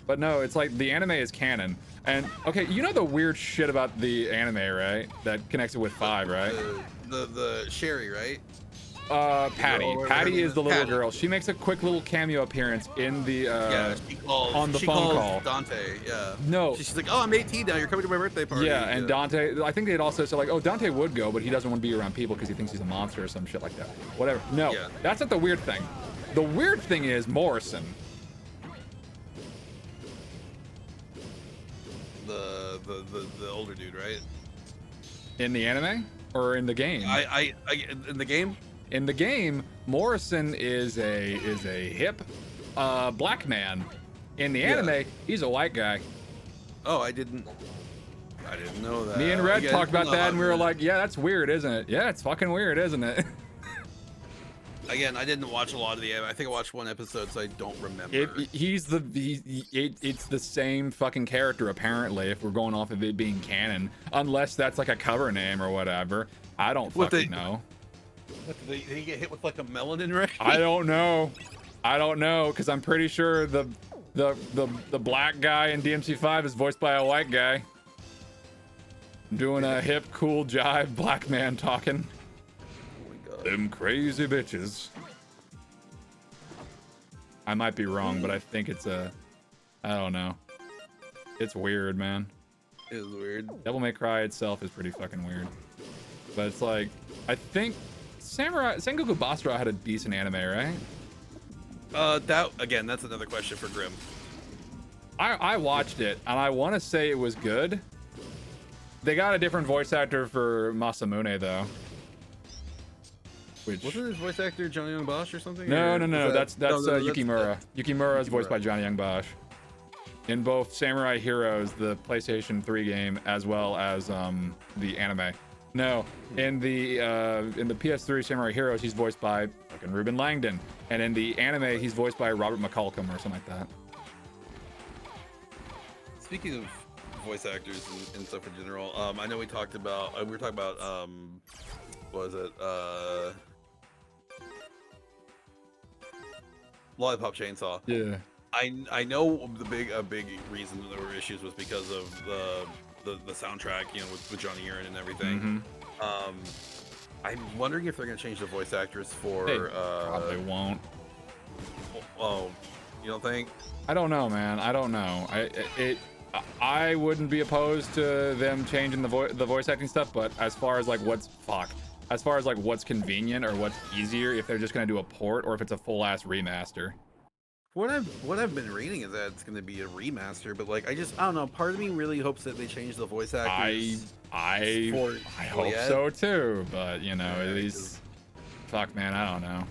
But no, it's like the anime is canon. And okay, you know the weird shit about the anime, right? That connects it with 5, right? The Sherry, right? Patty. Patty is the little girl. She makes a quick little cameo appearance in the on the phone call. Dante, yeah. No. She's like, oh, I'm 18 now. You're coming to my birthday party. Yeah, and Dante, I think they'd also say like, oh, Dante would go, but he doesn't want to be around people because he thinks he's a monster or some shit like that. Whatever. No, that's not the weird thing. The weird thing is Morrison. The older dude, right? In the anime or in the game? In the game. In the game, Morrison is a hip black man. In the anime, he's a white guy. Oh, I didn't. I didn't know that. Me and Red Again, talked about that, and we were man. like, "Yeah, that's weird, isn't it? Yeah, it's fucking weird, isn't it?" Again, I didn't watch a lot of the anime. I think I watched one episode, so I don't remember. It's the same fucking character apparently. If we're going off of it being canon, unless that's like a cover name or whatever, I don't fucking know. What, did he get hit with like a melanin ray? I don't know. I don't know, because I'm pretty sure the black guy in DMC5 is voiced by a white guy. Doing a hip, cool jive black man talking. Oh my god. Them crazy bitches. I might be wrong, but I think it's I don't know. It's weird, man. It is weird. Devil May Cry itself is pretty fucking weird. But it's like, I think Sengoku Basara had a decent anime, right? That's another question for Grim. I watched it, and I want to say it was good. They got a different voice actor for Masamune, though. Which... Wasn't his voice actor Johnny Young Bosch or something? No. That's Yukimura. Yukimura is voiced Yukimura. by Johnny Young Bosch. In both Samurai Heroes, the PlayStation 3 game, as well as the anime. No, in the PS3 Samurai Heroes, he's voiced by fucking Ruben Langdon, and in the anime, he's voiced by Robert McCulcum or something like that. Speaking of voice actors and stuff in general, I know we were talking about what was it? Lollipop Chainsaw. Yeah. I know a big reason there were issues was because of the soundtrack, with Johnny Urine and everything. Mm-hmm. I'm wondering if they're gonna change the voice actors for. They probably won't. Oh, you don't think? I don't know, man. I don't know. I wouldn't be opposed to them changing the voice acting stuff, but as far as like what's convenient or what's easier, if they're just gonna do a port or if it's a full ass remaster. What I've been reading is that it's going to be a remaster, but like I don't know. Part of me really hopes that they change the voice actors. I hope so too, but fuck, man, I don't know.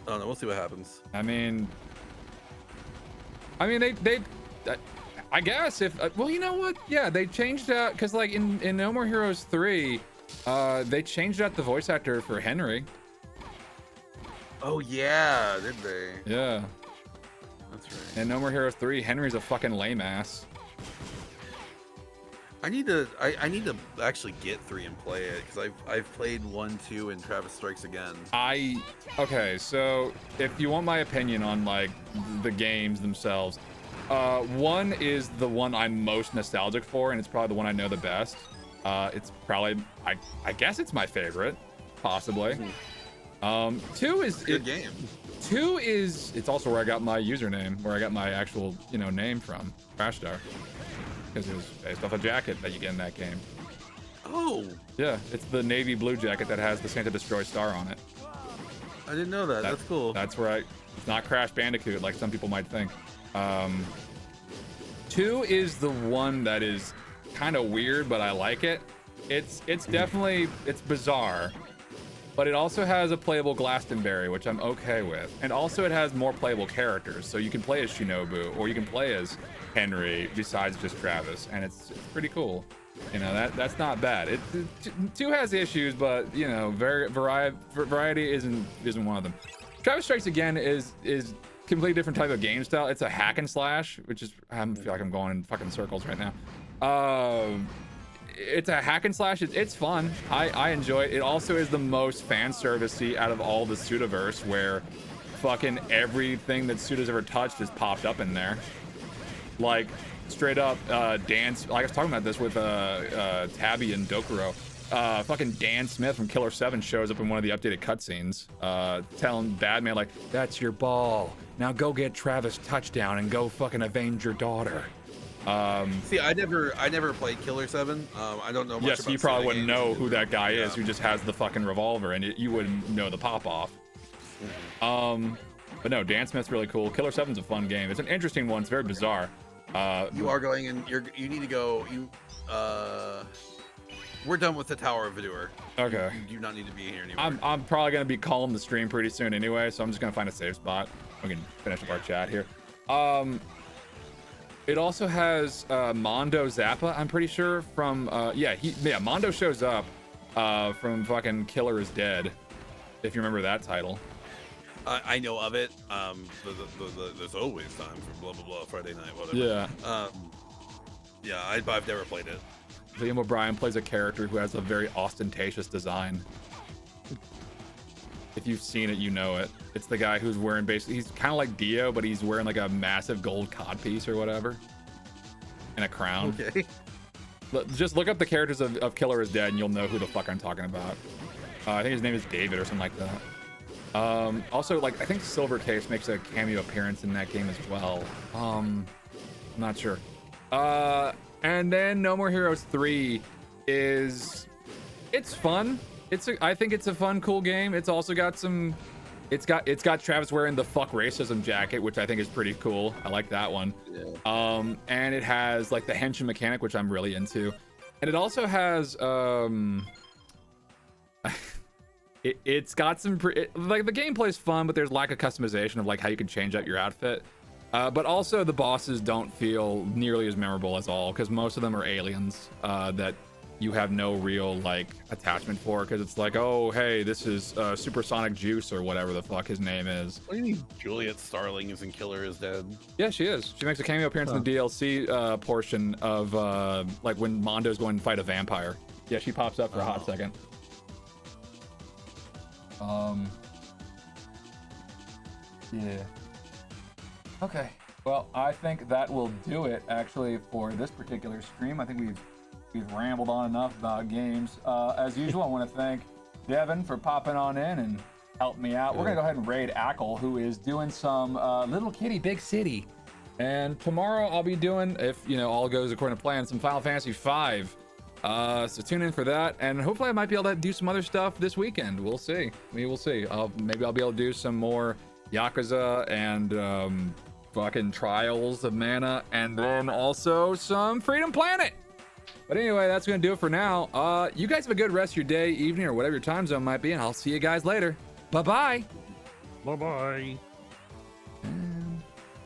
I don't know. We'll see what happens. I mean, they I guess if well, you know what? Yeah, they changed out because like in No More Heroes 3, they changed out the voice actor for Henry. Oh yeah, did they? Yeah. That's right. And No More Heroes 3, Henry's a fucking lame ass. I need to actually get 3 and play it because I've played 1, 2, and Travis Strikes Again. Okay, so if you want my opinion on like the games themselves, 1 is the one I'm most nostalgic for, and it's probably the one I know the best. It's probably I guess it's my favorite, possibly. 2 is good game. 2 is it's also where I got my username, where I got my actual name from, Crash Star, because it was based off a jacket that you get in that game. Oh. Yeah, it's the navy blue jacket that has the Santa Destroy star on it. I didn't know that. That's cool. That's where it's not Crash Bandicoot like some people might think. 2 is the one that is kind of weird, but I like it. It's definitely bizarre. But it also has a playable Glastonbury, which I'm okay with. And also it has more playable characters. So you can play as Shinobu, or you can play as Henry, besides just Travis. And it's pretty cool. That's not bad. 2 has issues, but, variety isn't one of them. Travis Strikes Again is completely different type of game style. It's a hack and slash, which is, I feel like I'm going in fucking circles right now. It's a hack and slash. It's fun. I enjoy it. It also is the most fan servicey out of all the Sudaverse, where fucking everything that Suda's ever touched has popped up in there. Like straight up dance. Like I was talking about this with Tabby and Dokuro. Fucking Dan Smith from Killer 7 shows up in one of the updated cutscenes, telling Badman like, "That's your ball. Now go get Travis touchdown and go fucking avenge your daughter." See, I never played Killer 7. I don't know much about you probably wouldn't games. know who that guy is who just has the fucking revolver, and you wouldn't know the pop off. But no, Dan Smith's really cool. Killer 7's a fun game. It's an interesting one. It's very bizarre. You are going and you need to go. We're done with the Tower of Vidor. Okay. You do not need to be here anymore. I'm probably gonna be calling the stream pretty soon anyway, so I'm just gonna find a safe spot. We can finish up our chat here. it also has Mondo Zappa, I'm pretty sure, from Mondo shows up from fucking Killer is Dead, if you remember that title. I know of it. There's always time for blah blah blah Friday night, whatever. Yeah. Yeah, I've never played it. Liam O'Brien plays a character who has a very ostentatious design. If you've seen it, you know it. It's the guy who's wearing basically, he's kind of like Dio, but he's wearing like a massive gold codpiece or whatever. And a crown. Okay. Just look up the characters of Killer is Dead and you'll know who the fuck I'm talking about. I think his name is David or something like that. Also, like, I think Silvercase makes a cameo appearance in that game as well. I'm not sure. And then No More Heroes 3 is, it's fun. I think it's a fun, cool game. It's also got some, it's got Travis wearing the fuck racism jacket, which I think is pretty cool. I like that one. Yeah. And it has like the henshin mechanic, which I'm really into. And it also has, it's got some, like the gameplay's fun, but there's lack of customization of like how you can change out your outfit. But also the bosses don't feel nearly as memorable as all, because most of them are aliens that you have no real like attachment for, because it's like, oh hey, this is Supersonic Juice or whatever the fuck his name is. What do you mean Juliet Starling is in Killer is Dead? Yeah, she is. She makes a cameo appearance in the DLC portion of like when Mondo's going to fight a vampire. Yeah, she pops up for a hot second. Yeah. Okay, well, I think that will do it actually for this particular stream. I think we've rambled on enough about games. As usual, I want to thank Devin for popping on in and helping me out. We're gonna go ahead and raid Ackle, who is doing some Little Kitty Big City. And tomorrow I'll be doing, if you know all goes according to plan, some Final Fantasy V. So tune in for that, and hopefully I might be able to do some other stuff this weekend. We'll see. We will see. Maybe I'll be able to do some more Yakuza and fucking Trials of Mana, and then also some Freedom Planet. But anyway, that's gonna do it for now. You guys have a good rest of your day, evening, or whatever your time zone might be, and I'll see you guys later. Bye bye. Bye bye.